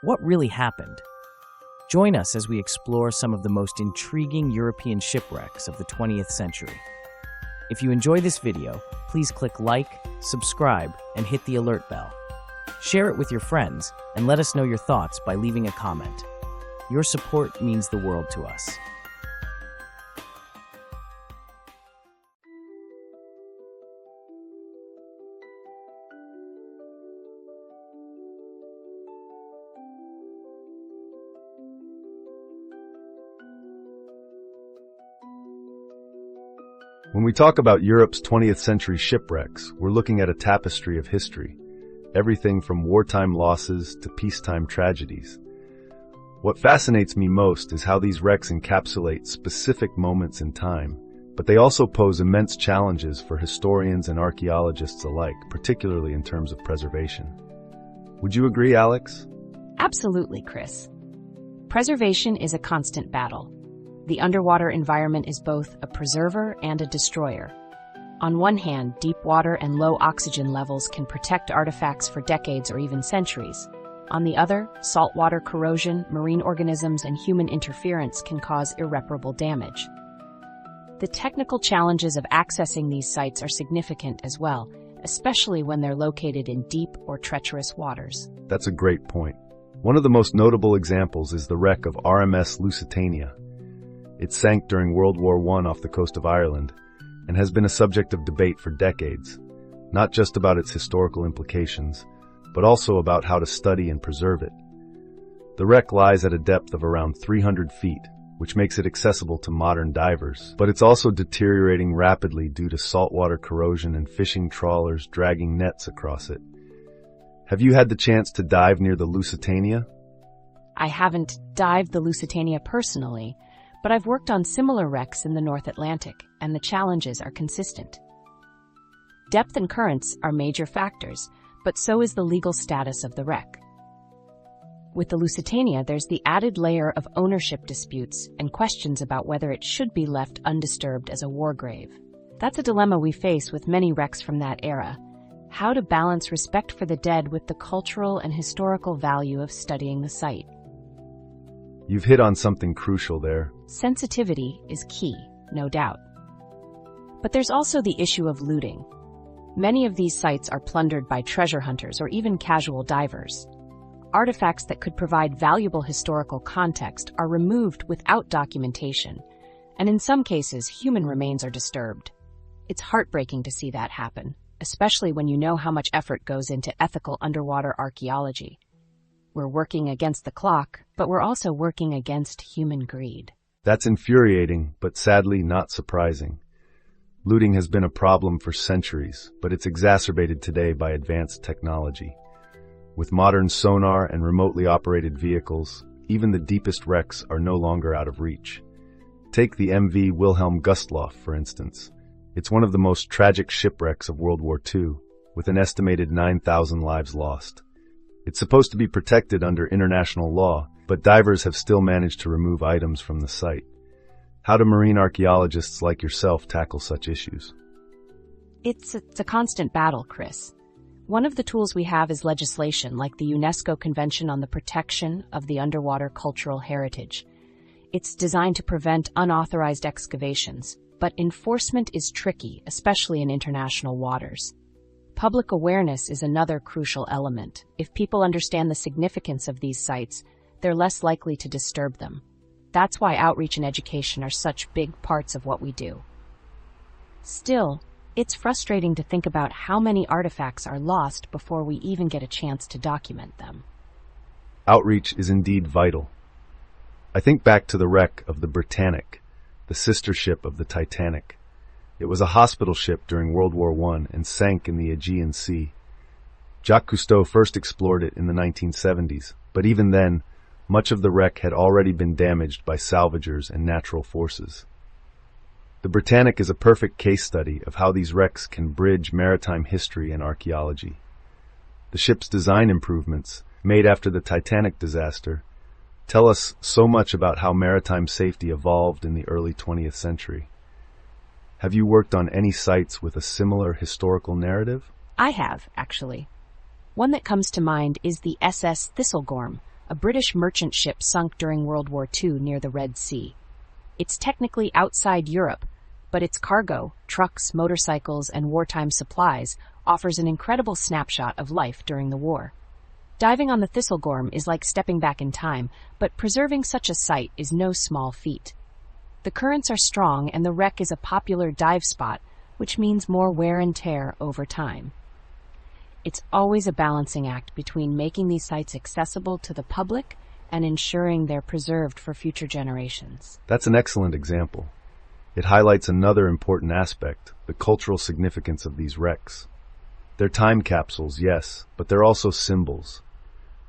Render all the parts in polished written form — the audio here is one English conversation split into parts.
What really happened? Join us as we explore some of the most intriguing European shipwrecks of the 20th century. If you enjoy this video, please click like, subscribe, and hit the alert bell. Share it with your friends, and let us know your thoughts by leaving a comment. Your support means the world to us. When we talk about Europe's 20th century shipwrecks, we're looking at a tapestry of history, everything from wartime losses to peacetime tragedies. What fascinates me most is how these wrecks encapsulate specific moments in time, but they also pose immense challenges for historians and archaeologists alike, particularly in terms of preservation. Would you agree, Alex? Absolutely, Chris. Preservation is a constant battle. The underwater environment is both a preserver and a destroyer. On one hand, deep water and low oxygen levels can protect artifacts for decades or even centuries. On the other, saltwater corrosion, marine organisms, and human interference can cause irreparable damage. The technical challenges of accessing these sites are significant as well, especially when they're located in deep or treacherous waters. That's a great point. One of the most notable examples is the wreck of RMS Lusitania. It sank during World War I off the coast of Ireland and has been a subject of debate for decades, not just about its historical implications, but also about how to study and preserve it. The wreck lies at a depth of around 300 feet, which makes it accessible to modern divers, but it's also deteriorating rapidly due to saltwater corrosion and fishing trawlers dragging nets across it. Have you had the chance to dive near the Lusitania? I haven't dived the Lusitania personally, but I've worked on similar wrecks in the North Atlantic, and the challenges are consistent. Depth and currents are major factors, but so is the legal status of the wreck. With the Lusitania, there's the added layer of ownership disputes and questions about whether it should be left undisturbed as a war grave. That's a dilemma we face with many wrecks from that era: how to balance respect for the dead with the cultural and historical value of studying the site. You've hit on something crucial there. Sensitivity is key, no doubt. But there's also the issue of looting. Many of these sites are plundered by treasure hunters or even casual divers. Artifacts that could provide valuable historical context are removed without documentation, and in some cases, human remains are disturbed. It's heartbreaking to see that happen, especially when you know how much effort goes into ethical underwater archaeology. We're working against the clock, but we're also working against human greed. That's infuriating, but sadly not surprising. Looting has been a problem for centuries, but it's exacerbated today by advanced technology. With modern sonar and remotely operated vehicles, even the deepest wrecks are no longer out of reach. Take the MV Wilhelm Gustloff, for instance. It's one of the most tragic shipwrecks of World War II, with an estimated 9,000 lives lost. It's supposed to be protected under international law, but divers have still managed to remove items from the site. How do marine archaeologists like yourself tackle such issues? It's a constant battle, Chris. One of the tools we have is legislation, like the UNESCO Convention on the Protection of the Underwater Cultural Heritage. It's designed to prevent unauthorized excavations, but enforcement is tricky, especially in international waters. Public awareness is another crucial element. If people understand the significance of these sites, they're less likely to disturb them. That's why outreach and education are such big parts of what we do. Still, it's frustrating to think about how many artifacts are lost before we even get a chance to document them. Outreach is indeed vital. I think back to the wreck of the Britannic, the sister ship of the Titanic. It was a hospital ship during World War I and sank in the Aegean Sea. Jacques Cousteau first explored it in the 1970s, but even then, much of the wreck had already been damaged by salvagers and natural forces. The Britannic is a perfect case study of how these wrecks can bridge maritime history and archaeology. The ship's design improvements, made after the Titanic disaster, tell us so much about how maritime safety evolved in the early 20th century. Have you worked on any sites with a similar historical narrative? I have, actually. One that comes to mind is the SS Thistlegorm, a British merchant ship sunk during World War II near the Red Sea. It's technically outside Europe, but its cargo, trucks, motorcycles, and wartime supplies offers an incredible snapshot of life during the war. Diving on the Thistlegorm is like stepping back in time, but preserving such a site is no small feat. The currents are strong and the wreck is a popular dive spot, which means more wear and tear over time. It's always a balancing act between making these sites accessible to the public and ensuring they're preserved for future generations. That's an excellent example. It highlights another important aspect, the cultural significance of these wrecks. They're time capsules, yes, but they're also symbols.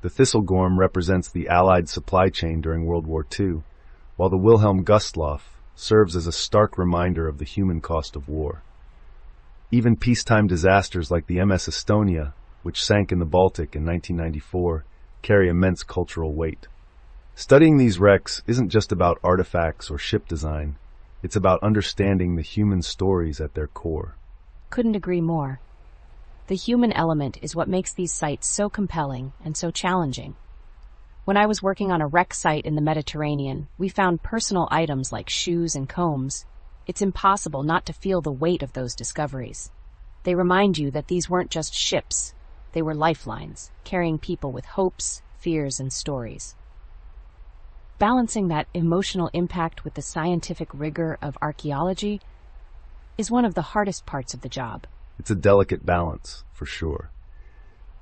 The Thistlegorm represents the Allied supply chain during World War II, while the Wilhelm Gustloff serves as a stark reminder of the human cost of war. Even peacetime disasters like the MS Estonia, which sank in the Baltic in 1994, carry immense cultural weight. Studying these wrecks isn't just about artifacts or ship design, it's about understanding the human stories at their core. Couldn't agree more. The human element is what makes these sites so compelling and so challenging. When I was working on a wreck site in the Mediterranean, we found personal items like shoes and combs. It's impossible not to feel the weight of those discoveries. They remind you that these weren't just ships, they were lifelines, carrying people with hopes, fears, and stories. Balancing that emotional impact with the scientific rigor of archaeology is one of the hardest parts of the job. It's a delicate balance, for sure.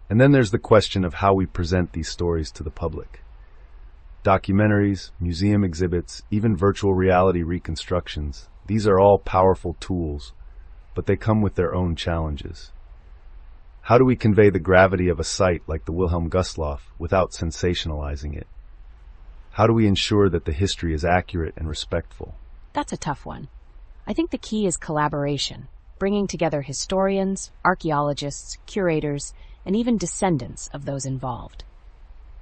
And then there's the question of how we present these stories to the public. Documentaries, museum exhibits, even virtual reality reconstructions, these are all powerful tools, but they come with their own challenges. How do we convey the gravity of a site like the Wilhelm Gustloff without sensationalizing it? How do we ensure that the history is accurate and respectful? That's a tough one. I think the key is collaboration, bringing together historians, archaeologists, curators, and even descendants of those involved.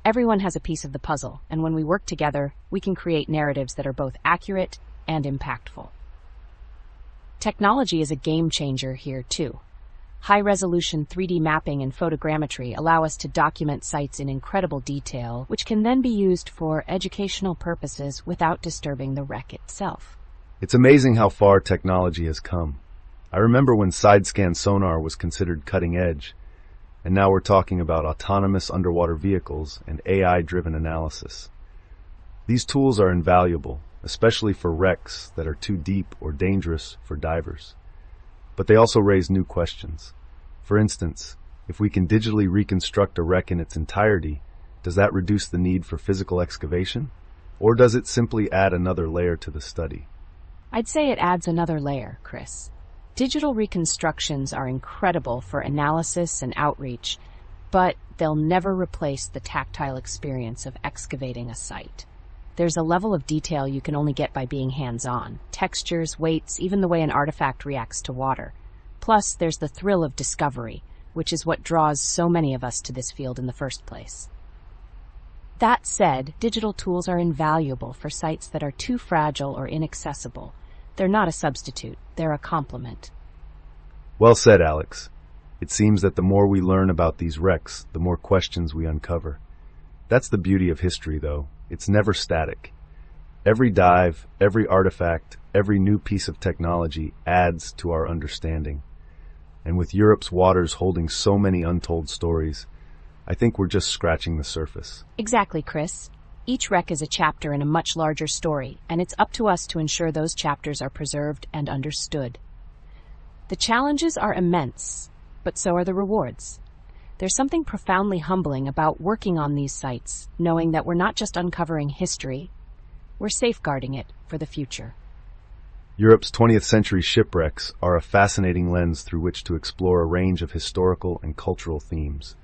Everyone has a piece of the puzzle, and when we work together, we can create narratives that are both accurate and impactful. Technology is a game changer here, too. High-resolution 3D mapping and photogrammetry allow us to document sites in incredible detail, which can then be used for educational purposes without disturbing the wreck itself. It's amazing how far technology has come. I remember when side-scan sonar was considered cutting edge, and now we're talking about autonomous underwater vehicles and AI-driven analysis. These tools are invaluable, especially for wrecks that are too deep or dangerous for divers. But they also raise new questions. For instance, if we can digitally reconstruct a wreck in its entirety, does that reduce the need for physical excavation? Or does it simply add another layer to the study? I'd say it adds another layer, Chris. Digital reconstructions are incredible for analysis and outreach, but they'll never replace the tactile experience of excavating a site. There's a level of detail you can only get by being hands-on. Textures, weights, even the way an artifact reacts to water. Plus, there's the thrill of discovery, which is what draws so many of us to this field in the first place. That said, digital tools are invaluable for sites that are too fragile or inaccessible. They're not a substitute, they're a complement. Well said, Alex. It seems that the more we learn about these wrecks, the more questions we uncover. That's the beauty of history, though. It's never static. Every dive, every artifact, every new piece of technology adds to our understanding. And with Europe's waters holding so many untold stories, I think we're just scratching the surface. Exactly, Chris. Each wreck is a chapter in a much larger story, and it's up to us to ensure those chapters are preserved and understood. The challenges are immense, but so are the rewards. There's something profoundly humbling about working on these sites, knowing that we're not just uncovering history, we're safeguarding it for the future. Europe's 20th century shipwrecks are a fascinating lens through which to explore a range of historical and cultural themes.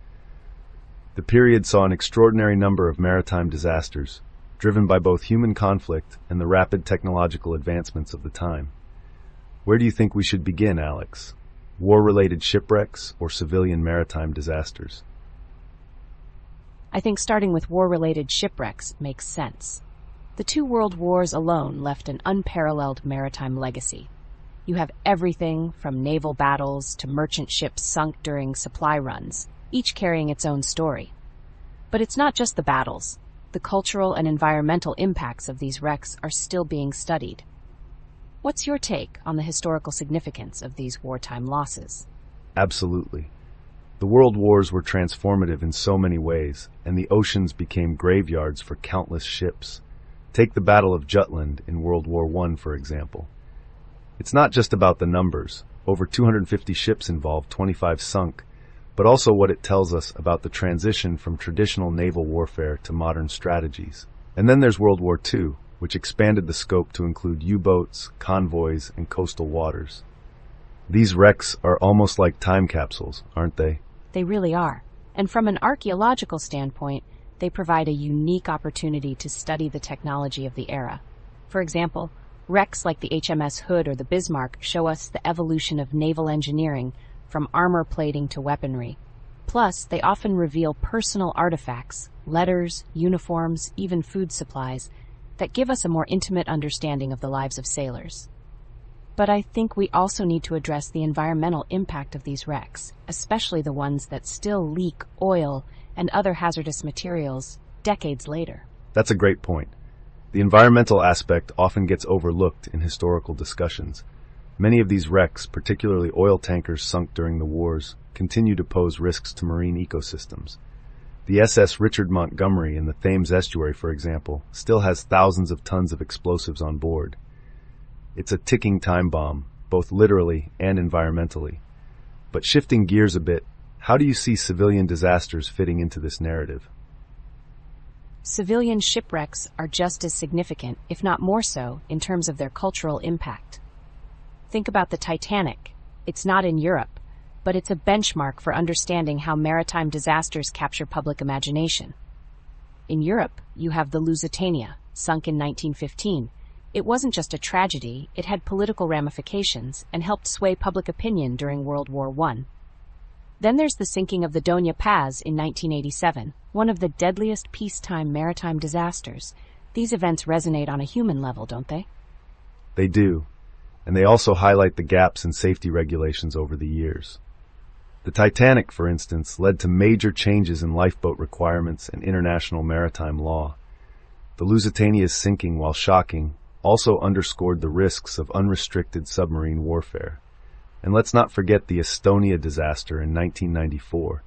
The period saw an extraordinary number of maritime disasters, driven by both human conflict and the rapid technological advancements of the time. Where do you think we should begin, Alex? War-related shipwrecks or civilian maritime disasters? I think starting with war-related shipwrecks makes sense. The two world wars alone left an unparalleled maritime legacy. You have everything from naval battles to merchant ships sunk during supply runs, each carrying its own story. But it's not just the battles. The cultural and environmental impacts of these wrecks are still being studied. What's your take on the historical significance of these wartime losses? Absolutely. The world wars were transformative in so many ways, and the oceans became graveyards for countless ships. Take the Battle of Jutland in World War I, for example. It's not just about the numbers, over 250 ships involved, 25 sunk, but also what it tells us about the transition from traditional naval warfare to modern strategies. And then there's World War II, which expanded the scope to include U-boats, convoys, and coastal waters. These wrecks are almost like time capsules, aren't they? They really are. And from an archaeological standpoint, they provide a unique opportunity to study the technology of the era. For example, wrecks like the HMS Hood or the Bismarck show us the evolution of naval engineering from armor plating to weaponry. Plus, they often reveal personal artifacts, letters, uniforms, even food supplies, that give us a more intimate understanding of the lives of sailors. But I think we also need to address the environmental impact of these wrecks, especially the ones that still leak oil and other hazardous materials decades later. That's a great point. The environmental aspect often gets overlooked in historical discussions. Many of these wrecks, particularly oil tankers sunk during the wars, continue to pose risks to marine ecosystems. The SS Richard Montgomery in the Thames estuary, for example, still has thousands of tons of explosives on board. It's a ticking time bomb, both literally and environmentally. But shifting gears a bit, how do you see civilian disasters fitting into this narrative? Civilian shipwrecks are just as significant, if not more so, in terms of their cultural impact. Think about the Titanic. It's not in Europe, but it's a benchmark for understanding how maritime disasters capture public imagination. In Europe, you have the Lusitania, sunk in 1915. It wasn't just a tragedy, it had political ramifications and helped sway public opinion during World War I. Then there's the sinking of the Doña Paz in 1987, one of the deadliest peacetime maritime disasters. These events resonate on a human level, don't they? They do, and they also highlight the gaps in safety regulations over the years. The Titanic, for instance, led to major changes in lifeboat requirements and international maritime law. The Lusitania's sinking, while shocking, also underscored the risks of unrestricted submarine warfare. And let's not forget the Estonia disaster in 1994,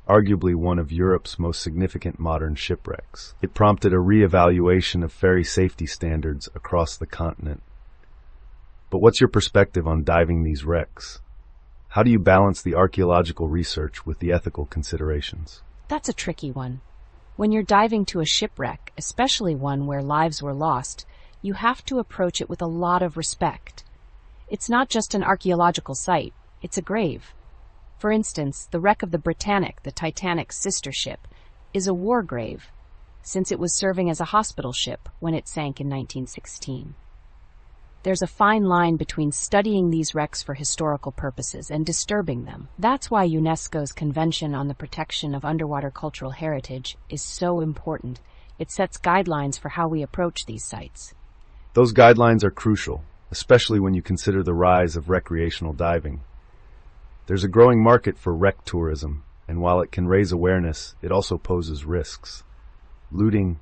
arguably one of Europe's most significant modern shipwrecks. It prompted a re-evaluation of ferry safety standards across the continent. But what's your perspective on diving these wrecks? How do you balance the archaeological research with the ethical considerations? That's a tricky one. When you're diving to a shipwreck, especially one where lives were lost, you have to approach it with a lot of respect. It's not just an archaeological site, it's a grave. For instance, the wreck of the Britannic, the Titanic's sister ship, is a war grave, since it was serving as a hospital ship when it sank in 1916. There's a fine line between studying these wrecks for historical purposes and disturbing them. That's why UNESCO's Convention on the Protection of Underwater Cultural Heritage is so important. It sets guidelines for how we approach these sites. Those guidelines are crucial, especially when you consider the rise of recreational diving. There's a growing market for wreck tourism, and while it can raise awareness, it also poses risks. Looting,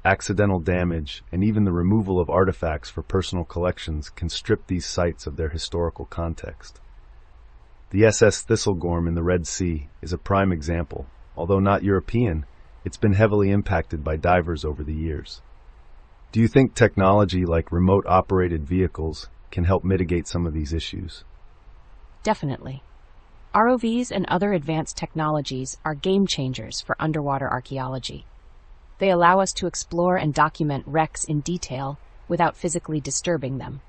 accidental damage, and even the removal of artifacts for personal collections can strip these sites of their historical context. The SS Thistlegorm in the Red Sea is a prime example. Although not European, it's been heavily impacted by divers over the years. Do you think technology like remote-operated vehicles can help mitigate some of these issues? Definitely. ROVs and other advanced technologies are game changers for underwater archaeology. They allow us to explore and document wrecks in detail without physically disturbing them.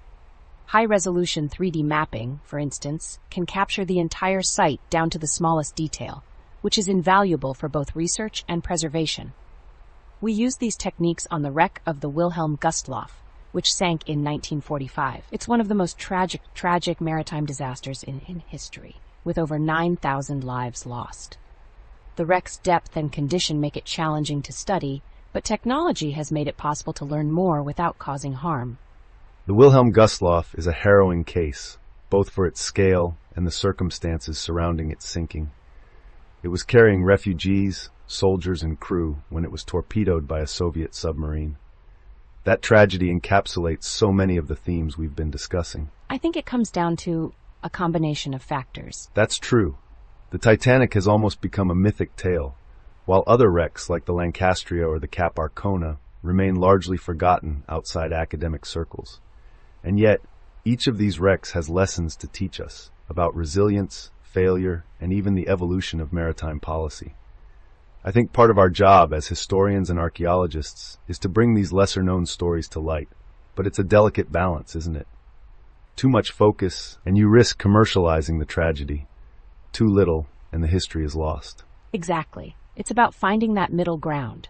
High-resolution 3D mapping, for instance, can capture the entire site down to the smallest detail, which is invaluable for both research and preservation. We used these techniques on the wreck of the Wilhelm Gustloff, which sank in 1945. It's one of the most tragic maritime disasters in history, with over 9,000 lives lost. The wreck's depth and condition make it challenging to study, but technology has made it possible to learn more without causing harm. The Wilhelm Gustloff is a harrowing case, both for its scale and the circumstances surrounding its sinking. It was carrying refugees, soldiers, and crew when it was torpedoed by a Soviet submarine. That tragedy encapsulates so many of the themes we've been discussing. I think it comes down to a combination of factors. That's true. The Titanic has almost become a mythic tale, while other wrecks like the Lancastria or the Cap Arcona remain largely forgotten outside academic circles. And yet, each of these wrecks has lessons to teach us about resilience, failure, and even the evolution of maritime policy. I think part of our job as historians and archaeologists is to bring these lesser-known stories to light, but it's a delicate balance, isn't it? Too much focus, and you risk commercializing the tragedy. Too little, and the history is lost. Exactly. It's about finding that middle ground.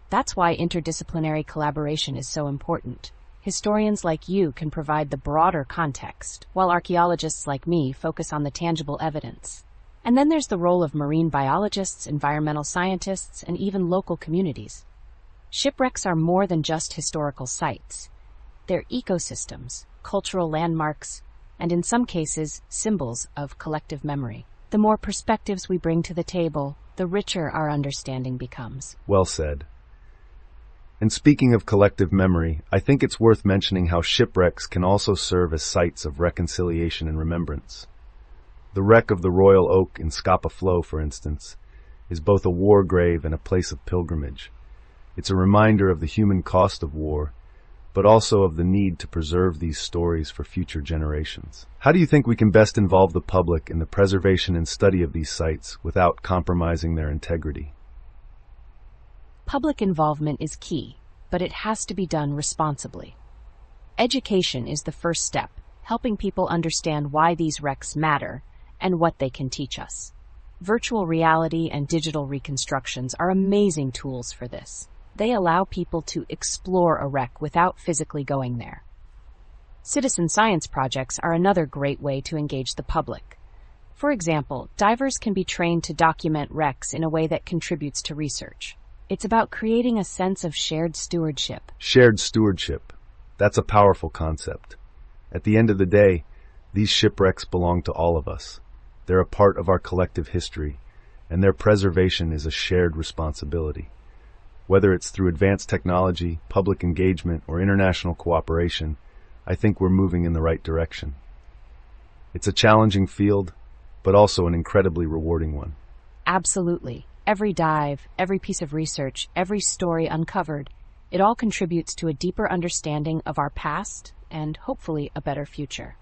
That's why interdisciplinary collaboration is so important. Historians like you can provide the broader context, while archaeologists like me focus on the tangible evidence. And then there's the role of marine biologists, environmental scientists, and even local communities. Shipwrecks are more than just historical sites. They're ecosystems, cultural landmarks, and in some cases, symbols of collective memory. The more perspectives we bring to the table, the richer our understanding becomes. Well said. And speaking of collective memory, I think it's worth mentioning how shipwrecks can also serve as sites of reconciliation and remembrance. The wreck of the Royal Oak in Scapa Flow, for instance, is both a war grave and a place of pilgrimage. It's a reminder of the human cost of war, but also of the need to preserve these stories for future generations. How do you think we can best involve the public in the preservation and study of these sites without compromising their integrity? Public involvement is key, but it has to be done responsibly. Education is the first step, helping people understand why these wrecks matter and what they can teach us. Virtual reality and digital reconstructions are amazing tools for this. They allow people to explore a wreck without physically going there. Citizen science projects are another great way to engage the public. For example, divers can be trained to document wrecks in a way that contributes to research. It's about creating a sense of shared stewardship. Shared stewardship. That's a powerful concept. At the end of the day, these shipwrecks belong to all of us. They're a part of our collective history, and their preservation is a shared responsibility. Whether it's through advanced technology, public engagement, or international cooperation, I think we're moving in the right direction. It's a challenging field, but also an incredibly rewarding one. Absolutely. Every dive, every piece of research, every story uncovered, it all contributes to a deeper understanding of our past and, hopefully, a better future.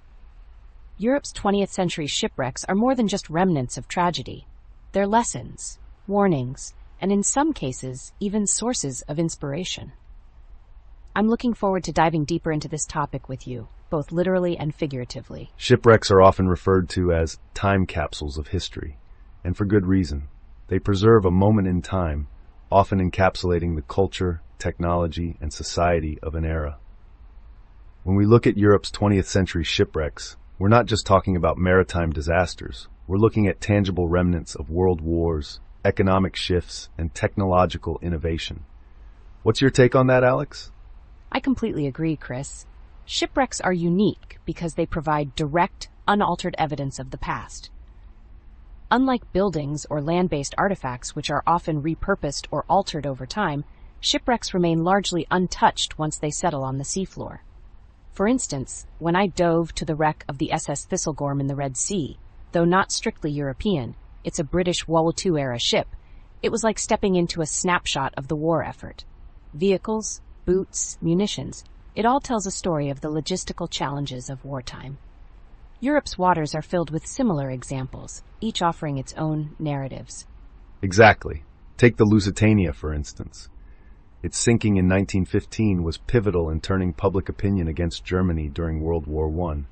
Europe's 20th century shipwrecks are more than just remnants of tragedy. They're lessons, warnings, and in some cases, even sources of inspiration. I'm looking forward to diving deeper into this topic with you, both literally and figuratively. Shipwrecks are often referred to as time capsules of history, and for good reason. They preserve a moment in time, often encapsulating the culture, technology, and society of an era. When we look at Europe's 20th century shipwrecks, we're not just talking about maritime disasters. We're looking at tangible remnants of world wars, economic shifts, and technological innovation. What's your take on that, Alex? I completely agree, Chris. Shipwrecks are unique because they provide direct, unaltered evidence of the past. Unlike buildings or land-based artifacts, which are often repurposed or altered over time, shipwrecks remain largely untouched once they settle on the seafloor. For instance, when I dove to the wreck of the SS Thistlegorm in the Red Sea, though not strictly European, it's a British World War II-era ship, it was like stepping into a snapshot of the war effort. Vehicles, boots, munitions, it all tells a story of the logistical challenges of wartime. Europe's waters are filled with similar examples, each offering its own narratives. Exactly. Take the Lusitania, for instance. Its sinking in 1915 was pivotal in turning public opinion against Germany during World War I.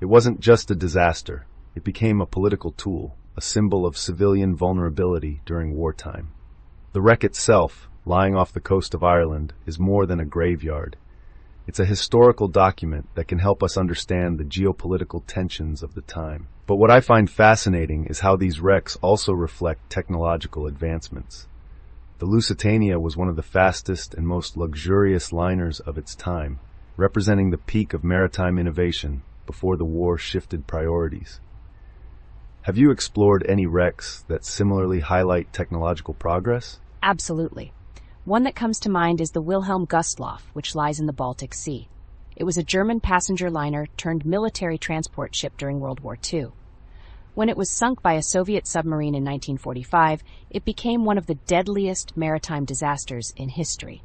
It wasn't just a disaster. It became a political tool, a symbol of civilian vulnerability during wartime. The wreck itself, lying off the coast of Ireland, is more than a graveyard. It's a historical document that can help us understand the geopolitical tensions of the time. But what I find fascinating is how these wrecks also reflect technological advancements. The Lusitania was one of the fastest and most luxurious liners of its time, representing the peak of maritime innovation before the war shifted priorities. Have you explored any wrecks that similarly highlight technological progress? Absolutely. One that comes to mind is the Wilhelm Gustloff, which lies in the Baltic Sea. It was a German passenger liner turned military transport ship during World War II. When it was sunk by a Soviet submarine in 1945, it became one of the deadliest maritime disasters in history.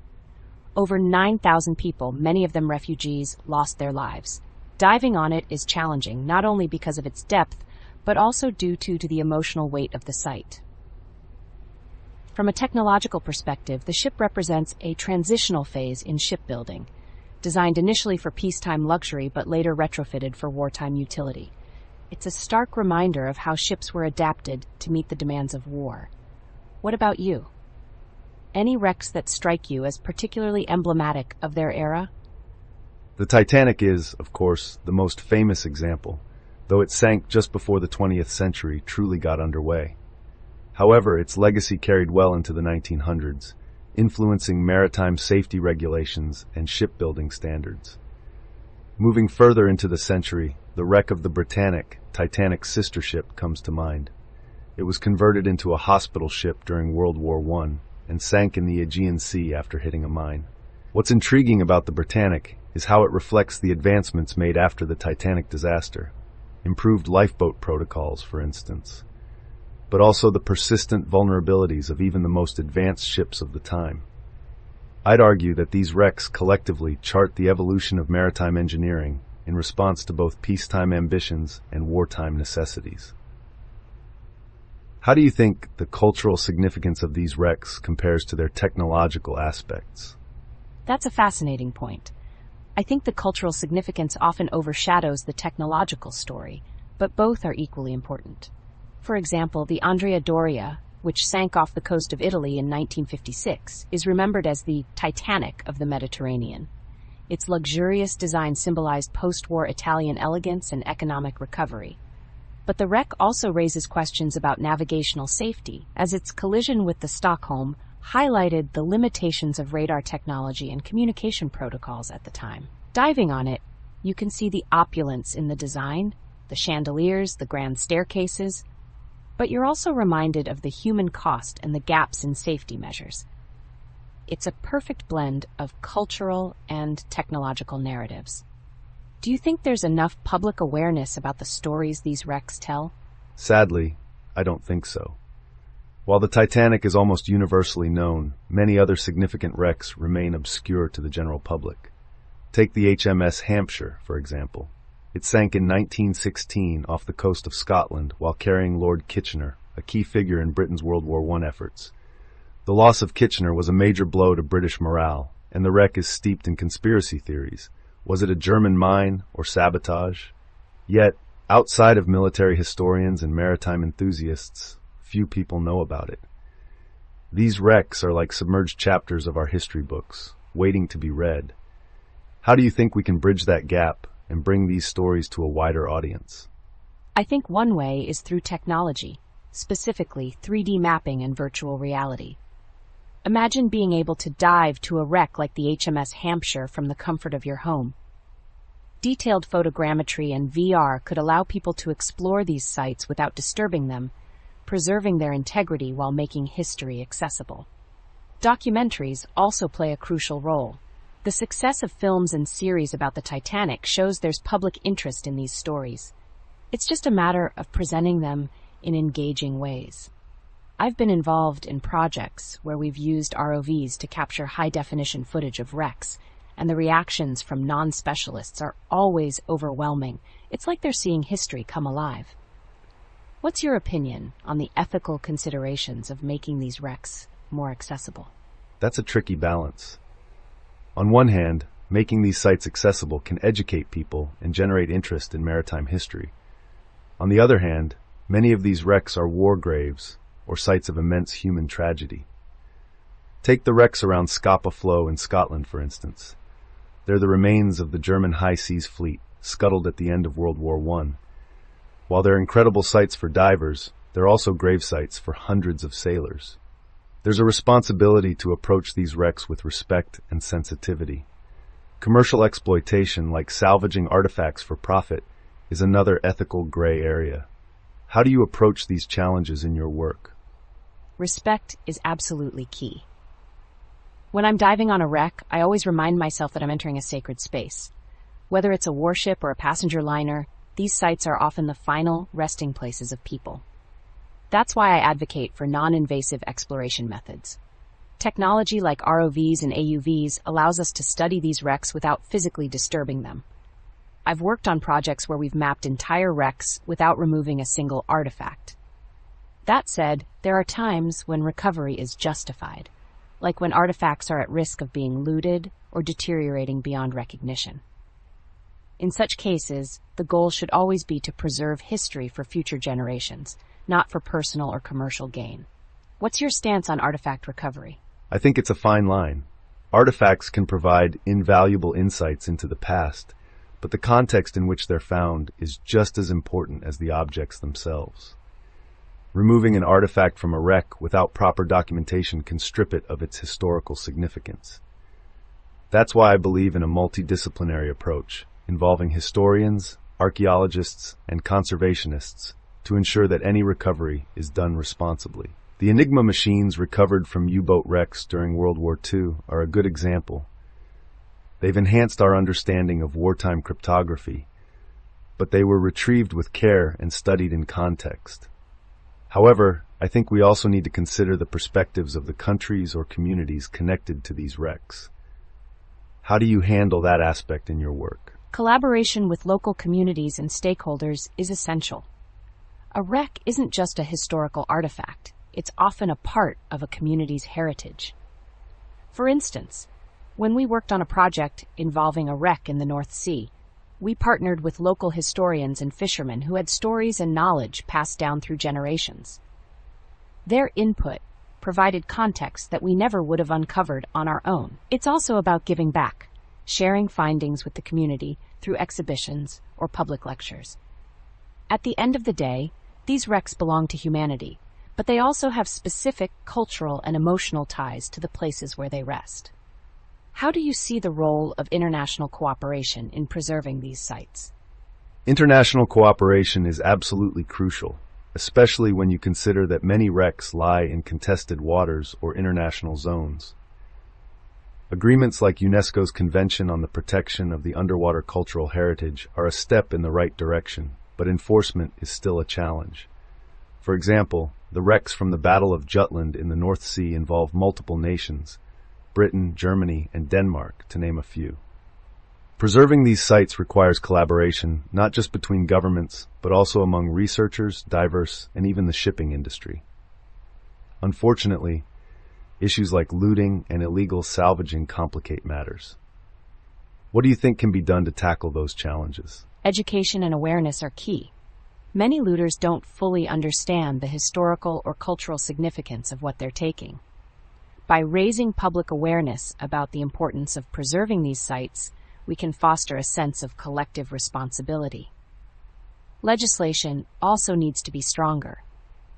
Over 9,000 people, many of them refugees, lost their lives. Diving on it is challenging, not only because of its depth, but also due to the emotional weight of the site. From a technological perspective, the ship represents a transitional phase in shipbuilding, designed initially for peacetime luxury but later retrofitted for wartime utility. It's a stark reminder of how ships were adapted to meet the demands of war. What about you? Any wrecks that strike you as particularly emblematic of their era? The Titanic is, of course, the most famous example, though it sank just before the 20th century truly got underway. However, its legacy carried well into the 1900s, influencing maritime safety regulations and shipbuilding standards. Moving further into the century, the wreck of the Britannic, Titanic's sister ship, comes to mind. It was converted into a hospital ship during World War I and sank in the Aegean Sea after hitting a mine. What's intriguing about the Britannic is how it reflects the advancements made after the Titanic disaster. Improved lifeboat protocols, for instance, but also the persistent vulnerabilities of even the most advanced ships of the time. I'd argue that these wrecks collectively chart the evolution of maritime engineering in response to both peacetime ambitions and wartime necessities. How do you think the cultural significance of these wrecks compares to their technological aspects? That's a fascinating point. I think the cultural significance often overshadows the technological story, but both are equally important. For example, the Andrea Doria, which sank off the coast of Italy in 1956, is remembered as the Titanic of the Mediterranean. Its luxurious design symbolized post-war Italian elegance and economic recovery. But the wreck also raises questions about navigational safety, as its collision with the Stockholm highlighted the limitations of radar technology and communication protocols at the time. Diving on it, you can see the opulence in the design, the chandeliers, the grand staircases, but you're also reminded of the human cost and the gaps in safety measures. It's a perfect blend of cultural and technological narratives. Do you think there's enough public awareness about the stories these wrecks tell? Sadly, I don't think so. While the Titanic is almost universally known, many other significant wrecks remain obscure to the general public. Take the HMS Hampshire, for example. It sank in 1916 off the coast of Scotland while carrying Lord Kitchener, a key figure in Britain's World War I efforts. The loss of Kitchener was a major blow to British morale, and the wreck is steeped in conspiracy theories. Was it a German mine or sabotage? Yet, outside of military historians and maritime enthusiasts, few people know about it. These wrecks are like submerged chapters of our history books, waiting to be read. How do you think we can bridge that gap and bring these stories to a wider audience? I think one way is through technology, specifically 3D mapping and virtual reality. Imagine being able to dive to a wreck like the HMS Hampshire from the comfort of your home. Detailed photogrammetry and VR could allow people to explore these sites without disturbing them, preserving their integrity while making history accessible. Documentaries also play a crucial role. The success of films and series about the Titanic shows there's public interest in these stories. It's just a matter of presenting them in engaging ways. I've been involved in projects where we've used ROVs to capture high-definition footage of wrecks, and the reactions from non-specialists are always overwhelming. It's like they're seeing history come alive. What's your opinion on the ethical considerations of making these wrecks more accessible? That's a tricky balance. On one hand, making these sites accessible can educate people and generate interest in maritime history. On the other hand, many of these wrecks are war graves or sites of immense human tragedy. Take the wrecks around Scapa Flow in Scotland, for instance. They're the remains of the German high seas fleet, scuttled at the end of World War I. While they're incredible sites for divers, they're also grave sites for hundreds of sailors. There's a responsibility to approach these wrecks with respect and sensitivity. Commercial exploitation, like salvaging artifacts for profit, is another ethical gray area. How do you approach these challenges in your work? Respect is absolutely key. When I'm diving on a wreck, I always remind myself that I'm entering a sacred space. Whether it's a warship or a passenger liner, these sites are often the final resting places of people. That's why I advocate for non-invasive exploration methods. Technology like ROVs and AUVs allows us to study these wrecks without physically disturbing them. I've worked on projects where we've mapped entire wrecks without removing a single artifact. That said, there are times when recovery is justified, like when artifacts are at risk of being looted or deteriorating beyond recognition. In such cases, the goal should always be to preserve history for future generations, not for personal or commercial gain. What's your stance on artifact recovery? I think it's a fine line. Artifacts can provide invaluable insights into the past, but the context in which they're found is just as important as the objects themselves. Removing an artifact from a wreck without proper documentation can strip it of its historical significance. That's why I believe in a multidisciplinary approach, involving historians, archaeologists, and conservationists to ensure that any recovery is done responsibly. The Enigma machines recovered from U-boat wrecks during World War II are a good example. They've enhanced our understanding of wartime cryptography, but they were retrieved with care and studied in context. However, I think we also need to consider the perspectives of the countries or communities connected to these wrecks. How do you handle that aspect in your work? Collaboration with local communities and stakeholders is essential. A wreck isn't just a historical artifact. It's often a part of a community's heritage. For instance, when we worked on a project involving a wreck in the North Sea, we partnered with local historians and fishermen who had stories and knowledge passed down through generations. Their input provided context that we never would have uncovered on our own. It's also about giving back, sharing findings with the community through exhibitions or public lectures. At the end of the day, these wrecks belong to humanity, but they also have specific cultural and emotional ties to the places where they rest. How do you see the role of international cooperation in preserving these sites? International cooperation is absolutely crucial, especially when you consider that many wrecks lie in contested waters or international zones. Agreements like UNESCO's Convention on the Protection of the Underwater Cultural Heritage are a step in the right direction, but enforcement is still a challenge. For example, the wrecks from the Battle of Jutland in the North Sea involve multiple nations, Britain, Germany, and Denmark, to name a few. Preserving these sites requires collaboration, not just between governments, but also among researchers, divers, and even the shipping industry. Unfortunately, issues like looting and illegal salvaging complicate matters. What do you think can be done to tackle those challenges? Education and awareness are key. Many looters don't fully understand the historical or cultural significance of what they're taking. By raising public awareness about the importance of preserving these sites, we can foster a sense of collective responsibility. Legislation also needs to be stronger.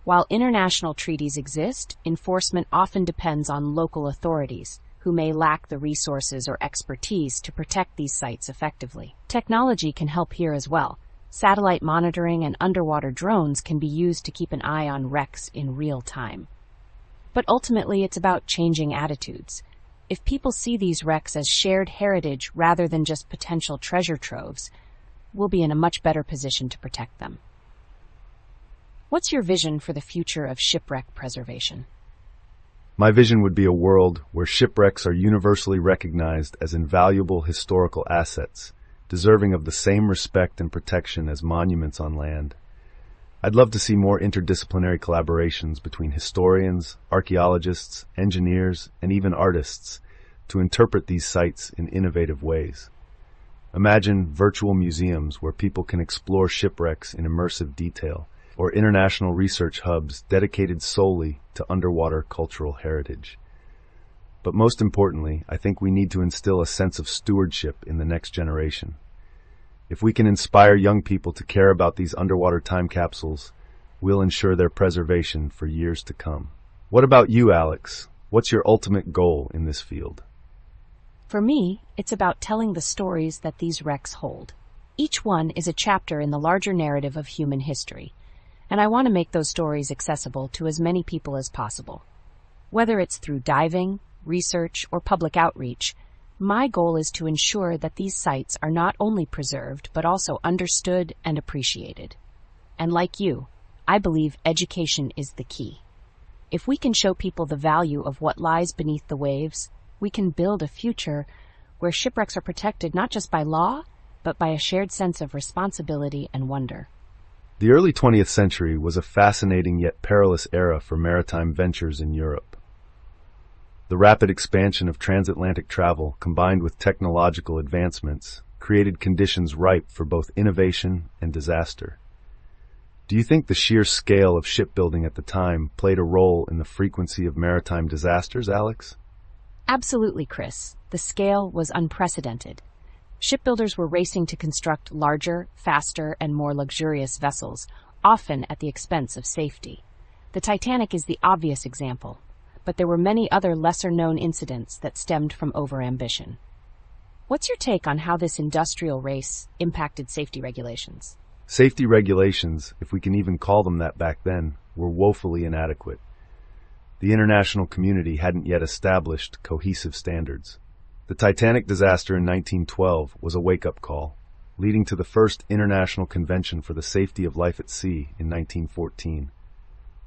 While international treaties exist, enforcement often depends on local authorities, who may lack the resources or expertise to protect these sites effectively. Technology can help here as well. Satellite monitoring and underwater drones can be used to keep an eye on wrecks in real time. But ultimately, it's about changing attitudes. If people see these wrecks as shared heritage rather than just potential treasure troves, we'll be in a much better position to protect them. What's your vision for the future of shipwreck preservation? My vision would be a world where shipwrecks are universally recognized as invaluable historical assets, deserving of the same respect and protection as monuments on land. I'd love to see more interdisciplinary collaborations between historians, archaeologists, engineers, and even artists to interpret these sites in innovative ways. Imagine virtual museums where people can explore shipwrecks in immersive detail, or international research hubs dedicated solely to underwater cultural heritage. But most importantly, I think we need to instill a sense of stewardship in the next generation. If we can inspire young people to care about these underwater time capsules, we'll ensure their preservation for years to come. What about you, Alex? What's your ultimate goal in this field? For me, it's about telling the stories that these wrecks hold. Each one is a chapter in the larger narrative of human history, and I want to make those stories accessible to as many people as possible. Whether it's through diving, research, or public outreach, my goal is to ensure that these sites are not only preserved, but also understood and appreciated. And like you, I believe education is the key. If we can show people the value of what lies beneath the waves, we can build a future where shipwrecks are protected not just by law, but by a shared sense of responsibility and wonder. The early 20th century was a fascinating yet perilous era for maritime ventures in Europe. The rapid expansion of transatlantic travel, combined with technological advancements, created conditions ripe for both innovation and disaster. Do you think the sheer scale of shipbuilding at the time played a role in the frequency of maritime disasters, Alex? Absolutely, Chris. The scale was unprecedented. Shipbuilders were racing to construct larger, faster, and more luxurious vessels, often at the expense of safety. The Titanic is the obvious example, but there were many other lesser-known incidents that stemmed from overambition. What's your take on how this industrial race impacted safety regulations? Safety regulations, if we can even call them that back then, were woefully inadequate. The international community hadn't yet established cohesive standards. The Titanic disaster in 1912 was a wake-up call, leading to the first International Convention for the Safety of Life at Sea in 1914.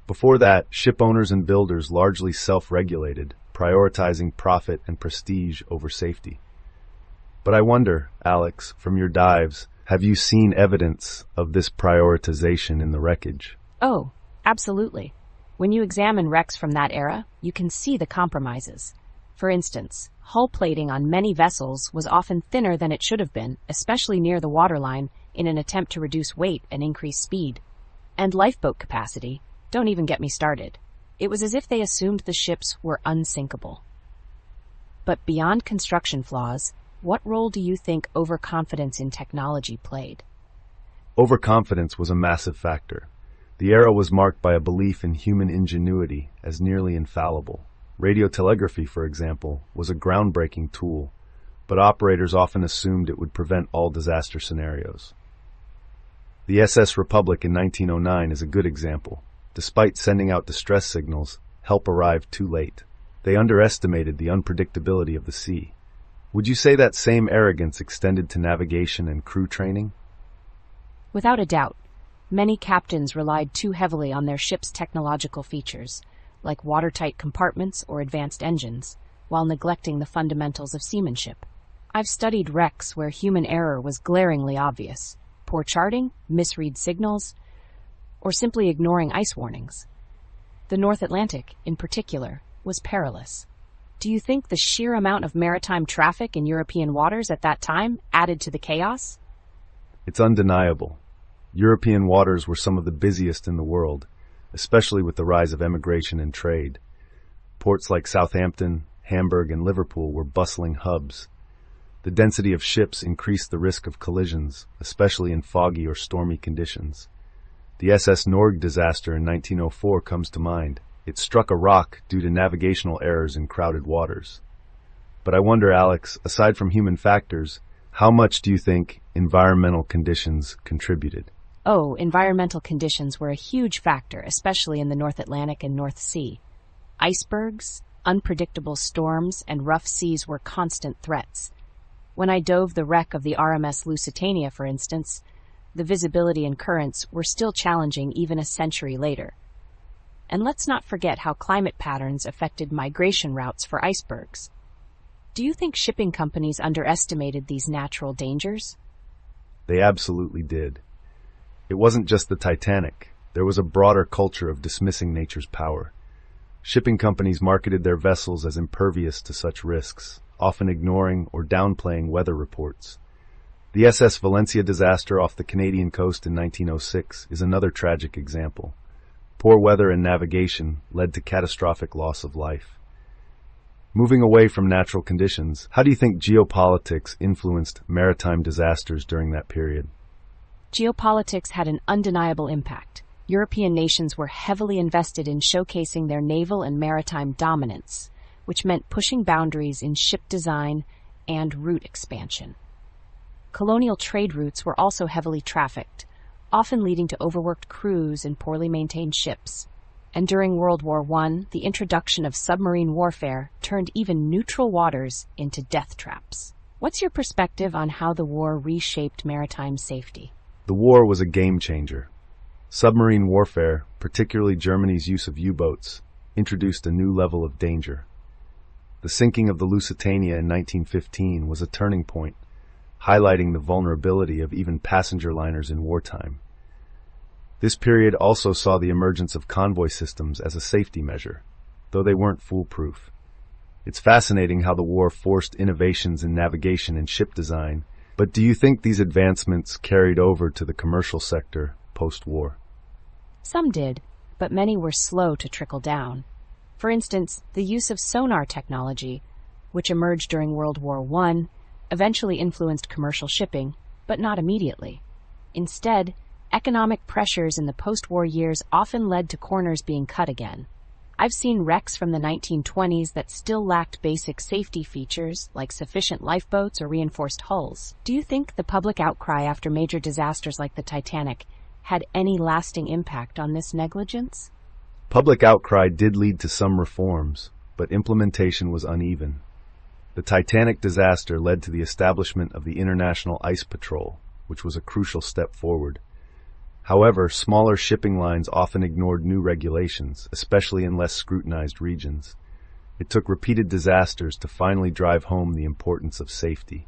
Before that, ship owners and builders largely self-regulated, prioritizing profit and prestige over safety. But I wonder, Alex, from your dives, have you seen evidence of this prioritization in the wreckage? Oh, absolutely. When you examine wrecks from that era, you can see the compromises. For instance, hull plating on many vessels was often thinner than it should have been, especially near the waterline, in an attempt to reduce weight and increase speed. And lifeboat capacity, don't even get me started. It was as if they assumed the ships were unsinkable. But beyond construction flaws, what role do you think overconfidence in technology played? Overconfidence was a massive factor. The era was marked by a belief in human ingenuity as nearly infallible. Radiotelegraphy, for example, was a groundbreaking tool, but operators often assumed it would prevent all disaster scenarios. The SS Republic in 1909 is a good example. Despite sending out distress signals, help arrived too late. They underestimated the unpredictability of the sea. Would you say that same arrogance extended to navigation and crew training? Without a doubt, many captains relied too heavily on their ship's technological features, like watertight compartments or advanced engines, while neglecting the fundamentals of seamanship. I've studied wrecks where human error was glaringly obvious: poor charting, misread signals, or simply ignoring ice warnings. The North Atlantic, in particular, was perilous. Do you think the sheer amount of maritime traffic in European waters at that time added to the chaos? It's undeniable. European waters were some of the busiest in the world, especially with the rise of emigration and trade. Ports like Southampton, Hamburg, and Liverpool were bustling hubs. The density of ships increased the risk of collisions, especially in foggy or stormy conditions. The SS Norge disaster in 1904 comes to mind. It struck a rock due to navigational errors in crowded waters. But I wonder, Alex, aside from human factors, how much do you think environmental conditions contributed? Oh, environmental conditions were a huge factor, especially in the North Atlantic and North Sea. Icebergs, unpredictable storms, and rough seas were constant threats. When I dove the wreck of the RMS Lusitania, for instance, the visibility and currents were still challenging even a century later. And let's not forget how climate patterns affected migration routes for icebergs. Do you think shipping companies underestimated these natural dangers? They absolutely did. It wasn't just the Titanic. There was a broader culture of dismissing nature's power. Shipping companies marketed their vessels as impervious to such risks, often ignoring or downplaying weather reports. The SS Valencia disaster off the Canadian coast in 1906 is another tragic example. Poor weather and navigation led to catastrophic loss of life. Moving away from natural conditions, how do you think geopolitics influenced maritime disasters during that period? Geopolitics had an undeniable impact. European nations were heavily invested in showcasing their naval and maritime dominance, which meant pushing boundaries in ship design and route expansion. Colonial trade routes were also heavily trafficked, often leading to overworked crews and poorly maintained ships. And during World War I, the introduction of submarine warfare turned even neutral waters into death traps. What's your perspective on how the war reshaped maritime safety? The war was a game changer. Submarine warfare, particularly Germany's use of U-boats, introduced a new level of danger. The sinking of the Lusitania in 1915 was a turning point, highlighting the vulnerability of even passenger liners in wartime. This period also saw the emergence of convoy systems as a safety measure, though they weren't foolproof. It's fascinating how the war forced innovations in navigation and ship design, but do you think these advancements carried over to the commercial sector post-war? Some did, but many were slow to trickle down. For instance, the use of sonar technology, which emerged during World War I, eventually influenced commercial shipping, but not immediately. Instead, economic pressures in the post-war years often led to corners being cut again. I've seen wrecks from the 1920s that still lacked basic safety features like sufficient lifeboats or reinforced hulls. Do you think the public outcry after major disasters like the Titanic had any lasting impact on this negligence? Public outcry did lead to some reforms, but implementation was uneven. The Titanic disaster led to the establishment of the International Ice Patrol, which was a crucial step forward. However, smaller shipping lines often ignored new regulations, especially in less scrutinized regions. It took repeated disasters to finally drive home the importance of safety.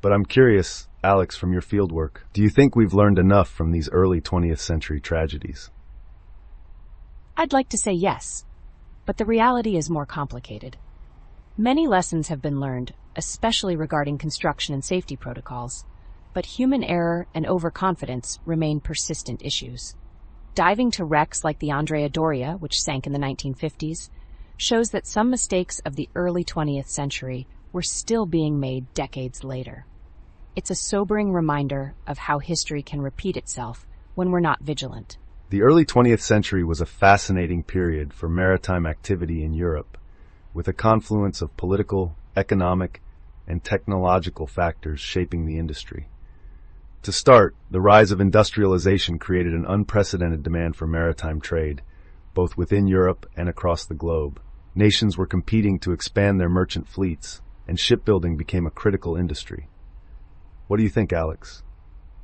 But I'm curious, Alex, from your fieldwork, do you think we've learned enough from these early 20th century tragedies? I'd like to say yes, but the reality is more complicated. Many lessons have been learned, especially regarding construction and safety protocols, but human error and overconfidence remain persistent issues. Diving to wrecks like the Andrea Doria, which sank in the 1950s, shows that some mistakes of the early 20th century were still being made decades later. It's a sobering reminder of how history can repeat itself when we're not vigilant. The early 20th century was a fascinating period for maritime activity in Europe, with a confluence of political, economic, and technological factors shaping the industry. To start, the rise of industrialization created an unprecedented demand for maritime trade, both within Europe and across the globe. Nations were competing to expand their merchant fleets, and shipbuilding became a critical industry. What do you think, Alex?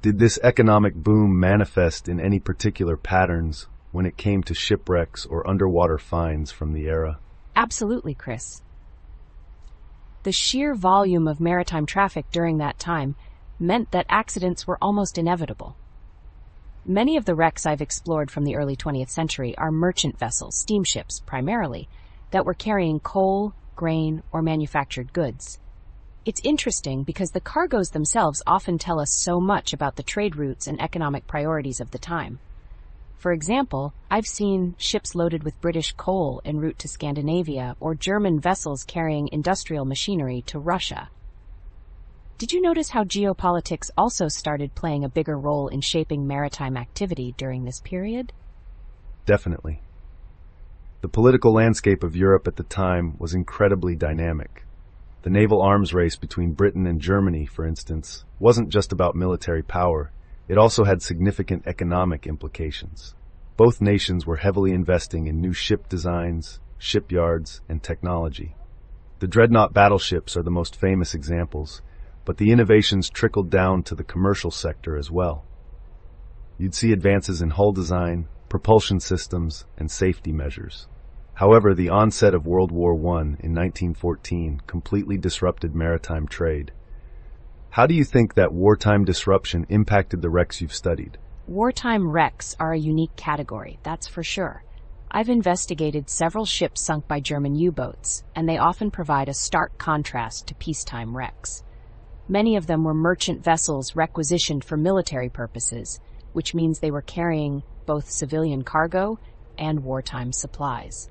Did this economic boom manifest in any particular patterns when it came to shipwrecks or underwater finds from the era? Absolutely, Chris. The sheer volume of maritime traffic during that time meant that accidents were almost inevitable. Many of the wrecks I've explored from the early 20th century are merchant vessels, steamships primarily, that were carrying coal, grain, or manufactured goods. It's interesting because the cargoes themselves often tell us so much about the trade routes and economic priorities of the time. For example, I've seen ships loaded with British coal en route to Scandinavia or German vessels carrying industrial machinery to Russia. Did you notice how geopolitics also started playing a bigger role in shaping maritime activity during this period? Definitely. The political landscape of Europe at the time was incredibly dynamic. The naval arms race between Britain and Germany, for instance, wasn't just about military power. It also had significant economic implications. Both nations were heavily investing in new ship designs, shipyards, and technology. The dreadnought battleships are the most famous examples, but the innovations trickled down to the commercial sector as well. You'd see advances in hull design, propulsion systems, and safety measures. However, the onset of World War I in 1914 completely disrupted maritime trade. How do you think that wartime disruption impacted the wrecks you've studied? Wartime wrecks are a unique category, that's for sure. I've investigated several ships sunk by German U-boats, and they often provide a stark contrast to peacetime wrecks. Many of them were merchant vessels requisitioned for military purposes, which means they were carrying both civilian cargo and wartime supplies.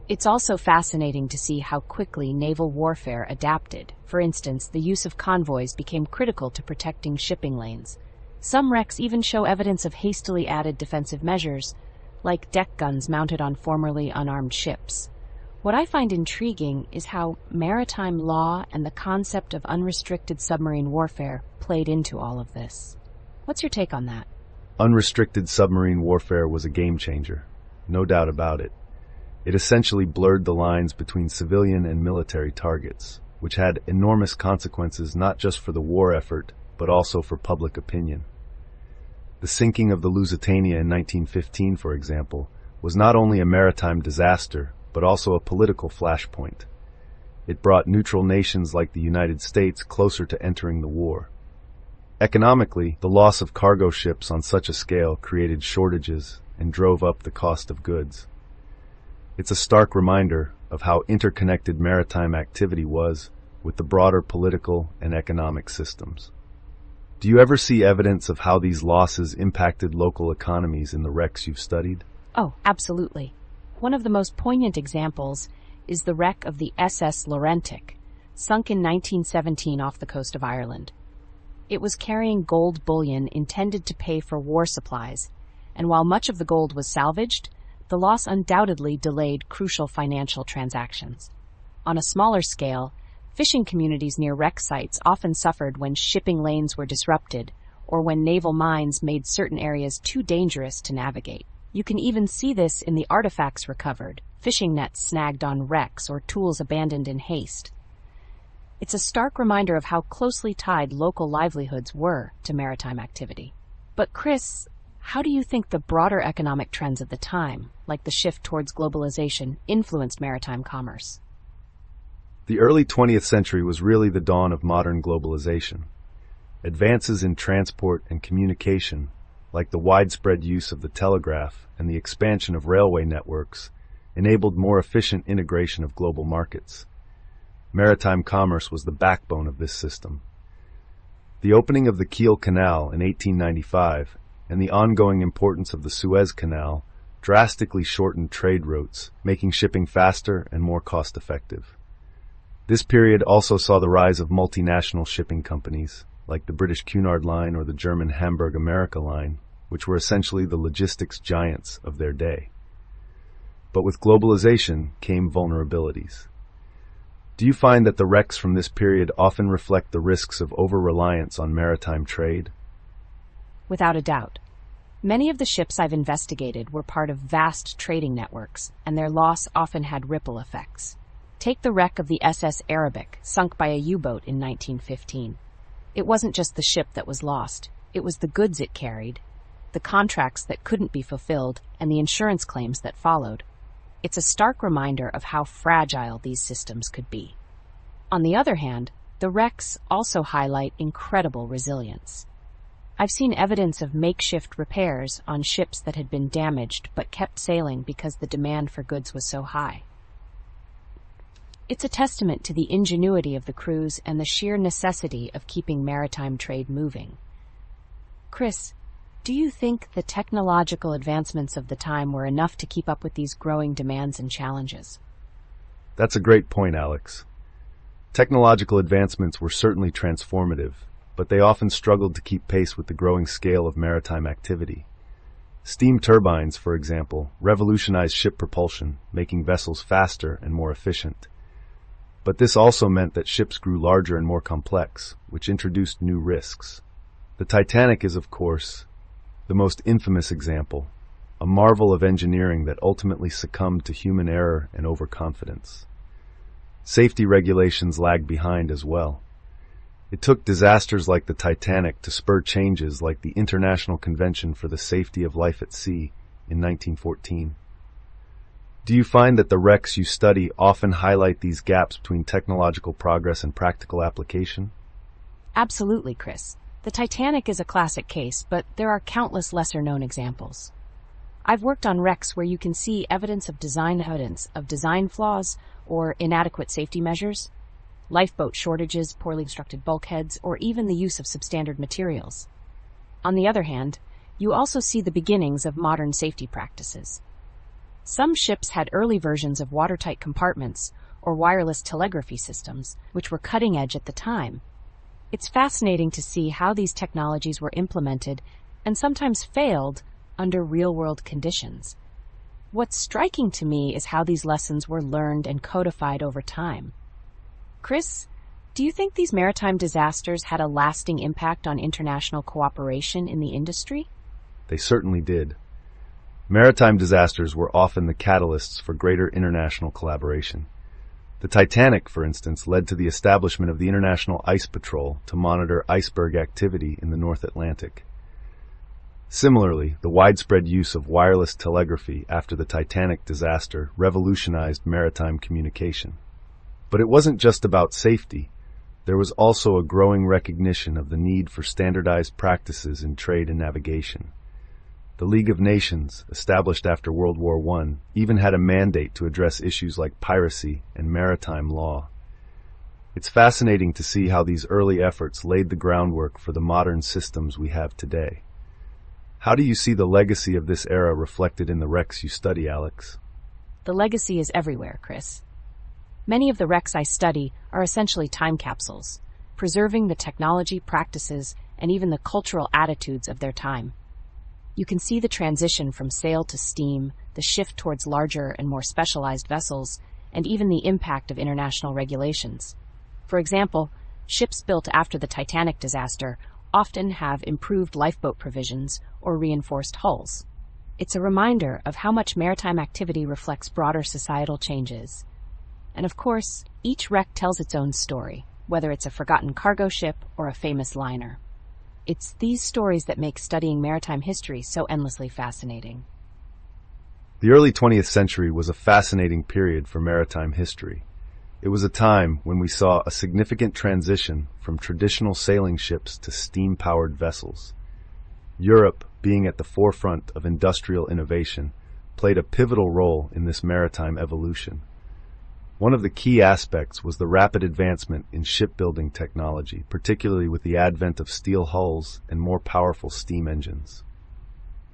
It's also fascinating to see how quickly naval warfare adapted. For instance, the use of convoys became critical to protecting shipping lanes. Some wrecks even show evidence of hastily added defensive measures, like deck guns mounted on formerly unarmed ships. What I find intriguing is how maritime law and the concept of unrestricted submarine warfare played into all of this. What's your take on that? Unrestricted submarine warfare was a game changer, no doubt about it. It essentially blurred the lines between civilian and military targets, which had enormous consequences not just for the war effort, but also for public opinion. The sinking of the Lusitania in 1915, for example, was not only a maritime disaster, but also a political flashpoint. It brought neutral nations like the United States closer to entering the war. Economically, the loss of cargo ships on such a scale created shortages and drove up the cost of goods. It's a stark reminder of how interconnected maritime activity was with the broader political and economic systems. Do you ever see evidence of how these losses impacted local economies in the wrecks you've studied? Oh, absolutely. One of the most poignant examples is the wreck of the SS Laurentic, sunk in 1917 off the coast of Ireland. It was carrying gold bullion intended to pay for war supplies, and while much of the gold was salvaged, the loss undoubtedly delayed crucial financial transactions. On a smaller scale, fishing communities near wreck sites often suffered when shipping lanes were disrupted or when naval mines made certain areas too dangerous to navigate. You can even see this in the artifacts recovered, fishing nets snagged on wrecks or tools abandoned in haste. It's a stark reminder of how closely tied local livelihoods were to maritime activity. But Chris, how do you think the broader economic trends of the time, like the shift towards globalization, influenced maritime commerce? The early 20th century was really the dawn of modern globalization. Advances in transport and communication, like the widespread use of the telegraph and the expansion of railway networks, enabled more efficient integration of global markets. Maritime commerce was the backbone of this system. The opening of the Kiel Canal in 1895 and the ongoing importance of the Suez Canal drastically shortened trade routes, making shipping faster and more cost-effective. This period also saw the rise of multinational shipping companies, like the British Cunard Line or the German Hamburg America Line, which were essentially the logistics giants of their day. But with globalization came vulnerabilities. Do you find that the wrecks from this period often reflect the risks of over-reliance on maritime trade? Without a doubt. Many of the ships I've investigated were part of vast trading networks, and their loss often had ripple effects. Take the wreck of the SS Arabic, sunk by a U-boat in 1915. It wasn't just the ship that was lost, it was the goods it carried, the contracts that couldn't be fulfilled, and the insurance claims that followed. It's a stark reminder of how fragile these systems could be. On the other hand, the wrecks also highlight incredible resilience. I've seen evidence of makeshift repairs on ships that had been damaged but kept sailing because the demand for goods was so high. It's a testament to the ingenuity of the crews and the sheer necessity of keeping maritime trade moving. Chris, do you think the technological advancements of the time were enough to keep up with these growing demands and challenges? That's a great point, Alex. Technological advancements were certainly transformative, but they often struggled to keep pace with the growing scale of maritime activity. Steam turbines, for example, revolutionized ship propulsion, making vessels faster and more efficient. But this also meant that ships grew larger and more complex, which introduced new risks. The Titanic is, of course, the most infamous example, a marvel of engineering that ultimately succumbed to human error and overconfidence. Safety regulations lagged behind as well. It took disasters like the Titanic to spur changes like the International Convention for the Safety of Life at Sea in 1914. Do you find that the wrecks you study often highlight these gaps between technological progress and practical application? Absolutely, Chris. The Titanic is a classic case, but there are countless lesser-known examples. I've worked on wrecks where you can see evidence of design flaws or inadequate safety measures, lifeboat shortages, poorly constructed bulkheads, or even the use of substandard materials. On the other hand, you also see the beginnings of modern safety practices. Some ships had early versions of watertight compartments or wireless telegraphy systems, which were cutting edge at the time. It's fascinating to see how these technologies were implemented and sometimes failed under real-world conditions. What's striking to me is how these lessons were learned and codified over time. Chris, do you think these maritime disasters had a lasting impact on international cooperation in the industry? They certainly did. Maritime disasters were often the catalysts for greater international collaboration. The Titanic, for instance, led to the establishment of the International Ice Patrol to monitor iceberg activity in the North Atlantic. Similarly, the widespread use of wireless telegraphy after the Titanic disaster revolutionized maritime communication. But it wasn't just about safety. There was also a growing recognition of the need for standardized practices in trade and navigation. The League of Nations, established after World War I, even had a mandate to address issues like piracy and maritime law. It's fascinating to see how these early efforts laid the groundwork for the modern systems we have today. How do you see the legacy of this era reflected in the wrecks you study, Alex? The legacy is everywhere, Chris. Many of the wrecks I study are essentially time capsules, preserving the technology, practices, and even the cultural attitudes of their time. You can see the transition from sail to steam, the shift towards larger and more specialized vessels, and even the impact of international regulations. For example, ships built after the Titanic disaster often have improved lifeboat provisions or reinforced hulls. It's a reminder of how much maritime activity reflects broader societal changes. And of course, each wreck tells its own story, whether it's a forgotten cargo ship or a famous liner. It's these stories that make studying maritime history so endlessly fascinating. The early 20th century was a fascinating period for maritime history. It was a time when we saw a significant transition from traditional sailing ships to steam-powered vessels. Europe, being at the forefront of industrial innovation, played a pivotal role in this maritime evolution. One of the key aspects was the rapid advancement in shipbuilding technology, particularly with the advent of steel hulls and more powerful steam engines.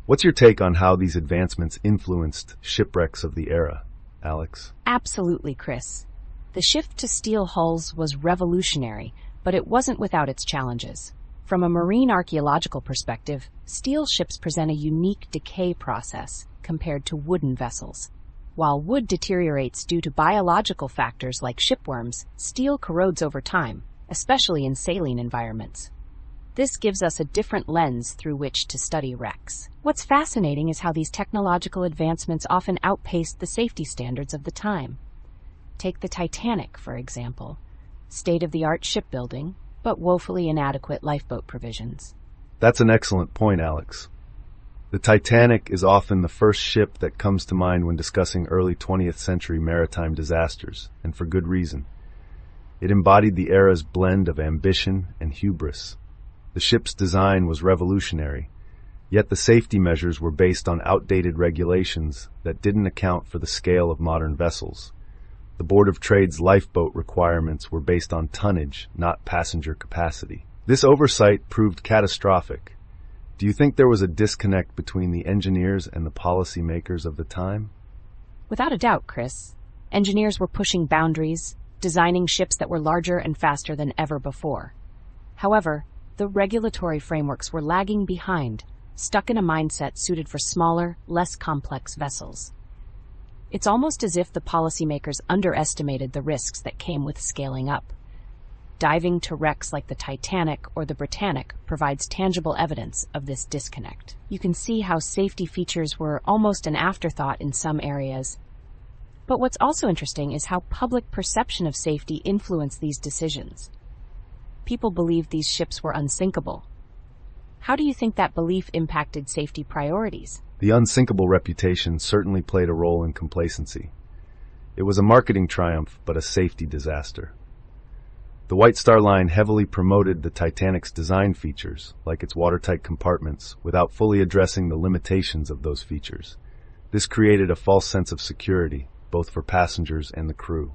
What's your take on how these advancements influenced shipwrecks of the era, Alex? Absolutely, Chris. The shift to steel hulls was revolutionary, but it wasn't without its challenges. From a marine archaeological perspective, steel ships present a unique decay process compared to wooden vessels. While wood deteriorates due to biological factors like shipworms, steel corrodes over time, especially in saline environments. This gives us a different lens through which to study wrecks. What's fascinating is how these technological advancements often outpaced the safety standards of the time. Take the Titanic, for example. State-of-the-art shipbuilding, but woefully inadequate lifeboat provisions. That's an excellent point, Alex. The Titanic is often the first ship that comes to mind when discussing early 20th century maritime disasters, and for good reason. It embodied the era's blend of ambition and hubris. The ship's design was revolutionary, yet the safety measures were based on outdated regulations that didn't account for the scale of modern vessels. The Board of Trade's lifeboat requirements were based on tonnage, not passenger capacity. This oversight proved catastrophic. Do you think there was a disconnect between the engineers and the policymakers of the time? Without a doubt, Chris. Engineers were pushing boundaries, designing ships that were larger and faster than ever before. However, the regulatory frameworks were lagging behind, stuck in a mindset suited for smaller, less complex vessels. It's almost as if the policymakers underestimated the risks that came with scaling up. Diving to wrecks like the Titanic or the Britannic provides tangible evidence of this disconnect. You can see how safety features were almost an afterthought in some areas. But what's also interesting is how public perception of safety influenced these decisions. People believed these ships were unsinkable. How do you think that belief impacted safety priorities? The unsinkable reputation certainly played a role in complacency. It was a marketing triumph, but a safety disaster. The White Star Line heavily promoted the Titanic's design features, like its watertight compartments, without fully addressing the limitations of those features. This created a false sense of security, both for passengers and the crew.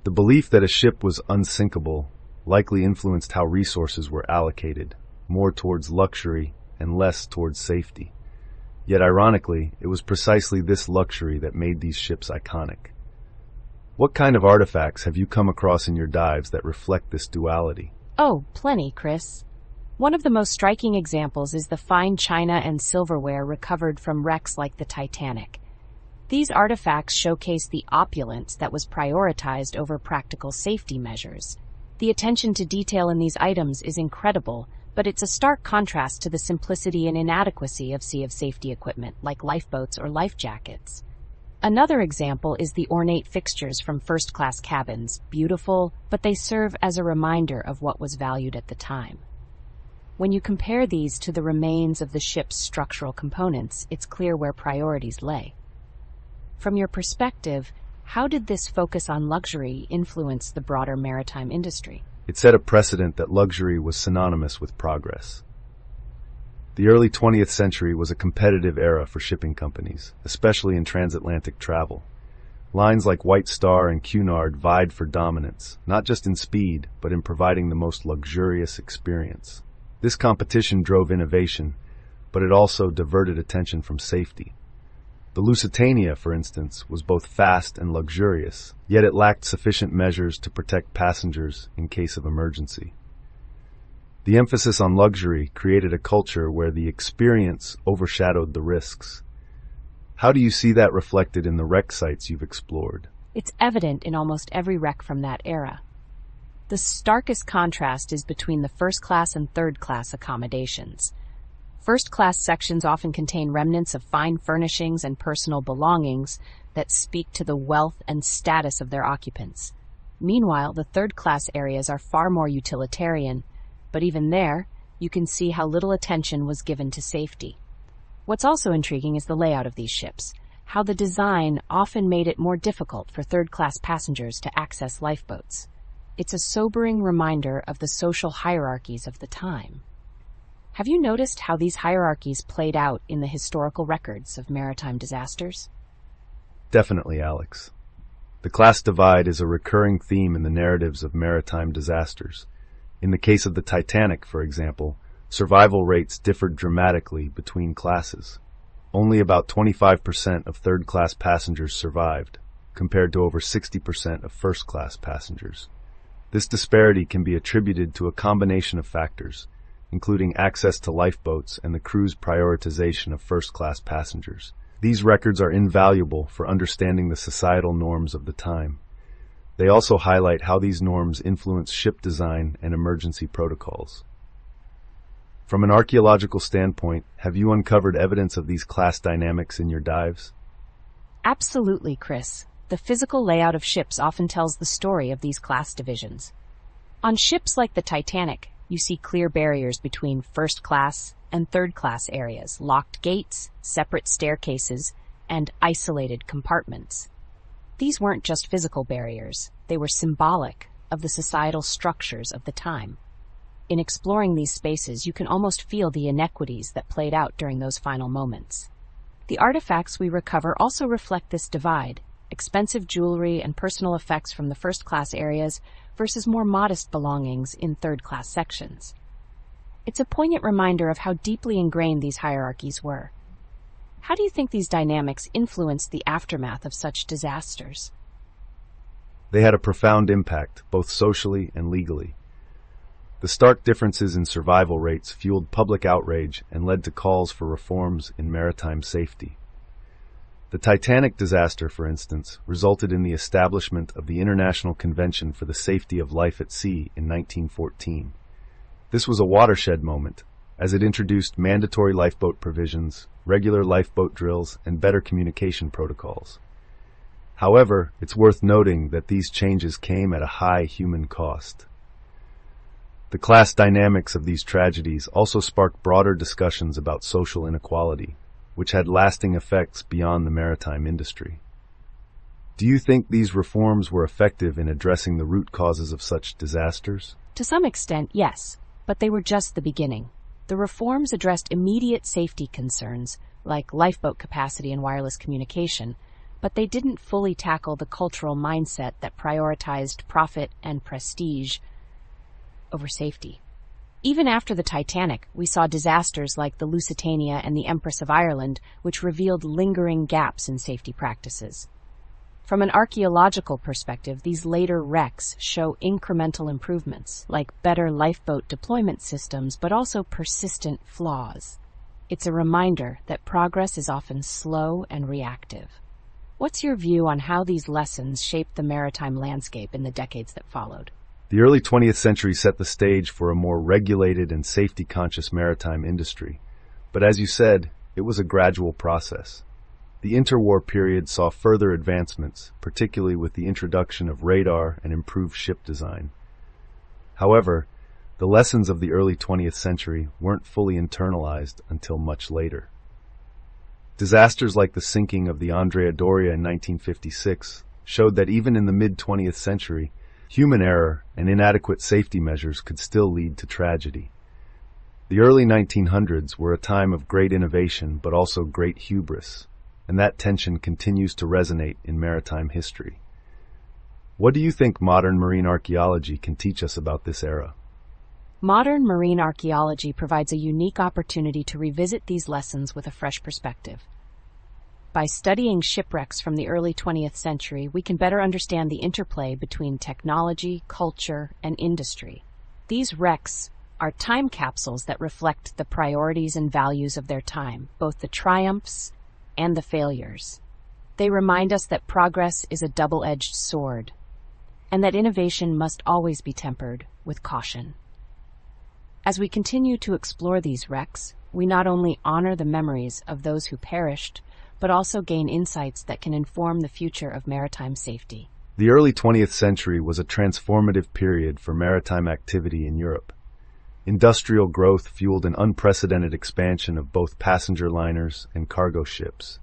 The belief that a ship was unsinkable likely influenced how resources were allocated, more towards luxury and less towards safety. Yet ironically, it was precisely this luxury that made these ships iconic. What kind of artifacts have you come across in your dives that reflect this duality? Oh, plenty, Chris. One of the most striking examples is the fine china and silverware recovered from wrecks like the Titanic. These artifacts showcase the opulence that was prioritized over practical safety measures. The attention to detail in these items is incredible, but it's a stark contrast to the simplicity and inadequacy of sea of safety equipment like lifeboats or life jackets. Another example is the ornate fixtures from first-class cabins, beautiful, but they serve as a reminder of what was valued at the time. When you compare these to the remains of the ship's structural components, it's clear where priorities lay. From your perspective, how did this focus on luxury influence the broader maritime industry? It set a precedent that luxury was synonymous with progress. The early 20th century was a competitive era for shipping companies, especially in transatlantic travel. Lines like White Star and Cunard vied for dominance, not just in speed, but in providing the most luxurious experience. This competition drove innovation, but it also diverted attention from safety. The Lusitania, for instance, was both fast and luxurious, yet it lacked sufficient measures to protect passengers in case of emergency. The emphasis on luxury created a culture where the experience overshadowed the risks. How do you see that reflected in the wreck sites you've explored? It's evident in almost every wreck from that era. The starkest contrast is between the first-class and third-class accommodations. First-class sections often contain remnants of fine furnishings and personal belongings that speak to the wealth and status of their occupants. Meanwhile, the third-class areas are far more utilitarian, but even there, you can see how little attention was given to safety. What's also intriguing is the layout of these ships, how the design often made it more difficult for third-class passengers to access lifeboats. It's a sobering reminder of the social hierarchies of the time. Have you noticed how these hierarchies played out in the historical records of maritime disasters? Definitely, Alex. The class divide is a recurring theme in the narratives of maritime disasters. In the case of the Titanic, for example, survival rates differed dramatically between classes. Only about 25% of third-class passengers survived, compared to over 60% of first-class passengers. This disparity can be attributed to a combination of factors, including access to lifeboats and the crew's prioritization of first-class passengers. These records are invaluable for understanding the societal norms of the time. They also highlight how these norms influence ship design and emergency protocols. From an archaeological standpoint, have you uncovered evidence of these class dynamics in your dives? Absolutely, Chris. The physical layout of ships often tells the story of these class divisions. On ships like the Titanic, you see clear barriers between first-class and third-class areas, locked gates, separate staircases, and isolated compartments. These weren't just physical barriers, they were symbolic of the societal structures of the time. In exploring these spaces, you can almost feel the inequities that played out during those final moments. The artifacts we recover also reflect this divide: expensive jewelry and personal effects from the first-class areas versus more modest belongings in third-class sections. It's a poignant reminder of how deeply ingrained these hierarchies were. How do you think these dynamics influenced the aftermath of such disasters? They had a profound impact, both socially and legally. The stark differences in survival rates fueled public outrage and led to calls for reforms in maritime safety. The Titanic disaster, for instance, resulted in the establishment of the International Convention for the Safety of Life at Sea in 1914. This was a watershed moment, as it introduced mandatory lifeboat provisions, regular lifeboat drills, and better communication protocols. However, it's worth noting that these changes came at a high human cost. The class dynamics of these tragedies also sparked broader discussions about social inequality, which had lasting effects beyond the maritime industry. Do you think these reforms were effective in addressing the root causes of such disasters? To some extent, yes, but they were just the beginning. The reforms addressed immediate safety concerns, like lifeboat capacity and wireless communication, but they didn't fully tackle the cultural mindset that prioritized profit and prestige over safety. Even after the Titanic, we saw disasters like the Lusitania and the Empress of Ireland, which revealed lingering gaps in safety practices. From an archaeological perspective, these later wrecks show incremental improvements, like better lifeboat deployment systems, but also persistent flaws. It's a reminder that progress is often slow and reactive. What's your view on how these lessons shaped the maritime landscape in the decades that followed? The early 20th century set the stage for a more regulated and safety-conscious maritime industry. But as you said, it was a gradual process. The interwar period saw further advancements, particularly with the introduction of radar and improved ship design. However, the lessons of the early 20th century weren't fully internalized until much later. Disasters like the sinking of the Andrea Doria in 1956 showed that even in the mid-20th century, human error and inadequate safety measures could still lead to tragedy. The early 1900s were a time of great innovation but also great hubris, and that tension continues to resonate in maritime history. What do you think modern marine archaeology can teach us about this era? Modern marine archaeology provides a unique opportunity to revisit these lessons with a fresh perspective. By studying shipwrecks from the early 20th century, we can better understand the interplay between technology, culture, and industry. These wrecks are time capsules that reflect the priorities and values of their time, both the triumphs and the failures. They remind us that progress is a double-edged sword, and that innovation must always be tempered with caution. As we continue to explore these wrecks, we not only honor the memories of those who perished, but also gain insights that can inform the future of maritime safety. The early 20th century was a transformative period for maritime activity in Europe. Industrial growth fueled an unprecedented expansion of both passenger liners and cargo ships.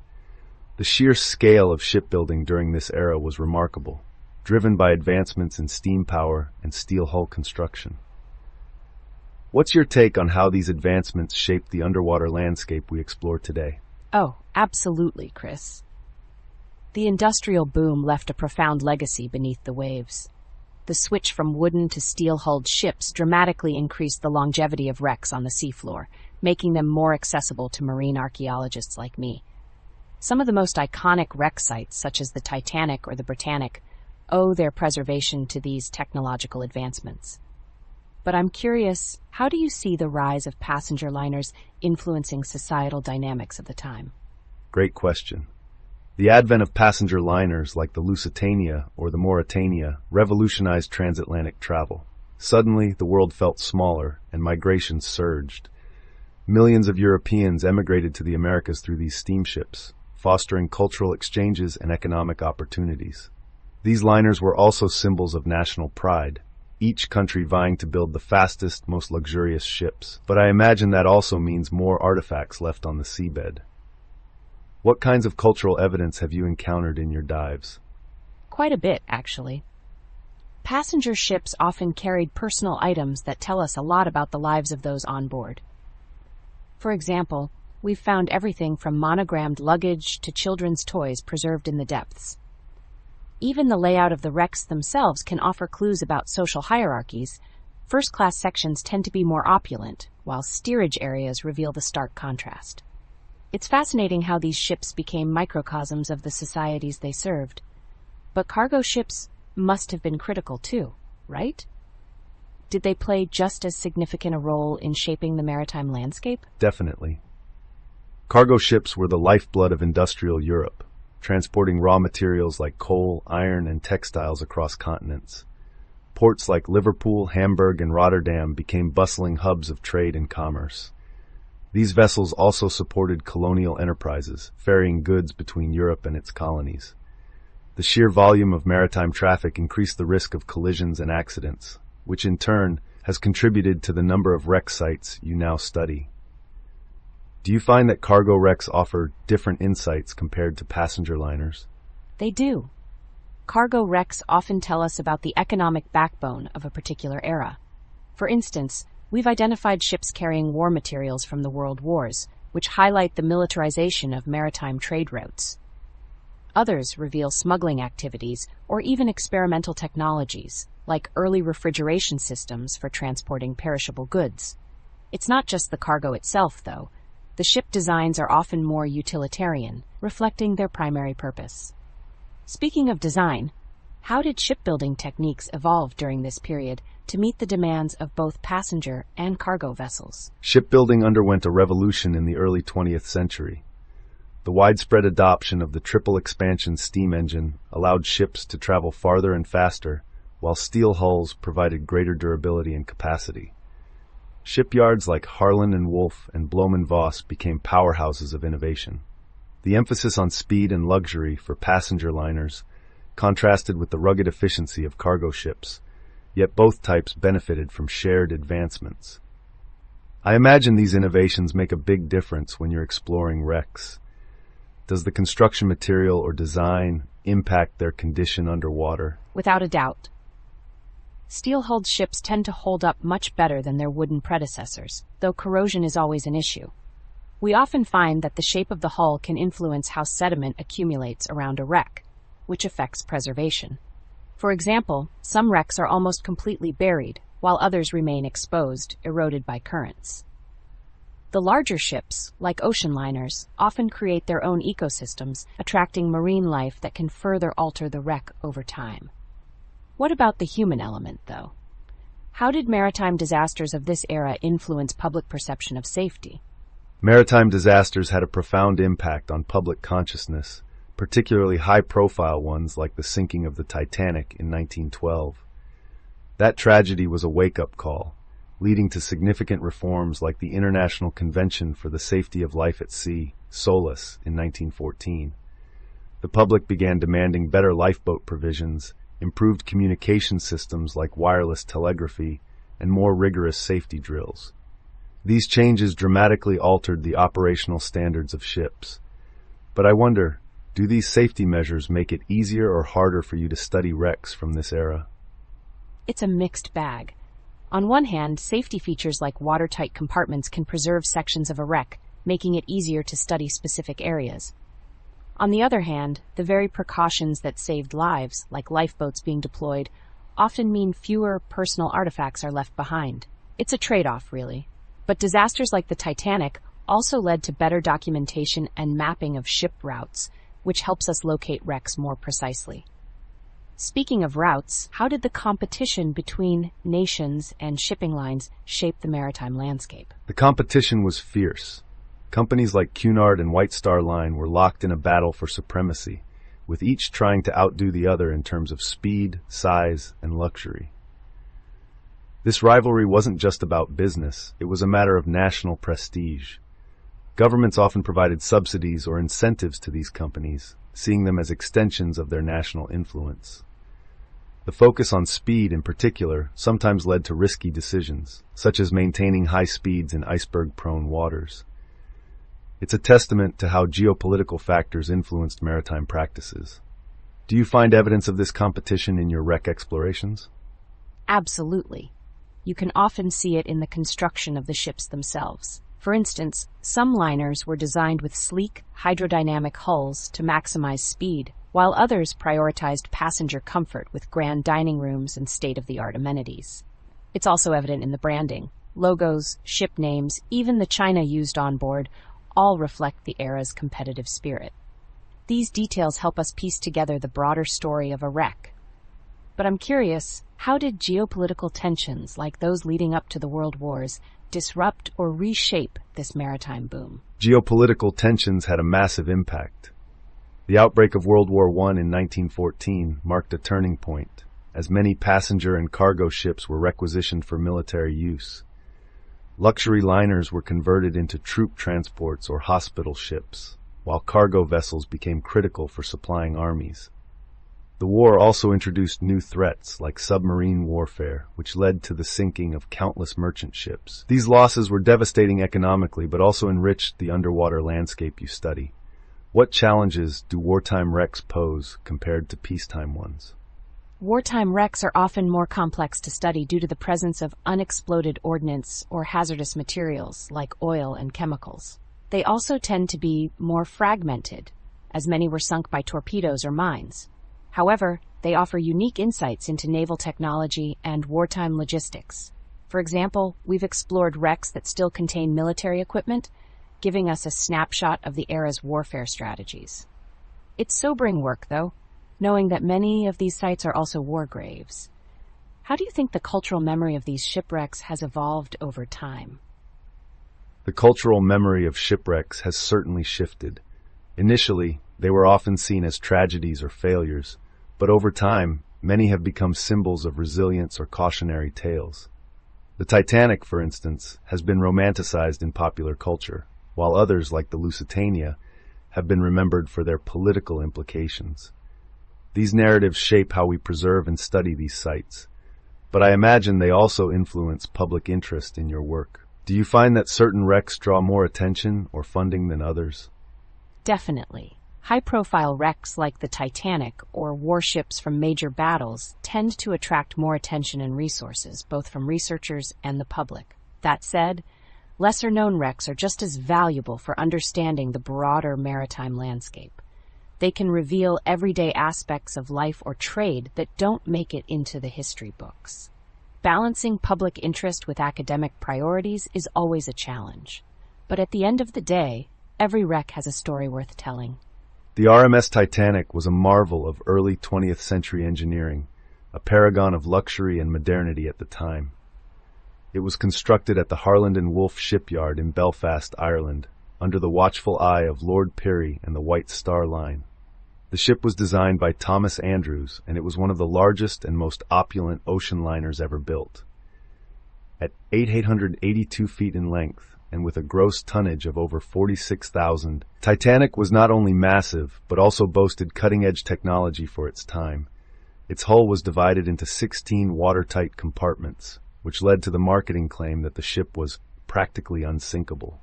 The sheer scale of shipbuilding during this era was remarkable, driven by advancements in steam power and steel hull construction. What's your take on how these advancements shaped the underwater landscape we explore today? Oh, absolutely, Chris. The industrial boom left a profound legacy beneath the waves. The switch from wooden to steel-hulled ships dramatically increased the longevity of wrecks on the seafloor, making them more accessible to marine archaeologists like me. Some of the most iconic wreck sites, such as the Titanic or the Britannic, owe their preservation to these technological advancements. But I'm curious, how do you see the rise of passenger liners influencing societal dynamics of the time? Great question. The advent of passenger liners like the Lusitania or the Mauretania revolutionized transatlantic travel. Suddenly, the world felt smaller and migration surged. Millions of Europeans emigrated to the Americas through these steamships, fostering cultural exchanges and economic opportunities. These liners were also symbols of national pride, each country vying to build the fastest, most luxurious ships. But I imagine that also means more artifacts left on the seabed. What kinds of cultural evidence have you encountered in your dives? Quite a bit, actually. Passenger ships often carried personal items that tell us a lot about the lives of those on board. For example, we've found everything from monogrammed luggage to children's toys preserved in the depths. Even the layout of the wrecks themselves can offer clues about social hierarchies. First-class sections tend to be more opulent, while steerage areas reveal the stark contrast. It's fascinating how these ships became microcosms of the societies they served. But cargo ships must have been critical too, right? Did they play just as significant a role in shaping the maritime landscape? Definitely. Cargo ships were the lifeblood of industrial Europe, transporting raw materials like coal, iron, and textiles across continents. Ports like Liverpool, Hamburg, and Rotterdam became bustling hubs of trade and commerce. These vessels also supported colonial enterprises, ferrying goods between Europe and its colonies. The sheer volume of maritime traffic increased the risk of collisions and accidents, which in turn has contributed to the number of wreck sites you now study. Do you find that cargo wrecks offer different insights compared to passenger liners? They do. Cargo wrecks often tell us about the economic backbone of a particular era. For instance, we've identified ships carrying war materials from the World Wars, which highlight the militarization of maritime trade routes. Others reveal smuggling activities or even experimental technologies, like early refrigeration systems for transporting perishable goods. It's not just the cargo itself, though. The ship designs are often more utilitarian, reflecting their primary purpose. Speaking of design, how did shipbuilding techniques evolve during this period to meet the demands of both passenger and cargo vessels? Shipbuilding underwent a revolution in the early 20th century. The widespread adoption of the triple expansion steam engine allowed ships to travel farther and faster while steel hulls provided greater durability and capacity. Shipyards like Harland and Wolff and Blohm & Voss became powerhouses of innovation. The emphasis on speed and luxury for passenger liners contrasted with the rugged efficiency of cargo ships, yet both types benefited from shared advancements. I imagine these innovations make a big difference when you're exploring wrecks. Does the construction material or design impact their condition underwater? Without a doubt. Steel-hulled ships tend to hold up much better than their wooden predecessors, though corrosion is always an issue. We often find that the shape of the hull can influence how sediment accumulates around a wreck, which affects preservation. For example, some wrecks are almost completely buried, while others remain exposed, eroded by currents. The larger ships, like ocean liners, often create their own ecosystems, attracting marine life that can further alter the wreck over time. What about the human element, though? How did maritime disasters of this era influence public perception of safety? Maritime disasters had a profound impact on public consciousness, particularly high-profile ones like the sinking of the Titanic in 1912. That tragedy was a wake-up call, leading to significant reforms like the International Convention for the Safety of Life at Sea, SOLAS, in 1914. The public began demanding better lifeboat provisions, improved communication systems like wireless telegraphy, and more rigorous safety drills. These changes dramatically altered the operational standards of ships. But I wonder, do these safety measures make it easier or harder for you to study wrecks from this era? It's a mixed bag. On one hand, safety features like watertight compartments can preserve sections of a wreck, making it easier to study specific areas. On the other hand, the very precautions that saved lives, like lifeboats being deployed, often mean fewer personal artifacts are left behind. It's a trade-off, really. But disasters like the Titanic also led to better documentation and mapping of ship routes, which helps us locate wrecks more precisely. Speaking of routes, how did the competition between nations and shipping lines shape the maritime landscape? The competition was fierce. Companies like Cunard and White Star Line were locked in a battle for supremacy, with each trying to outdo the other in terms of speed, size, and luxury. This rivalry wasn't just about business, it was a matter of national prestige. Governments often provided subsidies or incentives to these companies, seeing them as extensions of their national influence. The focus on speed in particular sometimes led to risky decisions, such as maintaining high speeds in iceberg-prone waters. It's a testament to how geopolitical factors influenced maritime practices. Do you find evidence of this competition in your wreck explorations? Absolutely. You can often see it in the construction of the ships themselves. For instance, some liners were designed with sleek, hydrodynamic hulls to maximize speed, while others prioritized passenger comfort with grand dining rooms and state-of-the-art amenities. It's also evident in the branding. Logos, ship names, even the china used on board, all reflect the era's competitive spirit. These details help us piece together the broader story of a wreck. But I'm curious, how did geopolitical tensions, like those leading up to the World Wars, disrupt or reshape this maritime boom? Geopolitical tensions had a massive impact. The outbreak of World War I in 1914 marked a turning point, as many passenger and cargo ships were requisitioned for military use. Luxury liners were converted into troop transports or hospital ships, while cargo vessels became critical for supplying armies. The war also introduced new threats like submarine warfare, which led to the sinking of countless merchant ships. These losses were devastating economically, but also enriched the underwater landscape you study. What challenges do wartime wrecks pose compared to peacetime ones? Wartime wrecks are often more complex to study due to the presence of unexploded ordnance or hazardous materials like oil and chemicals. They also tend to be more fragmented, as many were sunk by torpedoes or mines. However, they offer unique insights into naval technology and wartime logistics. For example, we've explored wrecks that still contain military equipment, giving us a snapshot of the era's warfare strategies. It's sobering work, though, knowing that many of these sites are also war graves. How do you think the cultural memory of these shipwrecks has evolved over time? The cultural memory of shipwrecks has certainly shifted. Initially, they were often seen as tragedies or failures, but over time, many have become symbols of resilience or cautionary tales. The Titanic, for instance, has been romanticized in popular culture, while others, like the Lusitania, have been remembered for their political implications. These narratives shape how we preserve and study these sites, but I imagine they also influence public interest in your work. Do you find that certain wrecks draw more attention or funding than others? Definitely. High-profile wrecks like the Titanic or warships from major battles tend to attract more attention and resources, both from researchers and the public. That said, lesser-known wrecks are just as valuable for understanding the broader maritime landscape. They can reveal everyday aspects of life or trade that don't make it into the history books. Balancing public interest with academic priorities is always a challenge. But at the end of the day, every wreck has a story worth telling. The RMS Titanic was a marvel of early 20th century engineering, a paragon of luxury and modernity at the time. It was constructed at the Harland and Wolff shipyard in Belfast, Ireland, under the watchful eye of Lord Pirrie and the White Star Line. The ship was designed by Thomas Andrews, and it was one of the largest and most opulent ocean liners ever built. At 882 feet in length, and with a gross tonnage of over 46,000, Titanic was not only massive, but also boasted cutting-edge technology for its time. Its hull was divided into 16 watertight compartments, which led to the marketing claim that the ship was practically unsinkable.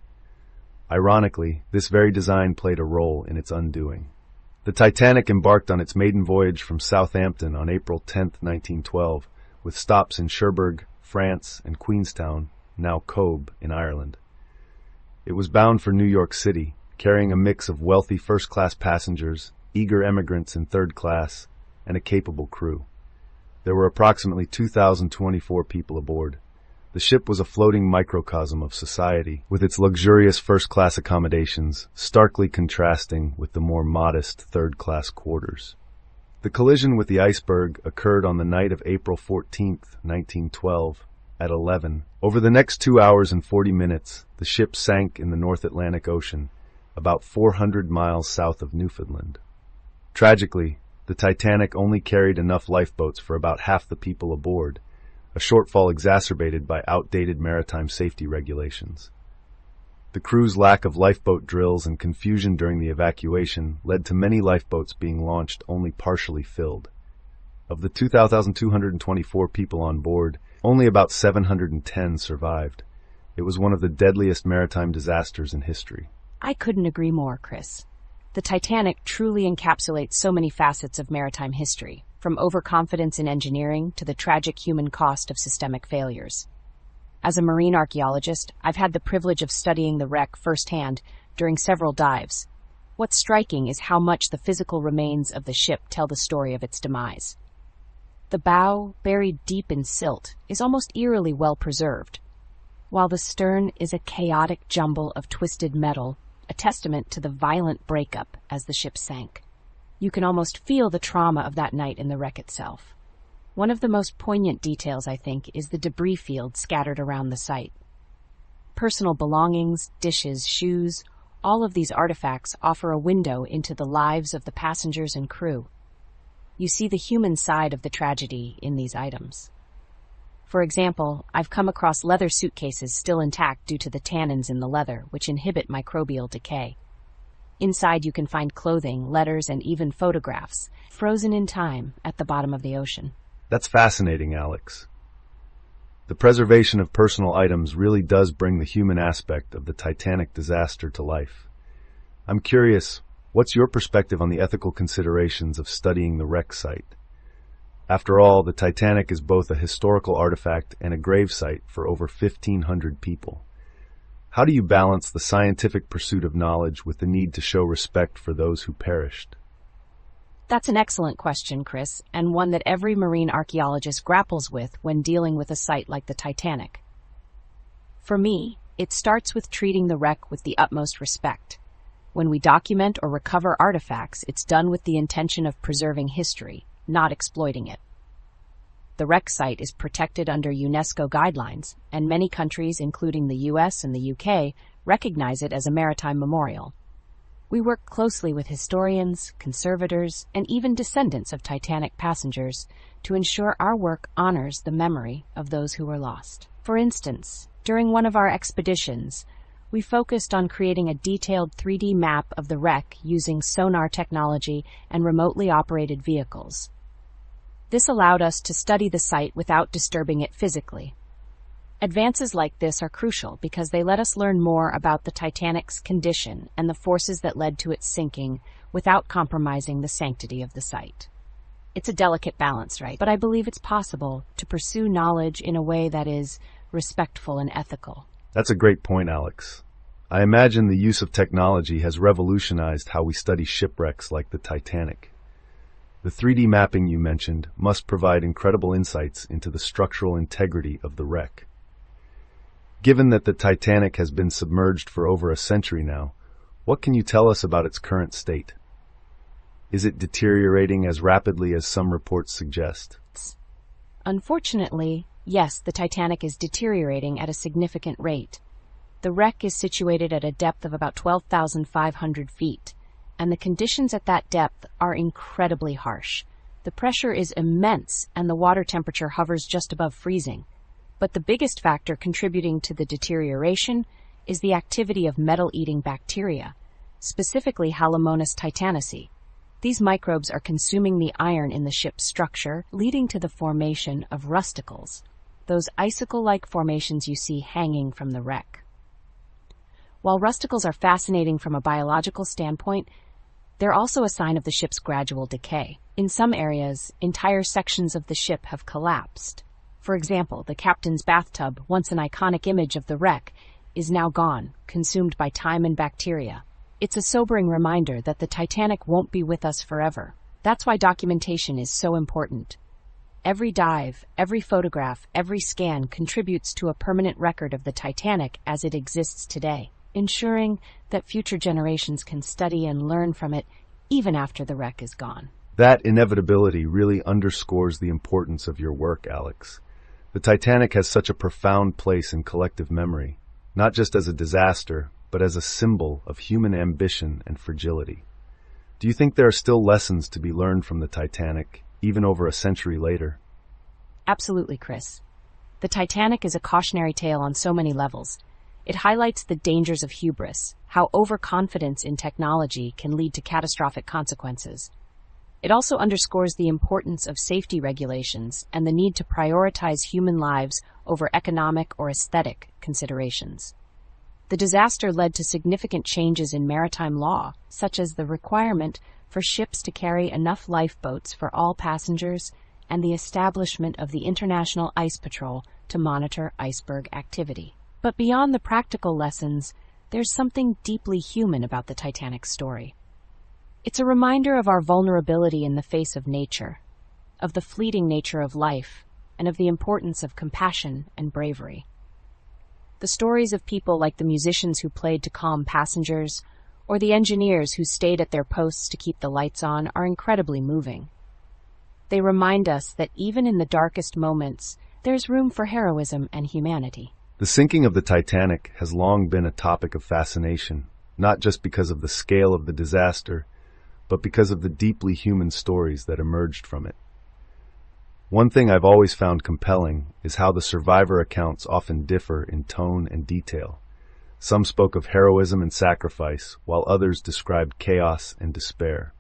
Ironically, this very design played a role in its undoing. The Titanic embarked on its maiden voyage from Southampton on April 10, 1912, with stops in Cherbourg, France, and Queenstown, now Cobh, in Ireland. It was bound for New York City, carrying a mix of wealthy first-class passengers, eager emigrants in third class, and a capable crew. There were approximately 2,024 people aboard. The ship was a floating microcosm of society, with its luxurious first-class accommodations starkly contrasting with the more modest third-class quarters. The collision with the iceberg occurred on the night of April 14, 1912, at 11. Over the next 2 hours and 40 minutes, the ship sank in the North Atlantic Ocean, about 400 miles south of Newfoundland. Tragically, the Titanic only carried enough lifeboats for about half the people aboard, a shortfall exacerbated by outdated maritime safety regulations. The crew's lack of lifeboat drills and confusion during the evacuation led to many lifeboats being launched only partially filled. Of the 2,224 people on board, only about 710 survived. It was one of the deadliest maritime disasters in history. I couldn't agree more, Chris. The Titanic truly encapsulates so many facets of maritime history, from overconfidence in engineering to the tragic human cost of systemic failures. As a marine archaeologist, I've had the privilege of studying the wreck firsthand during several dives. What's striking is how much the physical remains of the ship tell the story of its demise. The bow, buried deep in silt, is almost eerily well preserved, while the stern is a chaotic jumble of twisted metal, a testament to the violent breakup as the ship sank. You can almost feel the trauma of that night in the wreck itself. One of the most poignant details, I think, is the debris field scattered around the site. Personal belongings, dishes, shoes, all of these artifacts offer a window into the lives of the passengers and crew. You see the human side of the tragedy in these items. For example, I've come across leather suitcases still intact due to the tannins in the leather, which inhibit microbial decay. Inside you can find clothing, letters, and even photographs, frozen in time at the bottom of the ocean. That's fascinating, Alex. The preservation of personal items really does bring the human aspect of the Titanic disaster to life. I'm curious, what's your perspective on the ethical considerations of studying the wreck site? After all, the Titanic is both a historical artifact and a grave site for over 1,500 people. How do you balance the scientific pursuit of knowledge with the need to show respect for those who perished? That's an excellent question, Chris, and one that every marine archaeologist grapples with when dealing with a site like the Titanic. For me, it starts with treating the wreck with the utmost respect. When we document or recover artifacts, it's done with the intention of preserving history, not exploiting it. The wreck site is protected under UNESCO guidelines, and many countries, including the US and the UK, recognize it as a maritime memorial. We work closely with historians, conservators, and even descendants of Titanic passengers to ensure our work honors the memory of those who were lost. For instance, during one of our expeditions, we focused on creating a detailed 3D map of the wreck using sonar technology and remotely operated vehicles. This allowed us to study the site without disturbing it physically. Advances like this are crucial because they let us learn more about the Titanic's condition and the forces that led to its sinking without compromising the sanctity of the site. It's a delicate balance, right? But I believe it's possible to pursue knowledge in a way that is respectful and ethical. That's a great point, Alex. I imagine the use of technology has revolutionized how we study shipwrecks like the Titanic. The 3D mapping you mentioned must provide incredible insights into the structural integrity of the wreck. Given that the Titanic has been submerged for over a century now, what can you tell us about its current state? Is it deteriorating as rapidly as some reports suggest? Unfortunately, yes, the Titanic is deteriorating at a significant rate. The wreck is situated at a depth of about 12,500 feet, and the conditions at that depth are incredibly harsh. The pressure is immense, and the water temperature hovers just above freezing. But the biggest factor contributing to the deterioration is the activity of metal-eating bacteria, specifically Halomonas titanici. These microbes are consuming the iron in the ship's structure, leading to the formation of rusticles, those icicle-like formations you see hanging from the wreck. While rusticles are fascinating from a biological standpoint, they're also a sign of the ship's gradual decay. In some areas, entire sections of the ship have collapsed. For example, the captain's bathtub, once an iconic image of the wreck, is now gone, consumed by time and bacteria. It's a sobering reminder that the Titanic won't be with us forever. That's why documentation is so important. Every dive, every photograph, every scan contributes to a permanent record of the Titanic as it exists today, ensuring that future generations can study and learn from it even after the wreck is gone. That inevitability really underscores the importance of your work, Alex. The Titanic has such a profound place in collective memory, not just as a disaster, but as a symbol of human ambition and fragility. Do you think there are still lessons to be learned from the Titanic, even over a century later? Absolutely, Chris. The Titanic is a cautionary tale on so many levels. It highlights the dangers of hubris, how overconfidence in technology can lead to catastrophic consequences. It also underscores the importance of safety regulations and the need to prioritize human lives over economic or aesthetic considerations. The disaster led to significant changes in maritime law, such as the requirement for ships to carry enough lifeboats for all passengers and the establishment of the International Ice Patrol to monitor iceberg activity. But beyond the practical lessons, there's something deeply human about the Titanic's story. It's a reminder of our vulnerability in the face of nature, of the fleeting nature of life, and of the importance of compassion and bravery. The stories of people like the musicians who played to calm passengers, or the engineers who stayed at their posts to keep the lights on, are incredibly moving. They remind us that even in the darkest moments, there's room for heroism and humanity. The sinking of the Titanic has long been a topic of fascination, not just because of the scale of the disaster, but because of the deeply human stories that emerged from it. One thing I've always found compelling is how the survivor accounts often differ in tone and detail. Some spoke of heroism and sacrifice, while others described chaos and despair.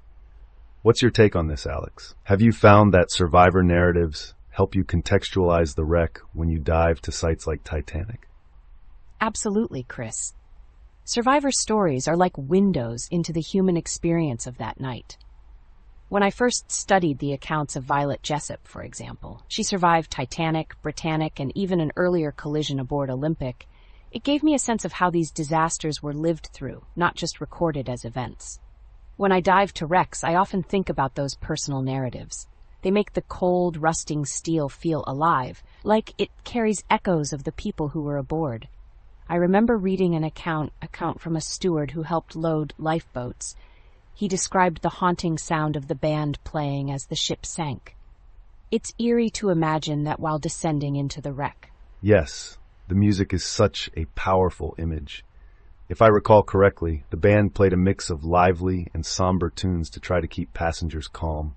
What's your take on this, Alex? Have you found that survivor narratives help you contextualize the wreck when you dive to sites like Titanic? Absolutely, Chris. Survivor stories are like windows into the human experience of that night. When I first studied the accounts of Violet Jessup, for example, she survived Titanic, Britannic, and even an earlier collision aboard Olympic, it gave me a sense of how these disasters were lived through, not just recorded as events. When I dive to wrecks, I often think about those personal narratives. They make the cold, rusting steel feel alive, like it carries echoes of the people who were aboard. I remember reading an account from a steward who helped load lifeboats. He described the haunting sound of the band playing as the ship sank. It's eerie to imagine that while descending into the wreck. Yes, the music is such a powerful image. If I recall correctly, the band played a mix of lively and somber tunes to try to keep passengers calm.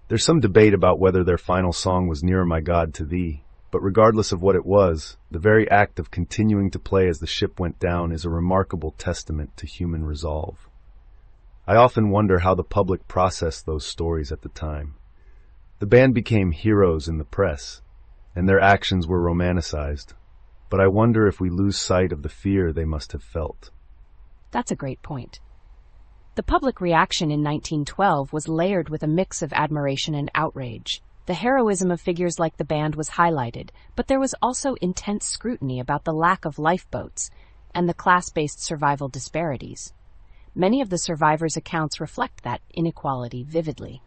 There's some debate about whether their final song was Nearer My God to Thee, but regardless of what it was, the very act of continuing to play as the ship went down is a remarkable testament to human resolve. I often wonder how the public processed those stories at the time. The band became heroes in the press, and their actions were romanticized, but I wonder if we lose sight of the fear they must have felt. That's a great point. The public reaction in 1912 was layered with a mix of admiration and outrage. The heroism of figures like the band was highlighted, but there was also intense scrutiny about the lack of lifeboats and the class-based survival disparities. Many of the survivors' accounts reflect that inequality vividly.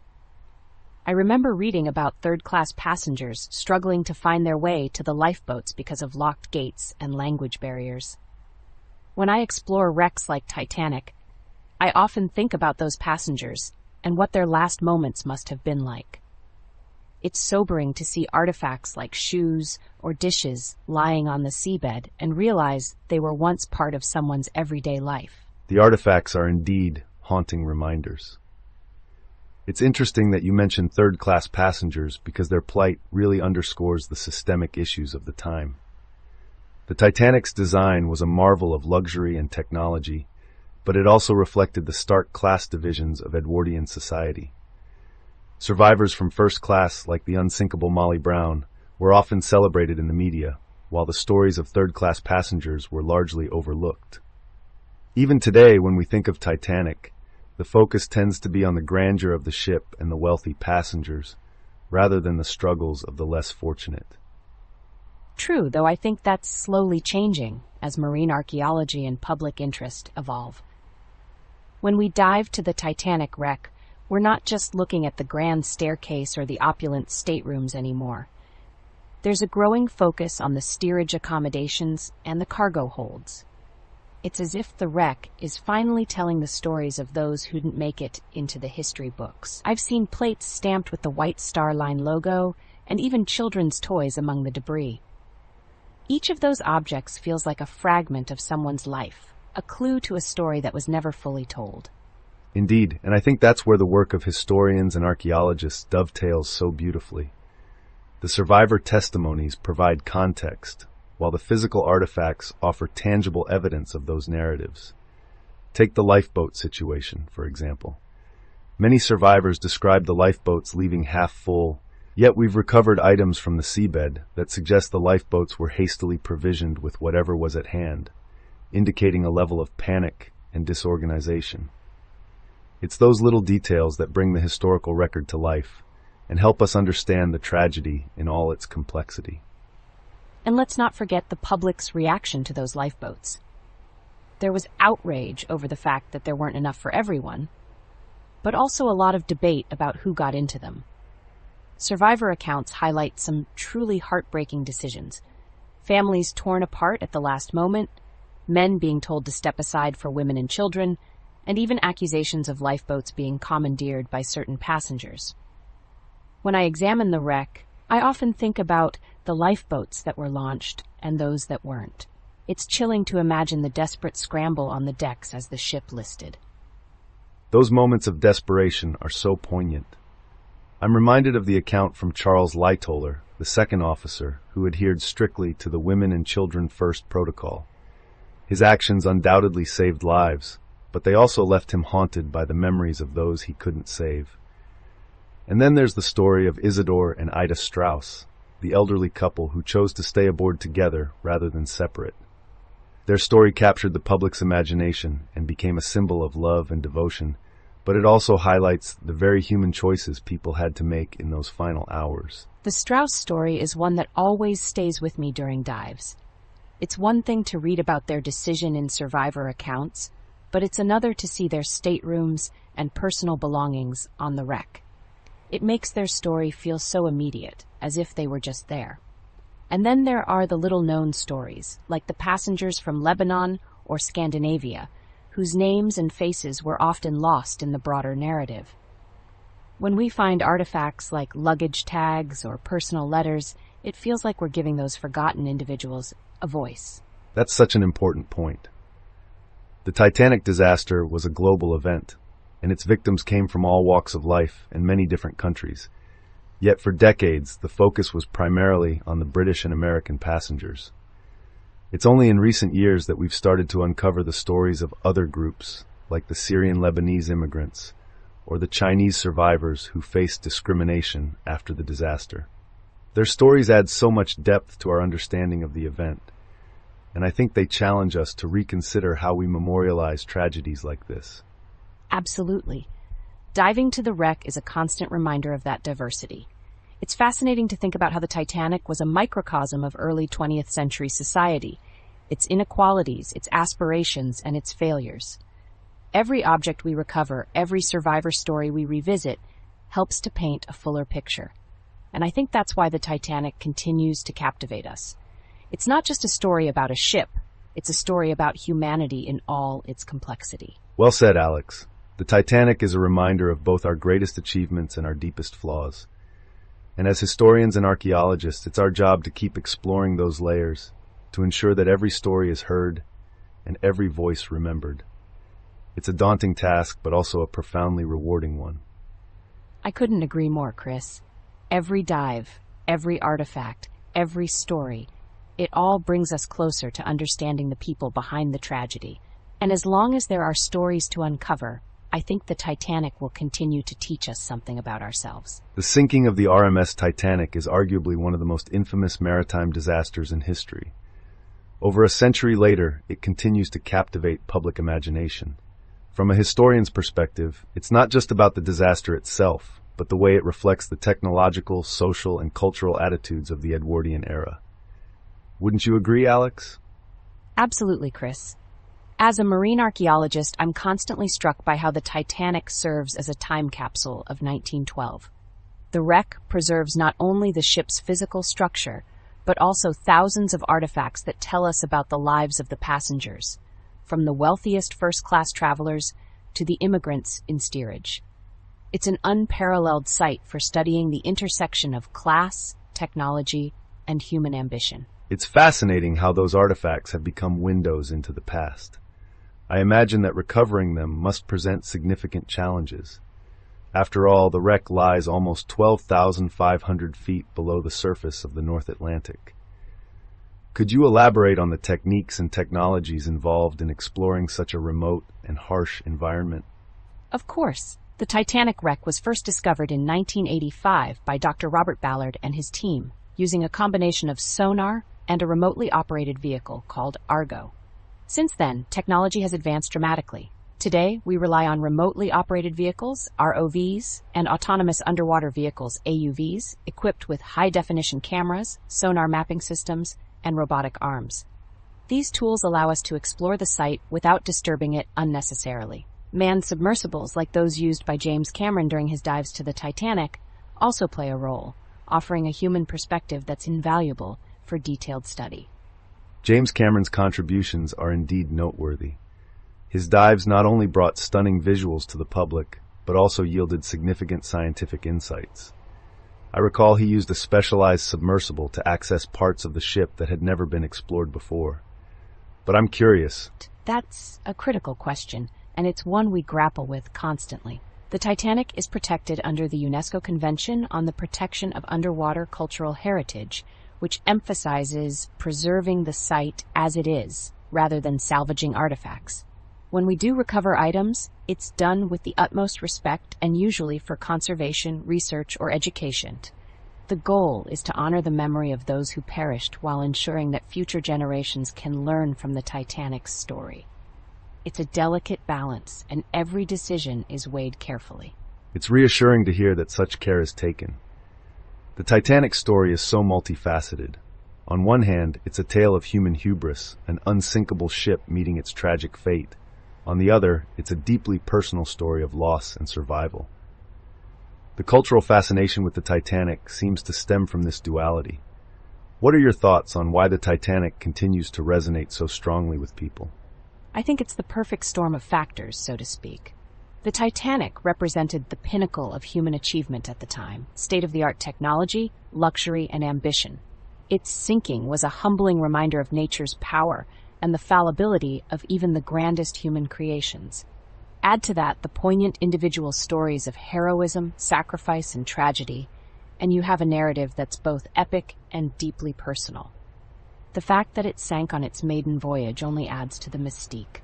I remember reading about third-class passengers struggling to find their way to the lifeboats because of locked gates and language barriers. When I explore wrecks like Titanic, I often think about those passengers and what their last moments must have been like. It's sobering to see artifacts like shoes or dishes lying on the seabed and realize they were once part of someone's everyday life. The artifacts are indeed haunting reminders. It's interesting that you mentioned third-class passengers because their plight really underscores the systemic issues of the time. The Titanic's design was a marvel of luxury and technology, but it also reflected the stark class divisions of Edwardian society. Survivors from first class, like the unsinkable Molly Brown, were often celebrated in the media, while the stories of third-class passengers were largely overlooked. Even today, when we think of Titanic, the focus tends to be on the grandeur of the ship and the wealthy passengers, rather than the struggles of the less fortunate. True, though I think that's slowly changing as marine archaeology and public interest evolve. When we dive to the Titanic wreck, we're not just looking at the grand staircase or the opulent staterooms anymore. There's a growing focus on the steerage accommodations and the cargo holds. It's as if the wreck is finally telling the stories of those who didn't make it into the history books. I've seen plates stamped with the White Star Line logo and even children's toys among the debris. Each of those objects feels like a fragment of someone's life, a clue to a story that was never fully told. Indeed, and I think that's where the work of historians and archaeologists dovetails so beautifully. The survivor testimonies provide context, while the physical artifacts offer tangible evidence of those narratives. Take the lifeboat situation, for example. Many survivors describe the lifeboats leaving half full, yet we've recovered items from the seabed that suggest the lifeboats were hastily provisioned with whatever was at hand, indicating a level of panic and disorganization. It's those little details that bring the historical record to life and help us understand the tragedy in all its complexity. And let's not forget the public's reaction to those lifeboats. There was outrage over the fact that there weren't enough for everyone, but also a lot of debate about who got into them. Survivor accounts highlight some truly heartbreaking decisions. Families torn apart at the last moment, men being told to step aside for women and children, and even accusations of lifeboats being commandeered by certain passengers. When I examine the wreck, I often think about the lifeboats that were launched and those that weren't. It's chilling to imagine the desperate scramble on the decks as the ship listed. Those moments of desperation are so poignant. I'm reminded of the account from Charles Lightoller, the second officer, who adhered strictly to the women and children first protocol. His actions undoubtedly saved lives, but they also left him haunted by the memories of those he couldn't save. And then there's the story of Isidore and Ida Strauss, the elderly couple who chose to stay aboard together rather than separate. Their story captured the public's imagination and became a symbol of love and devotion, but it also highlights the very human choices people had to make in those final hours. The Strauss story is one that always stays with me during dives. It's one thing to read about their decision in survivor accounts, but it's another to see their staterooms and personal belongings on the wreck. It makes their story feel so immediate, as if they were just there. And then there are the little-known stories, like the passengers from Lebanon or Scandinavia, whose names and faces were often lost in the broader narrative. When we find artifacts like luggage tags or personal letters, it feels like we're giving those forgotten individuals a voice. That's such an important point. The Titanic disaster was a global event, and its victims came from all walks of life and many different countries. Yet for decades, the focus was primarily on the British and American passengers. It's only in recent years that we've started to uncover the stories of other groups, like the Syrian Lebanese immigrants, or the Chinese survivors who faced discrimination after the disaster. Their stories add so much depth to our understanding of the event, and I think they challenge us to reconsider how we memorialize tragedies like this. Absolutely. Diving to the wreck is a constant reminder of that diversity. It's fascinating to think about how the Titanic was a microcosm of early 20th century society, its inequalities, its aspirations, and its failures. Every object we recover, every survivor story we revisit, helps to paint a fuller picture. And I think that's why the Titanic continues to captivate us. It's not just a story about a ship, it's a story about humanity in all its complexity. Well said, Alex. The Titanic is a reminder of both our greatest achievements and our deepest flaws. And as historians and archaeologists, it's our job to keep exploring those layers, to ensure that every story is heard and every voice remembered. It's a daunting task, but also a profoundly rewarding one. I couldn't agree more, Chris. Every dive, every artifact, every story, it all brings us closer to understanding the people behind the tragedy. And as long as there are stories to uncover, I think the Titanic will continue to teach us something about ourselves. The sinking of the RMS Titanic is arguably one of the most infamous maritime disasters in history. Over a century later, it continues to captivate public imagination. From a historian's perspective, it's not just about the disaster itself, but the way it reflects the technological, social, and cultural attitudes of the Edwardian era. Wouldn't you agree, Alex? Absolutely, Chris. As a marine archaeologist, I'm constantly struck by how the Titanic serves as a time capsule of 1912. The wreck preserves not only the ship's physical structure, but also thousands of artifacts that tell us about the lives of the passengers, from the wealthiest first-class travelers to the immigrants in steerage. It's an unparalleled site for studying the intersection of class, technology, and human ambition. It's fascinating how those artifacts have become windows into the past. I imagine that recovering them must present significant challenges. After all, the wreck lies almost 12,500 feet below the surface of the North Atlantic. Could you elaborate on the techniques and technologies involved in exploring such a remote and harsh environment? Of course. The Titanic wreck was first discovered in 1985 by Dr. Robert Ballard and his team, using a combination of sonar and a remotely operated vehicle called Argo. Since then, technology has advanced dramatically. Today, we rely on remotely operated vehicles, ROVs, and autonomous underwater vehicles, AUVs, equipped with high-definition cameras, sonar mapping systems, and robotic arms. These tools allow us to explore the site without disturbing it unnecessarily. Manned submersibles, like those used by James Cameron during his dives to the Titanic, also play a role, offering a human perspective that's invaluable for detailed study. James Cameron's contributions are indeed noteworthy. His dives not only brought stunning visuals to the public, but also yielded significant scientific insights. I recall he used a specialized submersible to access parts of the ship that had never been explored before. But I'm curious. That's a critical question, and it's one we grapple with constantly. The Titanic is protected under the UNESCO Convention on the Protection of Underwater Cultural Heritage, which emphasizes preserving the site as it is, rather than salvaging artifacts. When we do recover items, it's done with the utmost respect and usually for conservation, research, or education. The goal is to honor the memory of those who perished while ensuring that future generations can learn from the Titanic's story. It's a delicate balance, and every decision is weighed carefully. It's reassuring to hear that such care is taken. The Titanic story is so multifaceted. On one hand, it's a tale of human hubris, an unsinkable ship meeting its tragic fate. On the other, it's a deeply personal story of loss and survival. The cultural fascination with the Titanic seems to stem from this duality. What are your thoughts on why the Titanic continues to resonate so strongly with people? I think it's the perfect storm of factors, so to speak. The Titanic represented the pinnacle of human achievement at the time, state-of-the-art technology, luxury, and ambition. Its sinking was a humbling reminder of nature's power and the fallibility of even the grandest human creations. Add to that the poignant individual stories of heroism, sacrifice, and tragedy, and you have a narrative that's both epic and deeply personal. The fact that it sank on its maiden voyage only adds to the mystique.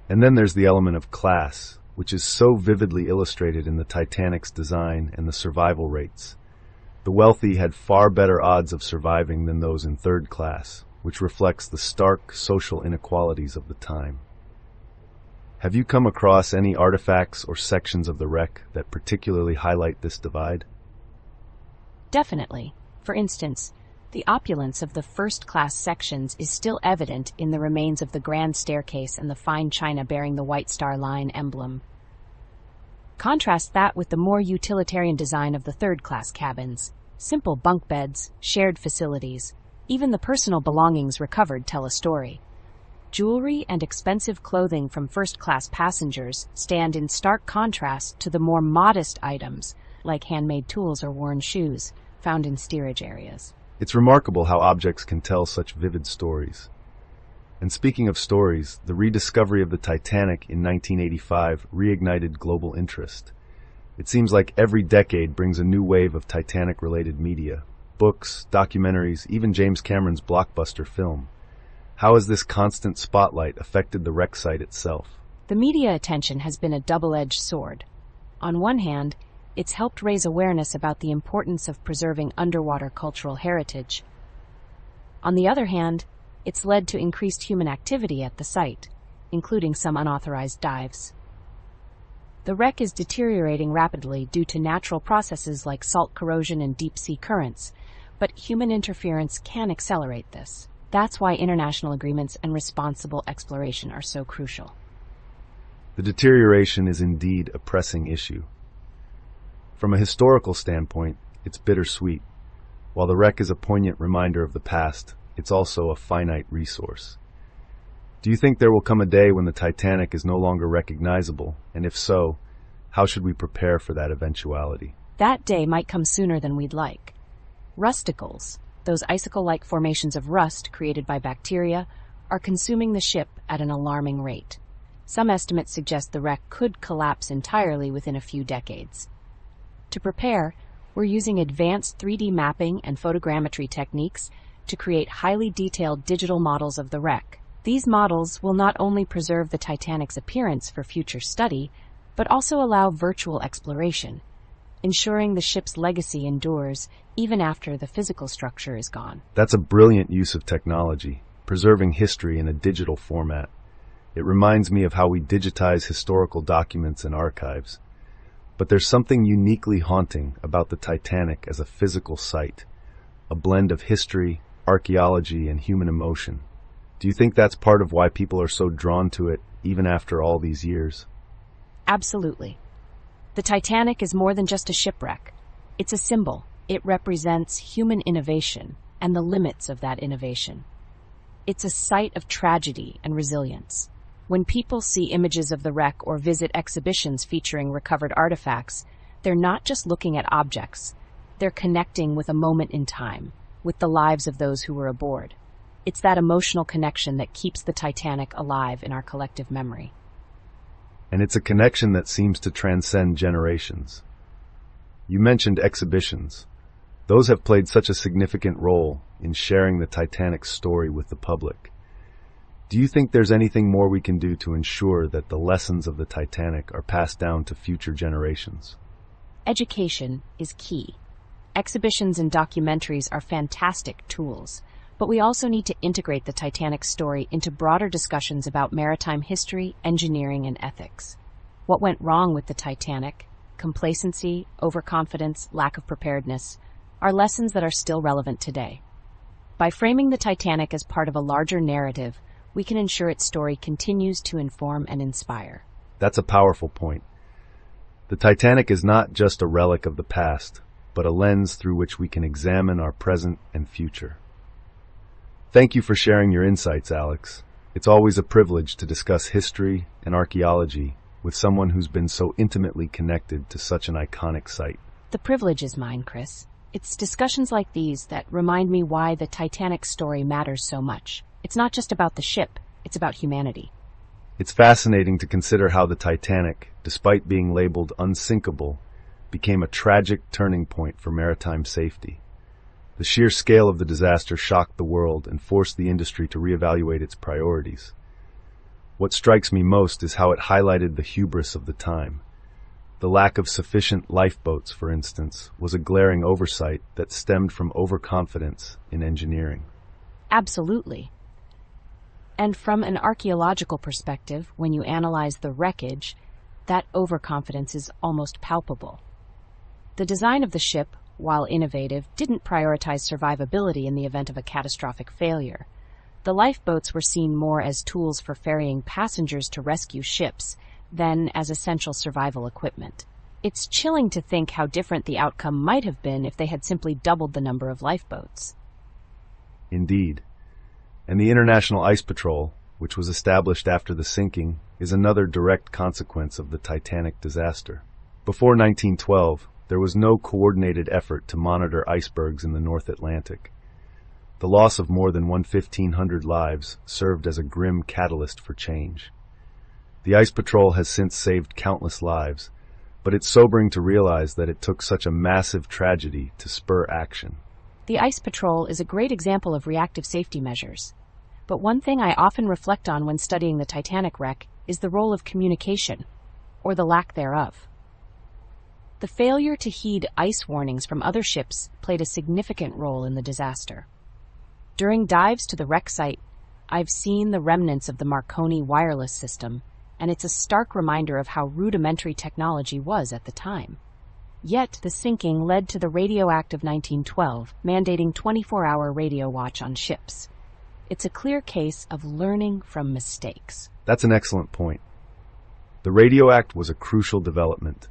And then there's the element of class, which is so vividly illustrated in the Titanic's design and the survival rates. The wealthy had far better odds of surviving than those in third class, which reflects the stark social inequalities of the time. Have you come across any artifacts or sections of the wreck that particularly highlight this divide? Definitely. For instance, the opulence of the first-class sections is still evident in the remains of the grand staircase and the fine china bearing the White Star Line emblem. Contrast that with the more utilitarian design of the third-class cabins. Simple bunk beds, shared facilities, even the personal belongings recovered tell a story. Jewelry and expensive clothing from first-class passengers stand in stark contrast to the more modest items, like handmade tools or worn shoes, found in steerage areas. It's remarkable how objects can tell such vivid stories. And speaking of stories, the rediscovery of the Titanic in 1985 reignited global interest. It seems like every decade brings a new wave of Titanic-related media, books, documentaries, even James Cameron's blockbuster film. How has this constant spotlight affected the wreck site itself? The media attention has been a double-edged sword. On one hand, it's helped raise awareness about the importance of preserving underwater cultural heritage. On the other hand, it's led to increased human activity at the site, including some unauthorized dives. The wreck is deteriorating rapidly due to natural processes like salt corrosion and deep-sea currents, but human interference can accelerate this. That's why international agreements and responsible exploration are so crucial. The deterioration is indeed a pressing issue. From a historical standpoint, it's bittersweet. While the wreck is a poignant reminder of the past, it's also a finite resource. Do you think there will come a day when the Titanic is no longer recognizable? And if so, how should we prepare for that eventuality? That day might come sooner than we'd like. Rusticles, those icicle-like formations of rust created by bacteria, are consuming the ship at an alarming rate. Some estimates suggest the wreck could collapse entirely within a few decades. To prepare, we're using advanced 3D mapping and photogrammetry techniques to create highly detailed digital models of the wreck. These models will not only preserve the Titanic's appearance for future study, but also allow virtual exploration, ensuring the ship's legacy endures even after the physical structure is gone. That's a brilliant use of technology, preserving history in a digital format. It reminds me of how we digitize historical documents and archives. But there's something uniquely haunting about the Titanic as a physical site, a blend of history, archaeology, and human emotion. Do you think that's part of why people are so drawn to it, even after all these years? Absolutely. The Titanic is more than just a shipwreck. It's a symbol. It represents human innovation and the limits of that innovation. It's a site of tragedy and resilience. When people see images of the wreck or visit exhibitions featuring recovered artifacts, they're not just looking at objects. They're connecting with a moment in time, with the lives of those who were aboard. It's that emotional connection that keeps the Titanic alive in our collective memory. And it's a connection that seems to transcend generations. You mentioned exhibitions. Those have played such a significant role in sharing the Titanic's story with the public. Do you think there's anything more we can do to ensure that the lessons of the Titanic are passed down to future generations? Education is key. Exhibitions and documentaries are fantastic tools, but we also need to integrate the Titanic story into broader discussions about maritime history, engineering, and ethics. What went wrong with the Titanic? Complacency, overconfidence, lack of preparedness are lessons that are still relevant today. By framing the Titanic as part of a larger narrative, we can ensure its story continues to inform and inspire. That's a powerful point. The Titanic is not just a relic of the past, but a lens through which we can examine our present and future. Thank you for sharing your insights, Alex. It's always a privilege to discuss history and archaeology with someone who's been so intimately connected to such an iconic site. The privilege is mine, Chris. It's discussions like these that remind me why the Titanic story matters so much. It's not just about the ship, It's about humanity. It's fascinating to consider how the Titanic, despite being labeled unsinkable, became a tragic turning point for maritime safety. The sheer scale of the disaster shocked the world and forced the industry to reevaluate its priorities. What strikes me most is how it highlighted the hubris of the time. The lack of sufficient lifeboats, for instance, was a glaring oversight that stemmed from overconfidence in engineering. Absolutely. And from an archaeological perspective, when you analyze the wreckage, that overconfidence is almost palpable. The design of the ship, while innovative, didn't prioritize survivability in the event of a catastrophic failure. The lifeboats were seen more as tools for ferrying passengers to rescue ships than as essential survival equipment. It's chilling to think how different the outcome might have been if they had simply doubled the number of lifeboats. Indeed. And the International Ice Patrol, which was established after the sinking, is another direct consequence of the Titanic disaster. Before 1912, there was no coordinated effort to monitor icebergs in the North Atlantic. The loss of more than 1,500 lives served as a grim catalyst for change. The Ice Patrol has since saved countless lives, but it's sobering to realize that it took such a massive tragedy to spur action. The Ice Patrol is a great example of reactive safety measures. But one thing I often reflect on when studying the Titanic wreck is the role of communication, or the lack thereof. The failure to heed ice warnings from other ships played a significant role in the disaster. During dives to the wreck site, I've seen the remnants of the Marconi wireless system, and it's a stark reminder of how rudimentary technology was at the time. Yet, the sinking led to the Radio Act of 1912, mandating 24-hour radio watch on ships. It's a clear case of learning from mistakes. That's an excellent point. The Radio Act was a crucial development.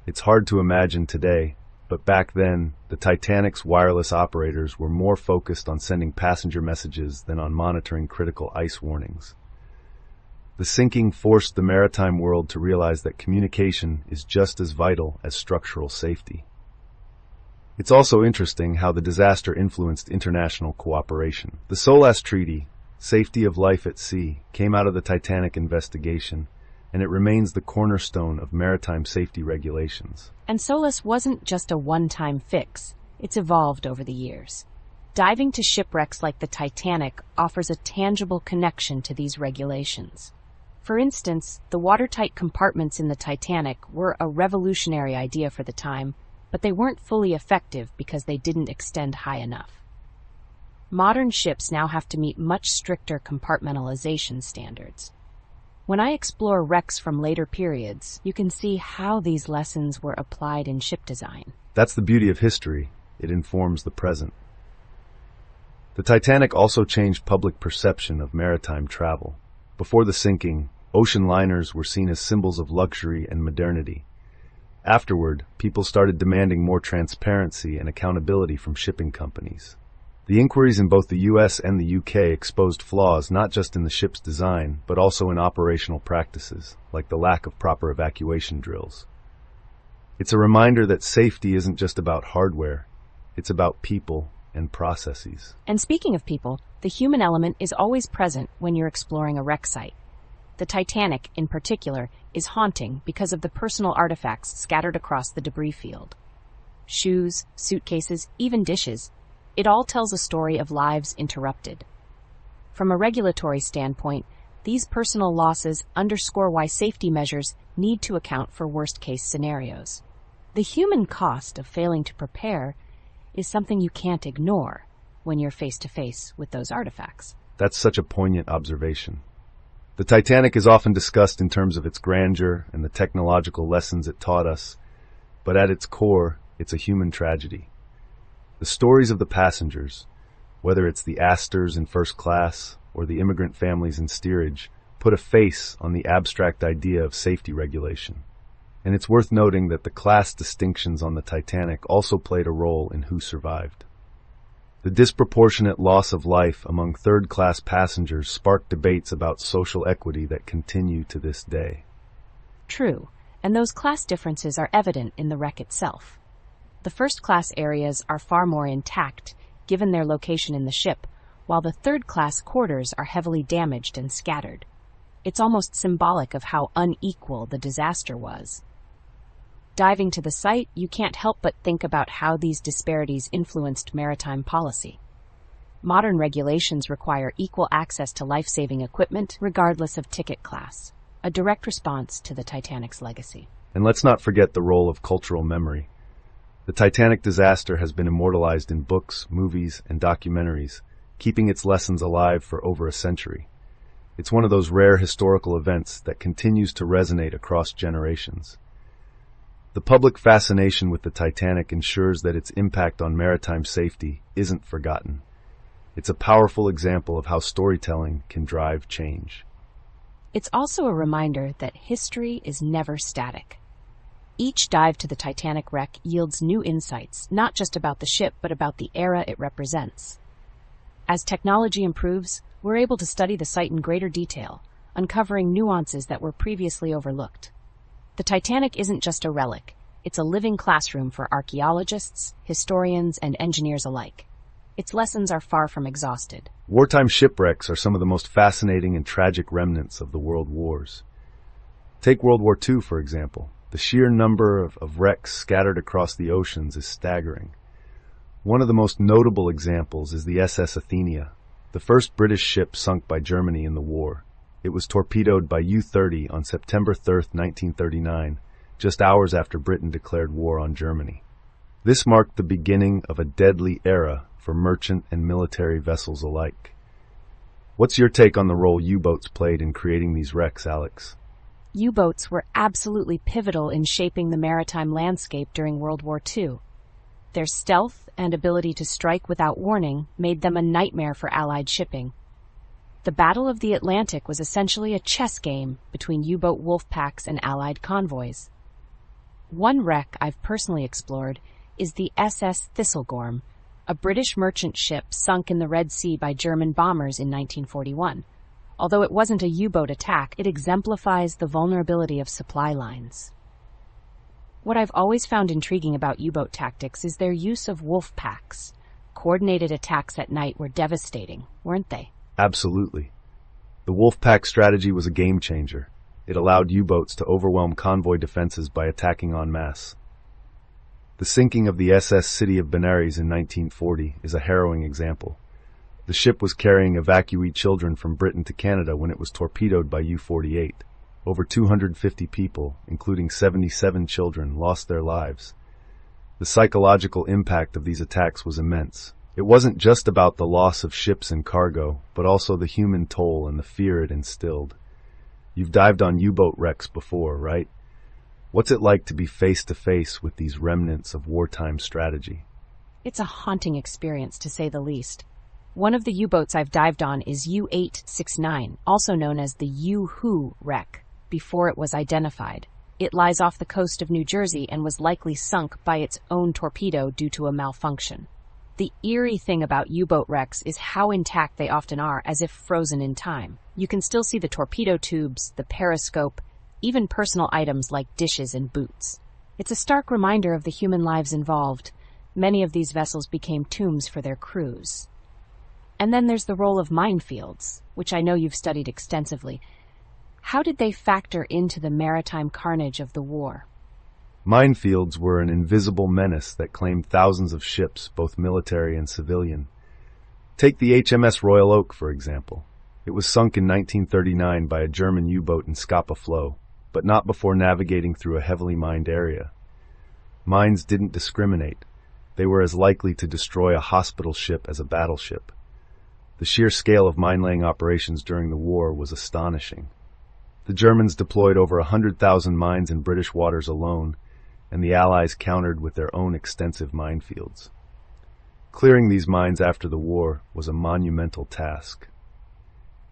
It's hard to imagine today, but back then, the Titanic's wireless operators were more focused on sending passenger messages than on monitoring critical ice warnings. The sinking forced the maritime world to realize that communication is just as vital as structural safety. It's also interesting how the disaster influenced international cooperation. The SOLAS Treaty, Safety of Life at Sea, came out of the Titanic investigation, and it remains the cornerstone of maritime safety regulations. And SOLAS wasn't just a one-time fix. It's evolved over the years. Diving to shipwrecks like the Titanic offers a tangible connection to these regulations. For instance, the watertight compartments in the Titanic were a revolutionary idea for the time, but they weren't fully effective because they didn't extend high enough. Modern ships now have to meet much stricter compartmentalization standards. When I explore wrecks from later periods, you can see how these lessons were applied in ship design. That's the beauty of history. It informs the present. The Titanic also changed public perception of maritime travel. Before the sinking, ocean liners were seen as symbols of luxury and modernity. Afterward, people started demanding more transparency and accountability from shipping companies. The inquiries in both the US and the UK exposed flaws not just in the ship's design, but also in operational practices, like the lack of proper evacuation drills. It's a reminder that safety isn't just about hardware, it's about people and processes. And speaking of people, the human element is always present when you're exploring a wreck site. The Titanic, in particular, is haunting because of the personal artifacts scattered across the debris field. Shoes, suitcases, even dishes. It all tells a story of lives interrupted. From a regulatory standpoint, these personal losses underscore why safety measures need to account for worst-case scenarios. The human cost of failing to prepare is something you can't ignore when you're face-to-face with those artifacts. That's such a poignant observation. The Titanic is often discussed in terms of its grandeur and the technological lessons it taught us, but at its core, it's a human tragedy. The stories of the passengers, whether it's the Astors in first class or the immigrant families in steerage, put a face on the abstract idea of safety regulation. And it's worth noting that the class distinctions on the Titanic also played a role in who survived. The disproportionate loss of life among third-class passengers sparked debates about social equity that continue to this day. True, and those class differences are evident in the wreck itself. The first-class areas are far more intact, given their location in the ship, while the third-class quarters are heavily damaged and scattered. It's almost symbolic of how unequal the disaster was. Diving to the site, you can't help but think about how these disparities influenced maritime policy. Modern regulations require equal access to life-saving equipment, regardless of ticket class, a direct response to the Titanic's legacy. And let's not forget the role of cultural memory. The Titanic disaster has been immortalized in books, movies, and documentaries, keeping its lessons alive for over a century. It's one of those rare historical events that continues to resonate across generations. The public fascination with the Titanic ensures that its impact on maritime safety isn't forgotten. It's a powerful example of how storytelling can drive change. It's also a reminder that history is never static. Each dive to the Titanic wreck yields new insights, not just about the ship, but about the era it represents. As technology improves, we're able to study the site in greater detail, uncovering nuances that were previously overlooked. The Titanic isn't just a relic, it's a living classroom for archaeologists, historians, and engineers alike. Its lessons are far from exhausted. Wartime shipwrecks are some of the most fascinating and tragic remnants of the world wars. Take World War II, for example. The sheer number of wrecks scattered across the oceans is staggering. One of the most notable examples is the SS Athenia, the first British ship sunk by Germany in the war. It was torpedoed by U-30 on September 3, 1939, just hours after Britain declared war on Germany. This marked the beginning of a deadly era for merchant and military vessels alike. What's your take on the role U-boats played in creating these wrecks, Alex? U-boats were absolutely pivotal in shaping the maritime landscape during World War II. Their stealth and ability to strike without warning made them a nightmare for Allied shipping. The Battle of the Atlantic was essentially a chess game between U-boat wolf packs and Allied convoys. One wreck I've personally explored is the SS Thistlegorm, a British merchant ship sunk in the Red Sea by German bombers in 1941. Although it wasn't a U-boat attack, it exemplifies the vulnerability of supply lines. What I've always found intriguing about U-boat tactics is their use of wolf packs. Coordinated attacks at night were devastating, weren't they? Absolutely. The wolf pack strategy was a game changer. It allowed U-boats to overwhelm convoy defenses by attacking en masse. The sinking of the SS City of Benares in 1940 is a harrowing example. The ship was carrying evacuee children from Britain to Canada when it was torpedoed by U-48. Over 250 people, including 77 children, lost their lives. The psychological impact of these attacks was immense. It wasn't just about the loss of ships and cargo, but also the human toll and the fear it instilled. You've dived on U-boat wrecks before, right? What's it like to be face-to-face with these remnants of wartime strategy? It's a haunting experience, to say the least. One of the U-boats I've dived on is U-869, also known as the U-Hoo wreck, before it was identified. It lies off the coast of New Jersey and was likely sunk by its own torpedo due to a malfunction. The eerie thing about U-boat wrecks is how intact they often are, as if frozen in time. You can still see the torpedo tubes, the periscope, even personal items like dishes and boots. It's a stark reminder of the human lives involved. Many of these vessels became tombs for their crews. And then there's the role of minefields, which I know you've studied extensively. How did they factor into the maritime carnage of the war? Minefields were an invisible menace that claimed thousands of ships, both military and civilian. Take the HMS Royal Oak, for example. It was sunk in 1939 by a German U-boat in Scapa Flow, but not before navigating through a heavily mined area. Mines didn't discriminate. They were as likely to destroy a hospital ship as a battleship. The sheer scale of mine-laying operations during the war was astonishing. The Germans deployed over 100,000 mines in British waters alone, and the Allies countered with their own extensive minefields. Clearing these mines after the war was a monumental task.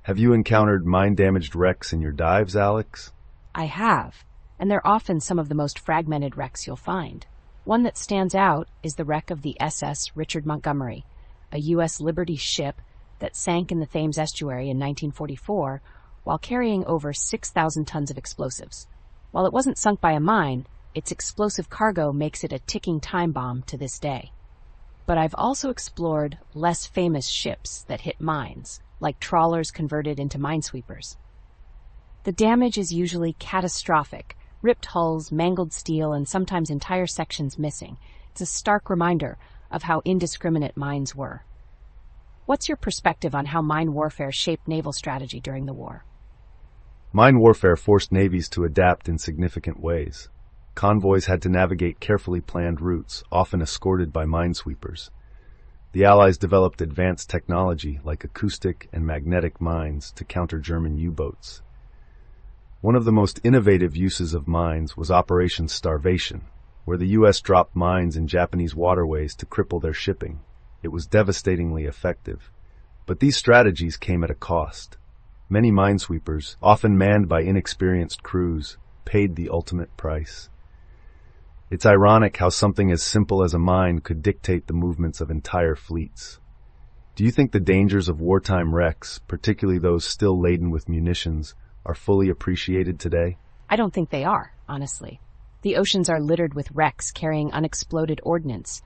Have you encountered mine-damaged wrecks in your dives, Alex? I have, and they're often some of the most fragmented wrecks you'll find. One that stands out is the wreck of the SS Richard Montgomery, a U.S. Liberty ship that sank in the Thames estuary in 1944 while carrying over 6,000 tons of explosives. While it wasn't sunk by a mine, its explosive cargo makes it a ticking time bomb to this day. but I've also explored less famous ships that hit mines, like trawlers converted into minesweepers. The damage is usually catastrophic: ripped hulls, mangled steel, and sometimes entire sections missing. It's a stark reminder of how indiscriminate mines were. What's your perspective on how mine warfare shaped naval strategy during the war? Mine warfare forced navies to adapt in significant ways. Convoys had to navigate carefully planned routes, often escorted by minesweepers. The Allies developed advanced technology like acoustic and magnetic mines to counter German U-boats. One of the most innovative uses of mines was Operation Starvation, where the U.S. dropped mines in Japanese waterways to cripple their shipping. It was devastatingly effective. But these strategies came at a cost. Many minesweepers, often manned by inexperienced crews, paid the ultimate price. It's ironic how something as simple as a mine could dictate the movements of entire fleets. Do you think the dangers of wartime wrecks, particularly those still laden with munitions, are fully appreciated today? I don't think they are, honestly. The oceans are littered with wrecks carrying unexploded ordnance,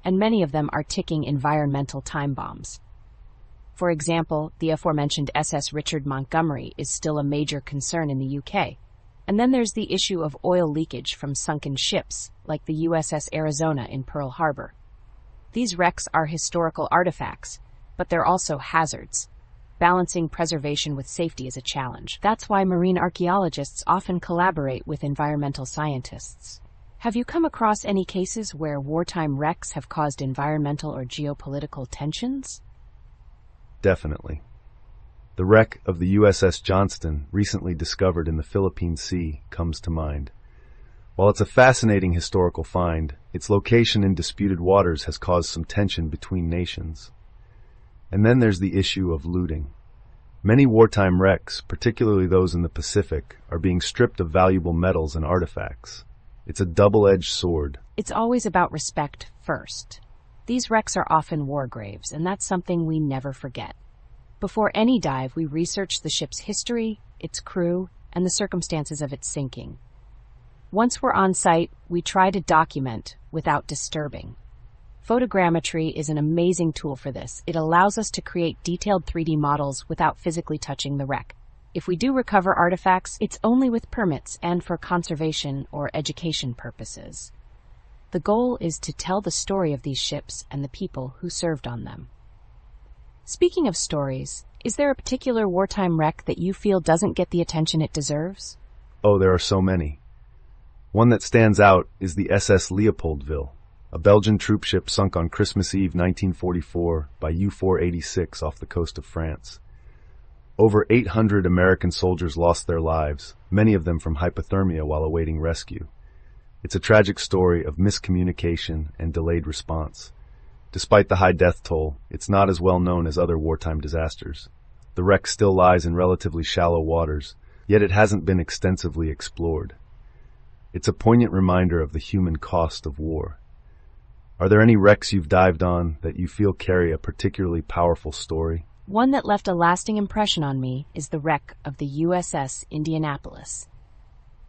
and many of them are ticking environmental time bombs. For example, the aforementioned SS Richard Montgomery is still a major concern in the UK. And then there's the issue of oil leakage from sunken ships, like the USS Arizona in Pearl Harbor. These wrecks are historical artifacts, but they're also hazards. Balancing preservation with safety is a challenge. That's why marine archaeologists often collaborate with environmental scientists. Have you come across any cases where wartime wrecks have caused environmental or geopolitical tensions? Definitely. The wreck of the USS Johnston, recently discovered in the Philippine Sea, comes to mind. While it's a fascinating historical find, its location in disputed waters has caused some tension between nations. And then there's the issue of looting. Many wartime wrecks, particularly those in the Pacific, are being stripped of valuable metals and artifacts. It's a double-edged sword. It's always about respect first. These wrecks are often war graves, and that's something we never forget. Before any dive, we research the ship's history, its crew, and the circumstances of its sinking. Once we're on site, we try to document without disturbing. Photogrammetry is an amazing tool for this. It allows us to create detailed 3D models without physically touching the wreck. If we do recover artifacts, it's only with permits and for conservation or education purposes. The goal is to tell the story of these ships and the people who served on them. Speaking of stories, is there a particular wartime wreck that you feel doesn't get the attention it deserves? Oh, there are so many. One that stands out is the SS Leopoldville, a Belgian troopship sunk on Christmas Eve 1944 by U-486 off the coast of France. Over 800 American soldiers lost their lives, many of them from hypothermia while awaiting rescue. It's a tragic story of miscommunication and delayed response. Despite the high death toll, it's not as well known as other wartime disasters. The wreck still lies in relatively shallow waters, yet it hasn't been extensively explored. It's a poignant reminder of the human cost of war. Are there any wrecks you've dived on that you feel carry a particularly powerful story? One that left a lasting impression on me is the wreck of the USS Indianapolis.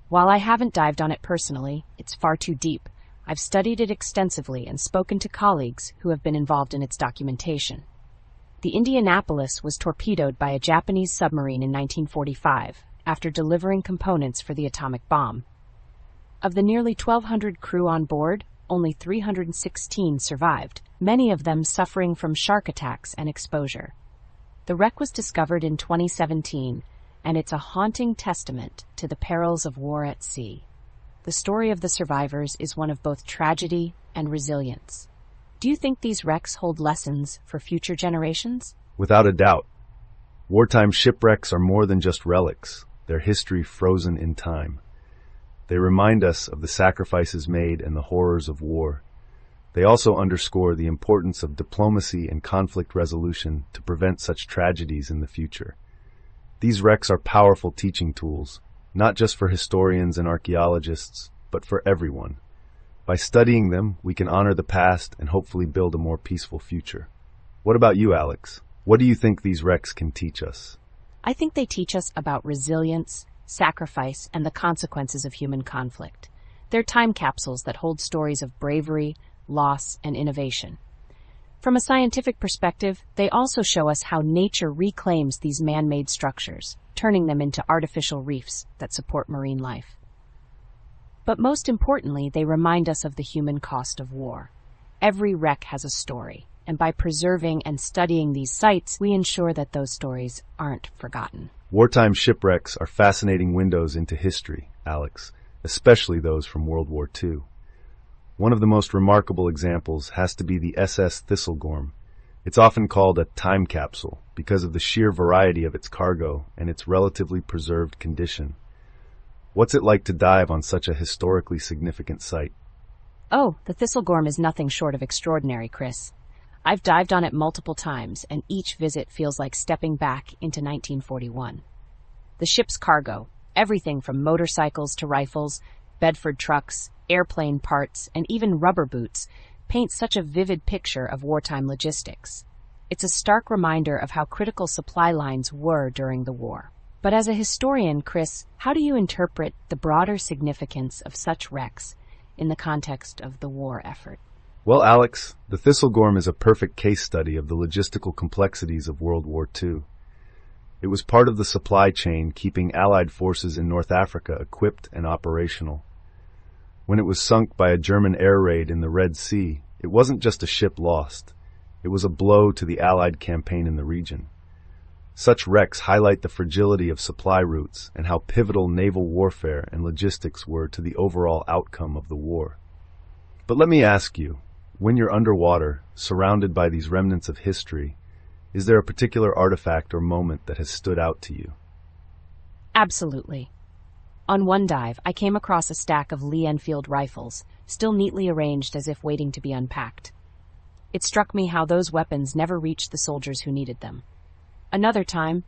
While I haven't dived on it personally, it's far too deep. I've studied it extensively and spoken to colleagues who have been involved in its documentation. The Indianapolis was torpedoed by a Japanese submarine in 1945 after delivering components for the atomic bomb. Of the nearly 1,200 crew on board, only 316 survived, many of them suffering from shark attacks and exposure. The wreck was discovered in 2017, and it's a haunting testament to the perils of war at sea. The story of the survivors is one of both tragedy and resilience. Do you think these wrecks hold lessons for future generations? Without a doubt. Wartime shipwrecks are more than just relics, their history frozen in time. They remind us of the sacrifices made and the horrors of war. They also underscore the importance of diplomacy and conflict resolution to prevent such tragedies in the future. These wrecks are powerful teaching tools, not just for historians and archaeologists, but for everyone. By studying them, we can honor the past and hopefully build a more peaceful future. What about you, Alex? What do you think these wrecks can teach us? I think they teach us about resilience, sacrifice, and the consequences of human conflict. They're time capsules that hold stories of bravery, loss, and innovation. From a scientific perspective, they also show us how nature reclaims these man-made structures, turning them into artificial reefs that support marine life. But most importantly, they remind us of the human cost of war. Every wreck has a story, and by preserving and studying these sites, we ensure that those stories aren't forgotten. Wartime shipwrecks are fascinating windows into history, Alex, especially those from World War II. One of the most remarkable examples has to be the SS Thistlegorm. It's often called a time capsule because of the sheer variety of its cargo and its relatively preserved condition. What's it like to dive on such a historically significant site? Oh, the Thistlegorm is nothing short of extraordinary, Chris. I've dived on it multiple times, and each visit feels like stepping back into 1941. The ship's cargo, everything from motorcycles to rifles, Bedford trucks, airplane parts, and even rubber boots, paints such a vivid picture of wartime logistics. It's a stark reminder of how critical supply lines were during the war. But as a historian, Chris, how do you interpret the broader significance of such wrecks in the context of the war effort? Well, Alex, the Thistlegorm is a perfect case study of the logistical complexities of World War II. It was part of the supply chain keeping Allied forces in North Africa equipped and operational. When it was sunk by a German air raid in the Red Sea, it wasn't just a ship lost. It was a blow to the Allied campaign in the region. Such wrecks highlight the fragility of supply routes and how pivotal naval warfare and logistics were to the overall outcome of the war. But let me ask you, when you're underwater, surrounded by these remnants of history, is there a particular artifact or moment that has stood out to you? Absolutely. On one dive, I came across a stack of Lee Enfield rifles, still neatly arranged as if waiting to be unpacked. It struck me how those weapons never reached the soldiers who needed them. Another time,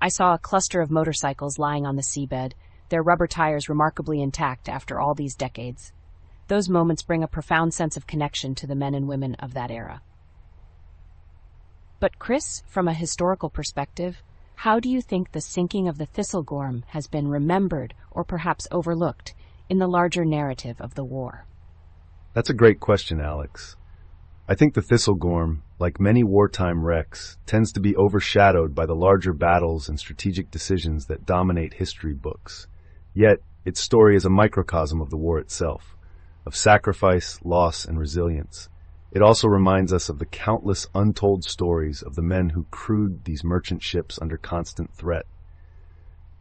I saw a cluster of motorcycles lying on the seabed, their rubber tires remarkably intact after all these decades. Those moments bring a profound sense of connection to the men and women of that era. But Chris, from a historical perspective, how do you think the sinking of the Thistlegorm has been remembered or perhaps overlooked in the larger narrative of the war? That's a great question, Alex. I think the Thistlegorm, like many wartime wrecks, tends to be overshadowed by the larger battles and strategic decisions that dominate history books. Yet, its story is a microcosm of the war itself, of sacrifice, loss, and resilience. It also reminds us of the countless untold stories of the men who crewed these merchant ships under constant threat.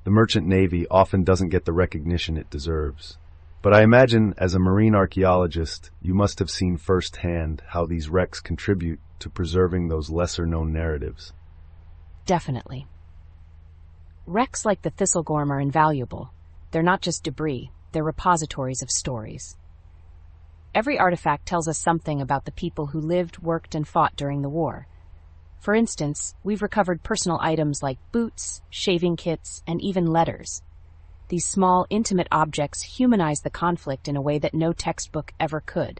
The merchant navy often doesn't get the recognition it deserves. But I imagine, as a marine archaeologist, you must have seen firsthand how these wrecks contribute to preserving those lesser-known narratives. Definitely. Wrecks like the Thistlegorm are invaluable. They're not just debris, they're repositories of stories. Every artifact tells us something about the people who lived, worked, and fought during the war. For instance, we've recovered personal items like boots, shaving kits, and even letters. These small, intimate objects humanize the conflict in a way that no textbook ever could.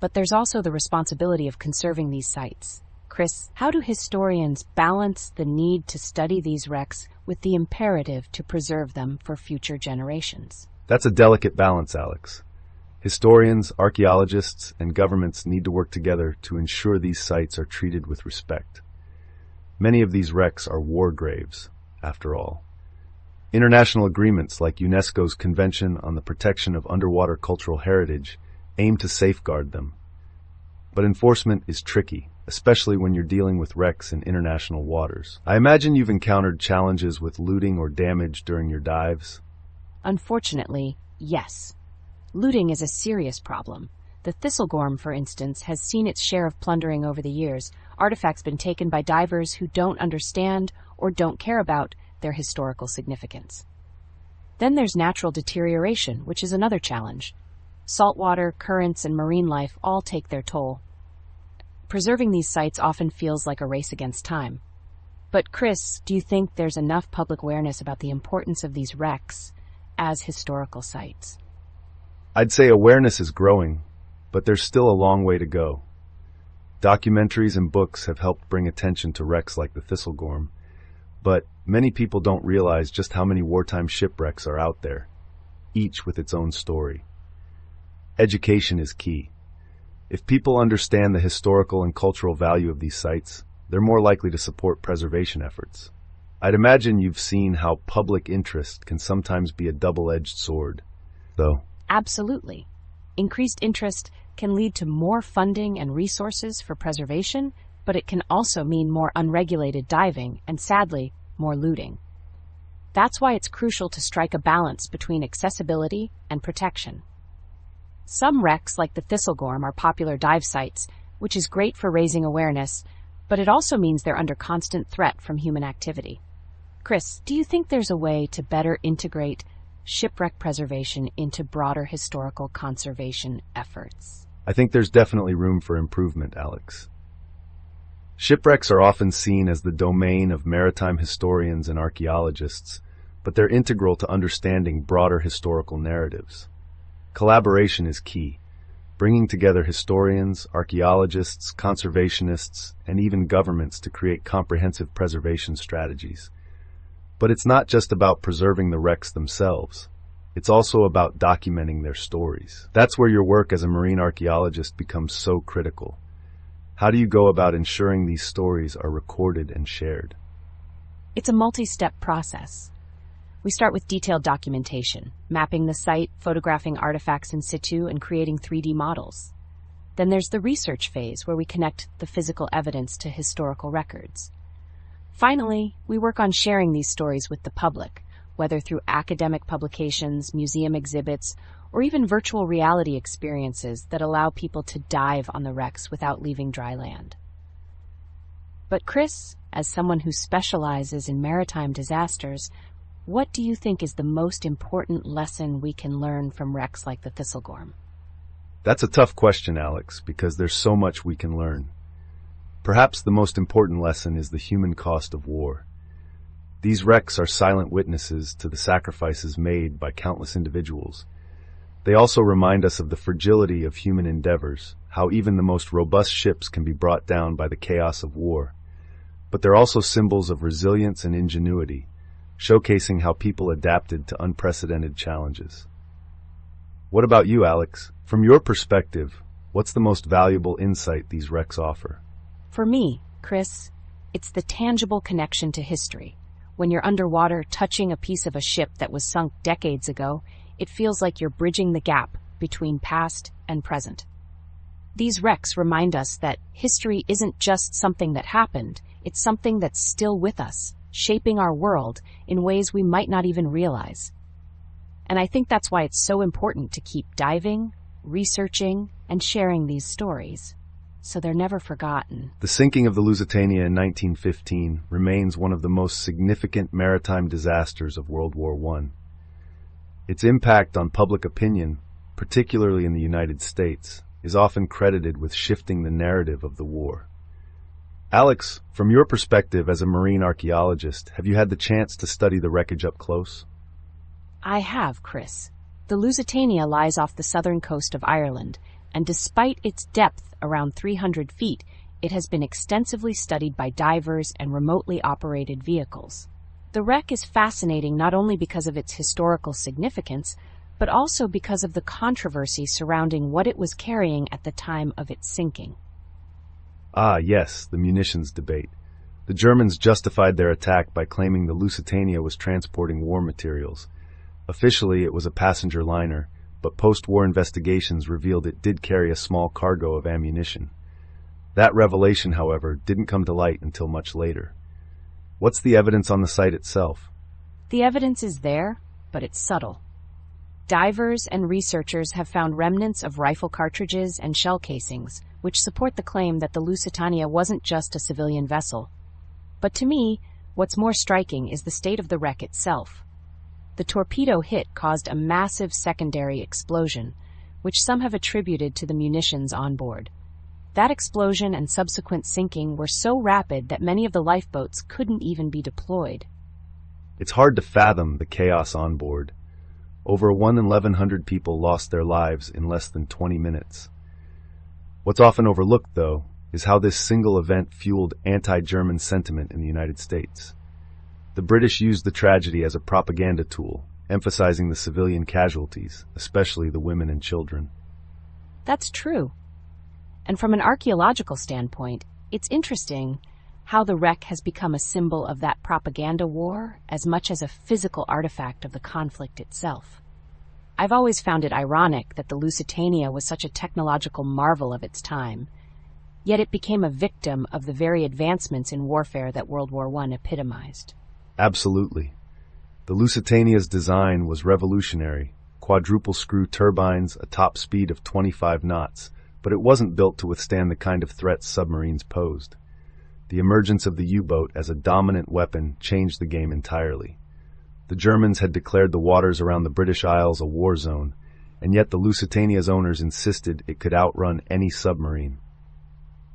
But there's also the responsibility of conserving these sites. Chris, how do historians balance the need to study these wrecks with the imperative to preserve them for future generations? That's a delicate balance, Alex. Historians, archaeologists, and governments need to work together to ensure these sites are treated with respect. Many of these wrecks are war graves, after all. International agreements like UNESCO's Convention on the Protection of Underwater Cultural Heritage aim to safeguard them. But enforcement is tricky, especially when you're dealing with wrecks in international waters. I imagine you've encountered challenges with looting or damage during your dives. Unfortunately, yes. Looting is a serious problem. The Thistlegorm, for instance, has seen its share of plundering over the years. Artifacts been taken by divers who don't understand or don't care about their historical significance. Then there's natural deterioration, which is another challenge. Saltwater, currents, and marine life all take their toll. Preserving these sites often feels like a race against time. But Chris, do you think there's enough public awareness about the importance of these wrecks as historical sites? I'd say awareness is growing, but there's still a long way to go. Documentaries and books have helped bring attention to wrecks like the Thistlegorm, but many people don't realize just how many wartime shipwrecks are out there, each with its own story. Education is key. If people understand the historical and cultural value of these sites, they're more likely to support preservation efforts. I'd imagine you've seen how public interest can sometimes be a double-edged sword, though. Absolutely. Increased interest can lead to more funding and resources for preservation, but it can also mean more unregulated diving and, sadly, more looting. That's why it's crucial to strike a balance between accessibility and protection. Some wrecks, like the Thistlegorm, are popular dive sites, which is great for raising awareness, but it also means they're under constant threat from human activity. Chris, do you think there's a way to better integrate shipwreck preservation into broader historical conservation efforts? I think there's definitely room for improvement, Alex. Shipwrecks are often seen as the domain of maritime historians and archaeologists, but they're integral to understanding broader historical narratives. Collaboration is key, bringing together historians, archaeologists, conservationists, and even governments to create comprehensive preservation strategies. But it's not just about preserving the wrecks themselves. It's also about documenting their stories. That's where your work as a marine archaeologist becomes so critical. How do you go about ensuring these stories are recorded and shared? It's a multi-step process. We start with detailed documentation, mapping the site, photographing artifacts in situ, and creating 3D models. Then there's the research phase, where we connect the physical evidence to historical records. Finally, we work on sharing these stories with the public, whether through academic publications, museum exhibits, or even virtual reality experiences that allow people to dive on the wrecks without leaving dry land. But Chris, as someone who specializes in maritime disasters, what do you think is the most important lesson we can learn from wrecks like the Thistlegorm? That's a tough question, Alex, because there's so much we can learn. Perhaps the most important lesson is the human cost of war. These wrecks are silent witnesses to the sacrifices made by countless individuals. They also remind us of the fragility of human endeavors, how even the most robust ships can be brought down by the chaos of war. But they're also symbols of resilience and ingenuity, showcasing how people adapted to unprecedented challenges. What about you, Alex? From your perspective, what's the most valuable insight these wrecks offer? For me, Chris, it's the tangible connection to history. When you're underwater touching a piece of a ship that was sunk decades ago, it feels like you're bridging the gap between past and present. These wrecks remind us that history isn't just something that happened, it's something that's still with us, shaping our world in ways we might not even realize. And I think that's why it's so important to keep diving, researching, and sharing these stories, so they're never forgotten. The sinking of the Lusitania in 1915 remains one of the most significant maritime disasters of World War I. Its impact on public opinion, particularly in the United States, is often credited with shifting the narrative of the war. Alex, from your perspective as a marine archaeologist, have you had the chance to study the wreckage up close? I have, Chris. The Lusitania lies off the southern coast of Ireland, and despite its depth around 300 feet, it has been extensively studied by divers and remotely operated vehicles. The wreck is fascinating not only because of its historical significance, but also because of the controversy surrounding what it was carrying at the time of its sinking. Ah, yes, the munitions debate. The Germans justified their attack by claiming the Lusitania was transporting war materials. Officially, it was a passenger liner, but post-war investigations revealed it did carry a small cargo of ammunition. That revelation, however, didn't come to light until much later. What's the evidence on the site itself? The evidence is there, but it's subtle. Divers and researchers have found remnants of rifle cartridges and shell casings, which support the claim that the Lusitania wasn't just a civilian vessel. But to me, what's more striking is the state of the wreck itself. The torpedo hit caused a massive secondary explosion, which some have attributed to the munitions on board. That explosion and subsequent sinking were so rapid that many of the lifeboats couldn't even be deployed. It's hard to fathom the chaos on board. Over 1,100 people lost their lives in less than 20 minutes. What's often overlooked, though, is how this single event fueled anti-German sentiment in the United States. The British used the tragedy as a propaganda tool, emphasizing the civilian casualties, especially the women and children. That's true. And from an archaeological standpoint, it's interesting how the wreck has become a symbol of that propaganda war as much as a physical artifact of the conflict itself. I've always found it ironic that the Lusitania was such a technological marvel of its time, yet it became a victim of the very advancements in warfare that World War I epitomized. Absolutely. The Lusitania's design was revolutionary, quadruple screw turbines, a top speed of 25 knots, but it wasn't built to withstand the kind of threats submarines posed. The emergence of the U-boat as a dominant weapon changed the game entirely. The Germans had declared the waters around the British Isles a war zone, and yet the Lusitania's owners insisted it could outrun any submarine.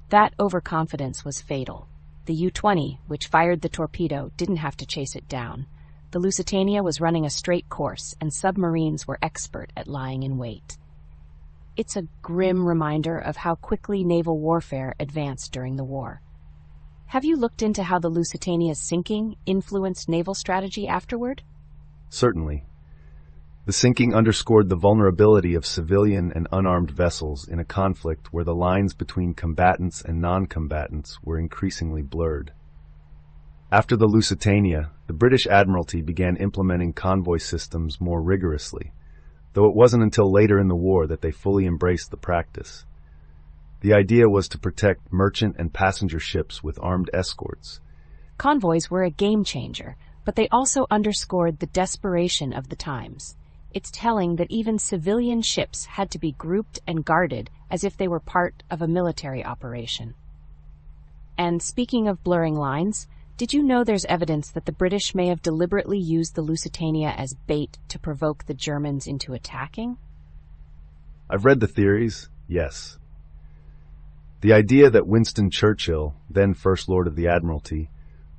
That overconfidence was fatal. The U-20, which fired the torpedo, didn't have to chase it down. The Lusitania was running a straight course, and submarines were expert at lying in wait. It's a grim reminder of how quickly naval warfare advanced during the war. Have you looked into how the Lusitania's sinking influenced naval strategy afterward? Certainly. The sinking underscored the vulnerability of civilian and unarmed vessels in a conflict where the lines between combatants and non-combatants were increasingly blurred. After the Lusitania, the British Admiralty began implementing convoy systems more rigorously, though it wasn't until later in the war that they fully embraced the practice. The idea was to protect merchant and passenger ships with armed escorts. Convoys were a game changer, but they also underscored the desperation of the times. It's telling that even civilian ships had to be grouped and guarded as if they were part of a military operation. And speaking of blurring lines, did you know there's evidence that the British may have deliberately used the Lusitania as bait to provoke the Germans into attacking? I've read the theories, yes. The idea that Winston Churchill, then First Lord of the Admiralty,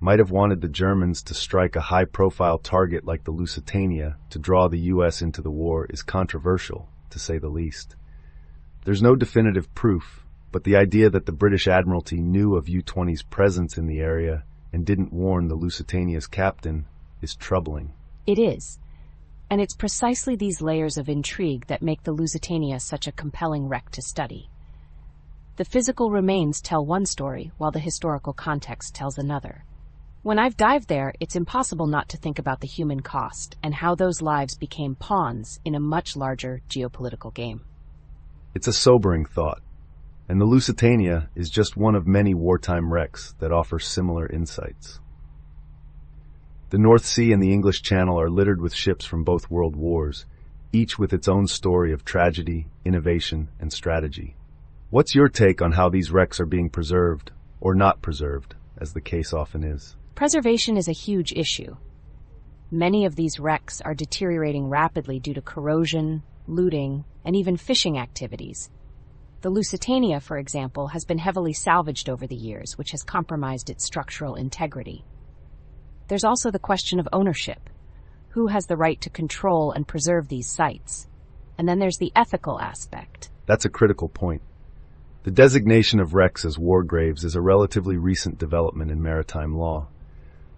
might have wanted the Germans to strike a high-profile target like the Lusitania to draw the U.S. into the war is controversial, to say the least. There's no definitive proof, but the idea that the British Admiralty knew of U-20's presence in the area and didn't warn the Lusitania's captain is troubling. It is. And it's precisely these layers of intrigue that make the Lusitania such a compelling wreck to study. The physical remains tell one story, while the historical context tells another. When I've dived there, it's impossible not to think about the human cost and how those lives became pawns in a much larger geopolitical game. It's a sobering thought, and the Lusitania is just one of many wartime wrecks that offer similar insights. The North Sea and the English Channel are littered with ships from both world wars, each with its own story of tragedy, innovation, and strategy. What's your take on how these wrecks are being preserved, or not preserved, as the case often is? Preservation is a huge issue. Many of these wrecks are deteriorating rapidly due to corrosion, looting, and even fishing activities. The Lusitania, for example, has been heavily salvaged over the years, which has compromised its structural integrity. There's also the question of ownership. Who has the right to control and preserve these sites? And then there's the ethical aspect. That's a critical point. The designation of wrecks as war graves is a relatively recent development in maritime law.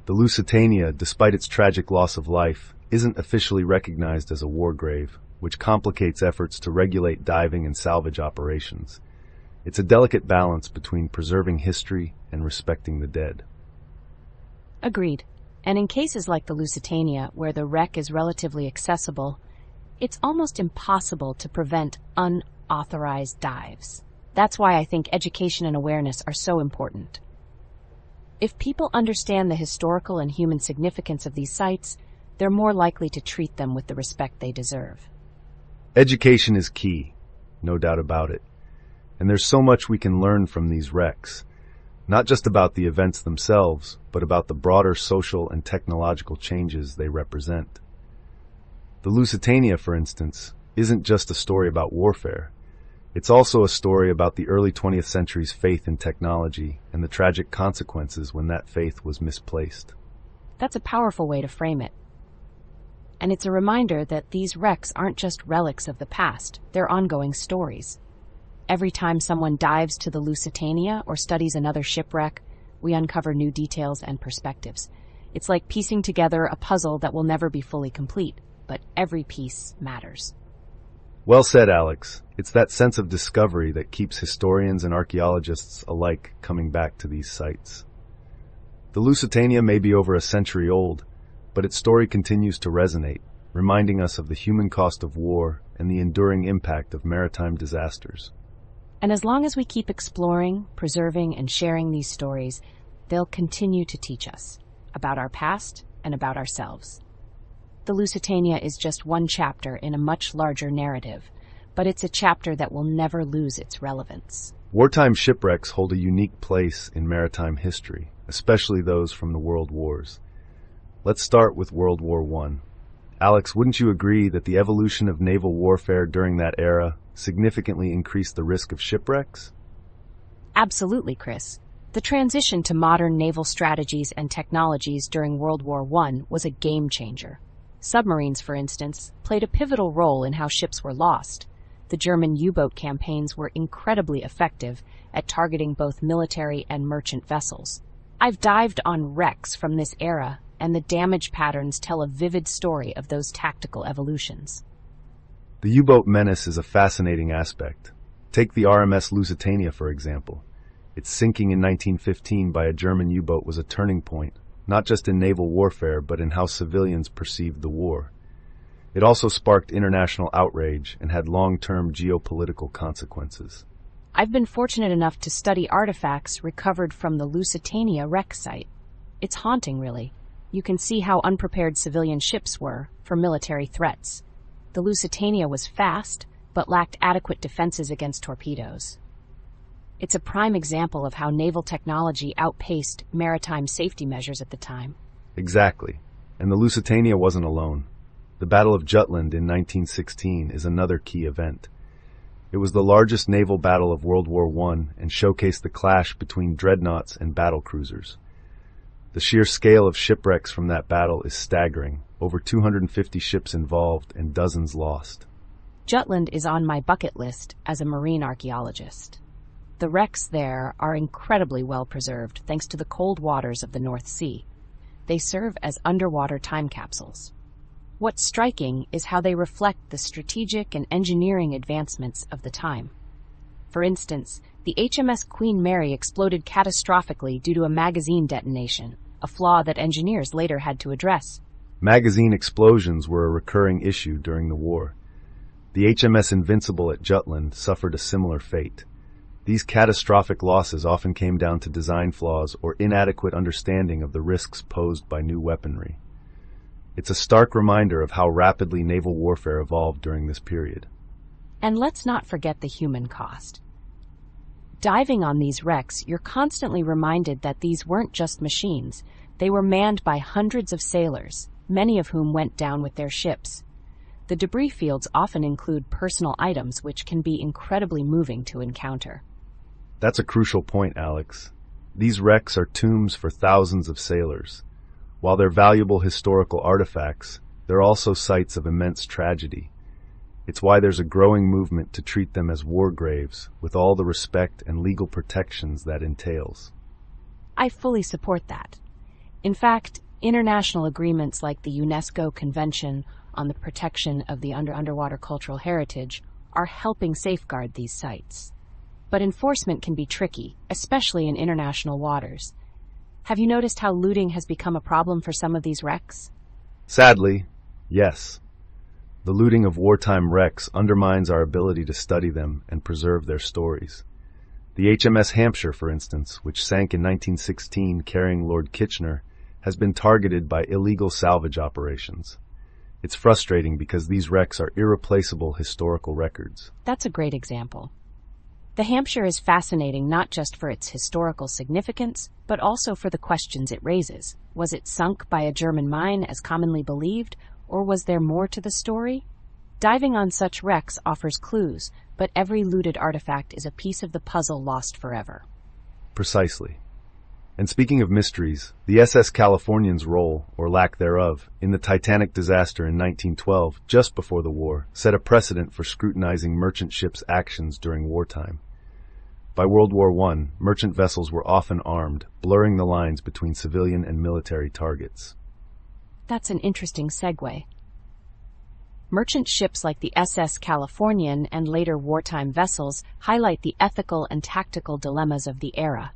The Lusitania, despite its tragic loss of life, isn't officially recognized as a war grave, which complicates efforts to regulate diving and salvage operations. It's a delicate balance between preserving history and respecting the dead. Agreed. And in cases like the Lusitania, where the wreck is relatively accessible, it's almost impossible to prevent unauthorized dives. That's why I think education and awareness are so important. If people understand the historical and human significance of these sites, they're more likely to treat them with the respect they deserve. Education is key, no doubt about it. And there's so much we can learn from these wrecks, not just about the events themselves, but about the broader social and technological changes they represent. The Lusitania, for instance, isn't just a story about warfare. It's also a story about the early 20th century's faith in technology and the tragic consequences when that faith was misplaced. That's a powerful way to frame it. And it's a reminder that these wrecks aren't just relics of the past, they're ongoing stories. Every time someone dives to the Lusitania or studies another shipwreck, we uncover new details and perspectives. It's like piecing together a puzzle that will never be fully complete, but every piece matters. Well said, Alex. It's that sense of discovery that keeps historians and archaeologists alike coming back to these sites. The Lusitania may be over a century old, but its story continues to resonate, reminding us of the human cost of war and the enduring impact of maritime disasters. And as long as we keep exploring, preserving, and sharing these stories, they'll continue to teach us about our past and about ourselves. The Lusitania is just one chapter in a much larger narrative, but it's a chapter that will never lose its relevance. Wartime shipwrecks hold a unique place in maritime history, especially those from the World Wars. Let's start with World War I. Alex, wouldn't you agree that the evolution of naval warfare during that era significantly increased the risk of shipwrecks? Absolutely, Chris. The transition to modern naval strategies and technologies during World War I was a game changer. Submarines, for instance, played a pivotal role in how ships were lost. The German U-boat campaigns were incredibly effective at targeting both military and merchant vessels. I've dived on wrecks from this era, and the damage patterns tell a vivid story of those tactical evolutions. The U-boat menace is a fascinating aspect. Take the RMS Lusitania, for example. Its sinking in 1915 by a German U-boat was a turning point, not just in naval warfare, but in how civilians perceived the war. It also sparked international outrage and had long-term geopolitical consequences. I've been fortunate enough to study artifacts recovered from the Lusitania wreck site. It's haunting, really. You can see how unprepared civilian ships were for military threats. The Lusitania was fast, but lacked adequate defenses against torpedoes. It's a prime example of how naval technology outpaced maritime safety measures at the time. Exactly. And the Lusitania wasn't alone. The Battle of Jutland in 1916 is another key event. It was the largest naval battle of World War I and showcased the clash between dreadnoughts and battlecruisers. The sheer scale of shipwrecks from that battle is staggering. Over 250 ships involved and dozens lost. Jutland is on my bucket list as a marine archaeologist. The wrecks there are incredibly well preserved thanks to the cold waters of the North Sea. They serve as underwater time capsules. What's striking is how they reflect the strategic and engineering advancements of the time. For instance, the HMS Queen Mary exploded catastrophically due to a magazine detonation, a flaw that engineers later had to address. Magazine explosions were a recurring issue during the war. The HMS Invincible at Jutland suffered a similar fate. These catastrophic losses often came down to design flaws or inadequate understanding of the risks posed by new weaponry. It's a stark reminder of how rapidly naval warfare evolved during this period. And let's not forget the human cost. Diving on these wrecks, you're constantly reminded that these weren't just machines. They were manned by hundreds of sailors, many of whom went down with their ships. The debris fields often include personal items, which can be incredibly moving to encounter. That's a crucial point, Alex. These wrecks are tombs for thousands of sailors. While they're valuable historical artifacts, they're also sites of immense tragedy. It's why there's a growing movement to treat them as war graves, with all the respect and legal protections that entails. I fully support that. In fact, international agreements like the UNESCO Convention on the Protection of the Underwater Cultural Heritage are helping safeguard these sites. But enforcement can be tricky, especially in international waters. Have you noticed how looting has become a problem for some of these wrecks? Sadly, yes. The looting of wartime wrecks undermines our ability to study them and preserve their stories. The HMS Hampshire, for instance, which sank in 1916 carrying Lord Kitchener, has been targeted by illegal salvage operations. It's frustrating because these wrecks are irreplaceable historical records. That's a great example. The Hampshire is fascinating not just for its historical significance, but also for the questions it raises. Was it sunk by a German mine as commonly believed, or was there more to the story? Diving on such wrecks offers clues, but every looted artifact is a piece of the puzzle lost forever. Precisely. And speaking of mysteries, the SS Californian's role, or lack thereof, in the Titanic disaster in 1912, just before the war, set a precedent for scrutinizing merchant ships' actions during wartime. By World War I, merchant vessels were often armed, blurring the lines between civilian and military targets. That's an interesting segue. Merchant ships like the SS Californian and later wartime vessels highlight the ethical and tactical dilemmas of the era.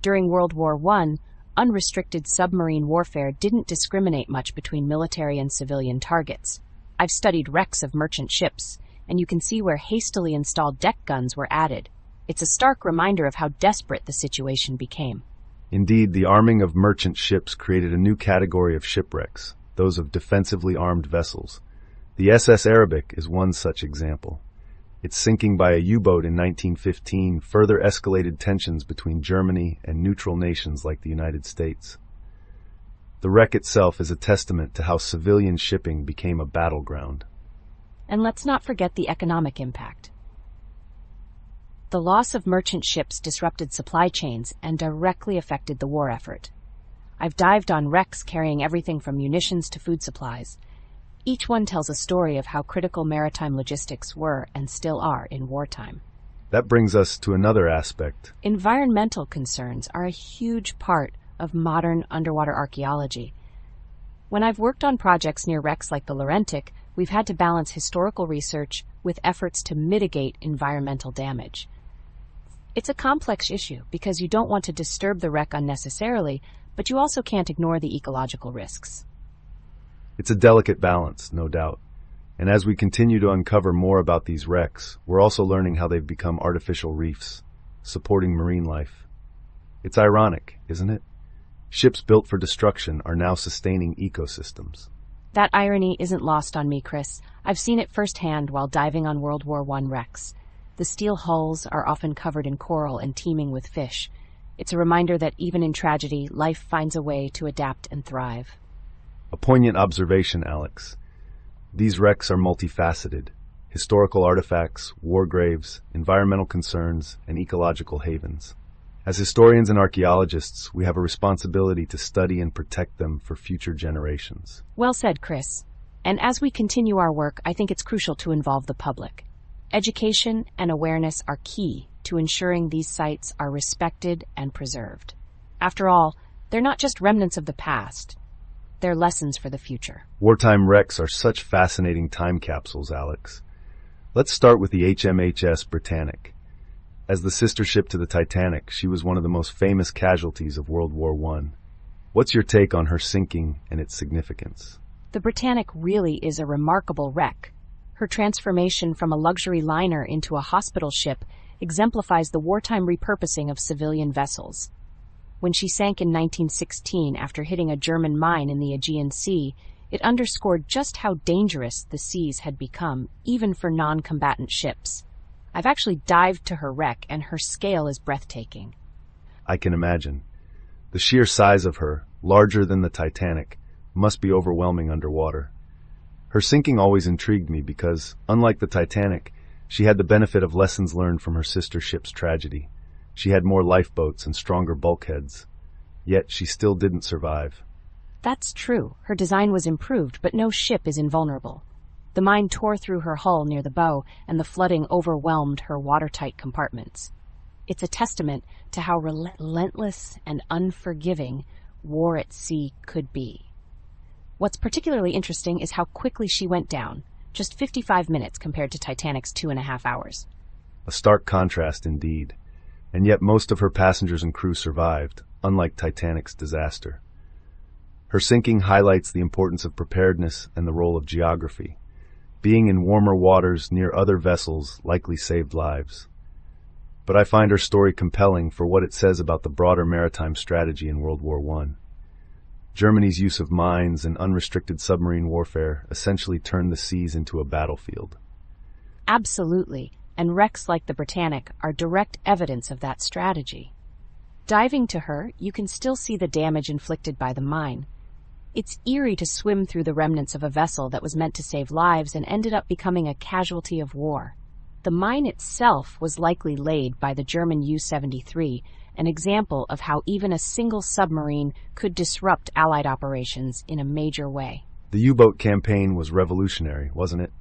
During World War I, unrestricted submarine warfare didn't discriminate much between military and civilian targets. I've studied wrecks of merchant ships, and you can see where hastily installed deck guns were added. It's a stark reminder of how desperate the situation became. Indeed, the arming of merchant ships created a new category of shipwrecks, those of defensively armed vessels. The SS Arabic is one such example. Its sinking by a U-boat in 1915 further escalated tensions between Germany and neutral nations like the United States. The wreck itself is a testament to how civilian shipping became a battleground. And let's not forget the economic impact. The loss of merchant ships disrupted supply chains and directly affected the war effort. I've dived on wrecks carrying everything from munitions to food supplies. Each one tells a story of how critical maritime logistics were and still are in wartime. That brings us to another aspect. Environmental concerns are a huge part of modern underwater archaeology. When I've worked on projects near wrecks like the Laurentic, we've had to balance historical research with efforts to mitigate environmental damage. It's a complex issue because you don't want to disturb the wreck unnecessarily, but you also can't ignore the ecological risks. It's a delicate balance, no doubt. And as we continue to uncover more about these wrecks, we're also learning how they've become artificial reefs, supporting marine life. It's ironic, isn't it? Ships built for destruction are now sustaining ecosystems. That irony isn't lost on me, Chris. I've seen it firsthand while diving on World War I wrecks. The steel hulls are often covered in coral and teeming with fish. It's a reminder that even in tragedy, life finds a way to adapt and thrive. A poignant observation, Alex. These wrecks are multifaceted: historical artifacts, war graves, environmental concerns, and ecological havens. As historians and archaeologists, we have a responsibility to study and protect them for future generations. Well said, Chris. And as we continue our work, I think it's crucial to involve the public. Education and awareness are key to ensuring these sites are respected and preserved. After all, they're not just remnants of the past. They're lessons for the future. Wartime wrecks are such fascinating time capsules, Alex. Let's start with the HMHS Britannic. As the sister ship to the Titanic, she was one of the most famous casualties of World War I. What's your take on her sinking and its significance? The Britannic really is a remarkable wreck. Her transformation from a luxury liner into a hospital ship exemplifies the wartime repurposing of civilian vessels. When she sank in 1916 after hitting a German mine in the Aegean Sea, it underscored just how dangerous the seas had become, even for non-combatant ships. I've actually dived to her wreck, and her scale is breathtaking. I can imagine. The sheer size of her, larger than the Titanic, must be overwhelming underwater. Her sinking always intrigued me because, unlike the Titanic, she had the benefit of lessons learned from her sister ship's tragedy. She had more lifeboats and stronger bulkheads. Yet she still didn't survive. That's true. Her design was improved, but no ship is invulnerable. The mine tore through her hull near the bow, and the flooding overwhelmed her watertight compartments. It's a testament to how relentless and unforgiving war at sea could be. What's particularly interesting is how quickly she went down, just 55 minutes compared to Titanic's 2.5 hours. A stark contrast indeed. And yet most of her passengers and crew survived, unlike Titanic's disaster. Her sinking highlights the importance of preparedness and the role of geography. Being in warmer waters near other vessels likely saved lives. But I find her story compelling for what it says about the broader maritime strategy in World War I. Germany's use of mines and unrestricted submarine warfare essentially turned the seas into a battlefield. Absolutely. And wrecks like the Britannic are direct evidence of that strategy. Diving to her, you can still see the damage inflicted by the mine. It's eerie to swim through the remnants of a vessel that was meant to save lives and ended up becoming a casualty of war. The mine itself was likely laid by the German U-73, an example of how even a single submarine could disrupt Allied operations in a major way. The U-boat campaign was revolutionary, wasn't it?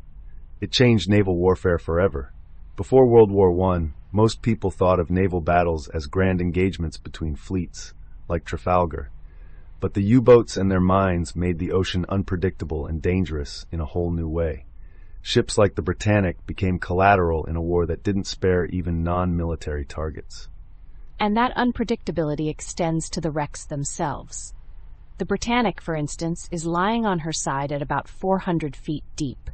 It changed naval warfare forever. Before World War I, most people thought of naval battles as grand engagements between fleets, like Trafalgar. But the U-boats and their mines made the ocean unpredictable and dangerous in a whole new way. Ships like the Britannic became collateral in a war that didn't spare even non-military targets. And that unpredictability extends to the wrecks themselves. The Britannic, for instance, is lying on her side at about 400 feet deep.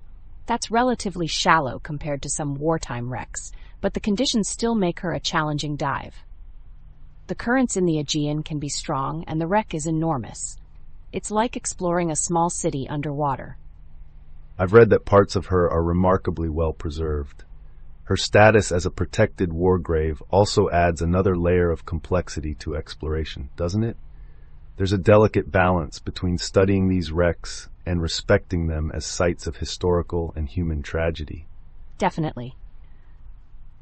That's relatively shallow compared to some wartime wrecks, but the conditions still make her a challenging dive. The currents in the Aegean can be strong, and the wreck is enormous. It's like exploring a small city underwater. I've read that parts of her are remarkably well preserved. Her status as a protected war grave also adds another layer of complexity to exploration, doesn't it? There's a delicate balance between studying these wrecks and respecting them as sites of historical and human tragedy. Definitely.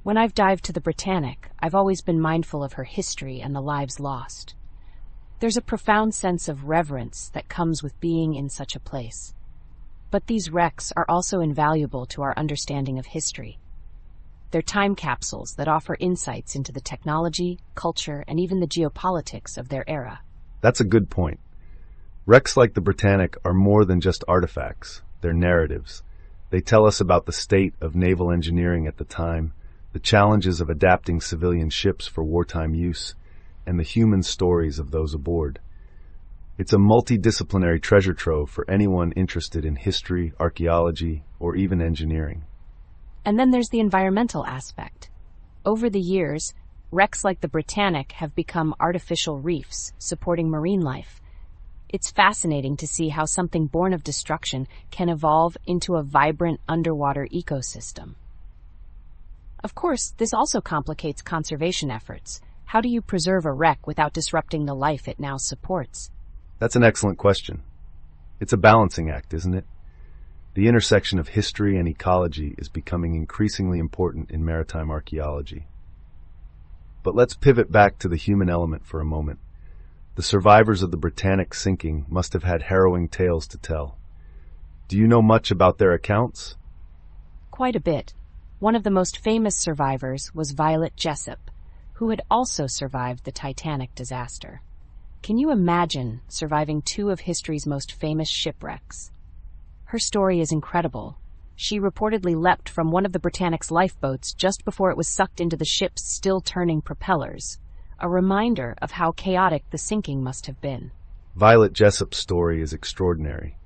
When I've dived to the Britannic, I've always been mindful of her history and the lives lost. There's a profound sense of reverence that comes with being in such a place. But these wrecks are also invaluable to our understanding of history. They're time capsules that offer insights into the technology, culture, and even the geopolitics of their era. That's a good point. Wrecks like the Britannic are more than just artifacts. They're narratives. They tell us about the state of naval engineering at the time, the challenges of adapting civilian ships for wartime use, and the human stories of those aboard. It's a multidisciplinary treasure trove for anyone interested in history, archaeology, or even engineering. And then there's the environmental aspect. Over the years, wrecks like the Britannic have become artificial reefs supporting marine life. It's fascinating to see how something born of destruction can evolve into a vibrant underwater ecosystem. Of course, this also complicates conservation efforts. How do you preserve a wreck without disrupting the life it now supports? That's an excellent question. It's a balancing act, isn't it? The intersection of history and ecology is becoming increasingly important in maritime archaeology. But let's pivot back to the human element for a moment. The survivors of the Britannic sinking must have had harrowing tales to tell. Do you know much about their accounts? Quite a bit. One of the most famous survivors was Violet Jessop, who had also survived the Titanic disaster. Can you imagine surviving two of history's most famous shipwrecks? Her story is incredible. She reportedly leapt from one of the Britannic's lifeboats just before it was sucked into the ship's still-turning propellers, a reminder of how chaotic the sinking must have been. Violet Jessop's story is extraordinary.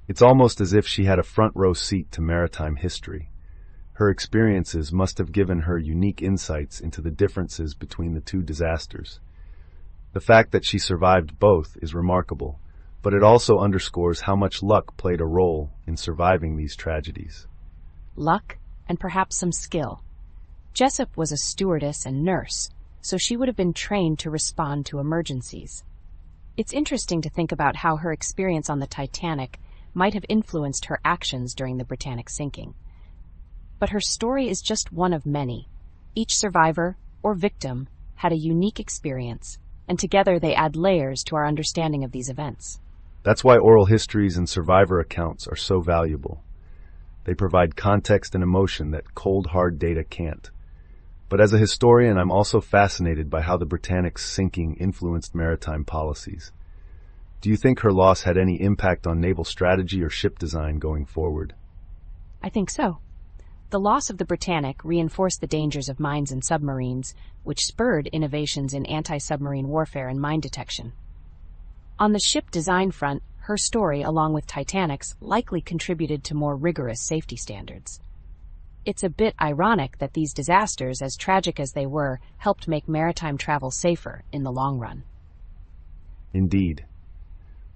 It's almost as if she had a front-row seat to maritime history. Her experiences must have given her unique insights into the differences between the two disasters. The fact that she survived both is remarkable, but it also underscores how much luck played a role in surviving these tragedies. Luck, and perhaps some skill. Jessop was a stewardess and nurse, so she would have been trained to respond to emergencies. It's interesting to think about how her experience on the Titanic might have influenced her actions during the Britannic sinking. But her story is just one of many. Each survivor, or victim, had a unique experience, and together they add layers to our understanding of these events. That's why oral histories and survivor accounts are so valuable. They provide context and emotion that cold, hard data can't. But as a historian, I'm also fascinated by how the Britannic's sinking influenced maritime policies. Do you think her loss had any impact on naval strategy or ship design going forward? I think so. The loss of the Britannic reinforced the dangers of mines and submarines, which spurred innovations in anti-submarine warfare and mine detection. On the ship design front, her story, along with Titanic's, likely contributed to more rigorous safety standards. It's a bit ironic that these disasters, as tragic as they were, helped make maritime travel safer in the long run. Indeed.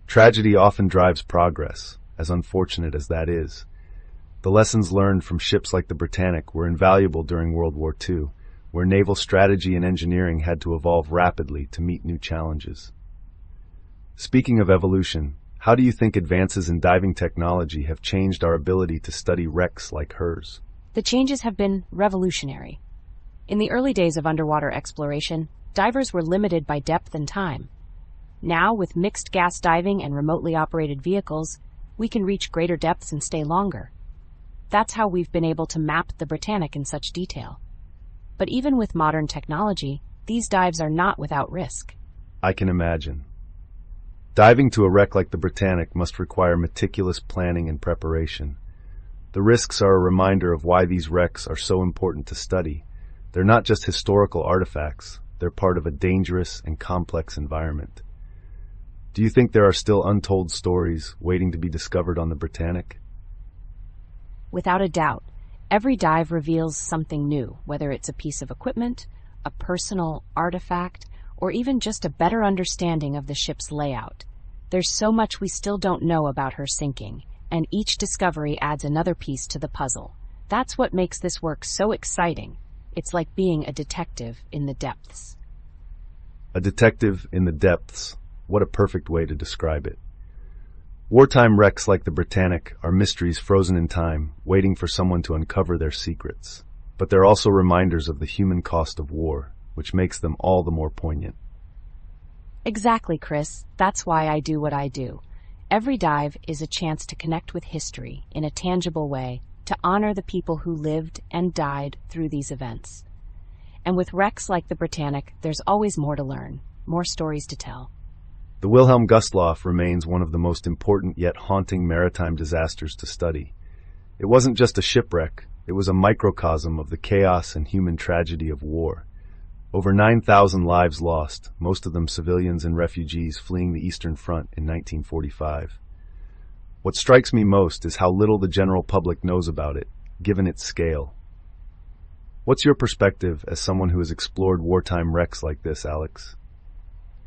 Tragedy often drives progress, as unfortunate as that is. The lessons learned from ships like the Britannic were invaluable during World War II, where naval strategy and engineering had to evolve rapidly to meet new challenges. Speaking of evolution, how do you think advances in diving technology have changed our ability to study wrecks like hers? The changes have been revolutionary. In the early days of underwater exploration, divers were limited by depth and time. Now, with mixed gas diving and remotely operated vehicles, we can reach greater depths and stay longer. That's how we've been able to map the Britannic in such detail. But even with modern technology, these dives are not without risk. I can imagine. Diving to a wreck like the Britannic must require meticulous planning and preparation. The risks are a reminder of why these wrecks are so important to study. They're not just historical artifacts, they're part of a dangerous and complex environment. Do you think there are still untold stories waiting to be discovered on the Britannic? Without a doubt, every dive reveals something new, whether it's a piece of equipment, a personal artifact, or even just a better understanding of the ship's layout. There's so much we still don't know about her sinking, and each discovery adds another piece to the puzzle. That's what makes this work so exciting. It's like being a detective in the depths. A detective in the depths. What a perfect way to describe it. Wartime wrecks like the Britannic are mysteries frozen in time, waiting for someone to uncover their secrets. But they're also reminders of the human cost of war, which makes them all the more poignant. Exactly, Chris. That's why I do what I do. Every dive is a chance to connect with history in a tangible way, to honor the people who lived and died through these events. And with wrecks like the Britannic, there's always more to learn, more stories to tell. The Wilhelm Gustloff remains one of the most important yet haunting maritime disasters to study. It wasn't just a shipwreck, it was a microcosm of the chaos and human tragedy of war. Over 9,000 lives lost, most of them civilians and refugees fleeing the Eastern Front in 1945. What strikes me most is how little the general public knows about it, given its scale. What's your perspective as someone who has explored wartime wrecks like this, Alex?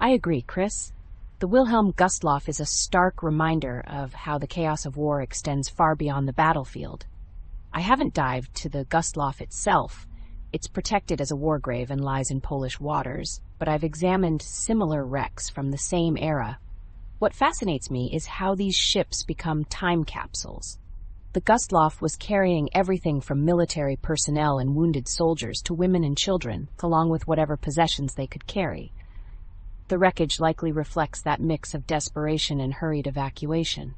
I agree, Chris. The Wilhelm Gustloff is a stark reminder of how the chaos of war extends far beyond the battlefield. I haven't dived to the Gustloff itself. It's protected as a war grave and lies in Polish waters, but I've examined similar wrecks from the same era. What fascinates me is how these ships become time capsules. The Gustloff was carrying everything from military personnel and wounded soldiers to women and children, along with whatever possessions they could carry. The wreckage likely reflects that mix of desperation and hurried evacuation.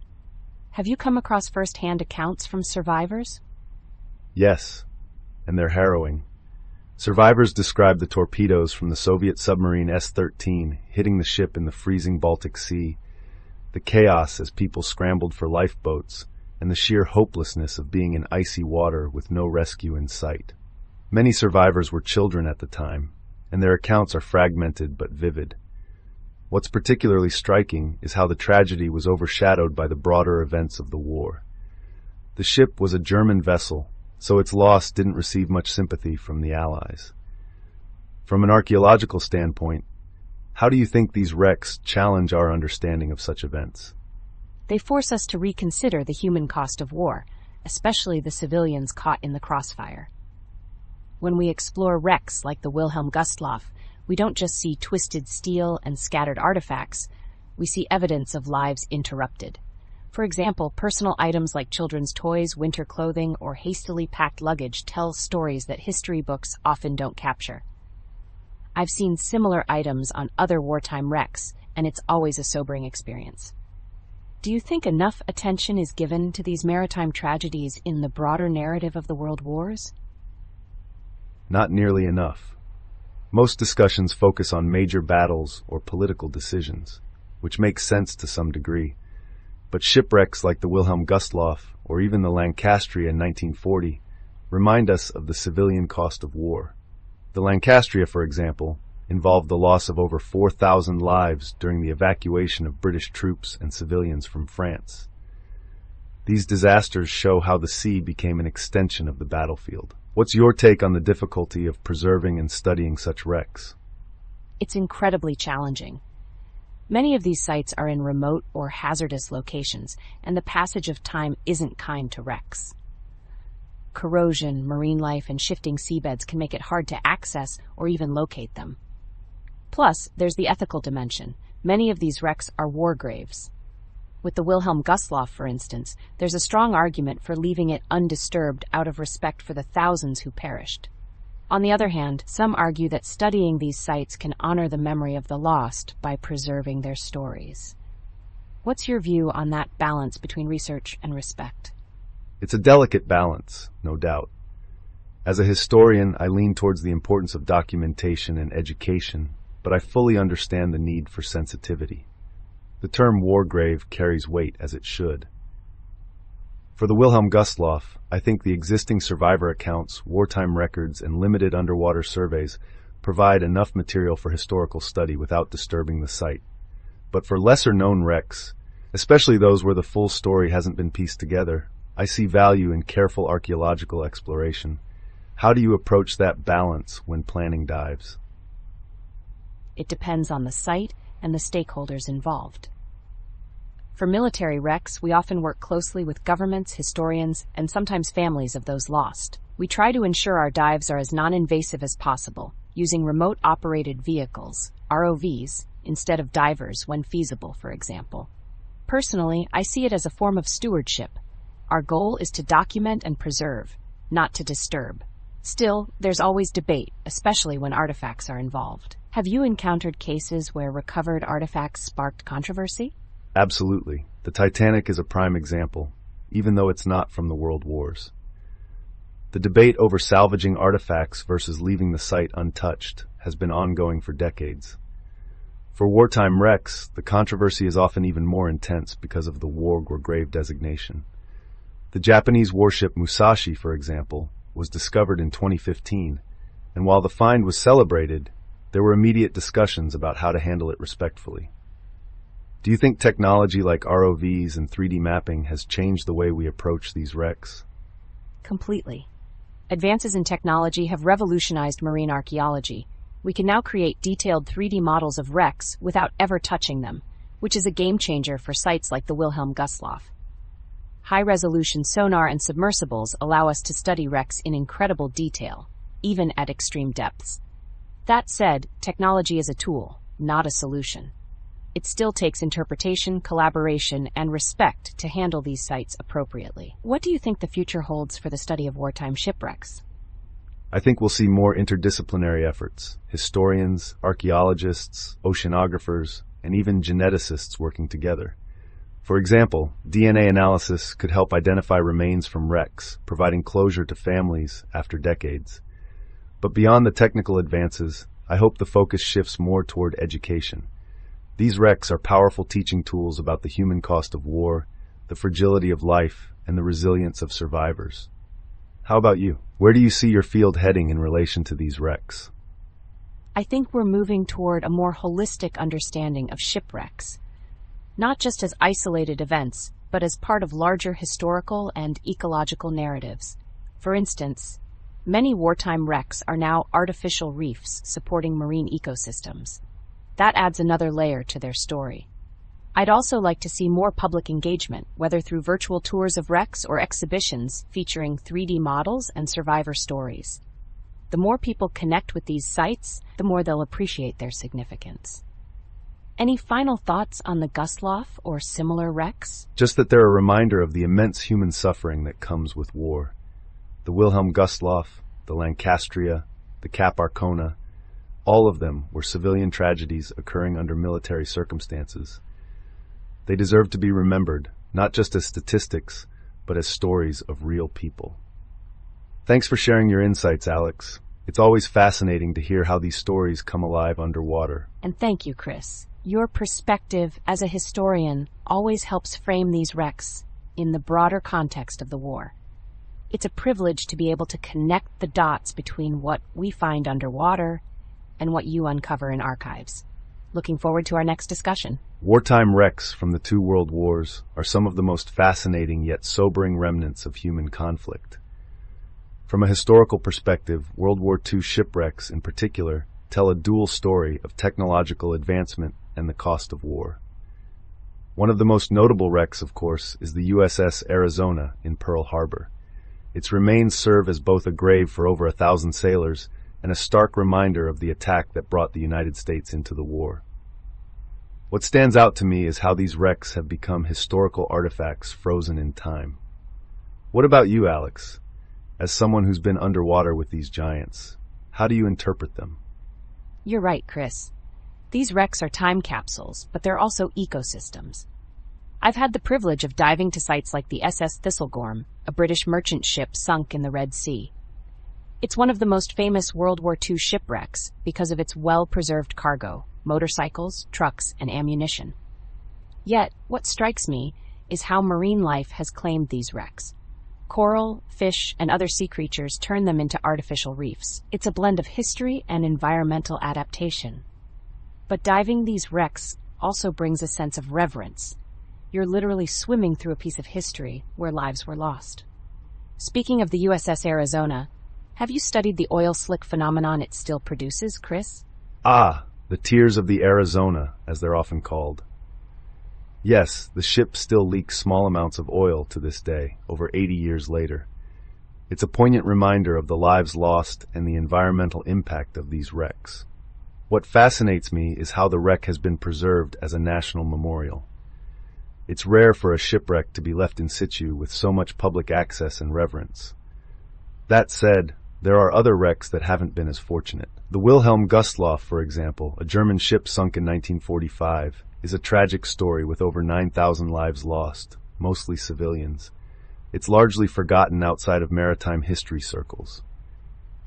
Have you come across first-hand accounts from survivors? Yes, and they're harrowing. Survivors describe the torpedoes from the Soviet submarine S-13 hitting the ship in the freezing Baltic Sea, the chaos as people scrambled for lifeboats, and the sheer hopelessness of being in icy water with no rescue in sight. Many survivors were children at the time, and their accounts are fragmented but vivid. What's particularly striking is how the tragedy was overshadowed by the broader events of the war. The ship was a German vessel, so its loss didn't receive much sympathy from the Allies. From an archaeological standpoint, how do you think these wrecks challenge our understanding of such events? They force us to reconsider the human cost of war, especially the civilians caught in the crossfire. When we explore wrecks like the Wilhelm Gustloff, we don't just see twisted steel and scattered artifacts, we see evidence of lives interrupted. For example, personal items like children's toys, winter clothing, or hastily packed luggage tell stories that history books often don't capture. I've seen similar items on other wartime wrecks, and it's always a sobering experience. Do you think enough attention is given to these maritime tragedies in the broader narrative of the world wars? Not nearly enough. Most discussions focus on major battles or political decisions, which makes sense to some degree. But shipwrecks like the Wilhelm Gustloff or even the Lancastria in 1940 remind us of the civilian cost of war. The Lancastria, for example, involved the loss of over 4,000 lives during the evacuation of British troops and civilians from France. These disasters show how the sea became an extension of the battlefield. What's your take on the difficulty of preserving and studying such wrecks? It's incredibly challenging. Many of these sites are in remote or hazardous locations, and the passage of time isn't kind to wrecks. Corrosion, marine life, and shifting seabeds can make it hard to access or even locate them. Plus, there's the ethical dimension. Many of these wrecks are war graves. With the Wilhelm Gustloff, for instance, there's a strong argument for leaving it undisturbed out of respect for the thousands who perished. On the other hand, some argue that studying these sites can honor the memory of the lost by preserving their stories. What's your view on that balance between research and respect? It's a delicate balance, no doubt. As a historian, I lean towards the importance of documentation and education, but I fully understand the need for sensitivity. The The term war grave carries weight as it should. For the Wilhelm Gustloff, I think the existing survivor accounts, wartime records, and limited underwater surveys provide enough material for historical study without disturbing the site. But for lesser-known wrecks, especially those where the full story hasn't been pieced together, I see value in careful archaeological exploration. How do you approach that balance when planning dives? It depends on the site and the stakeholders involved. For military wrecks, we often work closely with governments, historians, and sometimes families of those lost. We try to ensure our dives are as non-invasive as possible, using remote-operated vehicles, ROVs, instead of divers when feasible, for example. Personally, I see it as a form of stewardship. Our goal is to document and preserve, not to disturb. Still, there's always debate, especially when artifacts are involved. Have you encountered cases where recovered artifacts sparked controversy? Absolutely. The Titanic is a prime example, even though it's not from the World Wars. The debate over salvaging artifacts versus leaving the site untouched has been ongoing for decades. For wartime wrecks, the controversy is often even more intense because of the war grave designation. The Japanese warship Musashi, for example, was discovered in 2015, and while the find was celebrated, there were immediate discussions about how to handle it respectfully. Do you think technology like ROVs and 3D mapping has changed the way we approach these wrecks? Completely. Advances in technology have revolutionized marine archaeology. We can now create detailed 3D models of wrecks without ever touching them, which is a game changer for sites like the Wilhelm Gustloff. High-resolution sonar and submersibles allow us to study wrecks in incredible detail, even at extreme depths. That said, technology is a tool, not a solution. It still takes interpretation, collaboration, and respect to handle these sites appropriately. What do you think the future holds for the study of wartime shipwrecks? I think we'll see more interdisciplinary efforts, historians, archaeologists, oceanographers, and even geneticists working together. For example, DNA analysis could help identify remains from wrecks, providing closure to families after decades. But beyond the technical advances, I hope the focus shifts more toward education. These wrecks are powerful teaching tools about the human cost of war, the fragility of life, and the resilience of survivors. How about you? Where do you see your field heading in relation to these wrecks? I think we're moving toward a more holistic understanding of shipwrecks, not just as isolated events, but as part of larger historical and ecological narratives. For instance, many wartime wrecks are now artificial reefs supporting marine ecosystems. That adds another layer to their story. I'd also like to see more public engagement, whether through virtual tours of wrecks or exhibitions featuring 3D models and survivor stories. The more people connect with these sites, the more they'll appreciate their significance. Any final thoughts on the Gustloff or similar wrecks? Just that they're a reminder of the immense human suffering that comes with war. The Wilhelm Gustloff, the Lancastria, the Cap Arcona, all of them were civilian tragedies occurring under military circumstances. They deserve to be remembered, not just as statistics, but as stories of real people. Thanks for sharing your insights, Alex. It's always fascinating to hear how these stories come alive underwater. And thank you, Chris. Your perspective as a historian always helps frame these wrecks in the broader context of the war. It's a privilege to be able to connect the dots between what we find underwater and what you uncover in archives. Looking forward to our next discussion. Wartime wrecks from the two world wars are some of the most fascinating yet sobering remnants of human conflict. From a historical perspective, World War II shipwrecks in particular tell a dual story of technological advancement and the cost of war. One of the most notable wrecks, of course, is the USS Arizona in Pearl Harbor. Its remains serve as both a grave for over 1,000 sailors and a stark reminder of the attack that brought the United States into the war. What stands out to me is how these wrecks have become historical artifacts frozen in time. What about you, Alex? As someone who's been underwater with these giants, how do you interpret them? You're right, Chris. These wrecks are time capsules, but they're also ecosystems. I've had the privilege of diving to sites like the SS Thistlegorm, a British merchant ship sunk in the Red Sea. It's one of the most famous World War II shipwrecks because of its well-preserved cargo, motorcycles, trucks, and ammunition. Yet, what strikes me is how marine life has claimed these wrecks. Coral, fish, and other sea creatures turn them into artificial reefs. It's a blend of history and environmental adaptation. But diving these wrecks also brings a sense of reverence. You're literally swimming through a piece of history where lives were lost. Speaking of the USS Arizona, have you studied the oil slick phenomenon it still produces, Chris? Ah, the tears of the Arizona, as they're often called. Yes, the ship still leaks small amounts of oil to this day, over 80 years later. It's a poignant reminder of the lives lost and the environmental impact of these wrecks. What fascinates me is how the wreck has been preserved as a national memorial. It's rare for a shipwreck to be left in situ with so much public access and reverence. That said, there are other wrecks that haven't been as fortunate. The Wilhelm Gustloff, for example, a German ship sunk in 1945, is a tragic story with over 9,000 lives lost, mostly civilians. It's largely forgotten outside of maritime history circles.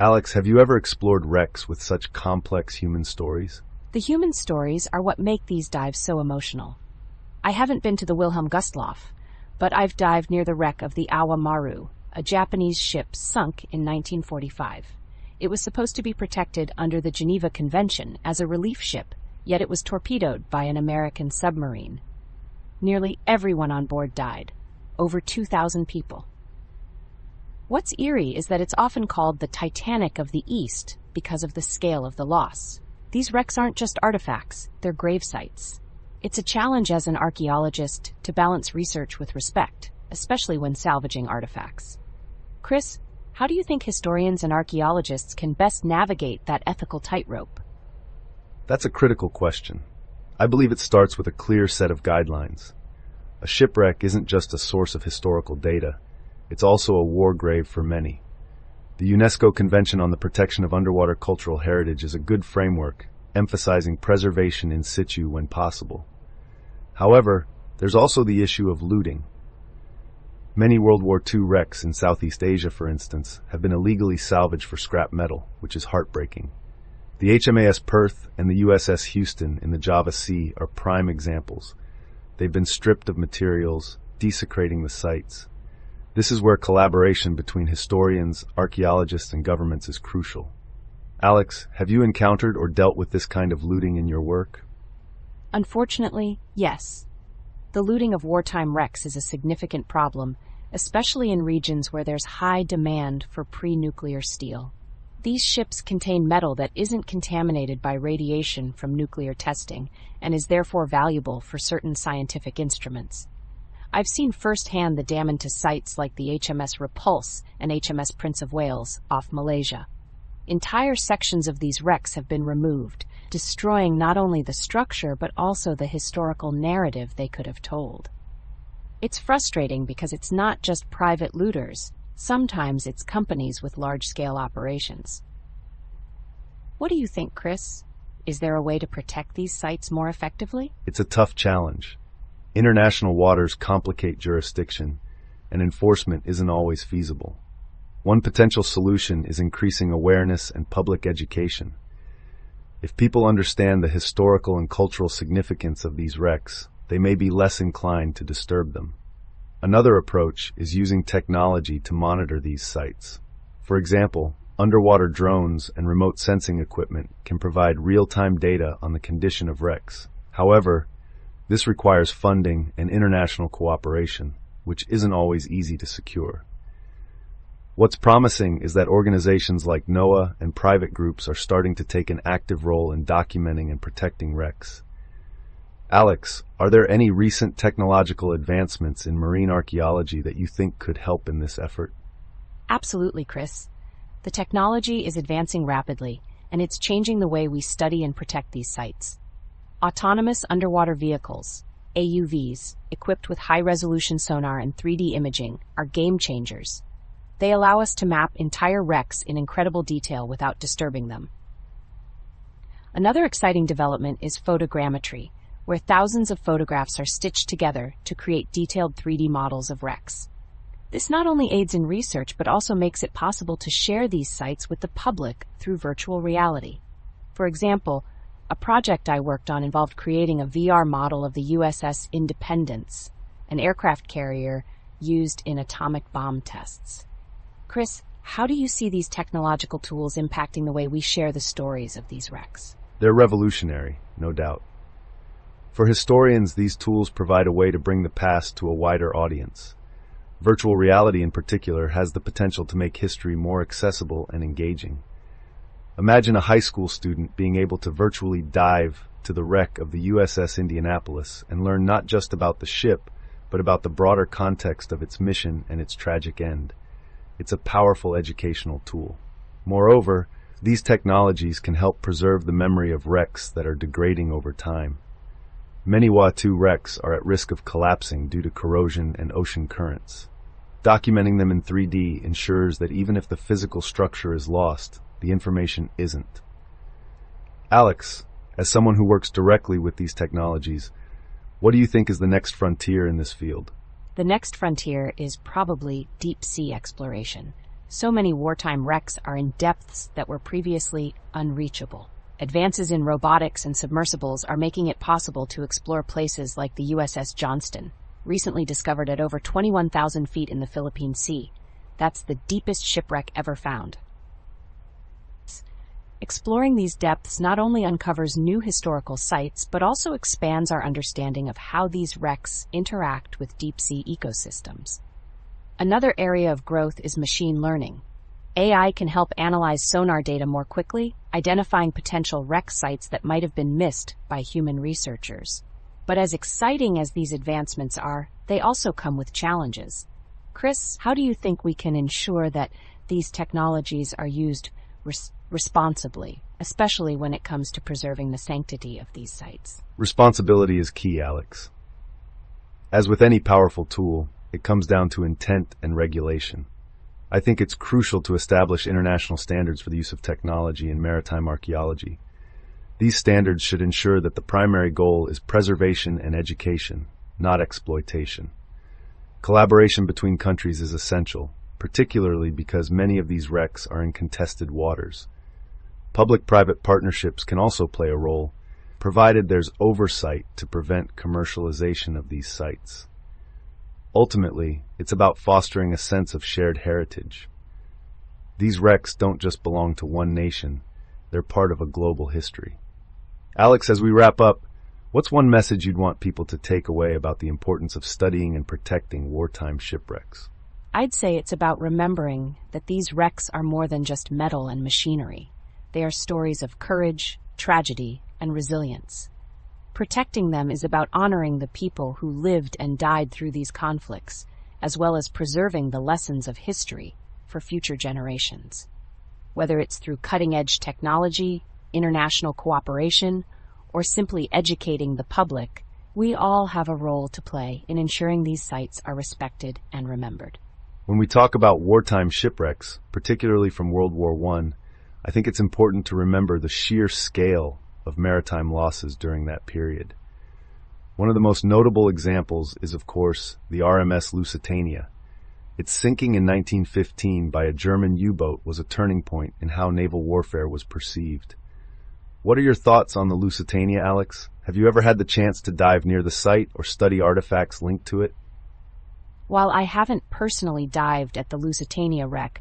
Alex, have you ever explored wrecks with such complex human stories? The human stories are what make these dives so emotional. I haven't been to the Wilhelm Gustloff, but I've dived near the wreck of the Awa Maru, a Japanese ship sunk in 1945. It was supposed to be protected under the Geneva Convention as a relief ship, yet it was torpedoed by an American submarine. Nearly everyone on board died, over 2,000 people. What's eerie is that it's often called the Titanic of the East because of the scale of the loss. These wrecks aren't just artifacts, they're grave sites. It's a challenge as an archaeologist to balance research with respect, especially when salvaging artifacts. Chris, how do you think historians and archaeologists can best navigate that ethical tightrope? That's a critical question. I believe it starts with a clear set of guidelines. A shipwreck isn't just a source of historical data, it's also a war grave for many. The UNESCO Convention on the Protection of Underwater Cultural Heritage is a good framework, emphasizing preservation in situ when possible. However, there's also the issue of looting. Many World War II wrecks in Southeast Asia, for instance, have been illegally salvaged for scrap metal, which is heartbreaking. The HMAS Perth and the USS Houston in the Java Sea are prime examples. They've been stripped of materials, desecrating the sites. This is where collaboration between historians, archaeologists, and governments is crucial. Alex, have you encountered or dealt with this kind of looting in your work? Unfortunately, yes. The looting of wartime wrecks is a significant problem, especially in regions where there's high demand for pre-nuclear steel. These ships contain metal that isn't contaminated by radiation from nuclear testing and is therefore valuable for certain scientific instruments. I've seen firsthand the damage to sites like the HMS Repulse and HMS Prince of Wales off Malaysia. Entire sections of these wrecks have been removed, destroying not only the structure but also the historical narrative they could have told. It's frustrating because it's not just private looters. Sometimes it's companies with large-scale operations. What do you think, Chris? Is there a way to protect these sites more effectively? It's a tough challenge. International waters complicate jurisdiction, and enforcement isn't always feasible. One potential solution is increasing awareness and public education. If people understand the historical and cultural significance of these wrecks, they may be less inclined to disturb them. Another approach is using technology to monitor these sites. For example, underwater drones and remote sensing equipment can provide real-time data on the condition of wrecks. However, this requires funding and international cooperation, which isn't always easy to secure. What's promising is that organizations like NOAA and private groups are starting to take an active role in documenting and protecting wrecks. Alex, are there any recent technological advancements in marine archaeology that you think could help in this effort? Absolutely, Chris. The technology is advancing rapidly, and it's changing the way we study and protect these sites. Autonomous underwater vehicles, AUVs, equipped with high-resolution sonar and 3D imaging, are game changers. They allow us to map entire wrecks in incredible detail without disturbing them. Another exciting development is photogrammetry, where thousands of photographs are stitched together to create detailed 3D models of wrecks. This not only aids in research but also makes it possible to share these sites with the public through virtual reality. For example, A project I worked on involved creating a VR model of the USS Independence, an aircraft carrier used in atomic bomb tests. Chris, how do you see these technological tools impacting the way we share the stories of these wrecks? They're revolutionary, no doubt. For historians, these tools provide a way to bring the past to a wider audience. Virtual reality, in particular, has the potential to make history more accessible and engaging. Imagine a high school student being able to virtually dive to the wreck of the USS Indianapolis and learn not just about the ship, but about the broader context of its mission and its tragic end. It's a powerful educational tool. Moreover, these technologies can help preserve the memory of wrecks that are degrading over time. Many WA2 wrecks are at risk of collapsing due to corrosion and ocean currents. Documenting them in 3D ensures that even if the physical structure is lost, the information isn't. Alex, as someone who works directly with these technologies, what do you think is the next frontier in this field? The next frontier is probably deep-sea exploration. So many wartime wrecks are in depths that were previously unreachable. Advances in robotics and submersibles are making it possible to explore places like the USS Johnston, recently discovered at over 21,000 feet in the Philippine Sea. That's the deepest shipwreck ever found. Exploring these depths not only uncovers new historical sites, but also expands our understanding of how these wrecks interact with deep-sea ecosystems. Another area of growth is machine learning. AI can help analyze sonar data more quickly, identifying potential wreck sites that might have been missed by human researchers. But as exciting as these advancements are, they also come with challenges. Chris, how do you think we can ensure that these technologies are used responsibly, especially when it comes to preserving the sanctity of these sites? Responsibility is key, Alex. As with any powerful tool, it comes down to intent and regulation. I think it's crucial to establish international standards for the use of technology in maritime archaeology. These standards should ensure that the primary goal is preservation and education, not exploitation. Collaboration between countries is essential, particularly because many of these wrecks are in contested waters. Public-private partnerships can also play a role, provided there's oversight to prevent commercialization of these sites. Ultimately, it's about fostering a sense of shared heritage. These wrecks don't just belong to one nation, they're part of a global history. Alex, as we wrap up, what's one message you'd want people to take away about the importance of studying and protecting wartime shipwrecks? I'd say it's about remembering that these wrecks are more than just metal and machinery. They are stories of courage, tragedy, and resilience. Protecting them is about honoring the people who lived and died through these conflicts, as well as preserving the lessons of history for future generations. Whether it's through cutting-edge technology, international cooperation, or simply educating the public, we all have a role to play in ensuring these sites are respected and remembered. When we talk about wartime shipwrecks, particularly from World War I think it's important to remember the sheer scale of maritime losses during that period. One of the most notable examples is, of course, the RMS Lusitania. Its sinking in 1915 by a German U-boat was a turning point in how naval warfare was perceived. What are your thoughts on the Lusitania, Alex? Have you ever had the chance to dive near the site or study artifacts linked to it? While I haven't personally dived at the Lusitania wreck,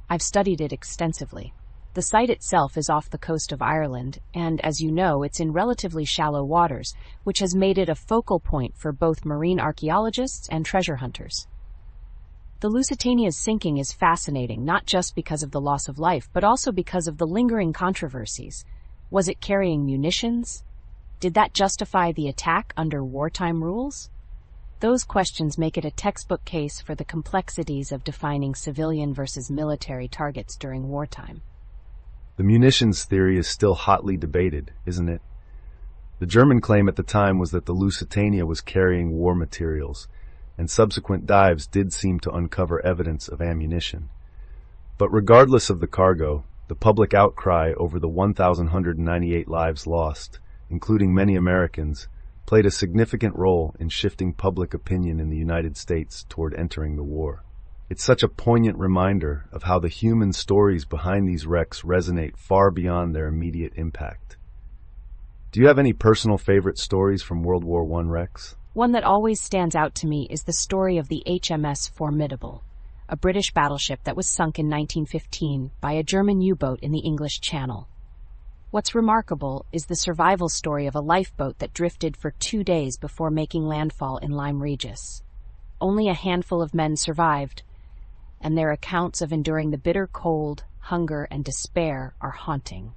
I've studied it extensively. The site itself is off the coast of Ireland, and as you know, it's in relatively shallow waters, which has made it a focal point for both marine archaeologists and treasure hunters. The Lusitania's sinking is fascinating, not just because of the loss of life, but also because of the lingering controversies. Was it carrying munitions? Did that justify the attack under wartime rules? Those questions make it a textbook case for the complexities of defining civilian versus military targets during wartime. The munitions theory is still hotly debated, isn't it? The German claim at the time was that the Lusitania was carrying war materials, and subsequent dives did seem to uncover evidence of ammunition. But regardless of the cargo, the public outcry over the 1,198 lives lost, including many Americans, played a significant role in shifting public opinion in the United States toward entering the war. It's such a poignant reminder of how the human stories behind these wrecks resonate far beyond their immediate impact. Do you have any personal favorite stories from World War I wrecks? One that always stands out to me is the story of the HMS Formidable, a British battleship that was sunk in 1915 by a German U-boat in the English Channel. What's remarkable is the survival story of a lifeboat that drifted for 2 days before making landfall in Lyme Regis. Only a handful of men survived, and their accounts of enduring the bitter cold, hunger, and despair are haunting.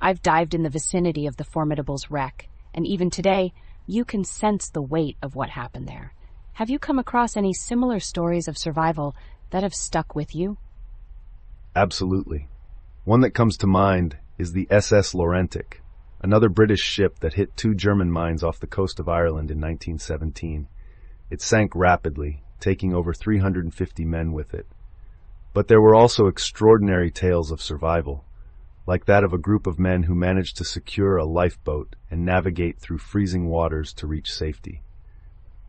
I've dived in the vicinity of the Formidable's wreck, and even today, you can sense the weight of what happened there. Have you come across any similar stories of survival that have stuck with you? Absolutely. One that comes to mind is the SS Laurentic, another British ship that hit 2 German mines off the coast of Ireland in 1917. It sank rapidly, taking over 350 men with it. But there were also extraordinary tales of survival, like that of a group of men who managed to secure a lifeboat and navigate through freezing waters to reach safety.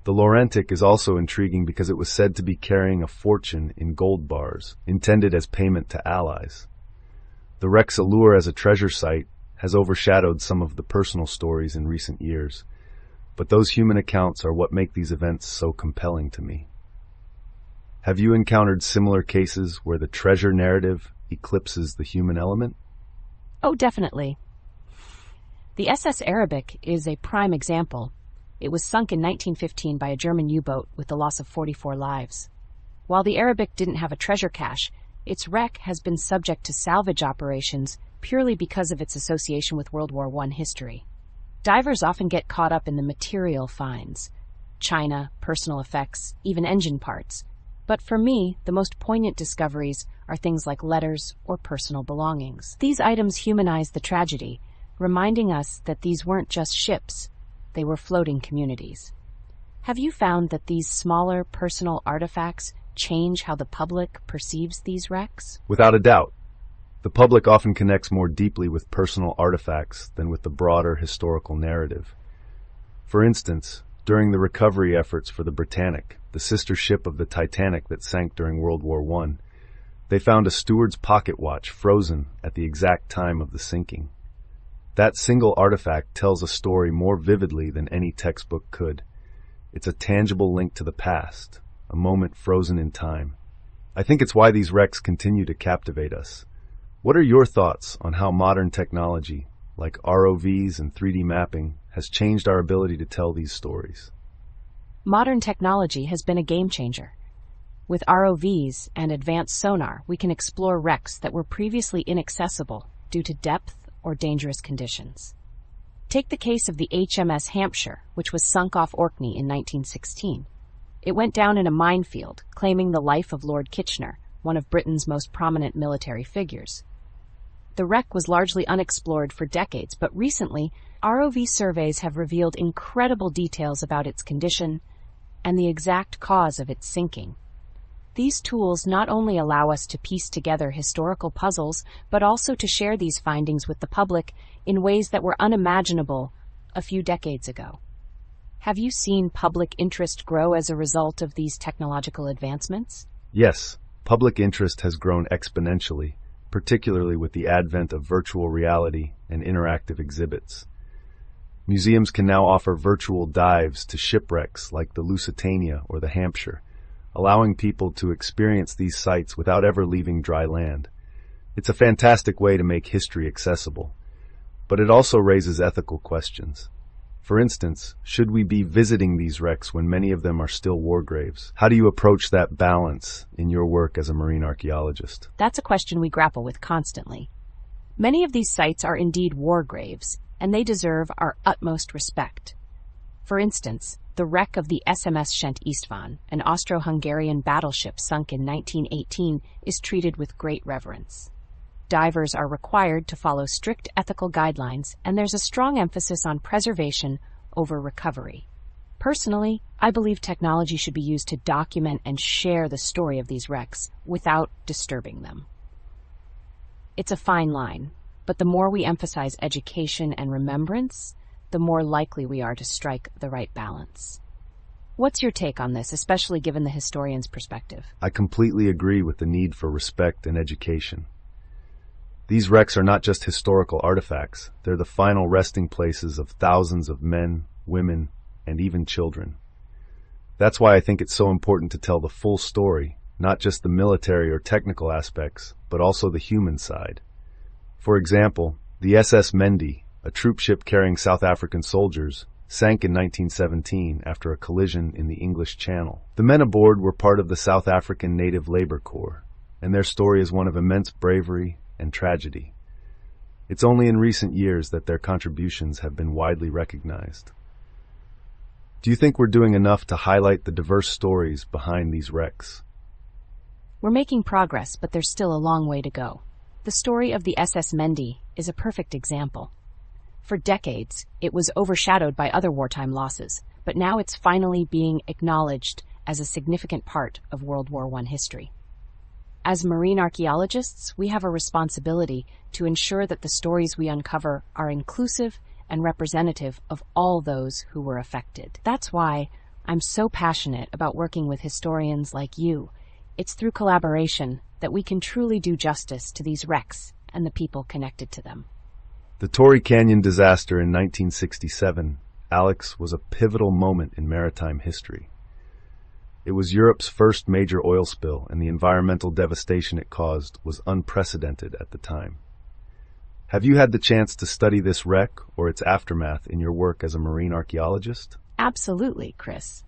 The Laurentic is also intriguing because it was said to be carrying a fortune in gold bars, intended as payment to allies. The wreck's allure as a treasure site has overshadowed some of the personal stories in recent years, but those human accounts are what make these events so compelling to me. Have you encountered similar cases where the treasure narrative eclipses the human element? Oh, definitely. The SS Arabic is a prime example. It was sunk in 1915 by a German U-boat with the loss of 44 lives. While the Arabic didn't have a treasure cache, its wreck has been subject to salvage operations purely because of its association with World War I history. Divers often get caught up in the material finds, china, personal effects, even engine parts. But for me, the most poignant discoveries are things like letters or personal belongings. These items humanize the tragedy, reminding us that these weren't just ships, they were floating communities. Have you found that these smaller personal artifacts change how the public perceives these wrecks? Without a doubt. The public often connects more deeply with personal artifacts than with the broader historical narrative. For instance, during the recovery efforts for the Britannic, the sister ship of the Titanic that sank during World War I, they found a steward's pocket watch frozen at the exact time of the sinking. That single artifact tells a story more vividly than any textbook could. It's a tangible link to the past, a moment frozen in time. I think it's why these wrecks continue to captivate us. What are your thoughts on how modern technology, like ROVs and 3D mapping, has changed our ability to tell these stories? Modern technology has been a game changer. With ROVs and advanced sonar, we can explore wrecks that were previously inaccessible due to depth or dangerous conditions. Take the case of the HMS Hampshire, which was sunk off Orkney in 1916. It went down in a minefield, claiming the life of Lord Kitchener, one of Britain's most prominent military figures. The wreck was largely unexplored for decades, but recently, ROV surveys have revealed incredible details about its condition and the exact cause of its sinking. These tools not only allow us to piece together historical puzzles, but also to share these findings with the public in ways that were unimaginable a few decades ago. Have you seen public interest grow as a result of these technological advancements? Yes, public interest has grown exponentially, particularly with the advent of virtual reality and interactive exhibits. Museums can now offer virtual dives to shipwrecks like the Lusitania or the Hampshire, allowing people to experience these sites without ever leaving dry land. It's a fantastic way to make history accessible, but it also raises ethical questions. For instance, should we be visiting these wrecks when many of them are still war graves? How do you approach that balance in your work as a marine archaeologist? That's a question we grapple with constantly. Many of these sites are indeed war graves, and they deserve our utmost respect. For instance, the wreck of the SMS Szent István, an Austro-Hungarian battleship sunk in 1918, is treated with great reverence. Divers are required to follow strict ethical guidelines, and there's a strong emphasis on preservation over recovery. Personally, I believe technology should be used to document and share the story of these wrecks without disturbing them. It's a fine line, but the more we emphasize education and remembrance, the more likely we are to strike the right balance. What's your take on this, especially given the historian's perspective? I completely agree with the need for respect and education. These wrecks are not just historical artifacts, they're the final resting places of thousands of men, women, and even children. That's why I think it's so important to tell the full story, not just the military or technical aspects, but also the human side. For example, the SS Mendi, a troop ship carrying South African soldiers, sank in 1917 after a collision in the English Channel. The men aboard were part of the South African Native Labour Corps, and their story is one of immense bravery and tragedy. It's only in recent years that their contributions have been widely recognized. Do you think we're doing enough to highlight the diverse stories behind these wrecks? We're making progress, but there's still a long way to go. The story of the SS Mendi is a perfect example. For decades, it was overshadowed by other wartime losses, but now it's finally being acknowledged as a significant part of World War I history. As marine archaeologists, we have a responsibility to ensure that the stories we uncover are inclusive and representative of all those who were affected. That's why I'm so passionate about working with historians like you. It's through collaboration that we can truly do justice to these wrecks and the people connected to them. The Torrey Canyon disaster in 1967, Alex, was a pivotal moment in maritime history. It was Europe's first major oil spill, and the environmental devastation it caused was unprecedented at the time. Have you had the chance to study this wreck or its aftermath in your work as a marine archaeologist? Absolutely, Chris.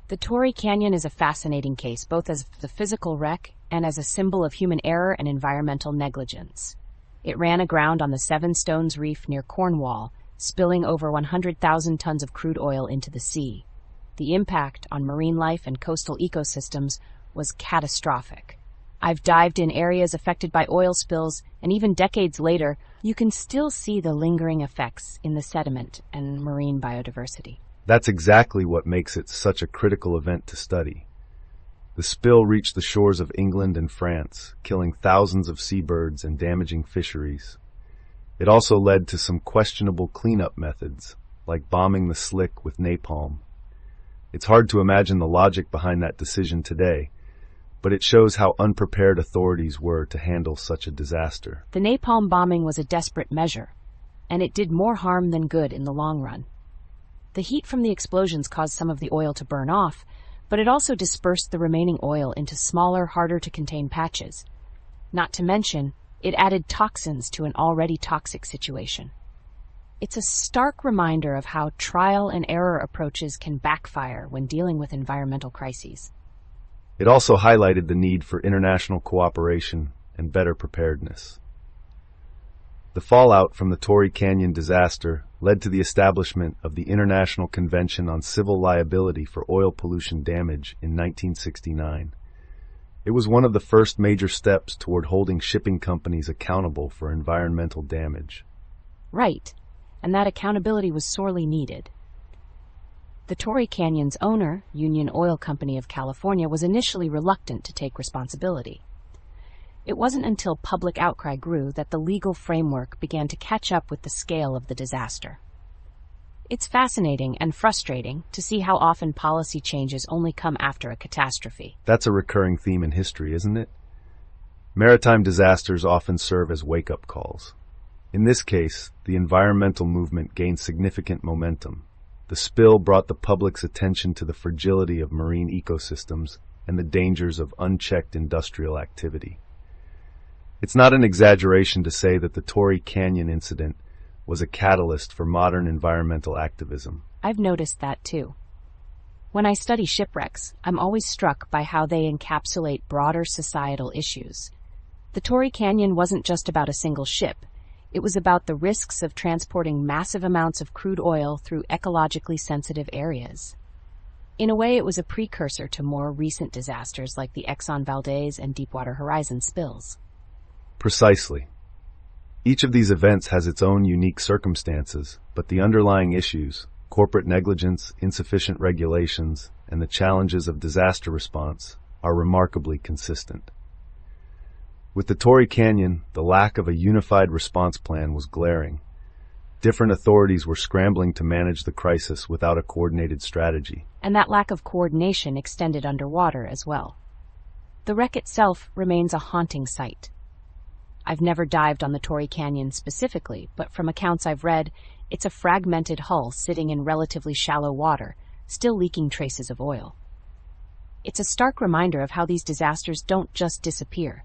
The Torrey Canyon is a fascinating case, both as the physical wreck and as a symbol of human error and environmental negligence. It ran aground on the Seven Stones Reef near Cornwall, spilling over 100,000 tons of crude oil into the sea. The impact on marine life and coastal ecosystems was catastrophic. I've dived in areas affected by oil spills, and even decades later, you can still see the lingering effects in the sediment and marine biodiversity. That's exactly what makes it such a critical event to study. The spill reached the shores of England and France, killing thousands of seabirds and damaging fisheries. It also led to some questionable cleanup methods, like bombing the slick with napalm. It's hard to imagine the logic behind that decision today, but it shows how unprepared authorities were to handle such a disaster. The napalm bombing was a desperate measure, and it did more harm than good in the long run. The heat from the explosions caused some of the oil to burn off, but it also dispersed the remaining oil into smaller, harder-to-contain patches. Not to mention, it added toxins to an already toxic situation. It's a stark reminder of how trial-and-error approaches can backfire when dealing with environmental crises. It also highlighted the need for international cooperation and better preparedness. The fallout from the Torrey Canyon disaster led to the establishment of the International Convention on Civil Liability for Oil Pollution Damage in 1969. It was one of the first major steps toward holding shipping companies accountable for environmental damage. Right, and that accountability was sorely needed. The Torrey Canyon's owner, Union Oil Company of California, was initially reluctant to take responsibility. It wasn't until public outcry grew that the legal framework began to catch up with the scale of the disaster. It's fascinating and frustrating to see how often policy changes only come after a catastrophe. That's a recurring theme in history, isn't it? Maritime disasters often serve as wake-up calls. In this case, the environmental movement gained significant momentum. The spill brought the public's attention to the fragility of marine ecosystems and the dangers of unchecked industrial activity. It's not an exaggeration to say that the Torrey Canyon incident was a catalyst for modern environmental activism. I've noticed that too. When I study shipwrecks, I'm always struck by how they encapsulate broader societal issues. The Torrey Canyon wasn't just about a single ship. It was about the risks of transporting massive amounts of crude oil through ecologically sensitive areas. In a way, it was a precursor to more recent disasters like the Exxon Valdez and Deepwater Horizon spills. Precisely. Each of these events has its own unique circumstances, but the underlying issues, corporate negligence, insufficient regulations, and the challenges of disaster response, are remarkably consistent. With the Torrey Canyon, the lack of a unified response plan was glaring. Different authorities were scrambling to manage the crisis without a coordinated strategy. And that lack of coordination extended underwater as well. The wreck itself remains a haunting sight. I've never dived on the Torrey Canyon specifically, but from accounts I've read, it's a fragmented hull sitting in relatively shallow water, still leaking traces of oil. It's a stark reminder of how these disasters don't just disappear.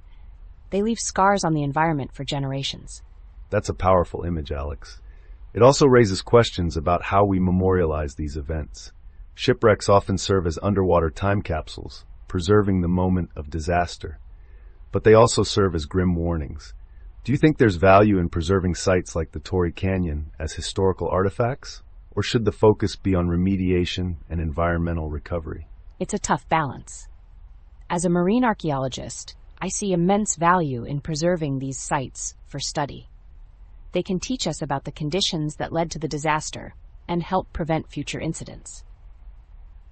They leave scars on the environment for generations. That's a powerful image, Alex. It also raises questions about how we memorialize these events. Shipwrecks often serve as underwater time capsules, preserving the moment of disaster. But they also serve as grim warnings. Do you think there's value in preserving sites like the Torrey Canyon as historical artifacts? Or should the focus be on remediation and environmental recovery? It's a tough balance. As a marine archaeologist, I see immense value in preserving these sites for study. They can teach us about the conditions that led to the disaster and help prevent future incidents.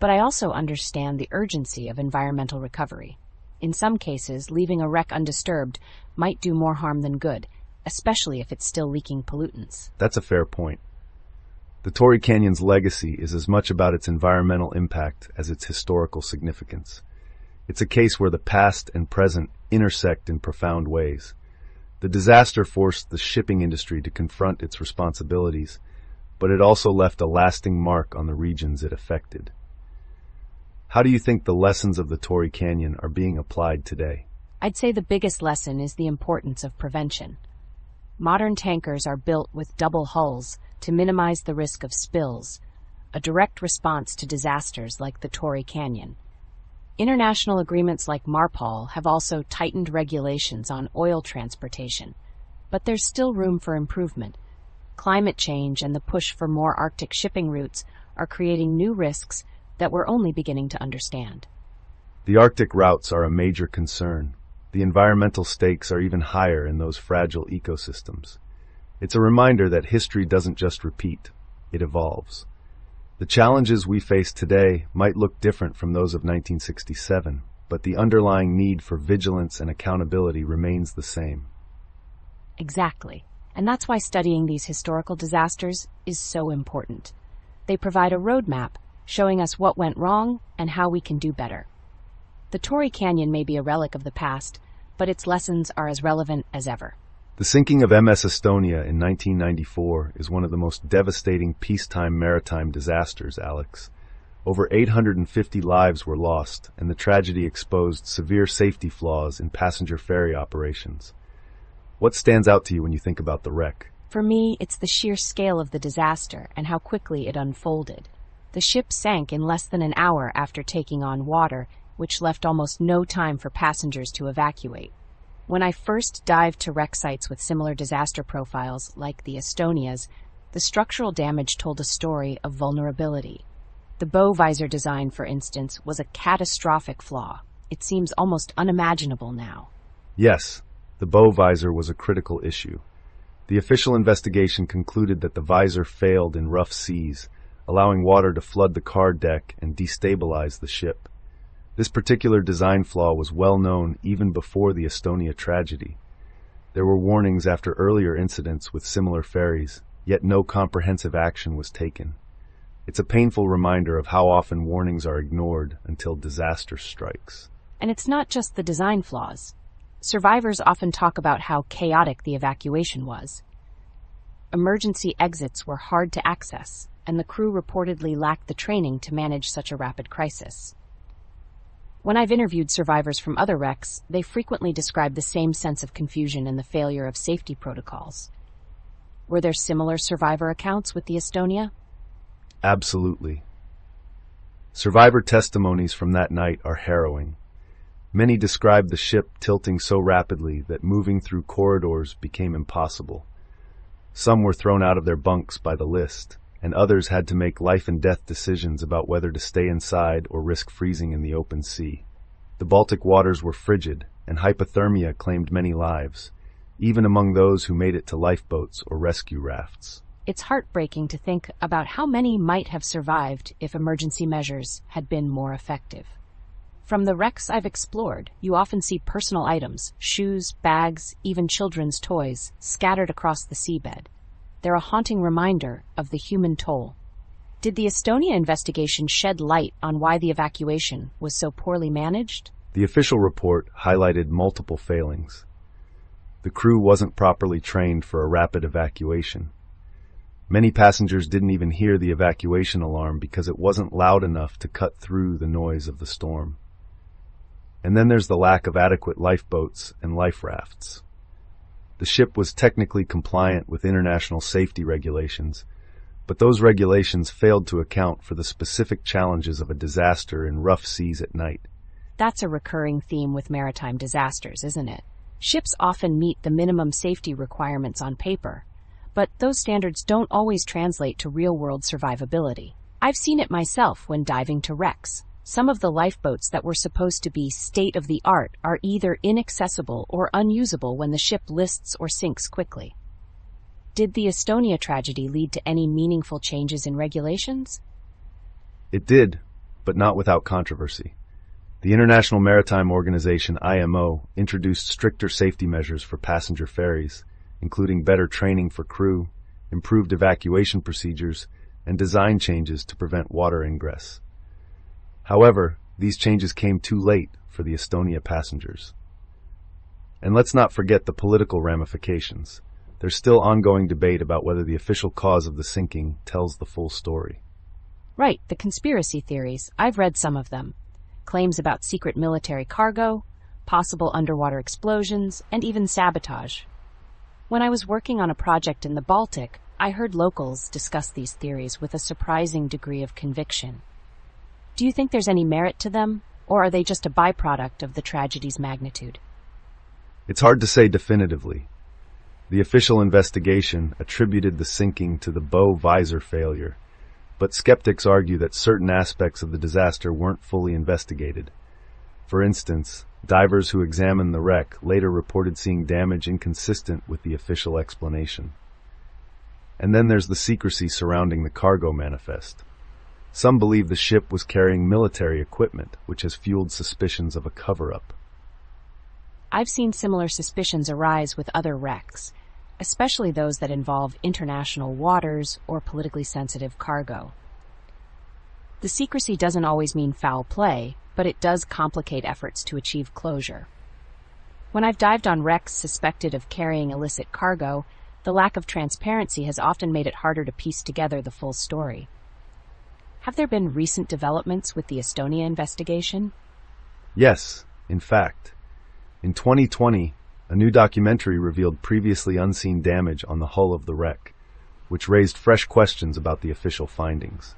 But I also understand the urgency of environmental recovery. In some cases, leaving a wreck undisturbed might do more harm than good, especially if it's still leaking pollutants. That's a fair point. The Torrey Canyon's legacy is as much about its environmental impact as its historical significance. It's a case where the past and present intersect in profound ways. The disaster forced the shipping industry to confront its responsibilities, but it also left a lasting mark on the regions it affected. How do you think the lessons of the Torrey Canyon are being applied today? I'd say the biggest lesson is the importance of prevention. Modern tankers are built with double hulls to minimize the risk of spills, a direct response to disasters like the Torrey Canyon. International agreements like MARPOL have also tightened regulations on oil transportation, but there's still room for improvement. Climate change and the push for more Arctic shipping routes are creating new risks that we're only beginning to understand. The Arctic routes are a major concern. The environmental stakes are even higher in those fragile ecosystems. It's a reminder that history doesn't just repeat, it evolves. The challenges we face today might look different from those of 1967, but the underlying need for vigilance and accountability remains the same. Exactly. And that's why studying these historical disasters is so important. They provide a roadmap showing us what went wrong and how we can do better. The Torrey Canyon may be a relic of the past, but its lessons are as relevant as ever. The sinking of MS Estonia in 1994 is one of the most devastating peacetime maritime disasters, Alex. Over 850 lives were lost, and the tragedy exposed severe safety flaws in passenger ferry operations. What stands out to you when you think about the wreck? For me, it's the sheer scale of the disaster and how quickly it unfolded. The ship sank in less than an hour after taking on water, which left almost no time for passengers to evacuate. When I first dived to wreck sites with similar disaster profiles, like the Estonia's, the structural damage told a story of vulnerability. The bow visor design, for instance, was a catastrophic flaw. It seems almost unimaginable now. Yes, the bow visor was a critical issue. The official investigation concluded that the visor failed in rough seas, allowing water to flood the car deck and destabilize the ship. This particular design flaw was well known even before the Estonia tragedy. There were warnings after earlier incidents with similar ferries, yet no comprehensive action was taken. It's a painful reminder of how often warnings are ignored until disaster strikes. And it's not just the design flaws. Survivors often talk about how chaotic the evacuation was. Emergency exits were hard to access, and the crew reportedly lacked the training to manage such a rapid crisis. When I've interviewed survivors from other wrecks, they frequently describe the same sense of confusion and the failure of safety protocols. Were there similar survivor accounts with the Estonia? Absolutely. Survivor testimonies from that night are harrowing. Many described the ship tilting so rapidly that moving through corridors became impossible. Some were thrown out of their bunks by the list, and others had to make life-and-death decisions about whether to stay inside or risk freezing in the open sea. The Baltic waters were frigid, and hypothermia claimed many lives, even among those who made it to lifeboats or rescue rafts. It's heartbreaking to think about how many might have survived if emergency measures had been more effective. From the wrecks I've explored, you often see personal items, shoes, bags, even children's toys, scattered across the seabed. They're a haunting reminder of the human toll. Did the Estonia investigation shed light on why the evacuation was so poorly managed? The official report highlighted multiple failings. The crew wasn't properly trained for a rapid evacuation. Many passengers didn't even hear the evacuation alarm because it wasn't loud enough to cut through the noise of the storm. And then there's the lack of adequate lifeboats and life rafts. The ship was technically compliant with international safety regulations, but those regulations failed to account for the specific challenges of a disaster in rough seas at night. That's a recurring theme with maritime disasters, isn't it? Ships often meet the minimum safety requirements on paper, but those standards don't always translate to real-world survivability. I've seen it myself when diving to wrecks. Some of the lifeboats that were supposed to be state-of-the-art are either inaccessible or unusable when the ship lists or sinks quickly. Did the Estonia tragedy lead to any meaningful changes in regulations? It did, but not without controversy. The International Maritime Organization, IMO, introduced stricter safety measures for passenger ferries, including better training for crew, improved evacuation procedures, and design changes to prevent water ingress. However, these changes came too late for the Estonia passengers. And let's not forget the political ramifications. There's still ongoing debate about whether the official cause of the sinking tells the full story. Right, the conspiracy theories. I've read some of them. Claims about secret military cargo, possible underwater explosions, and even sabotage. When I was working on a project in the Baltic, I heard locals discuss these theories with a surprising degree of conviction. Do you think there's any merit to them, or are they just a byproduct of the tragedy's magnitude? It's hard to say definitively. The official investigation attributed the sinking to the bow visor failure, but skeptics argue that certain aspects of the disaster weren't fully investigated. For instance, divers who examined the wreck later reported seeing damage inconsistent with the official explanation. And then there's the secrecy surrounding the cargo manifest. Some believe the ship was carrying military equipment, which has fueled suspicions of a cover-up. I've seen similar suspicions arise with other wrecks, especially those that involve international waters or politically sensitive cargo. The secrecy doesn't always mean foul play, but it does complicate efforts to achieve closure. When I've dived on wrecks suspected of carrying illicit cargo, the lack of transparency has often made it harder to piece together the full story. Have there been recent developments with the Estonia investigation? Yes, in fact. In 2020, a new documentary revealed previously unseen damage on the hull of the wreck, which raised fresh questions about the official findings.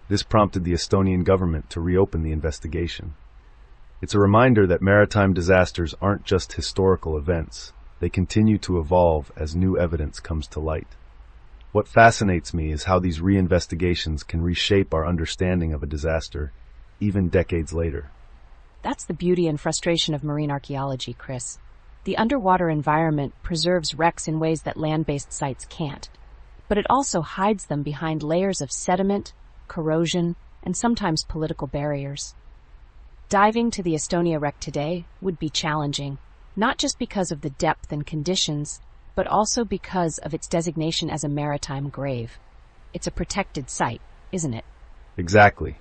This prompted the Estonian government to reopen the investigation. It's a reminder that maritime disasters aren't just historical events. They continue to evolve as new evidence comes to light. What fascinates me is how these reinvestigations can reshape our understanding of a disaster, even decades later. That's the beauty and frustration of marine archaeology, Chris. The underwater environment preserves wrecks in ways that land-based sites can't, but it also hides them behind layers of sediment, corrosion, and sometimes political barriers. Diving to the Estonia wreck today would be challenging, not just because of the depth and conditions, but also because of its designation as a maritime grave. It's a protected site, isn't it? Exactly.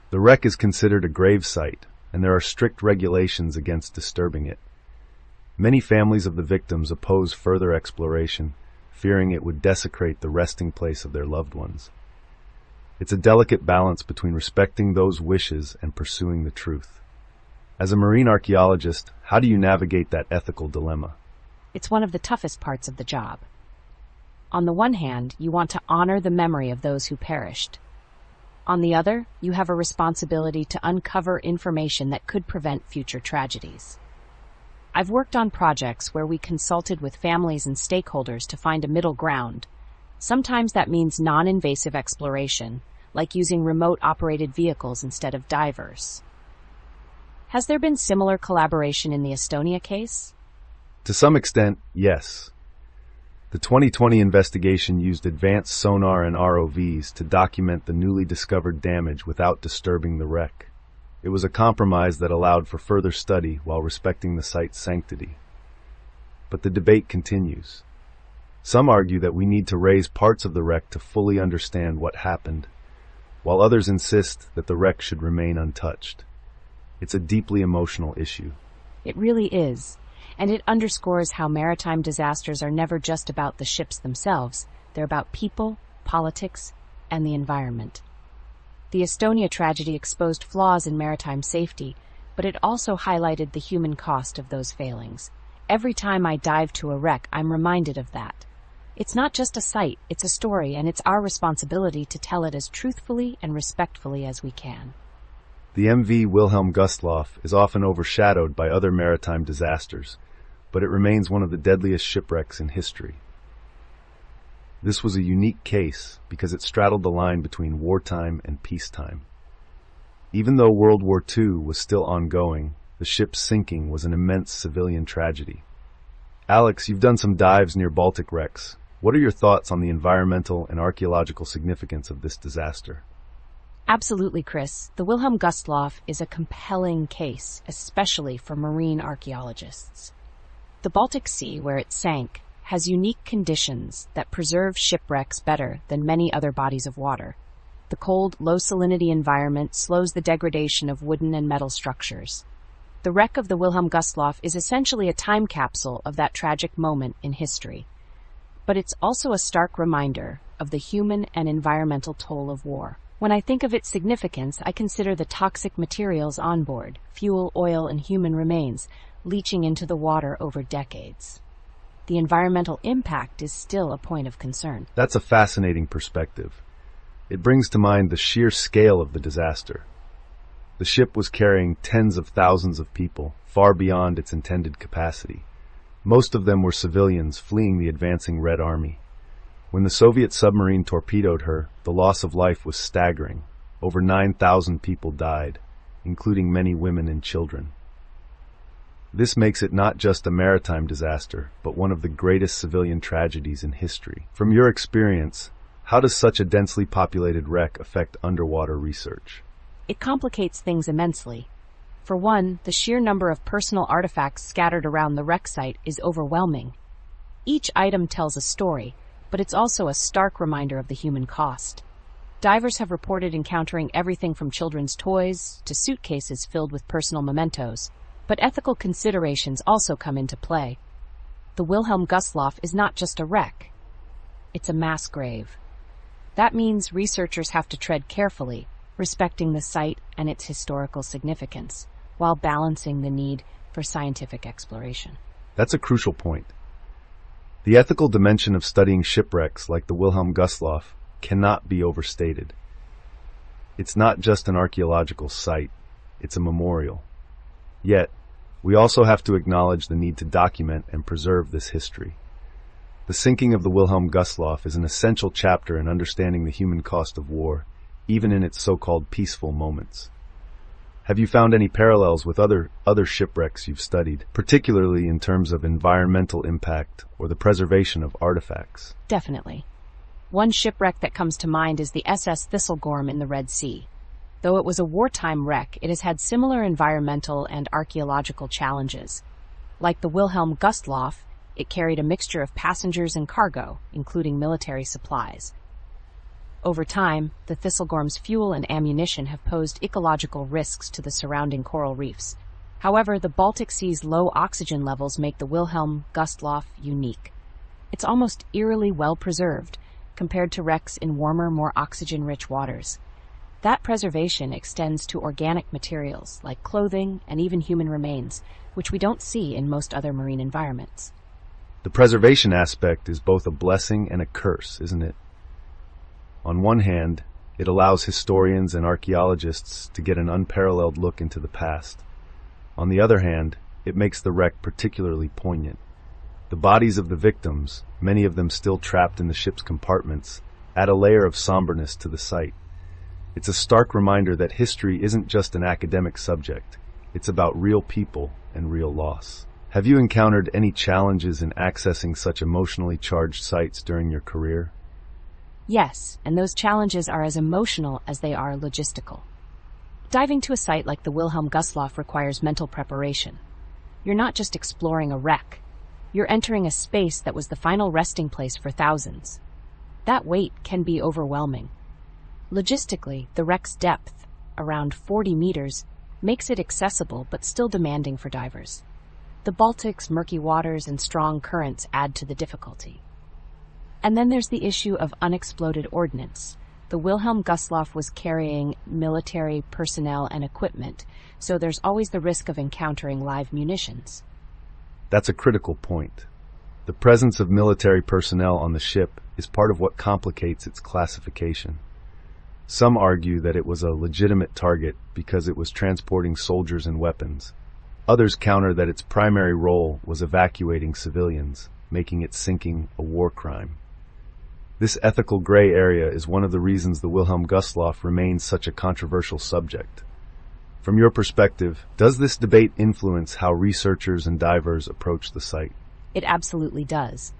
The wreck is considered a grave site, and there are strict regulations against disturbing it. Many families of the victims oppose further exploration, fearing it would desecrate the resting place of their loved ones. It's a delicate balance between respecting those wishes and pursuing the truth. As a marine archaeologist, how do you navigate that ethical dilemma? It's one of the toughest parts of the job. On the one hand, you want to honor the memory of those who perished. On the other, you have a responsibility to uncover information that could prevent future tragedies. I've worked on projects where we consulted with families and stakeholders to find a middle ground. Sometimes that means non-invasive exploration, like using remote-operated vehicles instead of divers. Has there been similar collaboration in the Estonia case? To some extent, yes. The 2020 investigation used advanced sonar and ROVs to document the newly discovered damage without disturbing the wreck. It was a compromise that allowed for further study while respecting the site's sanctity. But the debate continues. Some argue that we need to raise parts of the wreck to fully understand what happened, while others insist that the wreck should remain untouched. It's a deeply emotional issue. It really is. and it underscores how maritime disasters are never just about the ships themselves. They're about people, politics, and the environment. The Estonia tragedy exposed flaws in maritime safety, but it also highlighted the human cost of those failings. Every time I dive to a wreck, I'm reminded of that. It's not just a sight, it's a story, and it's our responsibility to tell it as truthfully and respectfully as we can. The MV Wilhelm Gustloff is often overshadowed by other maritime disasters, but it remains one of the deadliest shipwrecks in history. This was a unique case because it straddled the line between wartime and peacetime. Even though World War II was still ongoing, the ship's sinking was an immense civilian tragedy. Alex, you've done some dives near Baltic wrecks. What are your thoughts on the environmental and archaeological significance of this disaster? Absolutely, Chris. The Wilhelm Gustloff is a compelling case, especially for marine archaeologists. The Baltic Sea, where it sank, has unique conditions that preserve shipwrecks better than many other bodies of water. The cold, low-salinity environment slows the degradation of wooden and metal structures. The wreck of the Wilhelm Gustloff is essentially a time capsule of that tragic moment in history. But it's also a stark reminder of the human and environmental toll of war. When I think of its significance, I consider the toxic materials on board, fuel, oil, and human remains, leaching into the water over decades. The environmental impact is still a point of concern. That's a fascinating perspective. It brings to mind the sheer scale of the disaster. The ship was carrying tens of thousands of people, far beyond its intended capacity. Most of them were civilians fleeing the advancing Red Army. When the Soviet submarine torpedoed her, the loss of life was staggering. Over 9,000 people died, including many women and children. This makes it not just a maritime disaster, but one of the greatest civilian tragedies in history. From your experience, how does such a densely populated wreck affect underwater research? It complicates things immensely. For one, the sheer number of personal artifacts scattered around the wreck site is overwhelming. Each item tells a story, but it's also a stark reminder of the human cost. Divers have reported encountering everything from children's toys to suitcases filled with personal mementos. But ethical considerations also come into play. The Wilhelm Gustloff is not just a wreck. It's a mass grave. That means researchers have to tread carefully, respecting the site and its historical significance, while balancing the need for scientific exploration. That's a crucial point. The ethical dimension of studying shipwrecks like the Wilhelm Gustloff cannot be overstated. It's not just an archaeological site, it's a memorial. Yet, we also have to acknowledge the need to document and preserve this history. The sinking of the Wilhelm Gustloff is an essential chapter in understanding the human cost of war, even in its so-called peaceful moments. Have you found any parallels with other shipwrecks you've studied, particularly in terms of environmental impact or the preservation of artifacts? Definitely. One shipwreck that comes to mind is the SS Thistlegorm in the Red Sea. Though it was a wartime wreck, it has had similar environmental and archaeological challenges. Like the Wilhelm Gustloff, it carried a mixture of passengers and cargo, including military supplies. Over time, the Thistlegorm's fuel and ammunition have posed ecological risks to the surrounding coral reefs. However, the Baltic Sea's low oxygen levels make the Wilhelm Gustloff unique. It's almost eerily well preserved, compared to wrecks in warmer, more oxygen-rich waters. That preservation extends to organic materials like clothing and even human remains, which we don't see in most other marine environments. The preservation aspect is both a blessing and a curse, isn't it? On one hand, it allows historians and archaeologists to get an unparalleled look into the past. On the other hand, it makes the wreck particularly poignant. The bodies of the victims, many of them still trapped in the ship's compartments, add a layer of somberness to the site. It's a stark reminder that history isn't just an academic subject. It's about real people and real loss. Have you encountered any challenges in accessing such emotionally charged sites during your career? Yes, and those challenges are as emotional as they are logistical. Diving to a site like the Wilhelm Gustloff requires mental preparation. You're not just exploring a wreck. You're entering a space that was the final resting place for thousands. That weight can be overwhelming. Logistically, the wreck's depth, around 40 meters, makes it accessible but still demanding for divers. The Baltic's murky waters and strong currents add to the difficulty. And then there's the issue of unexploded ordnance. The Wilhelm Gustloff was carrying military personnel and equipment, so there's always the risk of encountering live munitions. That's a critical point. The presence of military personnel on the ship is part of what complicates its classification. Some argue that it was a legitimate target because it was transporting soldiers and weapons. Others counter that its primary role was evacuating civilians, making its sinking a war crime. This ethical gray area is one of the reasons the Wilhelm Gustloff remains such a controversial subject. From your perspective, does this debate influence how researchers and divers approach the site? It absolutely does.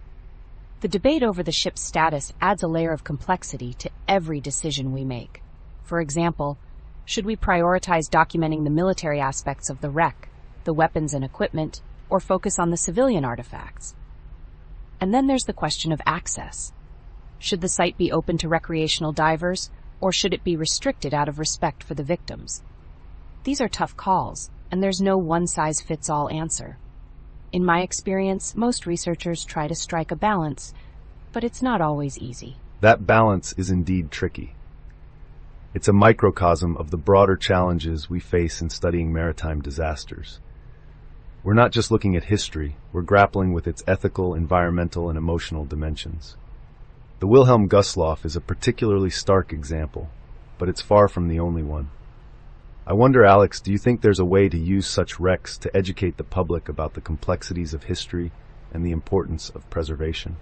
The debate over the ship's status adds a layer of complexity to every decision we make. For example, should we prioritize documenting the military aspects of the wreck, the weapons and equipment, or focus on the civilian artifacts? And then there's the question of access. Should the site be open to recreational divers, or should it be restricted out of respect for the victims? These are tough calls, and there's no one-size-fits-all answer. In my experience, most researchers try to strike a balance, but it's not always easy. That balance is indeed tricky. It's a microcosm of the broader challenges we face in studying maritime disasters. We're not just looking at history, we're grappling with its ethical, environmental, and emotional dimensions. The Wilhelm Gustloff is a particularly stark example, but it's far from the only one. I wonder, Alex, do you think there's a way to use such wrecks to educate the public about the complexities of history and the importance of preservation?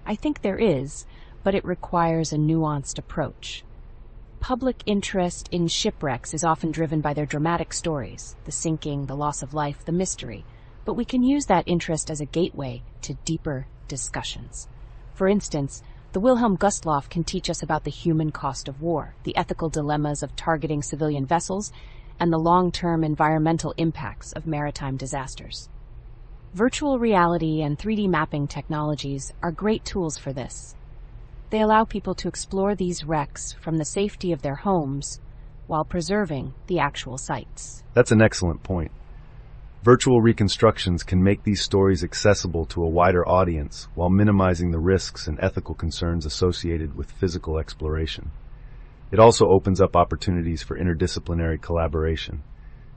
I think there is, but it requires a nuanced approach. Public interest in shipwrecks is often driven by their dramatic stories, the sinking, the loss of life, the mystery, but we can use that interest as a gateway to deeper discussions. For instance, the Wilhelm Gustloff can teach us about the human cost of war, the ethical dilemmas of targeting civilian vessels, and the long-term environmental impacts of maritime disasters. Virtual reality and 3D mapping technologies are great tools for this. They allow people to explore these wrecks from the safety of their homes while preserving the actual sites. That's an excellent point. Virtual reconstructions can make these stories accessible to a wider audience while minimizing the risks and ethical concerns associated with physical exploration. It also opens up opportunities for interdisciplinary collaboration.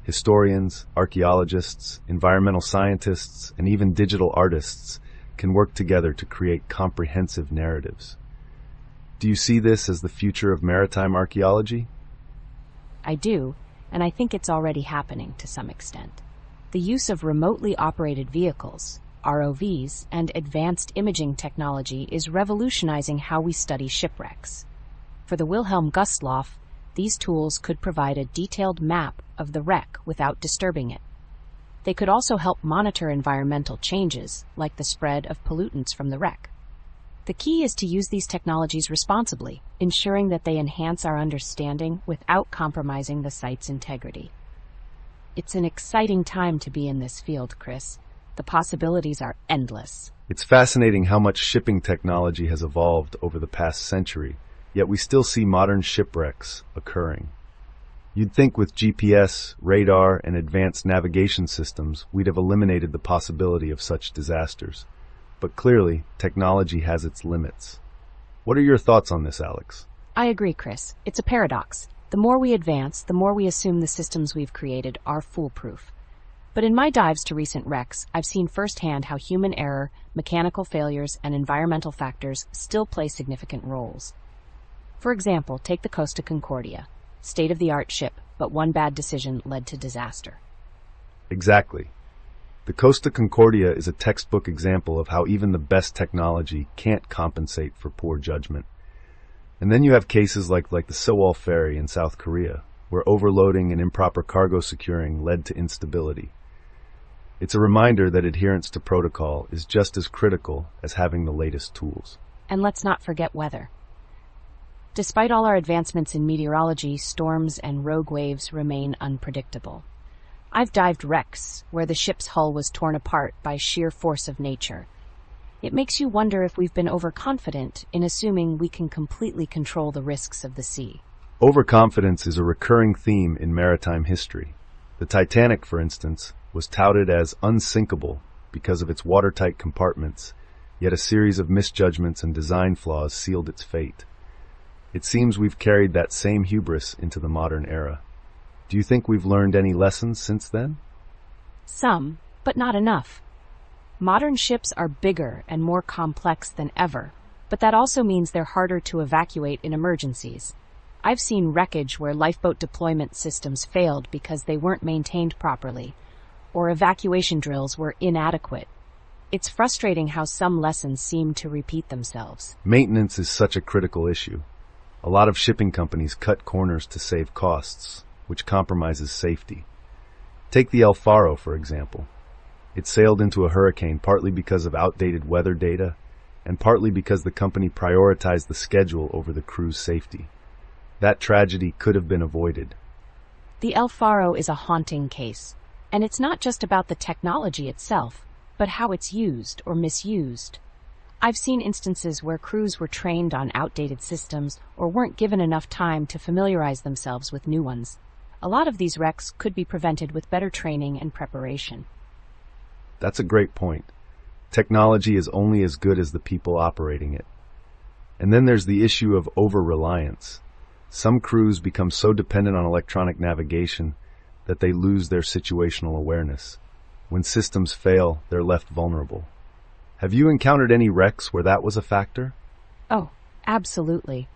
Historians, archaeologists, environmental scientists, and even digital artists can work together to create comprehensive narratives. Do you see this as the future of maritime archaeology? I do, and I think it's already happening to some extent. The use of remotely operated vehicles, ROVs, and advanced imaging technology is revolutionizing how we study shipwrecks. For the Wilhelm Gustloff, these tools could provide a detailed map of the wreck without disturbing it. They could also help monitor environmental changes, like the spread of pollutants from the wreck. The key is to use these technologies responsibly, ensuring that they enhance our understanding without compromising the site's integrity. It's an exciting time to be in this field, Chris. The possibilities are endless. It's fascinating how much shipping technology has evolved over the past century, yet we still see modern shipwrecks occurring. You'd think with GPS, radar, and advanced navigation systems, we'd have eliminated the possibility of such disasters. But clearly, technology has its limits. What are your thoughts on this, Alex? I agree, Chris. It's a paradox. The more we advance, the more we assume the systems we've created are foolproof. But in my dives to recent wrecks, I've seen firsthand how human error, mechanical failures, and environmental factors still play significant roles. For example, take the Costa Concordia. State-of-the-art ship, but one bad decision led to disaster. Exactly. The Costa Concordia is a textbook example of how even the best technology can't compensate for poor judgment. And then you have cases like the Sewol ferry in South Korea, where overloading and improper cargo securing led to instability. It's a reminder that adherence to protocol is just as critical as having the latest tools. And let's not forget weather. Despite all our advancements in meteorology, storms and rogue waves remain unpredictable. I've dived wrecks where the ship's hull was torn apart by sheer force of nature. It makes you wonder if we've been overconfident in assuming we can completely control the risks of the sea. Overconfidence is a recurring theme in maritime history. The Titanic, for instance, was touted as unsinkable because of its watertight compartments, yet a series of misjudgments and design flaws sealed its fate. It seems we've carried that same hubris into the modern era. Do you think we've learned any lessons since then? Some, but not enough. Modern ships are bigger and more complex than ever, but that also means they're harder to evacuate in emergencies. I've seen wreckage where lifeboat deployment systems failed because they weren't maintained properly, or evacuation drills were inadequate. It's frustrating how some lessons seem to repeat themselves. Maintenance is such a critical issue. A lot of shipping companies cut corners to save costs, which compromises safety. Take the El Faro, for example. It sailed into a hurricane partly because of outdated weather data, and partly because the company prioritized the schedule over the crew's safety. That tragedy could have been avoided. The El Faro is a haunting case, and it's not just about the technology itself, but how it's used or misused. I've seen instances where crews were trained on outdated systems or weren't given enough time to familiarize themselves with new ones. A lot of these wrecks could be prevented with better training and preparation. That's a great point. Technology is only as good as the people operating it. And then there's the issue of over-reliance. Some crews become so dependent on electronic navigation that they lose their situational awareness. When systems fail, they're left vulnerable. Have you encountered any wrecks where that was a factor? Oh, absolutely.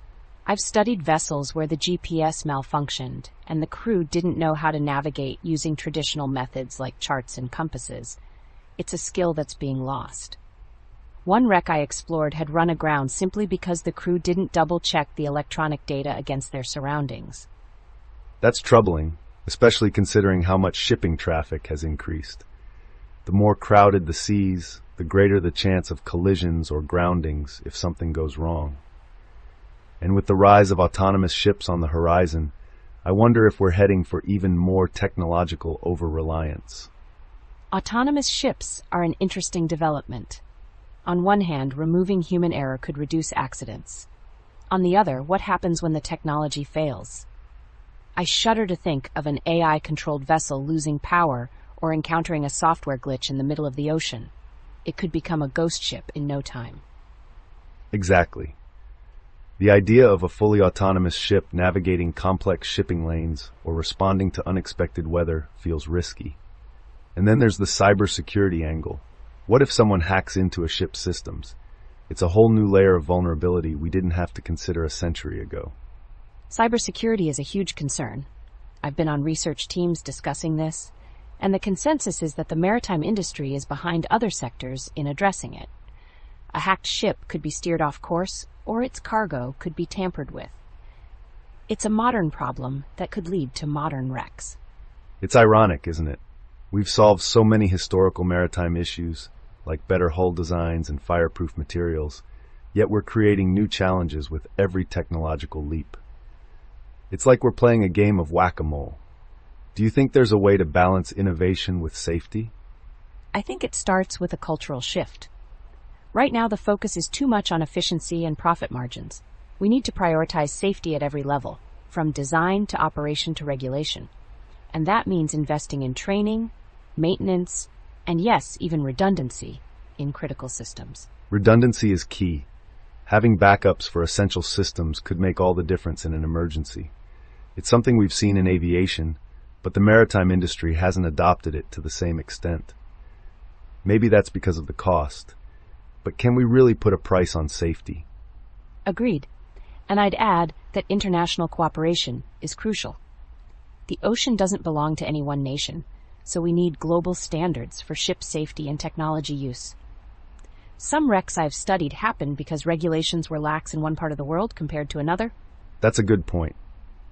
I've studied vessels where the GPS malfunctioned and the crew didn't know how to navigate using traditional methods like charts and compasses. It's a skill that's being lost. One wreck I explored had run aground simply because the crew didn't double-check the electronic data against their surroundings. That's troubling, especially considering how much shipping traffic has increased. The more crowded the seas, the greater the chance of collisions or groundings if something goes wrong. And with the rise of autonomous ships on the horizon, I wonder if we're heading for even more technological over-reliance. Autonomous ships are an interesting development. On one hand, removing human error could reduce accidents. On the other, what happens when the technology fails? I shudder to think of an AI-controlled vessel losing power or encountering a software glitch in the middle of the ocean. It could become a ghost ship in no time. Exactly. The idea of a fully autonomous ship navigating complex shipping lanes or responding to unexpected weather feels risky. And then there's the cybersecurity angle. What if someone hacks into a ship's systems? It's a whole new layer of vulnerability we didn't have to consider a century ago. Cybersecurity is a huge concern. I've been on research teams discussing this, and the consensus is that the maritime industry is behind other sectors in addressing it. A hacked ship could be steered off course, or its cargo could be tampered with. It's a modern problem that could lead to modern wrecks. It's ironic, isn't it? We've solved so many historical maritime issues, like better hull designs and fireproof materials, yet we're creating new challenges with every technological leap. It's like we're playing a game of whack-a-mole. Do you think there's a way to balance innovation with safety? I think it starts with a cultural shift. Right now, the focus is too much on efficiency and profit margins. We need to prioritize safety at every level, from design to operation to regulation. And that means investing in training, maintenance, and yes, even redundancy in critical systems. Redundancy is key. Having backups for essential systems could make all the difference in an emergency. It's something we've seen in aviation, but the maritime industry hasn't adopted it to the same extent. Maybe that's because of the cost. But can we really put a price on safety? Agreed. And I'd add that international cooperation is crucial. The ocean doesn't belong to any one nation, so we need global standards for ship safety and technology use. Some wrecks I've studied happen because regulations were lax in one part of the world compared to another. That's a good point.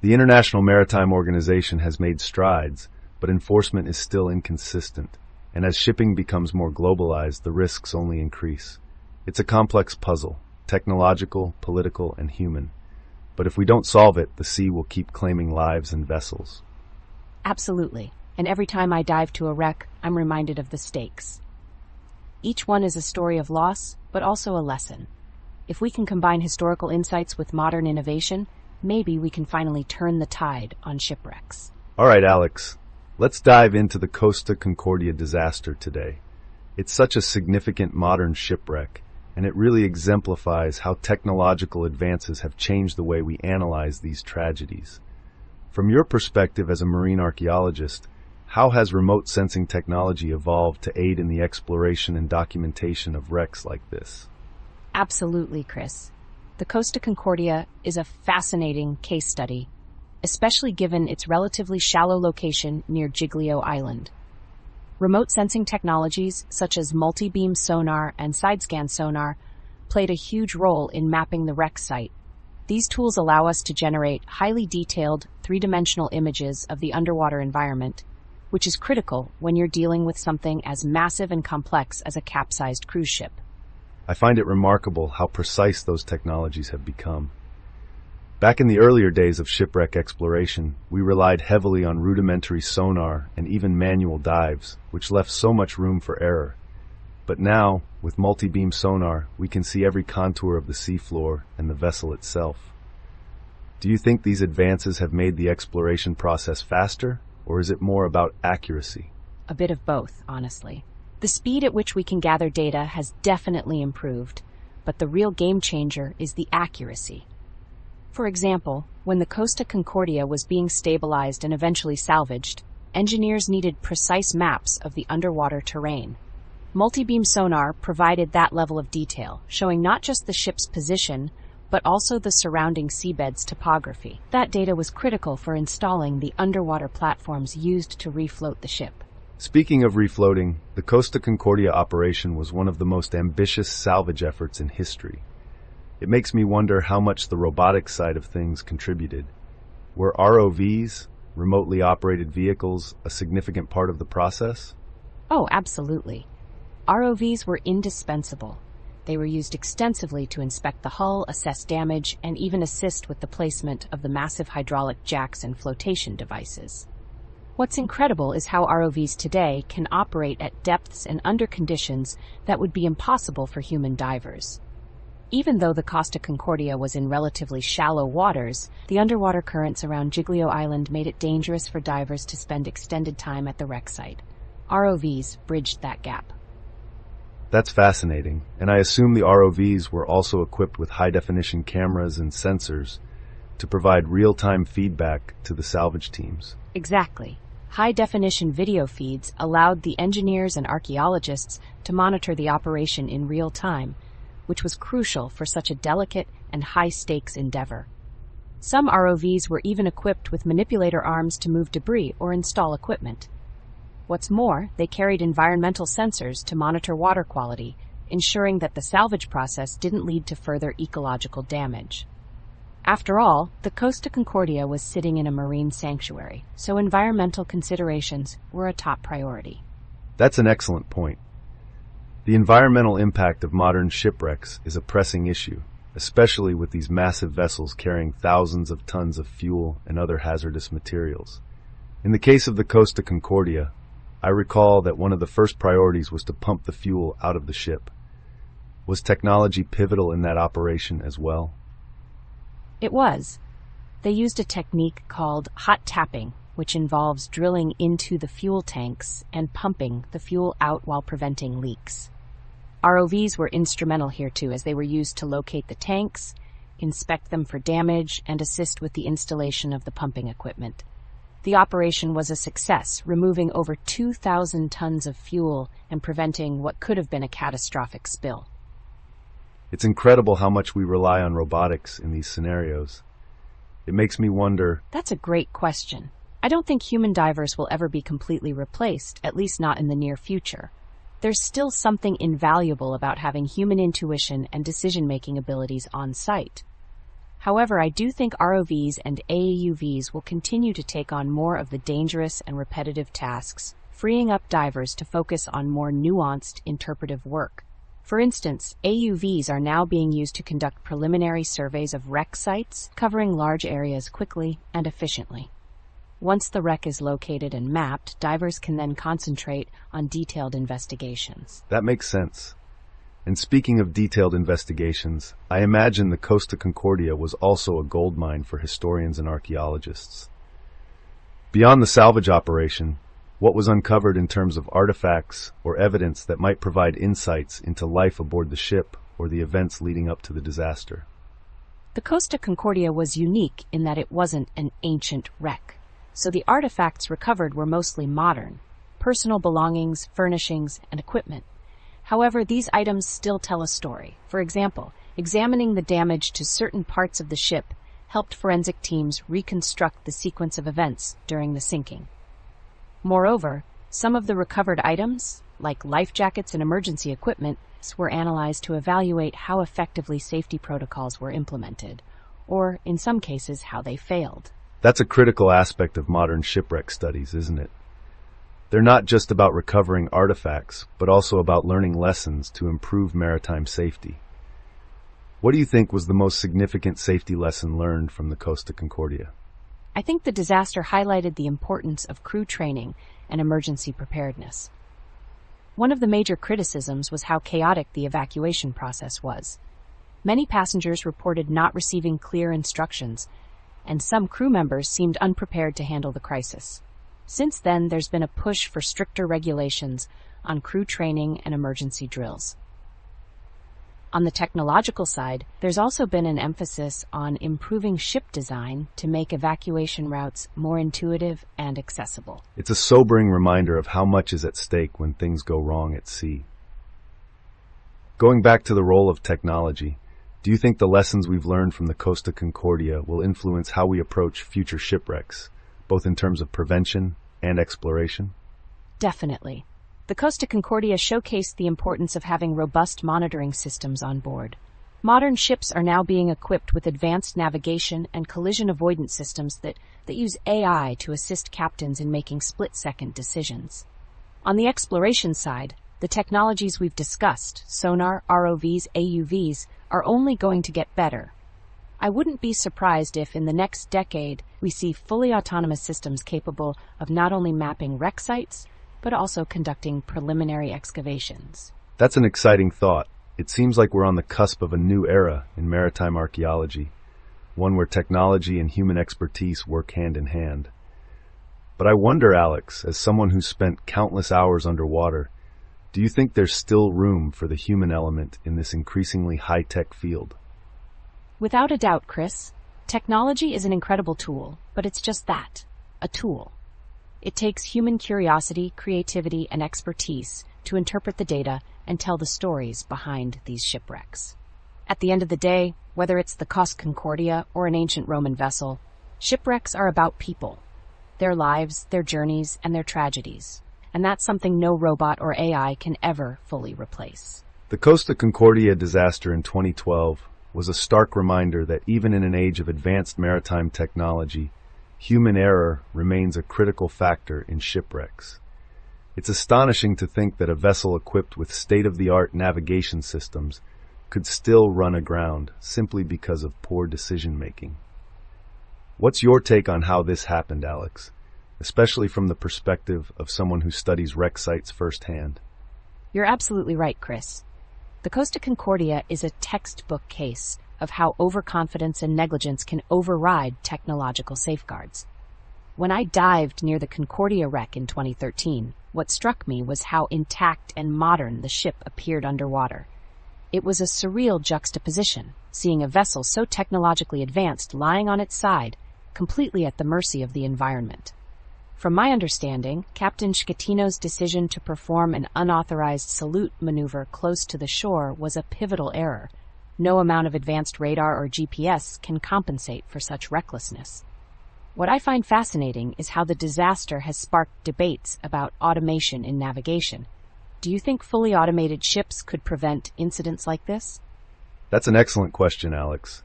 The International Maritime Organization has made strides, but enforcement is still inconsistent. And as shipping becomes more globalized, the risks only increase. It's a complex puzzle, technological, political, and human. But if we don't solve it, the sea will keep claiming lives and vessels. Absolutely. And every time I dive to a wreck, I'm reminded of the stakes. Each one is a story of loss, but also a lesson. If we can combine historical insights with modern innovation, maybe we can finally turn the tide on shipwrecks. All right, Alex. Let's dive into the Costa Concordia disaster today. It's such a significant modern shipwreck, and it really exemplifies how technological advances have changed the way we analyze these tragedies. From your perspective as a marine archaeologist, how has remote sensing technology evolved to aid in the exploration and documentation of wrecks like this? Absolutely, Chris. The Costa Concordia is a fascinating case study, especially given its relatively shallow location near Giglio Island. Remote sensing technologies such as multi-beam sonar and side-scan sonar played a huge role in mapping the wreck site. These tools allow us to generate highly detailed, three-dimensional images of the underwater environment, which is critical when you're dealing with something as massive and complex as a capsized cruise ship. I find it remarkable how precise those technologies have become. Back in the earlier days of shipwreck exploration, we relied heavily on rudimentary sonar and even manual dives, which left so much room for error. But now, with multi-beam sonar, we can see every contour of the seafloor and the vessel itself. Do you think these advances have made the exploration process faster, or is it more about accuracy? A bit of both, honestly. The speed at which we can gather data has definitely improved, but the real game changer is the accuracy. For example, when the Costa Concordia was being stabilized and eventually salvaged, engineers needed precise maps of the underwater terrain. Multi-beam sonar provided that level of detail, showing not just the ship's position, but also the surrounding seabed's topography. That data was critical for installing the underwater platforms used to refloat the ship. Speaking of refloating, the Costa Concordia operation was one of the most ambitious salvage efforts in history. It makes me wonder how much the robotics side of things contributed. Were ROVs, remotely operated vehicles, a significant part of the process? Oh, absolutely. ROVs were indispensable. They were used extensively to inspect the hull, assess damage, and even assist with the placement of the massive hydraulic jacks and flotation devices. What's incredible is how ROVs today can operate at depths and under conditions that would be impossible for human divers. Even though the Costa Concordia was in relatively shallow waters, the underwater currents around Giglio Island made it dangerous for divers to spend extended time at the wreck site. ROVs bridged that gap. That's fascinating, and I assume the ROVs were also equipped with high-definition cameras and sensors to provide real-time feedback to the salvage teams. Exactly. High-definition video feeds allowed the engineers and archaeologists to monitor the operation in real time, which was crucial for such a delicate and high-stakes endeavor. Some ROVs were even equipped with manipulator arms to move debris or install equipment. What's more, they carried environmental sensors to monitor water quality, ensuring that the salvage process didn't lead to further ecological damage. After all, the Costa Concordia was sitting in a marine sanctuary, so environmental considerations were a top priority. That's an excellent point. The environmental impact of modern shipwrecks is a pressing issue, especially with these massive vessels carrying thousands of tons of fuel and other hazardous materials. In the case of the Costa Concordia, I recall that one of the first priorities was to pump the fuel out of the ship. Was technology pivotal in that operation as well? It was. They used a technique called hot tapping, which involves drilling into the fuel tanks and pumping the fuel out while preventing leaks. ROVs were instrumental here too, as they were used to locate the tanks, inspect them for damage, and assist with the installation of the pumping equipment. The operation was a success, removing over 2,000 tons of fuel and preventing what could have been a catastrophic spill. It's incredible how much we rely on robotics in these scenarios. It makes me wonder... That's a great question. I don't think human divers will ever be completely replaced, at least not in the near future. There's still something invaluable about having human intuition and decision-making abilities on site. However, I do think ROVs and AAUVs will continue to take on more of the dangerous and repetitive tasks, freeing up divers to focus on more nuanced, interpretive work. For instance, AUVs are now being used to conduct preliminary surveys of wreck sites, covering large areas quickly and efficiently. Once the wreck is located and mapped, divers can then concentrate on detailed investigations. That makes sense. And speaking of detailed investigations, I imagine the Costa Concordia was also a goldmine for historians and archaeologists. Beyond the salvage operation, What was uncovered in terms of artifacts or evidence that might provide insights into life aboard the ship or the events leading up to the disaster? The Costa Concordia was unique in that it wasn't an ancient wreck, so the artifacts recovered were mostly modern, personal belongings, furnishings, and equipment. However, these items still tell a story. For example, examining the damage to certain parts of the ship helped forensic teams reconstruct the sequence of events during the sinking. Moreover, some of the recovered items, like life jackets and emergency equipment, were analyzed to evaluate how effectively safety protocols were implemented, or, in some cases, how they failed. That's a critical aspect of modern shipwreck studies, isn't it? They're not just about recovering artifacts, but also about learning lessons to improve maritime safety. What do you think was the most significant safety lesson learned from the Costa Concordia? I think the disaster highlighted the importance of crew training and emergency preparedness. One of the major criticisms was how chaotic the evacuation process was. Many passengers reported not receiving clear instructions, and some crew members seemed unprepared to handle the crisis. Since then, there's been a push for stricter regulations on crew training and emergency drills. On the technological side, there's also been an emphasis on improving ship design to make evacuation routes more intuitive and accessible. It's a sobering reminder of how much is at stake when things go wrong at sea. Going back to the role of technology, do you think the lessons we've learned from the Costa Concordia will influence how we approach future shipwrecks, both in terms of prevention and exploration? Definitely. The Costa Concordia showcased the importance of having robust monitoring systems on board. Modern ships are now being equipped with advanced navigation and collision avoidance systems that use AI to assist captains in making split-second decisions. On the exploration side, the technologies we've discussed, sonar, ROVs, AUVs, are only going to get better. I wouldn't be surprised if, in the next decade, we see fully autonomous systems capable of not only mapping wreck sites, but also conducting preliminary excavations. That's an exciting thought. It seems like we're on the cusp of a new era in maritime archaeology, one where technology and human expertise work hand in hand. But I wonder, Alex, as someone who's spent countless hours underwater, do you think there's still room for the human element in this increasingly high-tech field? Without a doubt, Chris. Technology is an incredible tool, but it's just that, a tool. It takes human curiosity, creativity, and expertise to interpret the data and tell the stories behind these shipwrecks. At the end of the day, whether it's the Costa Concordia or an ancient Roman vessel, shipwrecks are about people, their lives, their journeys, and their tragedies. And that's something no robot or AI can ever fully replace. The Costa Concordia disaster in 2012 was a stark reminder that even in an age of advanced maritime technology, human error remains a critical factor in shipwrecks. It's astonishing to think that a vessel equipped with state-of-the-art navigation systems could still run aground simply because of poor decision-making. What's your take on how this happened, Alex, especially from the perspective of someone who studies wreck sites firsthand? You're absolutely right, Chris. The Costa Concordia is a textbook case of how overconfidence and negligence can override technological safeguards. When I dived near the Concordia wreck in 2013, what struck me was how intact and modern the ship appeared underwater. It was a surreal juxtaposition, seeing a vessel so technologically advanced lying on its side, completely at the mercy of the environment. From my understanding, Captain Schettino's decision to perform an unauthorized salute maneuver close to the shore was a pivotal error. No amount of advanced radar or GPS can compensate for such recklessness. What I find fascinating is how the disaster has sparked debates about automation in navigation. Do you think fully automated ships could prevent incidents like this? That's an excellent question, Alex.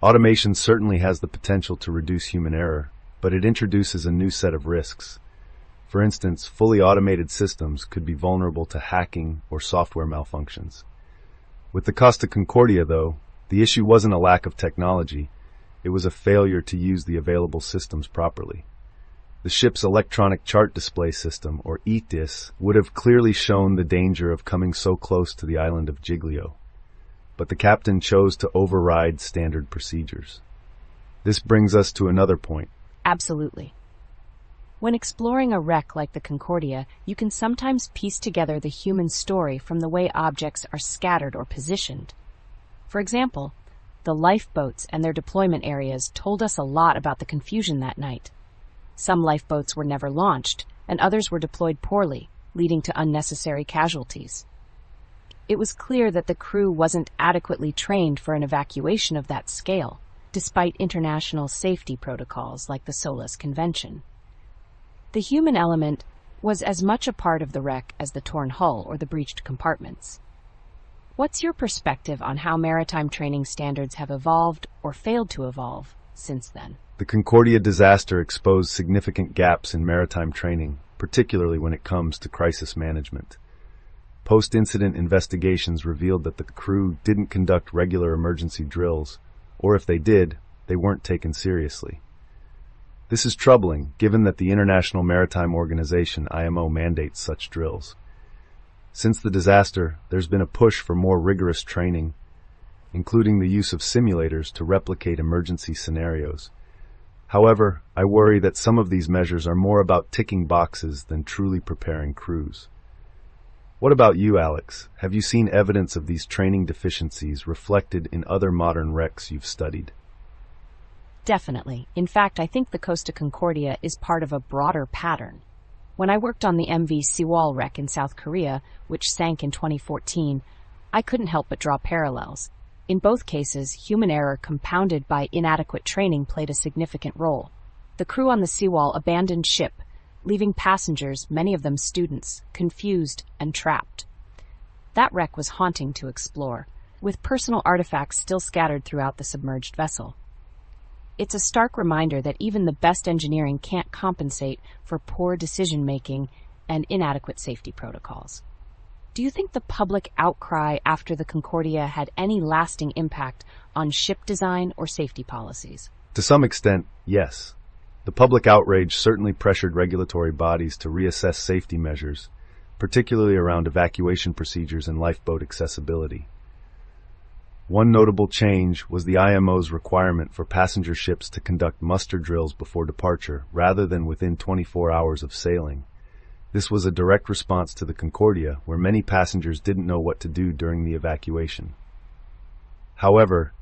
Automation certainly has the potential to reduce human error, but it introduces a new set of risks. For instance, fully automated systems could be vulnerable to hacking or software malfunctions. With the Costa Concordia, though, the issue wasn't a lack of technology. It was a failure to use the available systems properly. The ship's electronic chart display system, or ETIS, would have clearly shown the danger of coming so close to the island of Giglio. But the captain chose to override standard procedures. This brings us to another point. Absolutely. When exploring a wreck like the Concordia, you can sometimes piece together the human story from the way objects are scattered or positioned. For example, the lifeboats and their deployment areas told us a lot about the confusion that night. Some lifeboats were never launched, and others were deployed poorly, leading to unnecessary casualties. It was clear that the crew wasn't adequately trained for an evacuation of that scale, despite international safety protocols like the SOLAS Convention. The human element was as much a part of the wreck as the torn hull or the breached compartments. What's your perspective on how maritime training standards have evolved or failed to evolve since then? The Concordia disaster exposed significant gaps in maritime training, particularly when it comes to crisis management. Post-incident investigations revealed that the crew didn't conduct regular emergency drills, or if they did, they weren't taken seriously. This is troubling, given that the International Maritime Organization, IMO, mandates such drills. Since the disaster, there's been a push for more rigorous training, including the use of simulators to replicate emergency scenarios. However, I worry that some of these measures are more about ticking boxes than truly preparing crews. What about you, Alex? Have you seen evidence of these training deficiencies reflected in other modern wrecks you've studied? Definitely. In fact, I think the Costa Concordia is part of a broader pattern. When I worked on the MV Sewol wreck in South Korea, which sank in 2014, I couldn't help but draw parallels. In both cases, human error compounded by inadequate training played a significant role. The crew on the Sewol abandoned ship, leaving passengers, many of them students, confused and trapped. That wreck was haunting to explore, with personal artifacts still scattered throughout the submerged vessel. It's a stark reminder that even the best engineering can't compensate for poor decision-making and inadequate safety protocols. Do you think the public outcry after the Concordia had any lasting impact on ship design or safety policies? To some extent, yes. The public outrage certainly pressured regulatory bodies to reassess safety measures, particularly around evacuation procedures and lifeboat accessibility. One notable change was the IMO's requirement for passenger ships to conduct muster drills before departure, rather than within 24 hours of sailing. This was a direct response to the Concordia, where many passengers didn't know what to do during the evacuation. However,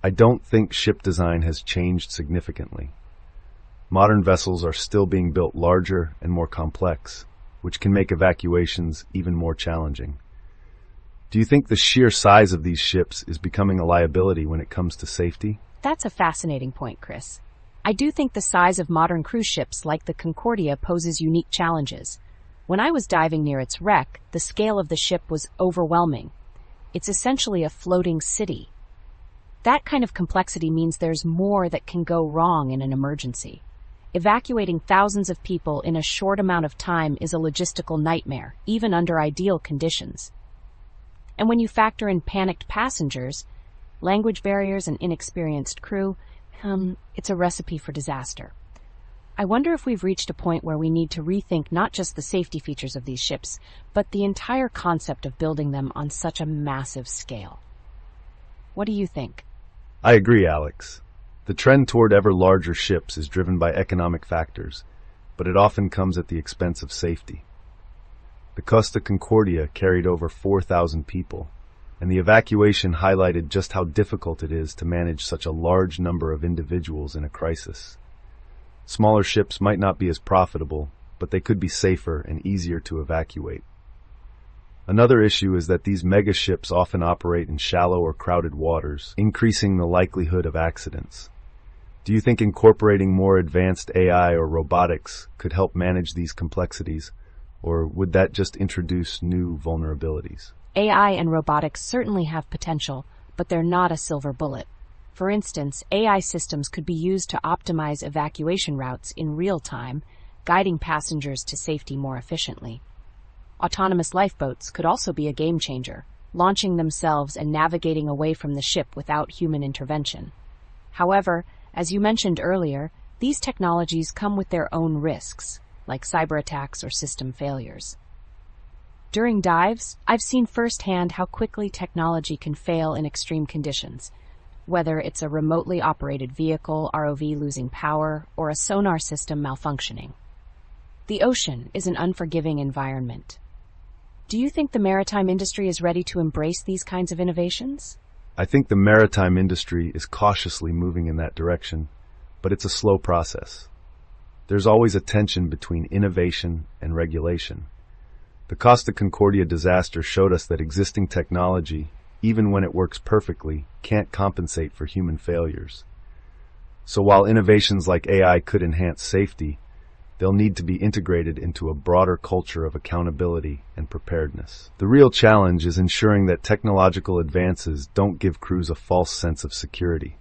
I don't think ship design has changed significantly. Modern vessels are still being built larger and more complex, which can make evacuations even more challenging. Do you think the sheer size of these ships is becoming a liability when it comes to safety? That's a fascinating point, Chris. I do think the size of modern cruise ships like the Concordia poses unique challenges. When I was diving near its wreck, the scale of the ship was overwhelming. It's essentially a floating city. That kind of complexity means there's more that can go wrong in an emergency. Evacuating thousands of people in a short amount of time is a logistical nightmare, even under ideal conditions. And when you factor in panicked passengers, language barriers, and inexperienced crew, it's a recipe for disaster. I wonder if we've reached a point where we need to rethink not just the safety features of these ships, but the entire concept of building them on such a massive scale. What do you think? I agree, Alex. The trend toward ever larger ships is driven by economic factors, but it often comes at the expense of safety. The Costa Concordia carried over 4,000 people, and the evacuation highlighted just how difficult it is to manage such a large number of individuals in a crisis. Smaller ships might not be as profitable, but they could be safer and easier to evacuate. Another issue is that these mega ships often operate in shallow or crowded waters, increasing the likelihood of accidents. Do you think incorporating more advanced AI or robotics could help manage these complexities, or would that just introduce new vulnerabilities? AI and robotics certainly have potential, but they're not a silver bullet. For instance, AI systems could be used to optimize evacuation routes in real time, guiding passengers to safety more efficiently. Autonomous lifeboats could also be a game changer, launching themselves and navigating away from the ship without human intervention. However, as you mentioned earlier, these technologies come with their own risks, like cyber attacks or system failures. During dives, I've seen firsthand how quickly technology can fail in extreme conditions, whether it's a remotely operated vehicle, ROV losing power, or a sonar system malfunctioning. The ocean is an unforgiving environment. Do you think the maritime industry is ready to embrace these kinds of innovations? I think the maritime industry is cautiously moving in that direction, but it's a slow process. There's always a tension between innovation and regulation. The Costa Concordia disaster showed us that existing technology, even when it works perfectly, can't compensate for human failures. So while innovations like AI could enhance safety, they'll need to be integrated into a broader culture of accountability and preparedness. The real challenge is ensuring that technological advances don't give crews a false sense of security.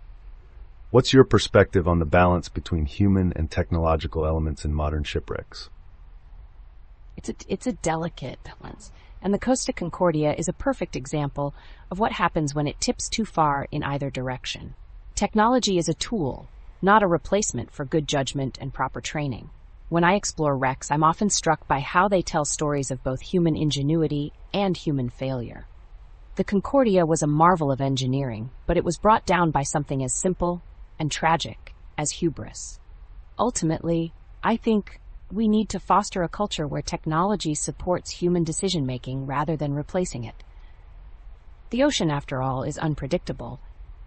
What's your perspective on the balance between human and technological elements in modern shipwrecks? It's a delicate balance, and the Costa Concordia is a perfect example of what happens when it tips too far in either direction. Technology is a tool, not a replacement for good judgment and proper training. When I explore wrecks, I'm often struck by how they tell stories of both human ingenuity and human failure. The Concordia was a marvel of engineering, but it was brought down by something as simple and tragic as hubris. Ultimately, I think we need to foster a culture where technology supports human decision-making rather than replacing it. The ocean, after all, is unpredictable,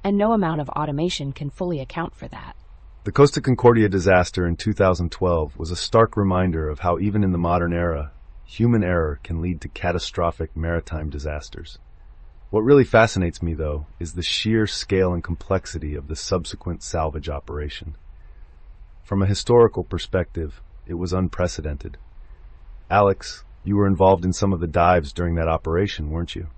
and no amount of automation can fully account for that. The Costa Concordia disaster in 2012 was a stark reminder of how even in the modern era, human error can lead to catastrophic maritime disasters. What really fascinates me, though, is the sheer scale and complexity of the subsequent salvage operation. From a historical perspective, it was unprecedented. Alex, you were involved in some of the dives during that operation, weren't you?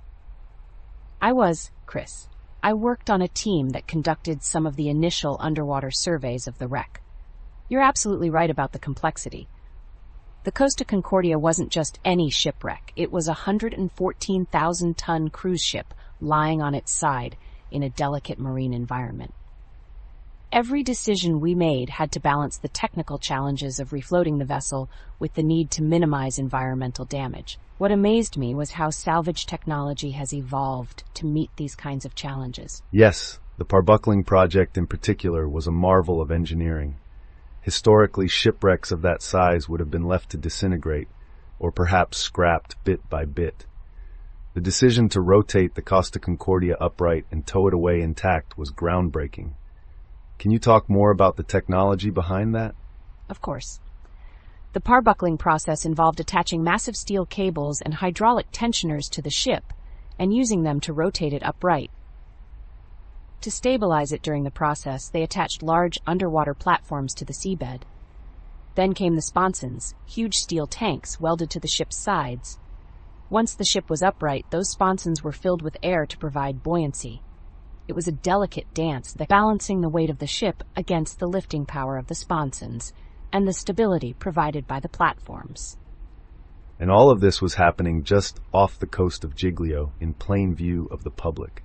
I was, Chris. I worked on a team that conducted some of the initial underwater surveys of the wreck. You're absolutely right about the complexity. The Costa Concordia wasn't just any shipwreck. It was a 114,000-ton cruise ship lying on its side in a delicate marine environment. Every decision we made had to balance the technical challenges of refloating the vessel with the need to minimize environmental damage. What amazed me was how salvage technology has evolved to meet these kinds of challenges. Yes, the parbuckling project in particular was a marvel of engineering. Historically, shipwrecks of that size would have been left to disintegrate, or perhaps scrapped bit by bit. The decision to rotate the Costa Concordia upright and tow it away intact was groundbreaking. Can you talk more about the technology behind that? Of course. The parbuckling process involved attaching massive steel cables and hydraulic tensioners to the ship and using them to rotate it upright. To stabilize it during the process, they attached large underwater platforms to the seabed. Then came the sponsons, huge steel tanks welded to the ship's sides. Once the ship was upright, those sponsons were filled with air to provide buoyancy. It was a delicate dance, balancing the weight of the ship against the lifting power of the sponsons and the stability provided by the platforms. And all of this was happening just off the coast of Giglio, in plain view of the public.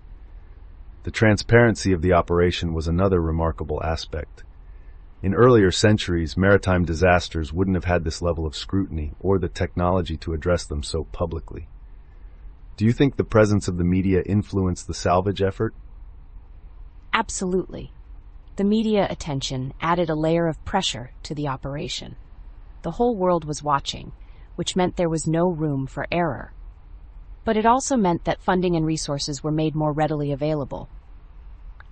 The transparency of the operation was another remarkable aspect. In earlier centuries, maritime disasters wouldn't have had this level of scrutiny or the technology to address them so publicly. Do you think the presence of the media influenced the salvage effort? Absolutely. The media attention added a layer of pressure to the operation. The whole world was watching, which meant there was no room for error. But it also meant that funding and resources were made more readily available.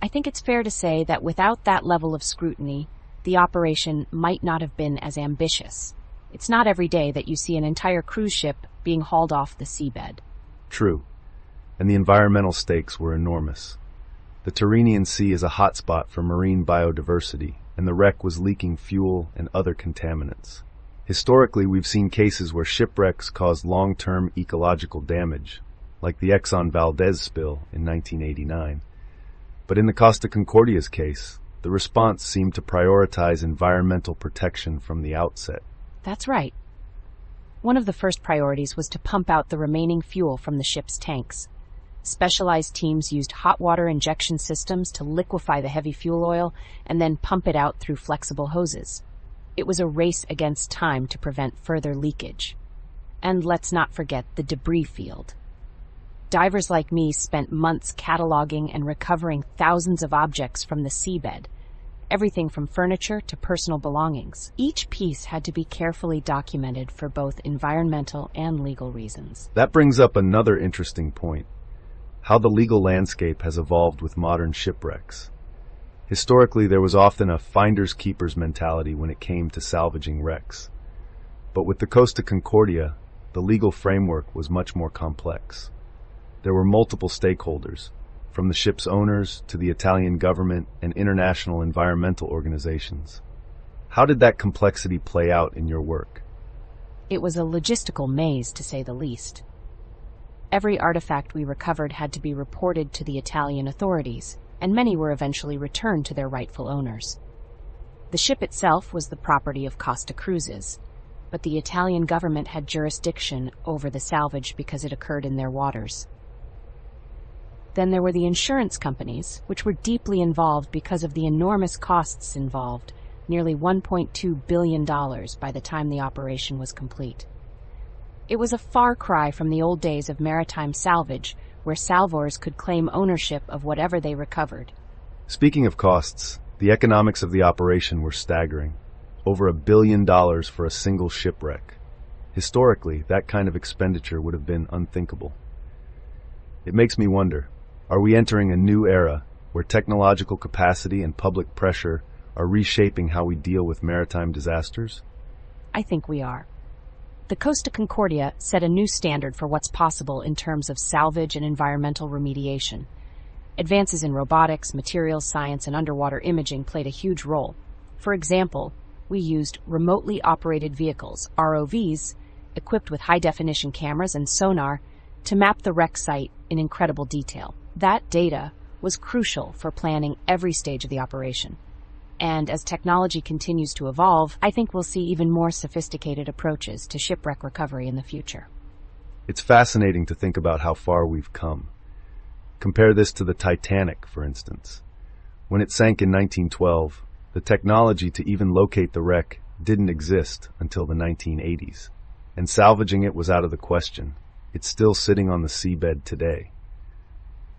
I think it's fair to say that without that level of scrutiny, the operation might not have been as ambitious. It's not every day that you see an entire cruise ship being hauled off the seabed. True. And the environmental stakes were enormous. The Tyrrhenian Sea is a hotspot for marine biodiversity, and the wreck was leaking fuel and other contaminants. Historically, we've seen cases where shipwrecks caused long-term ecological damage, like the Exxon Valdez spill in 1989. But in the Costa Concordia's case, the response seemed to prioritize environmental protection from the outset. That's right. One of the first priorities was to pump out the remaining fuel from the ship's tanks. Specialized teams used hot water injection systems to liquefy the heavy fuel oil and then pump it out through flexible hoses. It was a race against time to prevent further leakage. And let's not forget the debris field. Divers like me spent months cataloging and recovering thousands of objects from the seabed. everything from furniture to personal belongings. Each piece had to be carefully documented for both environmental and legal reasons. That brings up another interesting point: how the legal landscape has evolved with modern shipwrecks. Historically, there was often a finders keepers mentality when it came to salvaging wrecks. But with the Costa Concordia, the legal framework was much more complex. There were multiple stakeholders, from the ship's owners to the Italian government and international environmental organizations. How did that complexity play out in your work? It was a logistical maze, to say the least. Every artifact we recovered had to be reported to the Italian authorities, and many were eventually returned to their rightful owners. The ship itself was the property of Costa Cruises, but the Italian government had jurisdiction over the salvage because it occurred in their waters. Then there were the insurance companies, which were deeply involved because of the enormous costs involved, nearly $1.2 billion by the time the operation was complete. It was a far cry from the old days of maritime salvage, where salvors could claim ownership of whatever they recovered. Speaking of costs, the economics of the operation were staggering. Over $1 billion for a single shipwreck. Historically, that kind of expenditure would have been unthinkable. It makes me wonder, are we entering a new era where technological capacity and public pressure are reshaping how we deal with maritime disasters? I think we are. The Costa Concordia set a new standard for what's possible in terms of salvage and environmental remediation. Advances in robotics, materials science, and underwater imaging played a huge role. For example, we used remotely operated vehicles, ROVs, equipped with high-definition cameras and sonar to map the wreck site in incredible detail. That data was crucial for planning every stage of the operation. And as technology continues to evolve, I think we'll see even more sophisticated approaches to shipwreck recovery in the future. It's fascinating to think about how far we've come. Compare this to the Titanic, for instance. When it sank in 1912, the technology to even locate the wreck didn't exist until the 1980s, and salvaging it was out of the question. It's still sitting on the seabed today.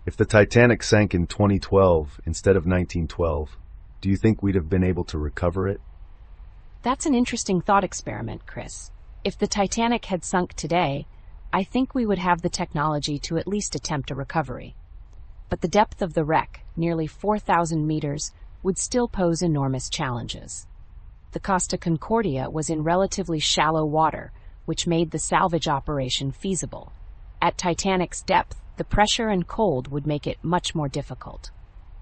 If the Titanic sank in 2012 instead of 1912, do you think we'd have been able to recover it? That's an interesting thought experiment, Chris. If the Titanic had sunk today, I think we would have the technology to at least attempt a recovery. But the depth of the wreck, nearly 4,000 meters, would still pose enormous challenges. The Costa Concordia was in relatively shallow water, which made the salvage operation feasible. At Titanic's depth, the pressure and cold would make it much more difficult.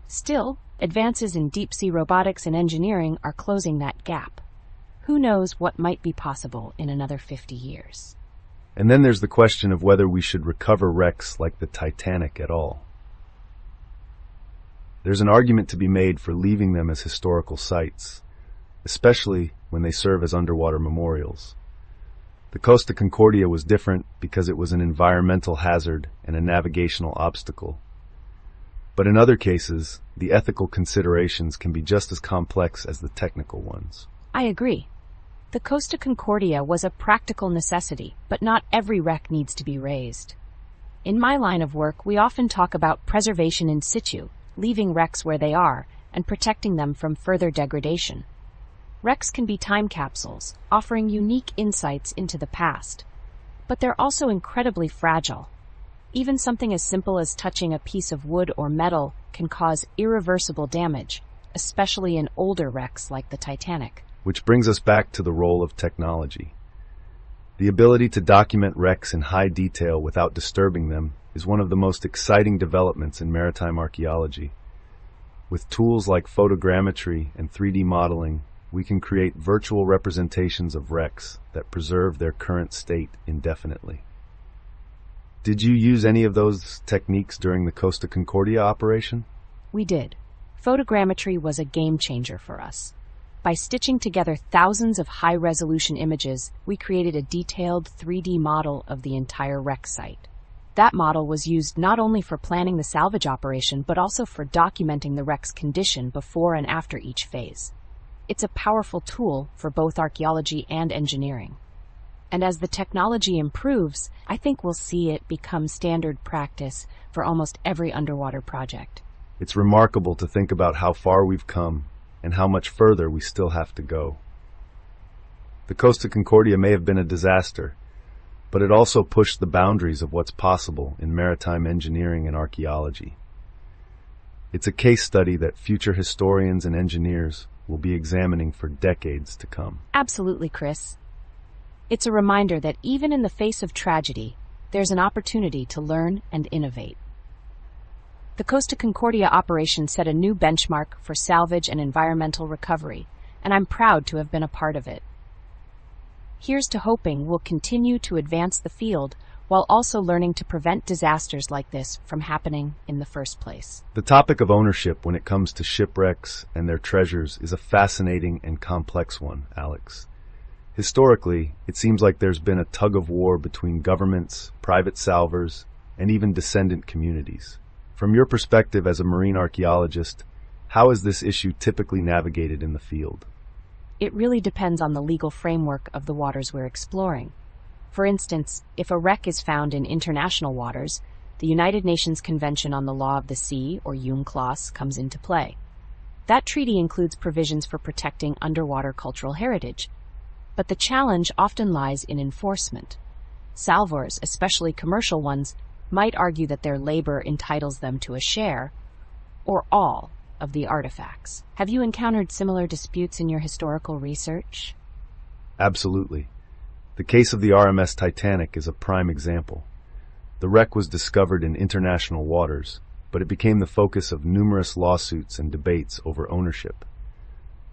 Still, advances in deep-sea robotics and engineering are closing that gap. Who knows what might be possible in another 50 years? And then there's the question of whether we should recover wrecks like the Titanic at all. There's an argument to be made for leaving them as historical sites, especially when they serve as underwater memorials. The Costa Concordia was different because it was an environmental hazard and a navigational obstacle. But in other cases, the ethical considerations can be just as complex as the technical ones. I agree. The Costa Concordia was a practical necessity, but not every wreck needs to be raised. In my line of work, we often talk about preservation in situ, leaving wrecks where they are, and protecting them from further degradation. Wrecks can be time capsules, offering unique insights into the past. But they're also incredibly fragile. Even something as simple as touching a piece of wood or metal can cause irreversible damage, especially in older wrecks like the Titanic. Which brings us back to the role of technology. The ability to document wrecks in high detail without disturbing them is one of the most exciting developments in maritime archaeology. With tools like photogrammetry and 3D modeling, we can create virtual representations of wrecks that preserve their current state indefinitely. Did you use any of those techniques during the Costa Concordia operation? We did. Photogrammetry was a game changer for us. By stitching together thousands of high-resolution images, we created a detailed 3D model of the entire wreck site. That model was used not only for planning the salvage operation, but also for documenting the wreck's condition before and after each phase. It's a powerful tool for both archaeology and engineering. And as the technology improves, I think we'll see it become standard practice for almost every underwater project. It's remarkable to think about how far we've come, and how much further we still have to go. The Costa Concordia may have been a disaster, but it also pushed the boundaries of what's possible in maritime engineering and archaeology. It's a case study that future historians and engineers will be examining for decades to come. Absolutely, Chris. It's a reminder that even in the face of tragedy, there's an opportunity to learn and innovate. The Costa Concordia operation set a new benchmark for salvage and environmental recovery, and I'm proud to have been a part of it. Here's to hoping we'll continue to advance the field while also learning to prevent disasters like this from happening in the first place. The topic of ownership when it comes to shipwrecks and their treasures is a fascinating and complex one, Alex. Historically, it seems like there's been a tug-of-war between governments, private salvors, and even descendant communities. From your perspective as a marine archaeologist, how is this issue typically navigated in the field? It really depends on the legal framework of the waters we're exploring. For instance, if a wreck is found in international waters, the United Nations Convention on the Law of the Sea, or UNCLOS, comes into play. That treaty includes provisions for protecting underwater cultural heritage. But the challenge often lies in enforcement. Salvors, especially commercial ones, might argue that their labor entitles them to a share, or all, of the artifacts. Have you encountered similar disputes in your historical research? Absolutely. The case of the RMS Titanic is a prime example. The wreck was discovered in international waters, but it became the focus of numerous lawsuits and debates over ownership.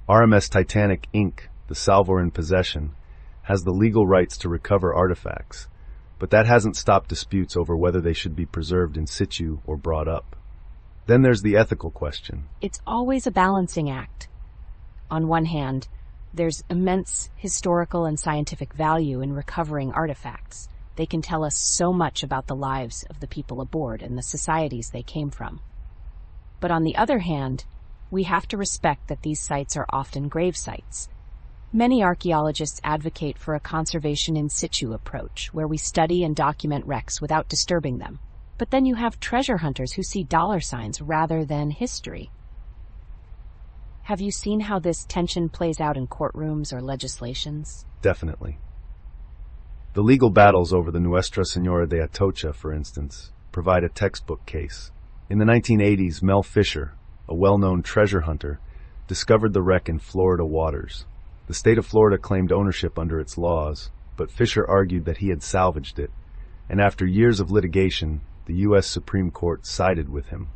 RMS Titanic, Inc., the salvor in possession, has the legal rights to recover artifacts, but that hasn't stopped disputes over whether they should be preserved in situ or brought up. Then there's the ethical question. It's always a balancing act. On one hand, there's immense historical and scientific value in recovering artifacts. They can tell us so much about the lives of the people aboard and the societies they came from. But on the other hand, we have to respect that these sites are often grave sites. Many archaeologists advocate for a conservation in situ approach, where we study and document wrecks without disturbing them. But then you have treasure hunters who see dollar signs rather than history. Have you seen how this tension plays out in courtrooms or legislations? Definitely. The legal battles over the Nuestra Señora de Atocha, for instance, provide a textbook case. In the 1980s, Mel Fisher, a well-known treasure hunter, discovered the wreck in Florida waters. The state of Florida claimed ownership under its laws, but Fisher argued that he had salvaged it, and after years of litigation, the U.S. Supreme Court sided with him.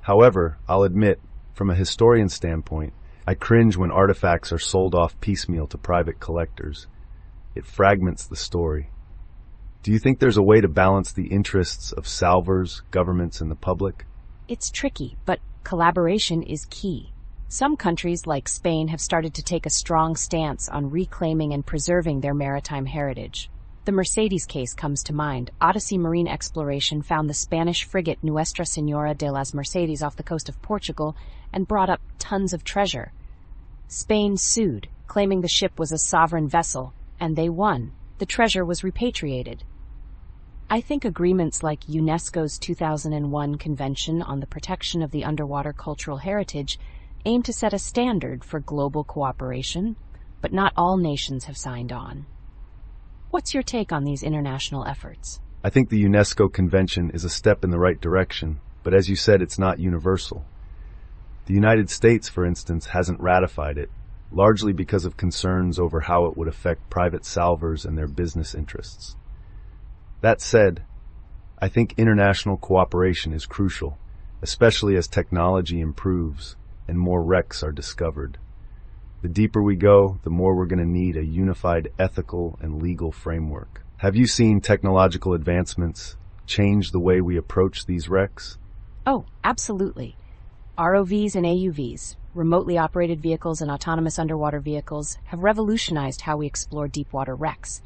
However, I'll admit, from a historian standpoint, I cringe when artifacts are sold off piecemeal to private collectors. It fragments the story. Do you think there's a way to balance the interests of salvors, governments, and the public? It's tricky, but collaboration is key. Some countries, like Spain, have started to take a strong stance on reclaiming and preserving their maritime heritage. The Mercedes case comes to mind. Odyssey Marine Exploration found the Spanish frigate Nuestra Señora de las Mercedes off the coast of Portugal and brought up tons of treasure. Spain sued, claiming the ship was a sovereign vessel, and they won. The treasure was repatriated. I think agreements like UNESCO's 2001 Convention on the Protection of the Underwater Cultural Heritage aim to set a standard for global cooperation, but not all nations have signed on. What's your take on these international efforts? I think the UNESCO Convention is a step in the right direction, but as you said, it's not universal. The United States, for instance, hasn't ratified it, largely because of concerns over how it would affect private salvors and their business interests. That said, I think international cooperation is crucial, especially as technology improves and more wrecks are discovered. The deeper we go, the more we're going to need a unified ethical and legal framework. Have you seen technological advancements change the way we approach these wrecks? Oh, absolutely. ROVs and AUVs, remotely operated vehicles and autonomous underwater vehicles, have revolutionized how we explore deepwater wrecks.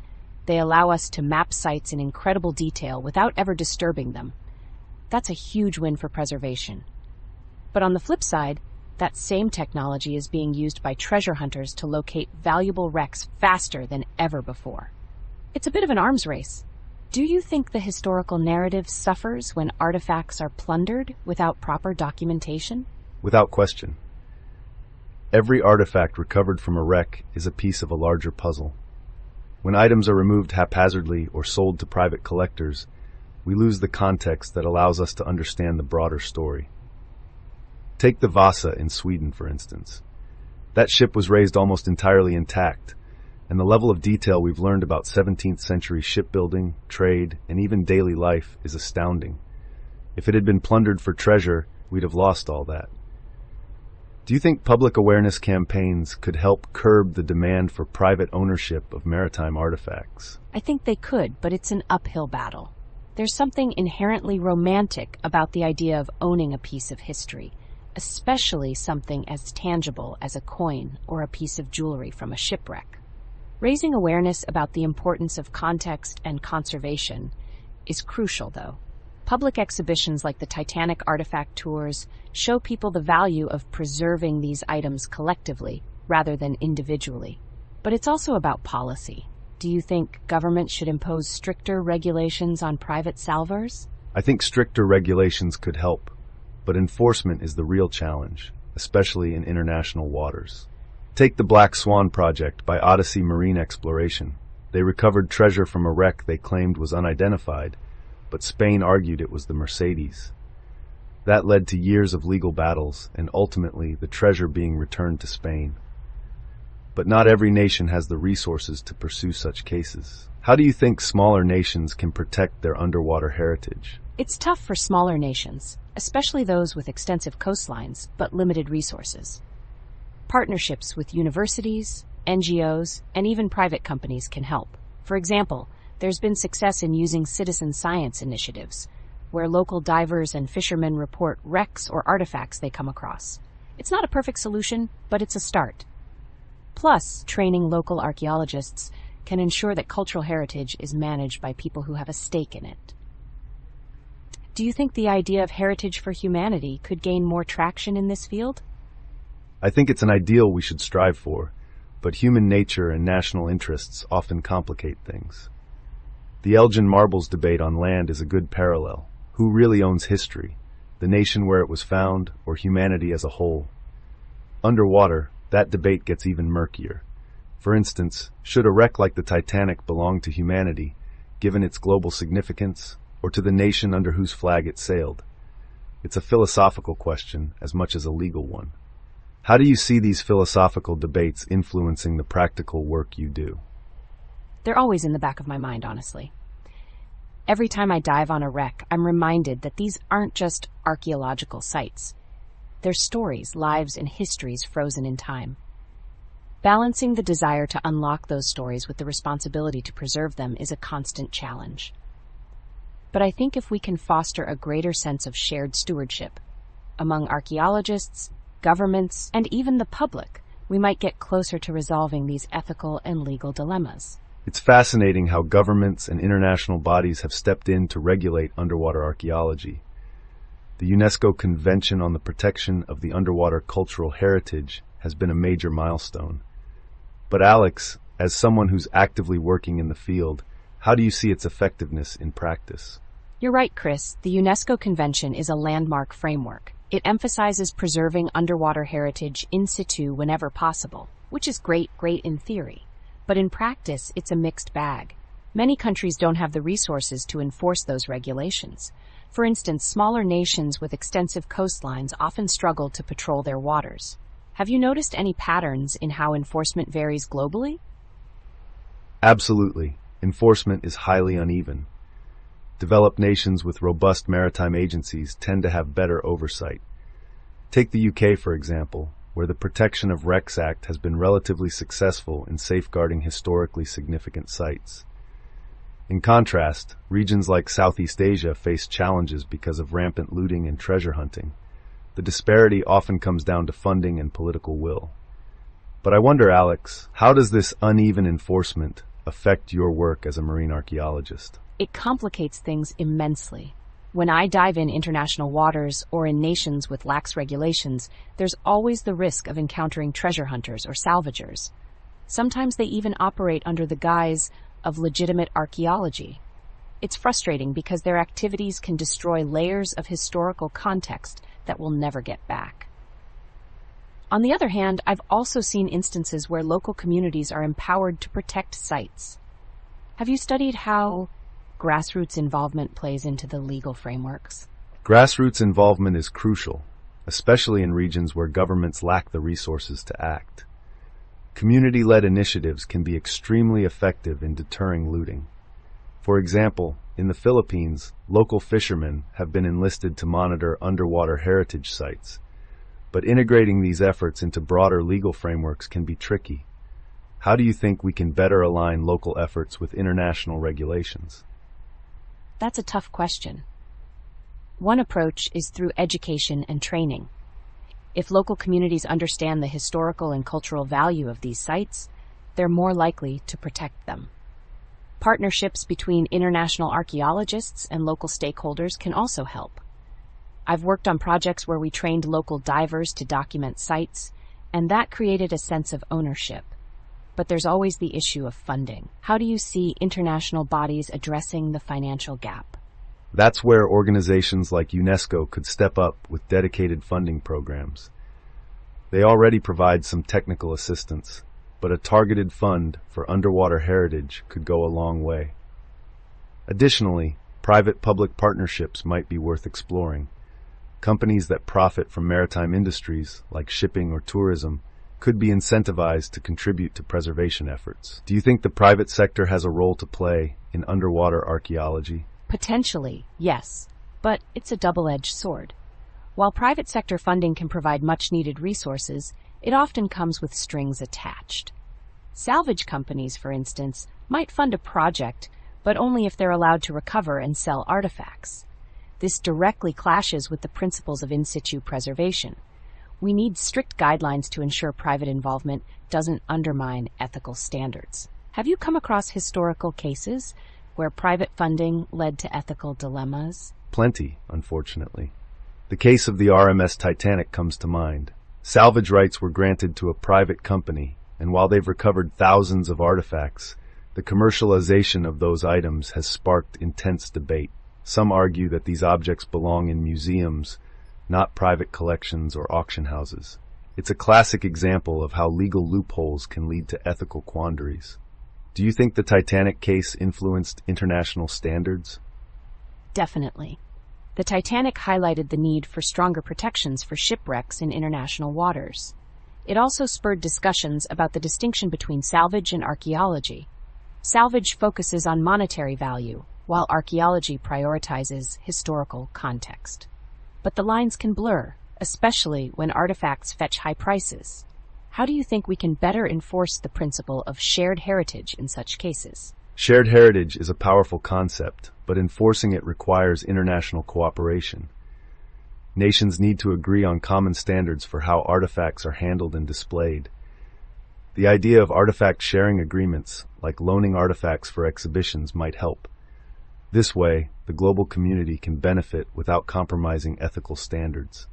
They allow us to map sites in incredible detail without ever disturbing them. That's a huge win for preservation. But on the flip side, that same technology is being used by treasure hunters to locate valuable wrecks faster than ever before. It's a bit of an arms race. Do you think the historical narrative suffers when artifacts are plundered without proper documentation? Without question. Every artifact recovered from a wreck is a piece of a larger puzzle. When items are removed haphazardly or sold to private collectors, we lose the context that allows us to understand the broader story. Take the Vasa in Sweden, for instance. That ship was raised almost entirely intact, and the level of detail we've learned about 17th century shipbuilding, trade, and even daily life is astounding. If it had been plundered for treasure, we'd have lost all that. Do you think public awareness campaigns could help curb the demand for private ownership of maritime artifacts? I think they could, but it's an uphill battle. There's something inherently romantic about the idea of owning a piece of history, especially something as tangible as a coin or a piece of jewelry from a shipwreck. Raising awareness about the importance of context and conservation is crucial, though. Public exhibitions like the Titanic artifact tours show people the value of preserving these items collectively rather than individually. But it's also about policy. Do you think government should impose stricter regulations on private salvors? I think stricter regulations could help, but enforcement is the real challenge, especially in international waters. Take the Black Swan project by Odyssey Marine Exploration. They recovered treasure from a wreck they claimed was unidentified, but Spain argued it was the Mercedes. That led to years of legal battles and ultimately the treasure being returned to Spain. But not every nation has the resources to pursue such cases. How do you think smaller nations can protect their underwater heritage? It's tough for smaller nations, especially those with extensive coastlines but limited resources. Partnerships with universities, NGOs, and even private companies can help. For example, there's been success in using citizen science initiatives, where local divers and fishermen report wrecks or artifacts they come across. It's not a perfect solution, but it's a start. Plus, training local archaeologists can ensure that cultural heritage is managed by people who have a stake in it. Do you think the idea of heritage for humanity could gain more traction in this field? I think it's an ideal we should strive for, but human nature and national interests often complicate things. The Elgin Marbles debate on land is a good parallel. Who really owns history? The nation where it was found, or humanity as a whole? Underwater, that debate gets even murkier. For instance, should a wreck like the Titanic belong to humanity, given its global significance, or to the nation under whose flag it sailed? It's a philosophical question as much as a legal one. How do you see these philosophical debates influencing the practical work you do? They're always in the back of my mind, honestly. Every time I dive on a wreck, I'm reminded that these aren't just archaeological sites. They're stories, lives, and histories frozen in time. Balancing the desire to unlock those stories with the responsibility to preserve them is a constant challenge. But I think if we can foster a greater sense of shared stewardship among archaeologists, governments, and even the public, we might get closer to resolving these ethical and legal dilemmas. It's fascinating how governments and international bodies have stepped in to regulate underwater archaeology. The UNESCO Convention on the Protection of the Underwater Cultural Heritage has been a major milestone. But Alex, as someone who's actively working in the field, how do you see its effectiveness in practice? You're right, Chris. The UNESCO Convention is a landmark framework. It emphasizes preserving underwater heritage in situ whenever possible, which is great in theory. But in practice, it's a mixed bag. Many countries don't have the resources to enforce those regulations. For instance, smaller nations with extensive coastlines often struggle to patrol their waters. Have you noticed any patterns in how enforcement varies globally? Absolutely. Enforcement is highly uneven. Developed nations with robust maritime agencies tend to have better oversight. Take the UK, for example, where the Protection of Wrecks Act has been relatively successful in safeguarding historically significant sites. In contrast, regions like Southeast Asia face challenges because of rampant looting and treasure hunting. The disparity often comes down to funding and political will. But I wonder, Alex, how does this uneven enforcement affect your work as a marine archaeologist? It complicates things immensely. When I dive in international waters or in nations with lax regulations, there's always the risk of encountering treasure hunters or salvagers. Sometimes they even operate under the guise of legitimate archaeology. It's frustrating because their activities can destroy layers of historical context that we'll never get back. On the other hand, I've also seen instances where local communities are empowered to protect sites. Have you studied how grassroots involvement plays into the legal frameworks? Grassroots involvement is crucial, especially in regions where governments lack the resources to act. Community-led initiatives can be extremely effective in deterring looting. For example, in the Philippines, local fishermen have been enlisted to monitor underwater heritage sites, but integrating these efforts into broader legal frameworks can be tricky. How do you think we can better align local efforts with international regulations? That's a tough question. One approach is through education and training. If local communities understand the historical and cultural value of these sites, they're more likely to protect them. Partnerships between international archaeologists and local stakeholders can also help. I've worked on projects where we trained local divers to document sites, and that created a sense of ownership. But there's always the issue of funding. How do you see international bodies addressing the financial gap? That's where organizations like UNESCO could step up with dedicated funding programs. They already provide some technical assistance, but a targeted fund for underwater heritage could go a long way. Additionally, private-public partnerships might be worth exploring. Companies that profit from maritime industries, like shipping or tourism, could be incentivized to contribute to preservation efforts. Do you think the private sector has a role to play in underwater archaeology? Potentially, yes, but it's a double-edged sword. While private sector funding can provide much-needed resources, it often comes with strings attached. Salvage companies, for instance, might fund a project, but only if they're allowed to recover and sell artifacts. This directly clashes with the principles of in-situ preservation. We need strict guidelines to ensure private involvement doesn't undermine ethical standards. Have you come across historical cases where private funding led to ethical dilemmas? Plenty, unfortunately. The case of the RMS Titanic comes to mind. Salvage rights were granted to a private company, and while they've recovered thousands of artifacts, the commercialization of those items has sparked intense debate. Some argue that these objects belong in museums, not private collections or auction houses. It's a classic example of how legal loopholes can lead to ethical quandaries. Do you think the Titanic case influenced international standards? Definitely. The Titanic highlighted the need for stronger protections for shipwrecks in international waters. It also spurred discussions about the distinction between salvage and archaeology. Salvage focuses on monetary value, while archaeology prioritizes historical context. But the lines can blur, especially when artifacts fetch high prices. How do you think we can better enforce the principle of shared heritage in such cases? Shared heritage is a powerful concept, but enforcing it requires international cooperation. Nations need to agree on common standards for how artifacts are handled and displayed. The idea of artifact sharing agreements, like loaning artifacts for exhibitions, might help. This way, the global community can benefit without compromising ethical standards.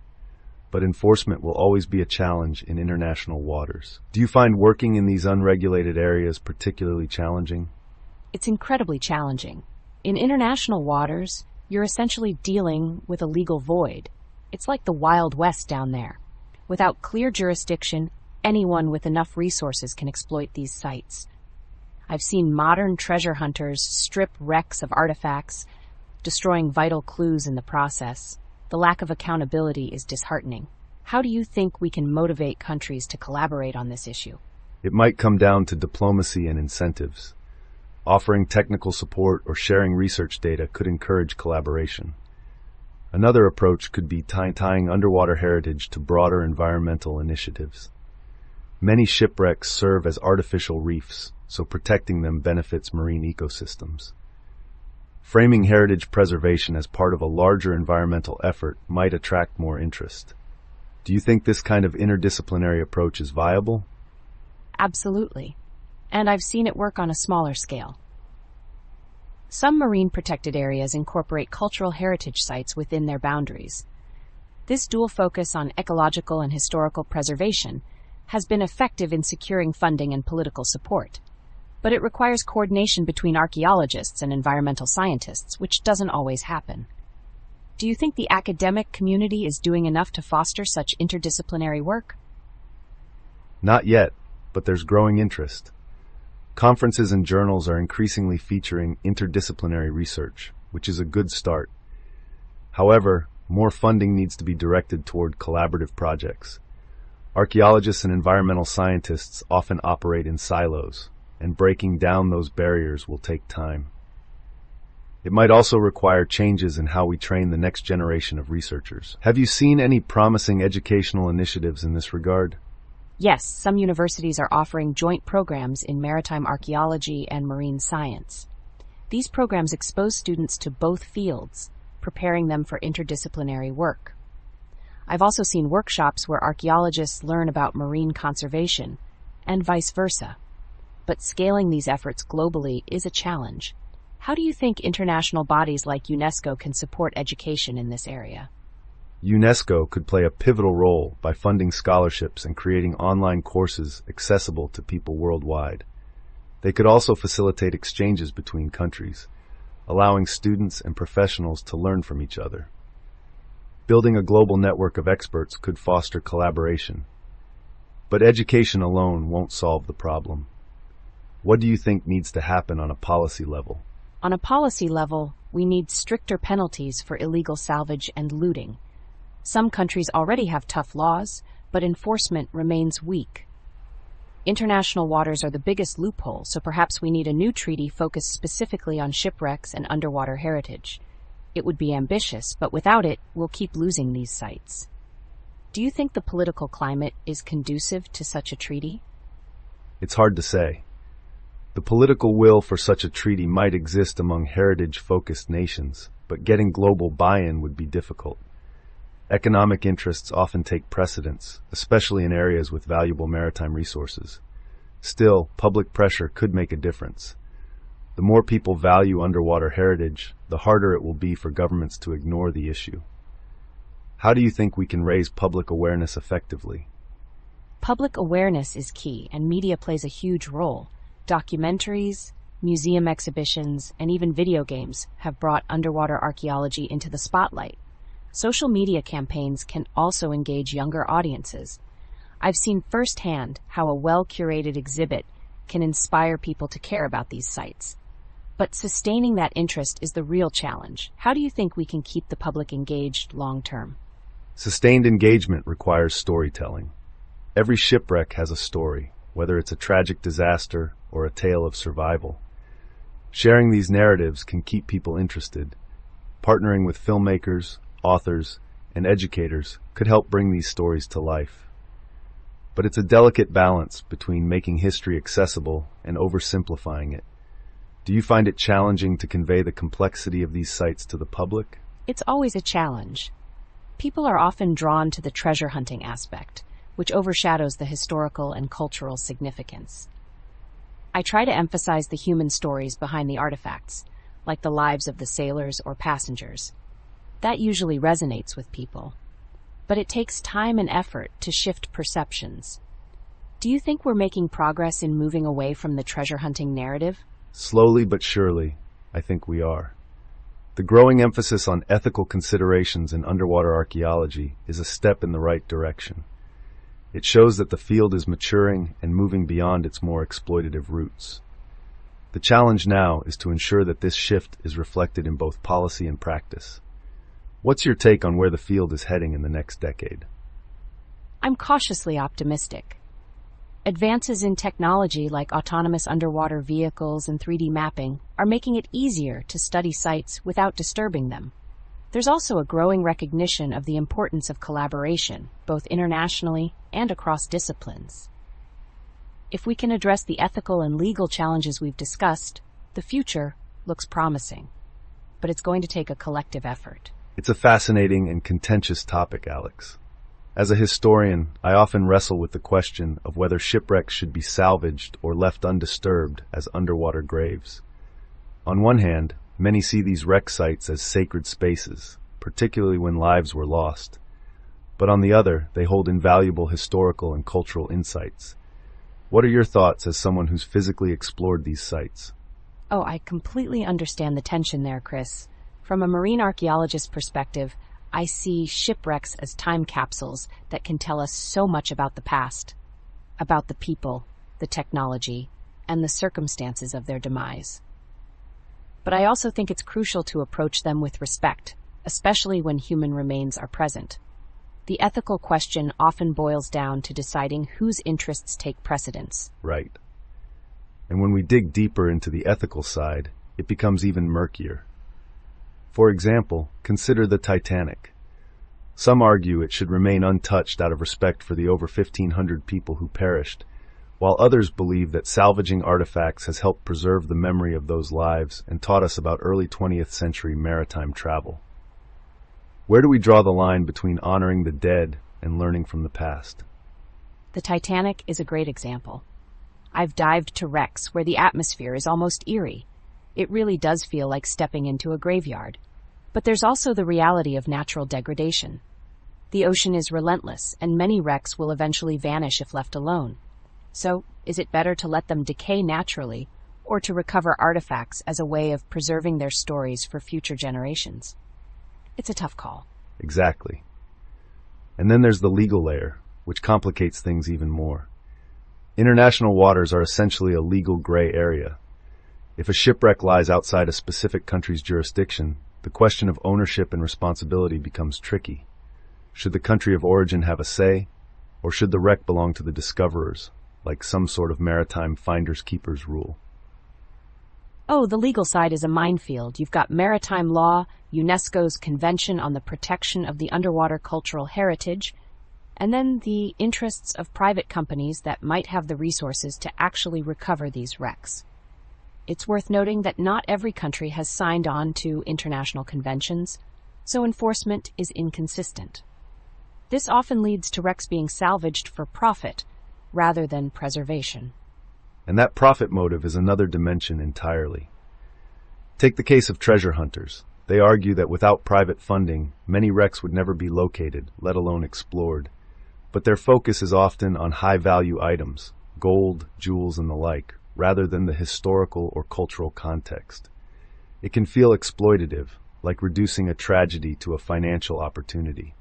But enforcement will always be a challenge in international waters. Do you find working in these unregulated areas particularly challenging? It's incredibly challenging. In international waters, you're essentially dealing with a legal void. It's like the Wild West down there. Without clear jurisdiction, anyone with enough resources can exploit these sites. I've seen modern treasure hunters strip wrecks of artifacts, destroying vital clues in the process. The lack of accountability is disheartening. How do you think we can motivate countries to collaborate on this issue? It might come down to diplomacy and incentives. Offering technical support or sharing research data could encourage collaboration. Another approach could be tying underwater heritage to broader environmental initiatives. Many shipwrecks serve as artificial reefs, so protecting them benefits marine ecosystems. Framing heritage preservation as part of a larger environmental effort might attract more interest. Do you think this kind of interdisciplinary approach is viable? Absolutely. And I've seen it work on a smaller scale. Some marine protected areas incorporate cultural heritage sites within their boundaries. This dual focus on ecological and historical preservation has been effective in securing funding and political support. But it requires coordination between archaeologists and environmental scientists, which doesn't always happen. Do you think the academic community is doing enough to foster such interdisciplinary work? Not yet, but there's growing interest. Conferences and journals are increasingly featuring interdisciplinary research, which is a good start. However, more funding needs to be directed toward collaborative projects. Archaeologists and environmental scientists often operate in silos, and breaking down those barriers will take time. It might also require changes in how we train the next generation of researchers. Have you seen any promising educational initiatives in this regard? Yes, some universities are offering joint programs in maritime archaeology and marine science. These programs expose students to both fields, preparing them for interdisciplinary work. I've also seen workshops where archaeologists learn about marine conservation, and vice versa. But scaling these efforts globally is a challenge. How do you think international bodies like UNESCO can support education in this area? UNESCO could play a pivotal role by funding scholarships and creating online courses accessible to people worldwide. They could also facilitate exchanges between countries, allowing students and professionals to learn from each other. Building a global network of experts could foster collaboration. But education alone won't solve the problem. What do you think needs to happen on a policy level? On a policy level, we need stricter penalties for illegal salvage and looting. Some countries already have tough laws, but enforcement remains weak. International waters are the biggest loophole, so perhaps we need a new treaty focused specifically on shipwrecks and underwater heritage. It would be ambitious, but without it, we'll keep losing these sites. Do you think the political climate is conducive to such a treaty? It's hard to say. The political will for such a treaty might exist among heritage-focused nations, but getting global buy-in would be difficult. Economic interests often take precedence, especially in areas with valuable maritime resources. Still, public pressure could make a difference. The more people value underwater heritage, the harder it will be for governments to ignore the issue. How do you think we can raise public awareness effectively? Public awareness is key, and media plays a huge role. Documentaries, museum exhibitions, and even video games have brought underwater archaeology into the spotlight. Social media campaigns can also engage younger audiences. I've seen firsthand how a well-curated exhibit can inspire people to care about these sites. But sustaining that interest is the real challenge. How do you think we can keep the public engaged long-term? Sustained engagement requires storytelling. Every shipwreck has a story, whether it's a tragic disaster or a tale of survival. Sharing these narratives can keep people interested. Partnering with filmmakers, authors, and educators could help bring these stories to life. But it's a delicate balance between making history accessible and oversimplifying it. Do you find it challenging to convey the complexity of these sites to the public? It's always a challenge. People are often drawn to the treasure hunting aspect, which overshadows the historical and cultural significance. I try to emphasize the human stories behind the artifacts, like the lives of the sailors or passengers. That usually resonates with people. But it takes time and effort to shift perceptions. Do you think we're making progress in moving away from the treasure hunting narrative? Slowly but surely, I think we are. The growing emphasis on ethical considerations in underwater archaeology is a step in the right direction. It shows that the field is maturing and moving beyond its more exploitative roots. The challenge now is to ensure that this shift is reflected in both policy and practice. What's your take on where the field is heading in the next decade? I'm cautiously optimistic. Advances in technology like autonomous underwater vehicles and 3D mapping are making it easier to study sites without disturbing them. There's also a growing recognition of the importance of collaboration, both internationally and across disciplines. If we can address the ethical and legal challenges we've discussed, the future looks promising. But it's going to take a collective effort. It's a fascinating and contentious topic, Alex. As a historian, I often wrestle with the question of whether shipwrecks should be salvaged or left undisturbed as underwater graves. On one hand, many see these wreck sites as sacred spaces, particularly when lives were lost. But on the other, they hold invaluable historical and cultural insights. What are your thoughts as someone who's physically explored these sites? Oh, I completely understand the tension there, Chris. From a marine archaeologist perspective, I see shipwrecks as time capsules that can tell us so much about the past. about the people, the technology, and the circumstances of their demise. But I also think it's crucial to approach them with respect, especially when human remains are present. The ethical question often boils down to deciding whose interests take precedence. Right. And when we dig deeper into the ethical side, it becomes even murkier. For example, consider the Titanic. Some argue it should remain untouched out of respect for the over 1,500 people who perished, while others believe that salvaging artifacts has helped preserve the memory of those lives and taught us about early 20th century maritime travel. Where do we draw the line between honoring the dead and learning from the past? The Titanic is a great example. I've dived to wrecks where the atmosphere is almost eerie. It really does feel like stepping into a graveyard. But there's also the reality of natural degradation. The ocean is relentless, and many wrecks will eventually vanish if left alone. So, is it better to let them decay naturally, or to recover artifacts as a way of preserving their stories for future generations? It's a tough call. Exactly. And then there's the legal layer, which complicates things even more. International waters are essentially a legal gray area. If a shipwreck lies outside a specific country's jurisdiction, the question of ownership and responsibility becomes tricky. Should the country of origin have a say, or should the wreck belong to the discoverers, like some sort of maritime finders-keepers rule? Oh, the legal side is a minefield. You've got maritime law, UNESCO's Convention on the Protection of the Underwater Cultural Heritage, and then the interests of private companies that might have the resources to actually recover these wrecks. It's worth noting that not every country has signed on to international conventions, so enforcement is inconsistent. This often leads to wrecks being salvaged for profit rather than preservation. And that profit motive is another dimension entirely. Take the case of treasure hunters. They argue that without private funding, many wrecks would never be located, let alone explored. But their focus is often on high-value items, gold, jewels, and the like, rather than the historical or cultural context. It can feel exploitative, like reducing a tragedy to a financial opportunity.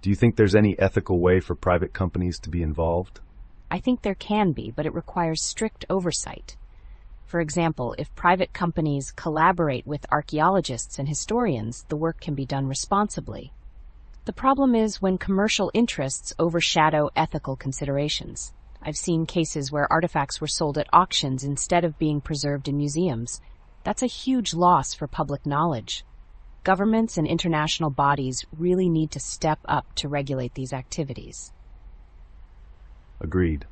Do you think there's any ethical way for private companies to be involved? I think there can be, but it requires strict oversight. For example, if private companies collaborate with archaeologists and historians, the work can be done responsibly. The problem is when commercial interests overshadow ethical considerations. I've seen cases where artifacts were sold at auctions instead of being preserved in museums. That's a huge loss for public knowledge. Governments and international bodies really need to step up to regulate these activities. Agreed.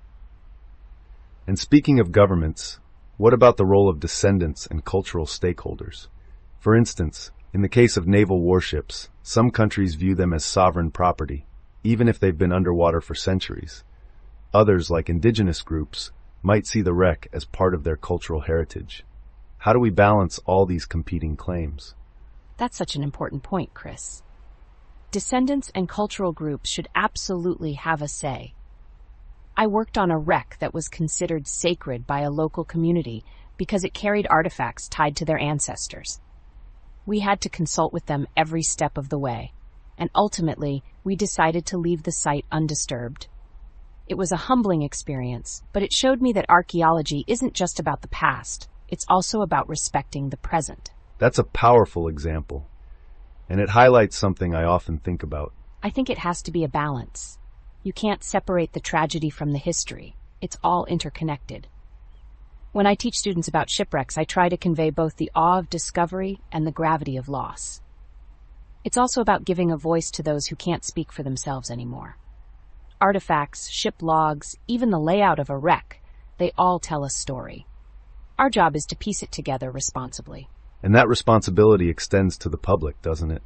And speaking of governments, what about the role of descendants and cultural stakeholders? For instance, in the case of naval warships, some countries view them as sovereign property, even if they've been underwater for centuries. Others, like indigenous groups, might see the wreck as part of their cultural heritage. How do we balance all these competing claims? That's such an important point, Chris. Descendants and cultural groups should absolutely have a say. I worked on a wreck that was considered sacred by a local community because it carried artifacts tied to their ancestors. We had to consult with them every step of the way, and ultimately, we decided to leave the site undisturbed. It was a humbling experience, but it showed me that archaeology isn't just about the past, it's also about respecting the present. That's a powerful example, and it highlights something I often think about. I think it has to be a balance. You can't separate the tragedy from the history. It's all interconnected. When I teach students about shipwrecks, I try to convey both the awe of discovery and the gravity of loss. It's also about giving a voice to those who can't speak for themselves anymore. Artifacts, ship logs, even the layout of a wreck, they all tell a story. Our job is to piece it together responsibly. And that responsibility extends to the public, doesn't it?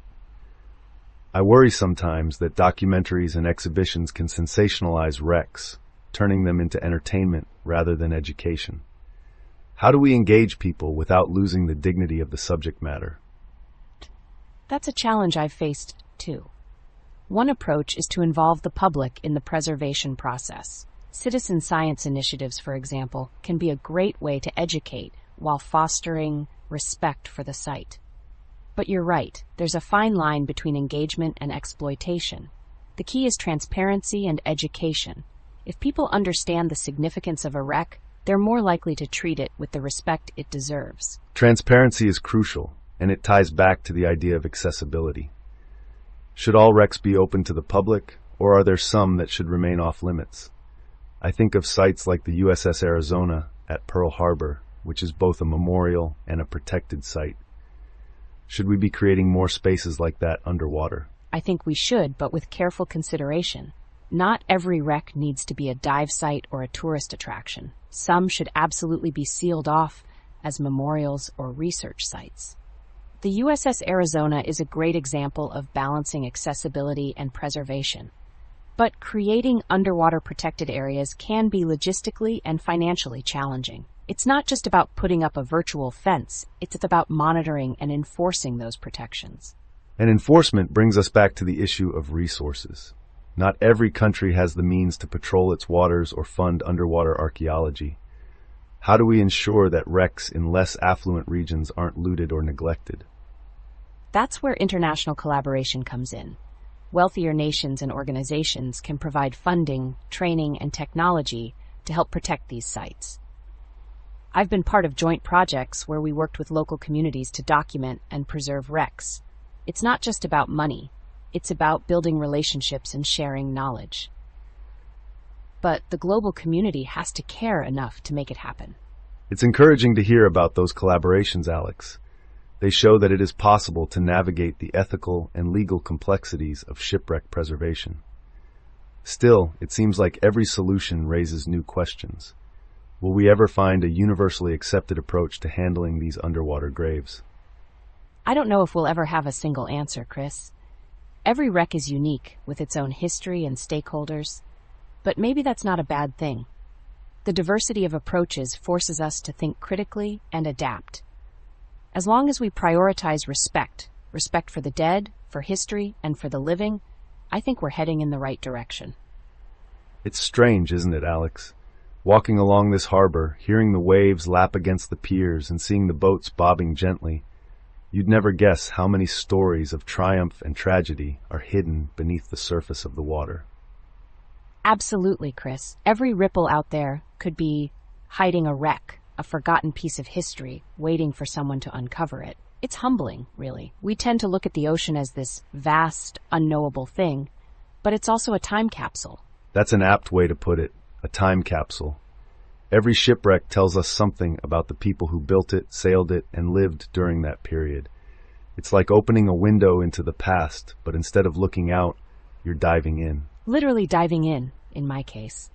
I worry sometimes that documentaries and exhibitions can sensationalize wrecks, turning them into entertainment rather than education. How do we engage people without losing the dignity of the subject matter? That's a challenge I've faced, too. One approach is to involve the public in the preservation process. Citizen science initiatives, for example, can be a great way to educate while fostering respect for the site. But you're right, there's a fine line between engagement and exploitation. The key is transparency and education. If people understand the significance of a wreck, they're more likely to treat it with the respect it deserves. Transparency is crucial, and it ties back to the idea of accessibility. Should all wrecks be open to the public, or are there some that should remain off limits? I think of sites like the USS Arizona at Pearl Harbor, which is both a memorial and a protected site. Should we be creating more spaces like that underwater? I think we should, but with careful consideration. Not every wreck needs to be a dive site or a tourist attraction. Some should absolutely be sealed off as memorials or research sites. The USS Arizona is a great example of balancing accessibility and preservation. But creating underwater protected areas can be logistically and financially challenging. It's not just about putting up a virtual fence, it's about monitoring and enforcing those protections. And enforcement brings us back to the issue of resources. Not every country has the means to patrol its waters or fund underwater archaeology. How do we ensure that wrecks in less affluent regions aren't looted or neglected? That's where international collaboration comes in. Wealthier nations and organizations can provide funding, training, and technology to help protect these sites. I've been part of joint projects where we worked with local communities to document and preserve wrecks. It's not just about money. It's about building relationships and sharing knowledge. But the global community has to care enough to make it happen. It's encouraging to hear about those collaborations, Alex. They show that it is possible to navigate the ethical and legal complexities of shipwreck preservation. Still, it seems like every solution raises new questions. Will we ever find a universally accepted approach to handling these underwater graves? I don't know if we'll ever have a single answer, Chris. Every wreck is unique, with its own history and stakeholders. But maybe that's not a bad thing. The diversity of approaches forces us to think critically and adapt. As long as we prioritize respect for the dead, for history, and for the living, I think we're heading in the right direction. It's strange, isn't it, Alex? Walking along this harbor, hearing the waves lap against the piers and seeing the boats bobbing gently, you'd never guess how many stories of triumph and tragedy are hidden beneath the surface of the water. Absolutely, Chris. Every ripple out there could be hiding a wreck, a forgotten piece of history, waiting for someone to uncover it. It's humbling, really. We tend to look at the ocean as this vast, unknowable thing, but it's also a time capsule. That's an apt way to put it, a time capsule. Every shipwreck tells us something about the people who built it, sailed it, and lived during that period. It's like opening a window into the past, but instead of looking out, you're diving in. Literally diving in my case.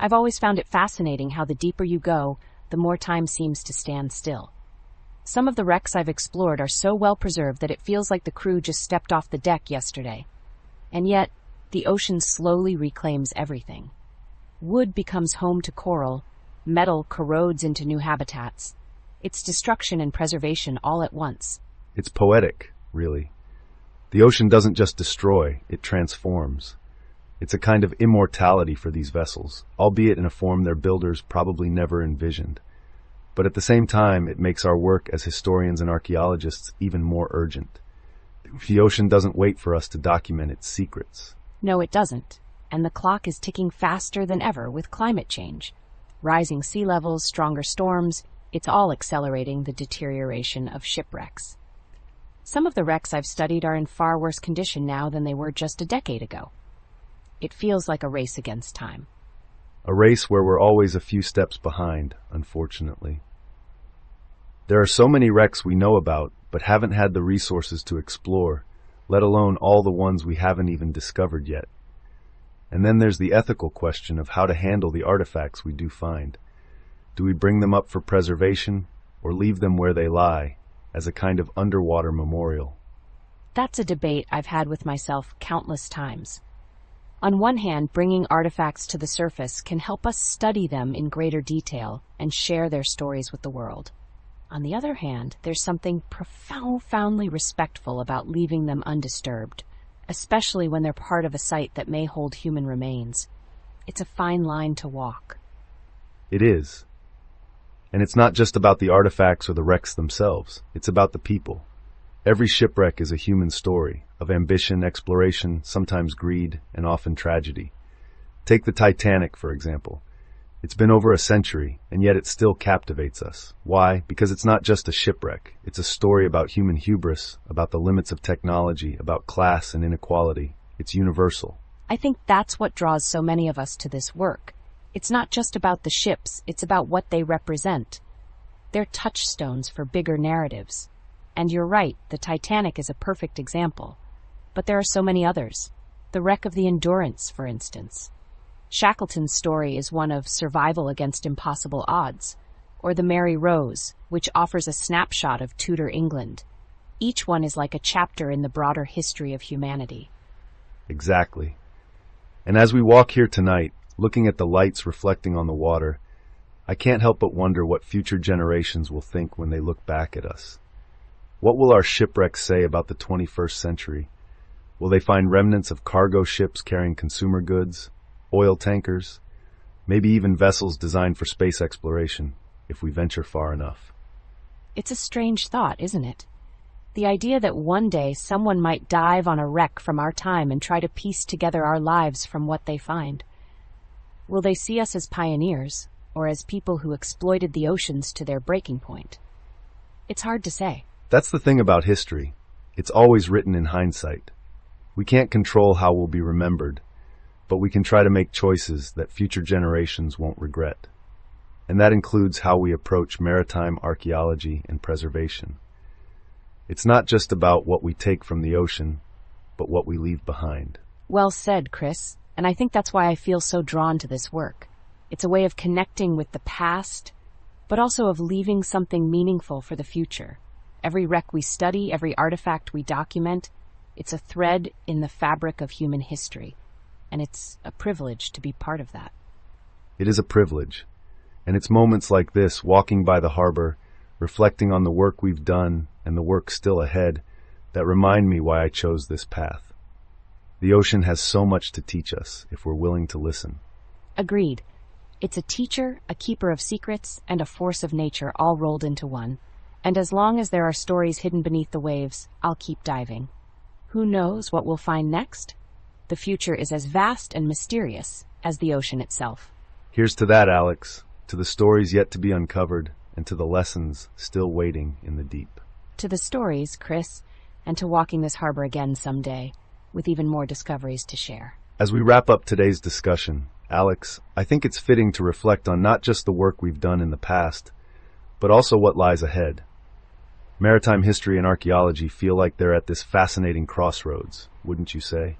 I've always found it fascinating how the deeper you go, the more time seems to stand still. Some of the wrecks I've explored are so well preserved that it feels like the crew just stepped off the deck yesterday. And yet, the ocean slowly reclaims everything. Wood becomes home to coral, metal corrodes into new habitats. It's destruction and preservation all at once. It's poetic, really. The ocean doesn't just destroy, it transforms. It's a kind of immortality for these vessels, albeit in a form their builders probably never envisioned. But at the same time, it makes our work as historians and archaeologists even more urgent. The ocean doesn't wait for us to document its secrets. No, it doesn't. And the clock is ticking faster than ever with climate change. Rising sea levels, stronger storms, it's all accelerating the deterioration of shipwrecks. Some of the wrecks I've studied are in far worse condition now than they were just a decade ago. It feels like a race against time. A race where we're always a few steps behind, unfortunately. There are so many wrecks we know about, but haven't had the resources to explore, let alone all the ones we haven't even discovered yet. And then there's the ethical question of how to handle the artifacts we do find. Do we bring them up for preservation, or leave them where they lie, as a kind of underwater memorial? That's a debate I've had with myself countless times. On one hand, bringing artifacts to the surface can help us study them in greater detail and share their stories with the world. On the other hand, there's something profoundly respectful about leaving them undisturbed, especially when they're part of a site that may hold human remains. It's a fine line to walk. It is. And it's not just about the artifacts or the wrecks themselves. It's about the people. Every shipwreck is a human story, of ambition, exploration, sometimes greed, and often tragedy. Take the Titanic, for example. It's been over a century, and yet it still captivates us. Why? Because it's not just a shipwreck. It's a story about human hubris, about the limits of technology, about class and inequality. It's universal. I think that's what draws so many of us to this work. It's not just about the ships, it's about what they represent. They're touchstones for bigger narratives. And you're right, the Titanic is a perfect example. But there are so many others. The wreck of the Endurance, for instance. Shackleton's story is one of survival against impossible odds, or the Mary Rose, which offers a snapshot of Tudor England. Each one is like a chapter in the broader history of humanity. Exactly. And as we walk here tonight, looking at the lights reflecting on the water, I can't help but wonder what future generations will think when they look back at us. What will our shipwrecks say about the 21st century? Will they find remnants of cargo ships carrying consumer goods? Oil tankers, maybe even vessels designed for space exploration, if we venture far enough. It's a strange thought, isn't it? The idea that one day someone might dive on a wreck from our time and try to piece together our lives from what they find. Will they see us as pioneers, or as people who exploited the oceans to their breaking point? It's hard to say. That's the thing about history. It's always written in hindsight. We can't control how we'll be remembered, but we can try to make choices that future generations won't regret. And that includes how we approach maritime archaeology and preservation. It's not just about what we take from the ocean, but what we leave behind. Well said, Chris, and I think that's why I feel so drawn to this work. It's a way of connecting with the past, but also of leaving something meaningful for the future. Every wreck we study, every artifact we document, it's a thread in the fabric of human history. And it's a privilege to be part of that. It is a privilege. And it's moments like this, walking by the harbor, reflecting on the work we've done and the work still ahead, that remind me why I chose this path. The ocean has so much to teach us if we're willing to listen. Agreed. It's a teacher, a keeper of secrets, and a force of nature all rolled into one. And as long as there are stories hidden beneath the waves, I'll keep diving. Who knows what we'll find next? The future is as vast and mysterious as the ocean itself. Here's to that, Alex, to the stories yet to be uncovered, and to the lessons still waiting in the deep. To the stories, Chris, and to walking this harbor again someday, with even more discoveries to share. As we wrap up today's discussion, Alex, I think it's fitting to reflect on not just the work we've done in the past, but also what lies ahead. Maritime history and archaeology feel like they're at this fascinating crossroads, wouldn't you say?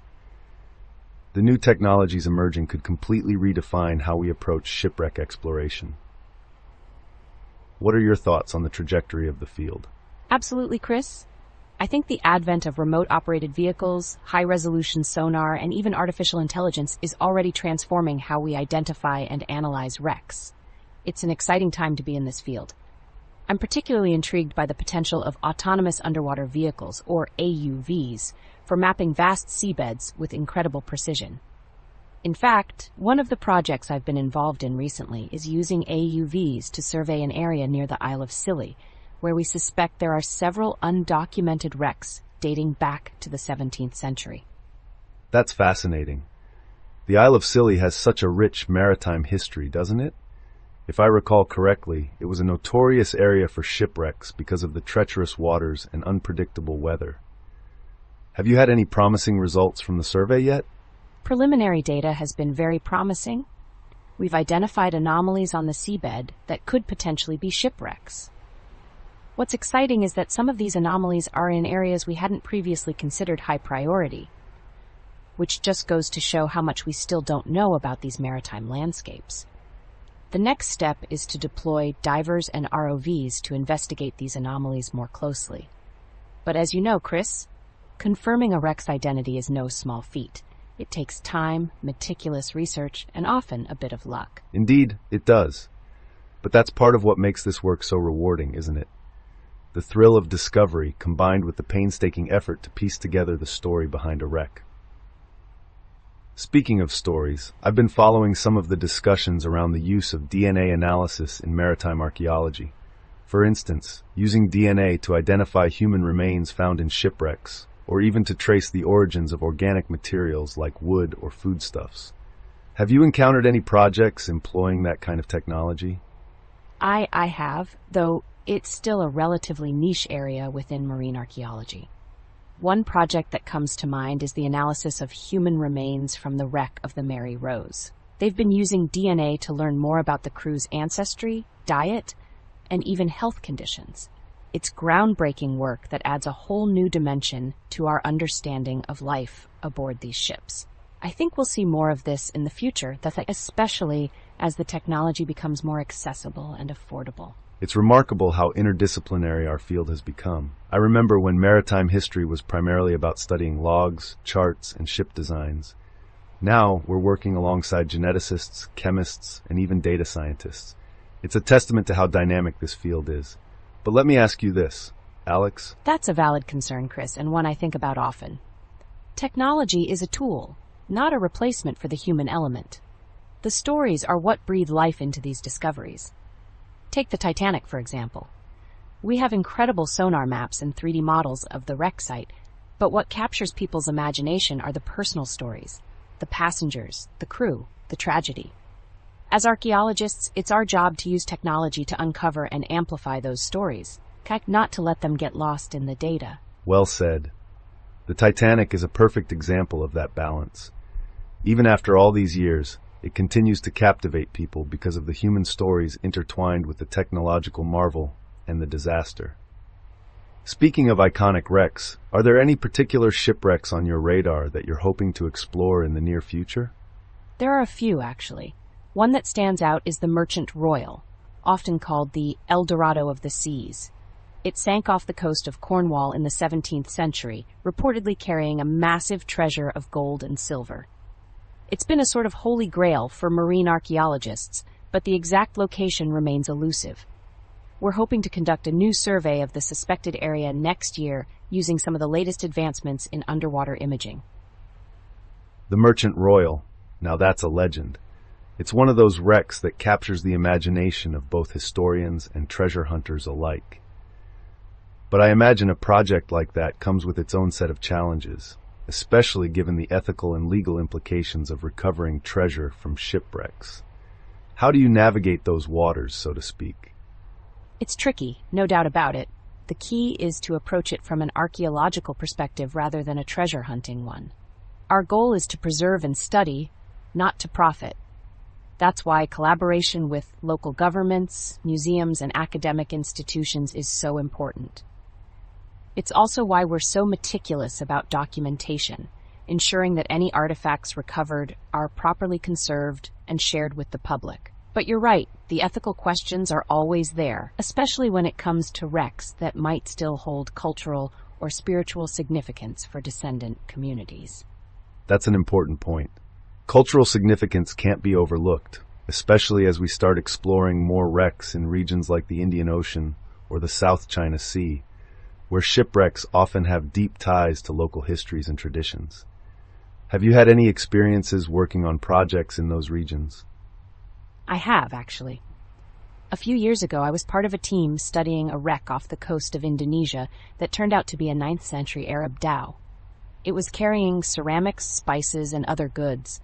The new technologies emerging could completely redefine how we approach shipwreck exploration. What are your thoughts on the trajectory of the field? Absolutely, Chris. I think the advent of remote-operated vehicles, high-resolution sonar, and even artificial intelligence is already transforming how we identify and analyze wrecks. It's an exciting time to be in this field. I'm particularly intrigued by the potential of autonomous underwater vehicles, or AUVs, for mapping vast seabeds with incredible precision. In fact, one of the projects I've been involved in recently is using AUVs to survey an area near the Isle of Scilly, where we suspect there are several undocumented wrecks dating back to the 17th century. That's fascinating. The Isle of Scilly has such a rich maritime history, doesn't it? If I recall correctly, it was a notorious area for shipwrecks because of the treacherous waters and unpredictable weather. Have you had any promising results from the survey yet? Preliminary data has been very promising. We've identified anomalies on the seabed that could potentially be shipwrecks. What's exciting is that some of these anomalies are in areas we hadn't previously considered high priority, which just goes to show how much we still don't know about these maritime landscapes. The next step is to deploy divers and ROVs to investigate these anomalies more closely. But as you know, Chris, confirming a wreck's identity is no small feat. It takes time, meticulous research, and often a bit of luck. Indeed, it does. But that's part of what makes this work so rewarding, isn't it? The thrill of discovery combined with the painstaking effort to piece together the story behind a wreck. Speaking of stories, I've been following some of the discussions around the use of DNA analysis in maritime archaeology. For instance, using DNA to identify human remains found in shipwrecks, or even to trace the origins of organic materials like wood or foodstuffs. Have you encountered any projects employing that kind of technology? I have, though it's still a relatively niche area within marine archaeology. One project that comes to mind is the analysis of human remains from the wreck of the Mary Rose. They've been using DNA to learn more about the crew's ancestry, diet, and even health conditions. It's groundbreaking work that adds a whole new dimension to our understanding of life aboard these ships. I think we'll see more of this in the future, especially as the technology becomes more accessible and affordable. It's remarkable how interdisciplinary our field has become. I remember when maritime history was primarily about studying logs, charts, and ship designs. Now we're working alongside geneticists, chemists, and even data scientists. It's a testament to how dynamic this field is. But let me ask you this, Alex. That's a valid concern, Chris, and one I think about often. Technology is a tool, not a replacement for the human element. The stories are what breathe life into these discoveries. Take the Titanic, for example. We have incredible sonar maps and 3D models of the wreck site, but what captures people's imagination are the personal stories, the passengers, the crew, the tragedy. As archaeologists, it's our job to use technology to uncover and amplify those stories, not to let them get lost in the data. Well said. The Titanic is a perfect example of that balance. Even after all these years, it continues to captivate people because of the human stories intertwined with the technological marvel and the disaster. Speaking of iconic wrecks, are there any particular shipwrecks on your radar that you're hoping to explore in the near future? There are a few, actually. One that stands out is the Merchant Royal, often called the El Dorado of the Seas. It sank off the coast of Cornwall in the 17th century, reportedly carrying a massive treasure of gold and silver. It's been a sort of holy grail for marine archaeologists, but the exact location remains elusive. We're hoping to conduct a new survey of the suspected area next year using some of the latest advancements in underwater imaging. The Merchant Royal. Now that's a legend. It's one of those wrecks that captures the imagination of both historians and treasure hunters alike. But I imagine a project like that comes with its own set of challenges, especially given the ethical and legal implications of recovering treasure from shipwrecks. How do you navigate those waters, so to speak? It's tricky, no doubt about it. The key is to approach it from an archaeological perspective rather than a treasure hunting one. Our goal is to preserve and study, not to profit. That's why collaboration with local governments, museums, and academic institutions is so important. It's also why we're so meticulous about documentation, ensuring that any artifacts recovered are properly conserved and shared with the public. But you're right, the ethical questions are always there, especially when it comes to wrecks that might still hold cultural or spiritual significance for descendant communities. That's an important point. Cultural significance can't be overlooked, especially as we start exploring more wrecks in regions like the Indian Ocean or the South China Sea, where shipwrecks often have deep ties to local histories and traditions. Have you had any experiences working on projects in those regions? I have, actually. A few years ago, I was part of a team studying a wreck off the coast of Indonesia that turned out to be a 9th century Arab dhow. It was carrying ceramics, spices, and other goods,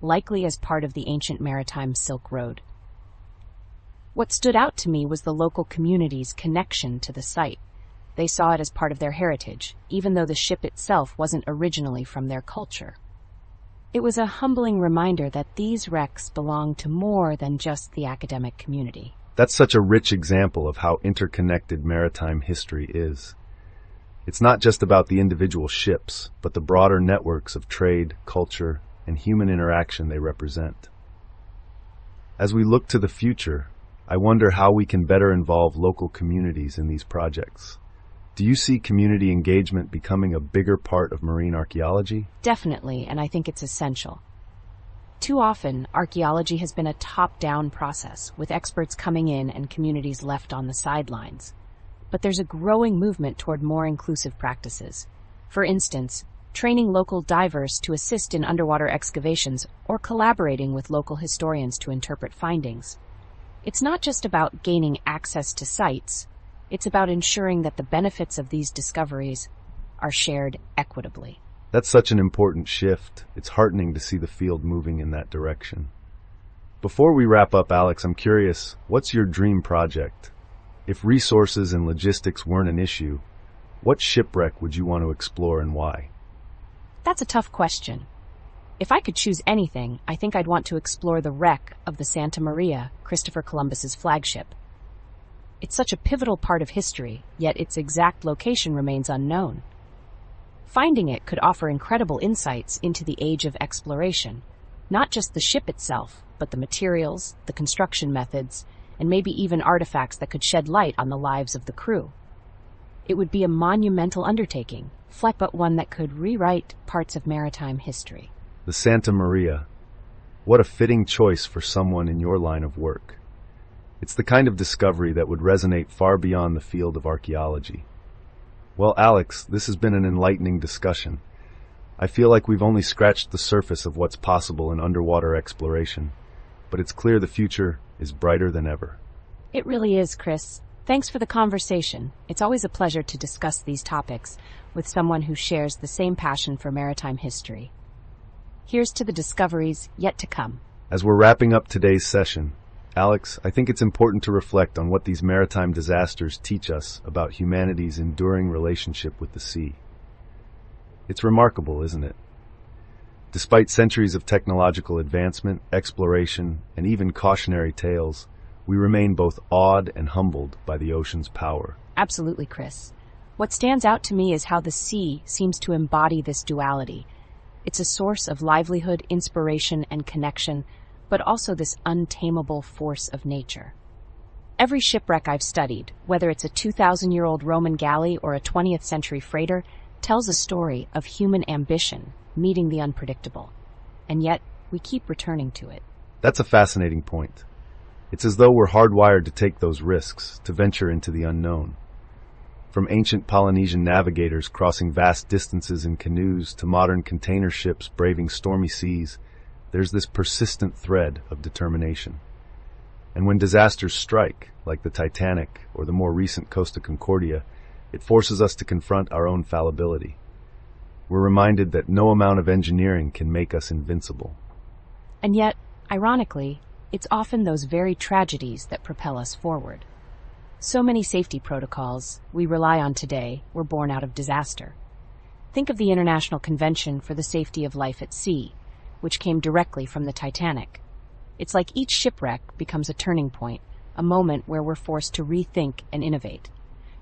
likely as part of the ancient maritime Silk Road. What stood out to me was the local community's connection to the site. They saw it as part of their heritage, even though the ship itself wasn't originally from their culture. It was a humbling reminder that these wrecks belong to more than just the academic community. That's such a rich example of how interconnected maritime history is. It's not just about the individual ships, but the broader networks of trade, culture, and human interaction they represent. As we look to the future, I wonder how we can better involve local communities in these projects. Do you see community engagement becoming a bigger part of marine archaeology? Definitely, and I think it's essential. Too often, archaeology has been a top-down process, with experts coming in and communities left on the sidelines. But there's a growing movement toward more inclusive practices. For instance, training local divers to assist in underwater excavations or collaborating with local historians to interpret findings. It's not just about gaining access to sites, it's about ensuring that the benefits of these discoveries are shared equitably. That's such an important shift. It's heartening to see the field moving in that direction. Before we wrap up, Alex, I'm curious, what's your dream project? If resources and logistics weren't an issue, what shipwreck would you want to explore and why? That's a tough question. If I could choose anything, I think I'd want to explore the wreck of the Santa Maria, Christopher Columbus's flagship. It's such a pivotal part of history, yet its exact location remains unknown. Finding it could offer incredible insights into the age of exploration, not just the ship itself, but the materials, the construction methods, and maybe even artifacts that could shed light on the lives of the crew. It would be a monumental undertaking, but one that could rewrite parts of maritime history. The Santa Maria. What a fitting choice for someone in your line of work. It's the kind of discovery that would resonate far beyond the field of archaeology. Well, Alex, this has been an enlightening discussion. I feel like we've only scratched the surface of what's possible in underwater exploration, but it's clear the future is brighter than ever. It really is, Chris. Thanks for the conversation. It's always a pleasure to discuss these topics with someone who shares the same passion for maritime history. Here's to the discoveries yet to come. As we're wrapping up today's session, Alex, I think it's important to reflect on what these maritime disasters teach us about humanity's enduring relationship with the sea. It's remarkable, isn't it? Despite centuries of technological advancement, exploration, and even cautionary tales, we remain both awed and humbled by the ocean's power. Absolutely, Chris. What stands out to me is how the sea seems to embody this duality. It's a source of livelihood, inspiration, and connection, but also this untamable force of nature. Every shipwreck I've studied, whether it's a 2,000-year-old Roman galley or a 20th century freighter, tells a story of human ambition meeting the unpredictable. And yet, we keep returning to it. That's a fascinating point. It's as though we're hardwired to take those risks, to venture into the unknown. From ancient Polynesian navigators crossing vast distances in canoes to modern container ships braving stormy seas, there's this persistent thread of determination. And when disasters strike, like the Titanic or the more recent Costa Concordia, it forces us to confront our own fallibility. We're reminded that no amount of engineering can make us invincible. And yet, ironically, it's often those very tragedies that propel us forward. So many safety protocols we rely on today were born out of disaster. Think of the International Convention for the Safety of Life at Sea, which came directly from the Titanic. It's like each shipwreck becomes a turning point, a moment where we're forced to rethink and innovate.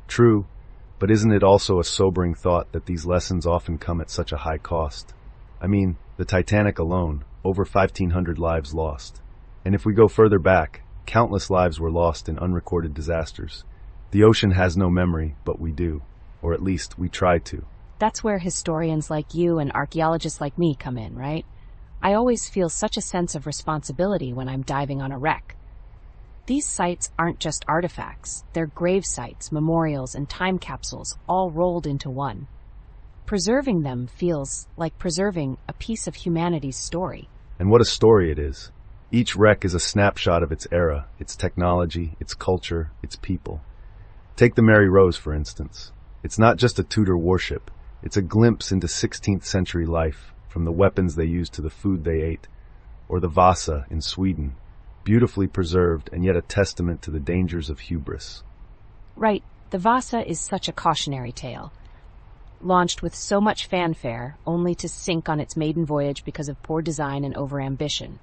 True, but isn't it also a sobering thought that these lessons often come at such a high cost? I mean, the Titanic alone, over 1,500 lives lost. And if we go further back, countless lives were lost in unrecorded disasters. The ocean has no memory, but we do. Or at least, we try to. That's where historians like you and archaeologists like me come in, right? I always feel such a sense of responsibility when I'm diving on a wreck. These sites aren't just artifacts. They're grave sites, memorials, and time capsules, all rolled into one. Preserving them feels like preserving a piece of humanity's story. And what a story it is. Each wreck is a snapshot of its era, its technology, its culture, its people. Take the Mary Rose, for instance. It's not just a Tudor warship. It's a glimpse into 16th century life, from the weapons they used to the food they ate. Or the Vasa in Sweden, beautifully preserved and yet a testament to the dangers of hubris. Right, the Vasa is such a cautionary tale. Launched with so much fanfare, only to sink on its maiden voyage because of poor design and overambition.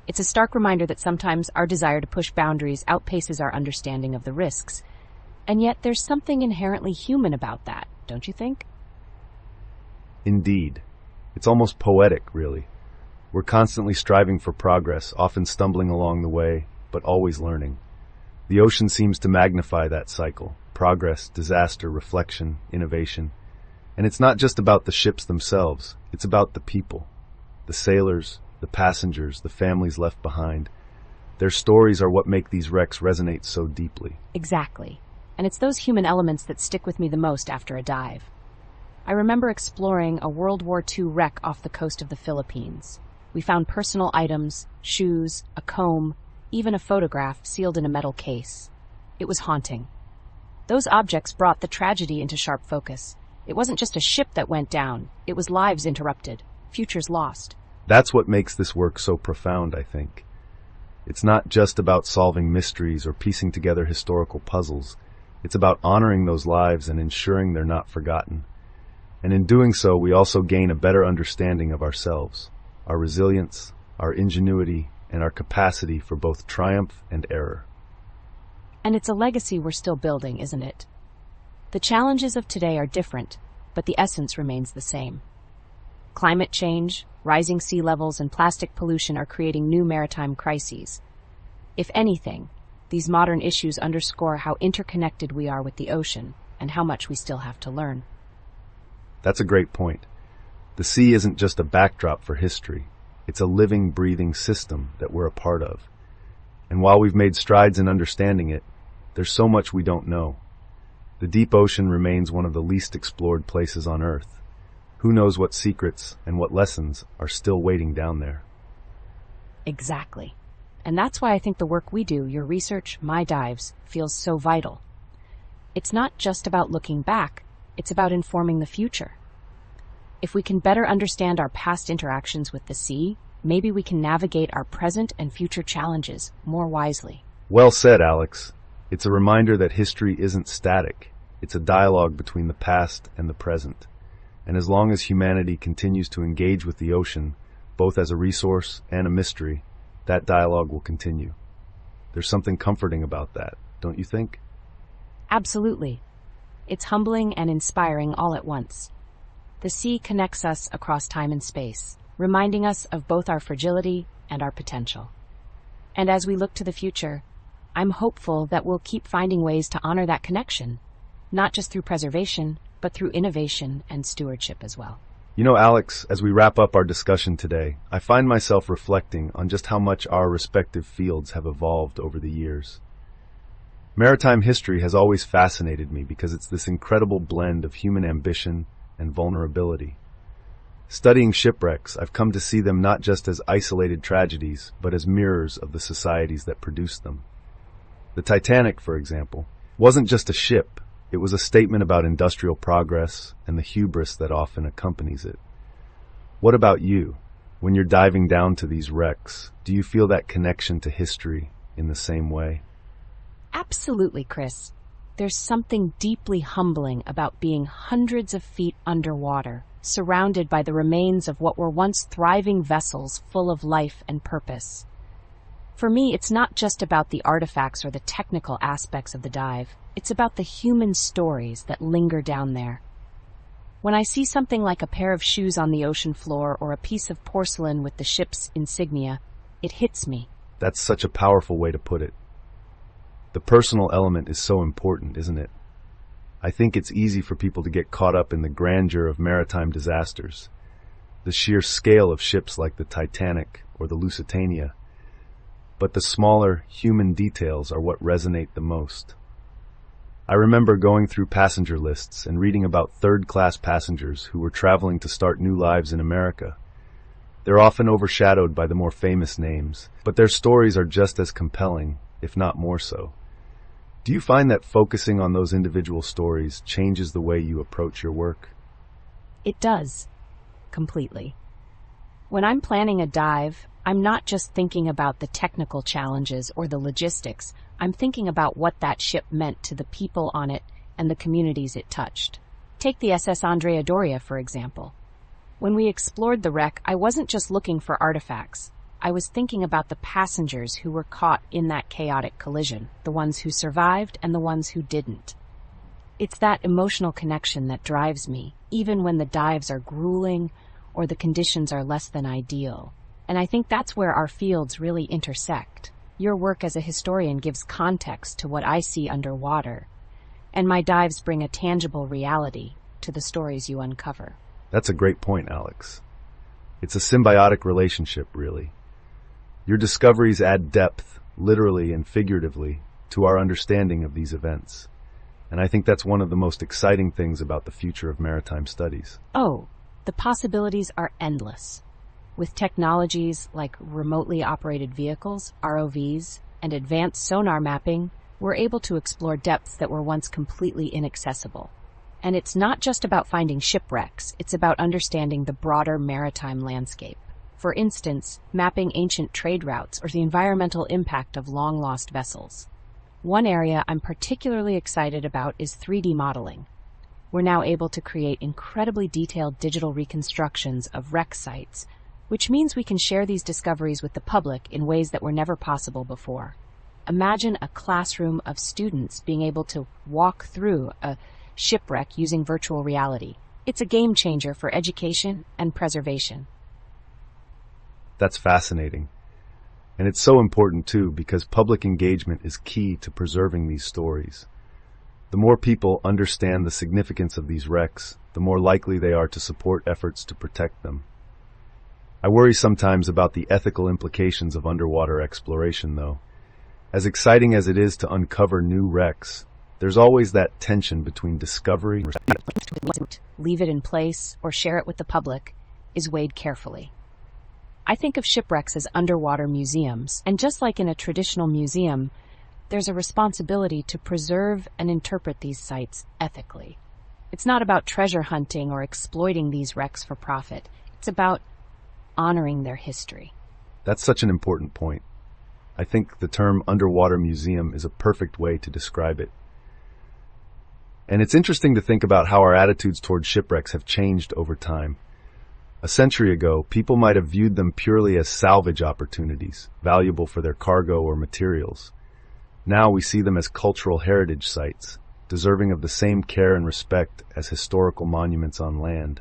It's a stark reminder that sometimes our desire to push boundaries outpaces our understanding of the risks. And yet there's something inherently human about that, don't you think? Indeed. It's almost poetic, really. We're constantly striving for progress, often stumbling along the way, but always learning. The ocean seems to magnify that cycle: progress, disaster, reflection, innovation. And it's not just about the ships themselves, it's about the people, the sailors, the passengers, the families left behind. Their stories are what make these wrecks resonate so deeply. Exactly. And it's those human elements that stick with me the most after a dive. I remember exploring a World War II wreck off the coast of the Philippines. We found personal items, shoes, a comb, even a photograph sealed in a metal case. It was haunting. Those objects brought the tragedy into sharp focus. It wasn't just a ship that went down. It was lives interrupted, futures lost. That's what makes this work so profound, I think. It's not just about solving mysteries or piecing together historical puzzles. It's about honoring those lives and ensuring they're not forgotten. And in doing so, we also gain a better understanding of ourselves, our resilience, our ingenuity, and our capacity for both triumph and error. And it's a legacy we're still building, isn't it? The challenges of today are different, but the essence remains the same. Climate change, rising sea levels, and plastic pollution are creating new maritime crises. If anything, these modern issues underscore how interconnected we are with the ocean and how much we still have to learn. That's a great point. The sea isn't just a backdrop for history. It's a living, breathing system that we're a part of. And while we've made strides in understanding it, there's so much we don't know. The deep ocean remains one of the least explored places on Earth. Who knows what secrets and what lessons are still waiting down there? Exactly. And that's why I think the work we do, your research, my dives, feels so vital. It's not just about looking back, it's about informing the future. If we can better understand our past interactions with the sea, maybe we can navigate our present and future challenges more wisely. Well said, Alex. It's a reminder that history isn't static. It's a dialogue between the past and the present. And as long as humanity continues to engage with the ocean, both as a resource and a mystery, that dialogue will continue. There's something comforting about that, don't you think? Absolutely. It's humbling and inspiring all at once. The sea connects us across time and space, reminding us of both our fragility and our potential. And as we look to the future, I'm hopeful that we'll keep finding ways to honor that connection, not just through preservation, but through innovation and stewardship as well. You know, Alex, as we wrap up our discussion today, I find myself reflecting on just how much our respective fields have evolved over the years. Maritime history has always fascinated me because it's this incredible blend of human ambition and vulnerability. Studying shipwrecks, I've come to see them not just as isolated tragedies, but as mirrors of the societies that produced them. The Titanic, for example, wasn't just a ship. It was a statement about industrial progress and the hubris that often accompanies it. What about you? When you're diving down to these wrecks, do you feel that connection to history in the same way? Absolutely, Chris. There's something deeply humbling about being hundreds of feet underwater, surrounded by the remains of what were once thriving vessels full of life and purpose. For me, it's not just about the artifacts or the technical aspects of the dive. It's about the human stories that linger down there. When I see something like a pair of shoes on the ocean floor or a piece of porcelain with the ship's insignia, it hits me. That's such a powerful way to put it. The personal element is so important, isn't it? I think it's easy for people to get caught up in the grandeur of maritime disasters, the sheer scale of ships like the Titanic or the Lusitania. But the smaller, human details are what resonate the most. I remember going through passenger lists and reading about third-class passengers who were traveling to start new lives in America. They're often overshadowed by the more famous names, but their stories are just as compelling, if not more so. Do you find that focusing on those individual stories changes the way you approach your work? It does. Completely. When I'm planning a dive, I'm not just thinking about the technical challenges or the logistics. I'm thinking about what that ship meant to the people on it and the communities it touched. Take the SS Andrea Doria, for example. When we explored the wreck, I wasn't just looking for artifacts. I was thinking about the passengers who were caught in that chaotic collision, the ones who survived and the ones who didn't. It's that emotional connection that drives me, even when the dives are grueling or the conditions are less than ideal. And I think that's where our fields really intersect. Your work as a historian gives context to what I see underwater, and my dives bring a tangible reality to the stories you uncover. That's a great point, Alex. It's a symbiotic relationship, really. Your discoveries add depth, literally and figuratively, to our understanding of these events. And I think that's one of the most exciting things about the future of maritime studies. Oh, the possibilities are endless. With technologies like remotely operated vehicles, ROVs, and advanced sonar mapping, we're able to explore depths that were once completely inaccessible. And it's not just about finding shipwrecks, it's about understanding the broader maritime landscape. For instance, mapping ancient trade routes or the environmental impact of long-lost vessels. One area I'm particularly excited about is 3D modeling. We're now able to create incredibly detailed digital reconstructions of wreck sites, which means we can share these discoveries with the public in ways that were never possible before. Imagine a classroom of students being able to walk through a shipwreck using virtual reality. It's a game changer for education and preservation. That's fascinating. And it's so important too, because public engagement is key to preserving these stories. The more people understand the significance of these wrecks, the more likely they are to support efforts to protect them. I worry sometimes about the ethical implications of underwater exploration, though. As exciting as it is to uncover new wrecks, there's always that tension between discovery and leave it in place or share it with the public is weighed carefully. I think of shipwrecks as underwater museums, and just like in a traditional museum, there's a responsibility to preserve and interpret these sites ethically. It's not about treasure hunting or exploiting these wrecks for profit. It's about honoring their history. That's such an important point. I think the term underwater museum is a perfect way to describe it. And it's interesting to think about how our attitudes toward shipwrecks have changed over time. A century ago, people might have viewed them purely as salvage opportunities, valuable for their cargo or materials. Now we see them as cultural heritage sites, deserving of the same care and respect as historical monuments on land.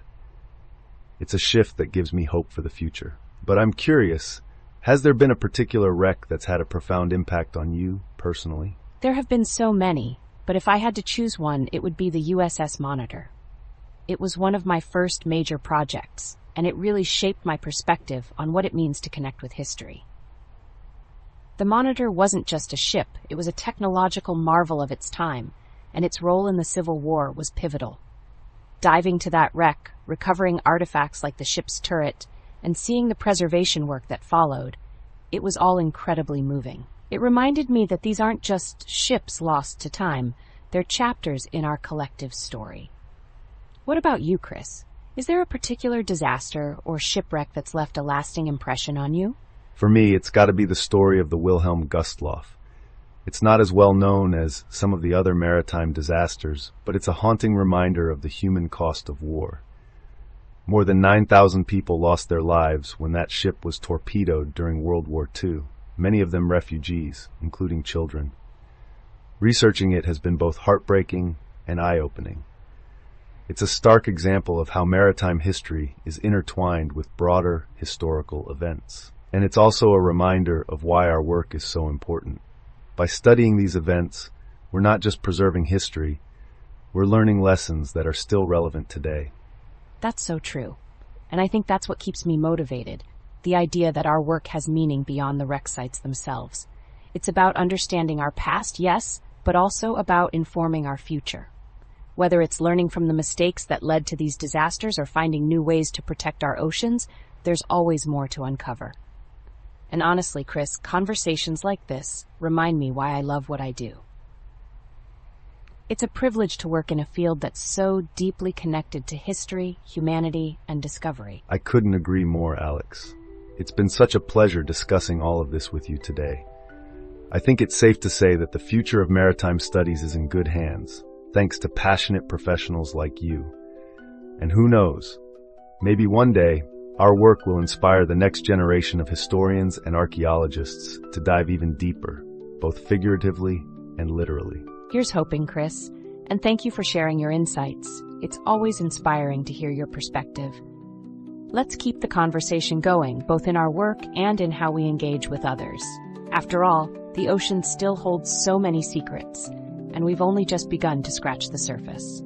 It's a shift that gives me hope for the future. But I'm curious, has there been a particular wreck that's had a profound impact on you personally? There have been so many, but if I had to choose one, it would be the USS Monitor. It was one of my first major projects, and it really shaped my perspective on what it means to connect with history. The Monitor wasn't just a ship, it was a technological marvel of its time, and its role in the Civil War was pivotal. Diving to that wreck, recovering artifacts like the ship's turret, and seeing the preservation work that followed, it was all incredibly moving. It reminded me that these aren't just ships lost to time, they're chapters in our collective story. What about you, Chris? Is there a particular disaster or shipwreck that's left a lasting impression on you? For me, it's got to be the story of the Wilhelm Gustloff. It's not as well known as some of the other maritime disasters, but it's a haunting reminder of the human cost of war. More than 9,000 people lost their lives when that ship was torpedoed during World War II, many of them refugees, including children. Researching it has been both heartbreaking and eye-opening. It's a stark example of how maritime history is intertwined with broader historical events. And it's also a reminder of why our work is so important. By studying these events, we're not just preserving history, we're learning lessons that are still relevant today. That's so true. And I think that's what keeps me motivated, the idea that our work has meaning beyond the wreck sites themselves. It's about understanding our past, yes, but also about informing our future. Whether it's learning from the mistakes that led to these disasters or finding new ways to protect our oceans, there's always more to uncover. And honestly, Chris, conversations like this remind me why I love what I do. It's a privilege to work in a field that's so deeply connected to history, humanity, and discovery. I couldn't agree more, Alex. It's been such a pleasure discussing all of this with you today. I think it's safe to say that the future of maritime studies is in good hands, thanks to passionate professionals like you. And who knows, maybe one day, our work will inspire the next generation of historians and archaeologists to dive even deeper, both figuratively and literally. Here's hoping, Chris, and thank you for sharing your insights. It's always inspiring to hear your perspective. Let's keep the conversation going, both in our work and in how we engage with others. After all, the ocean still holds so many secrets, and we've only just begun to scratch the surface.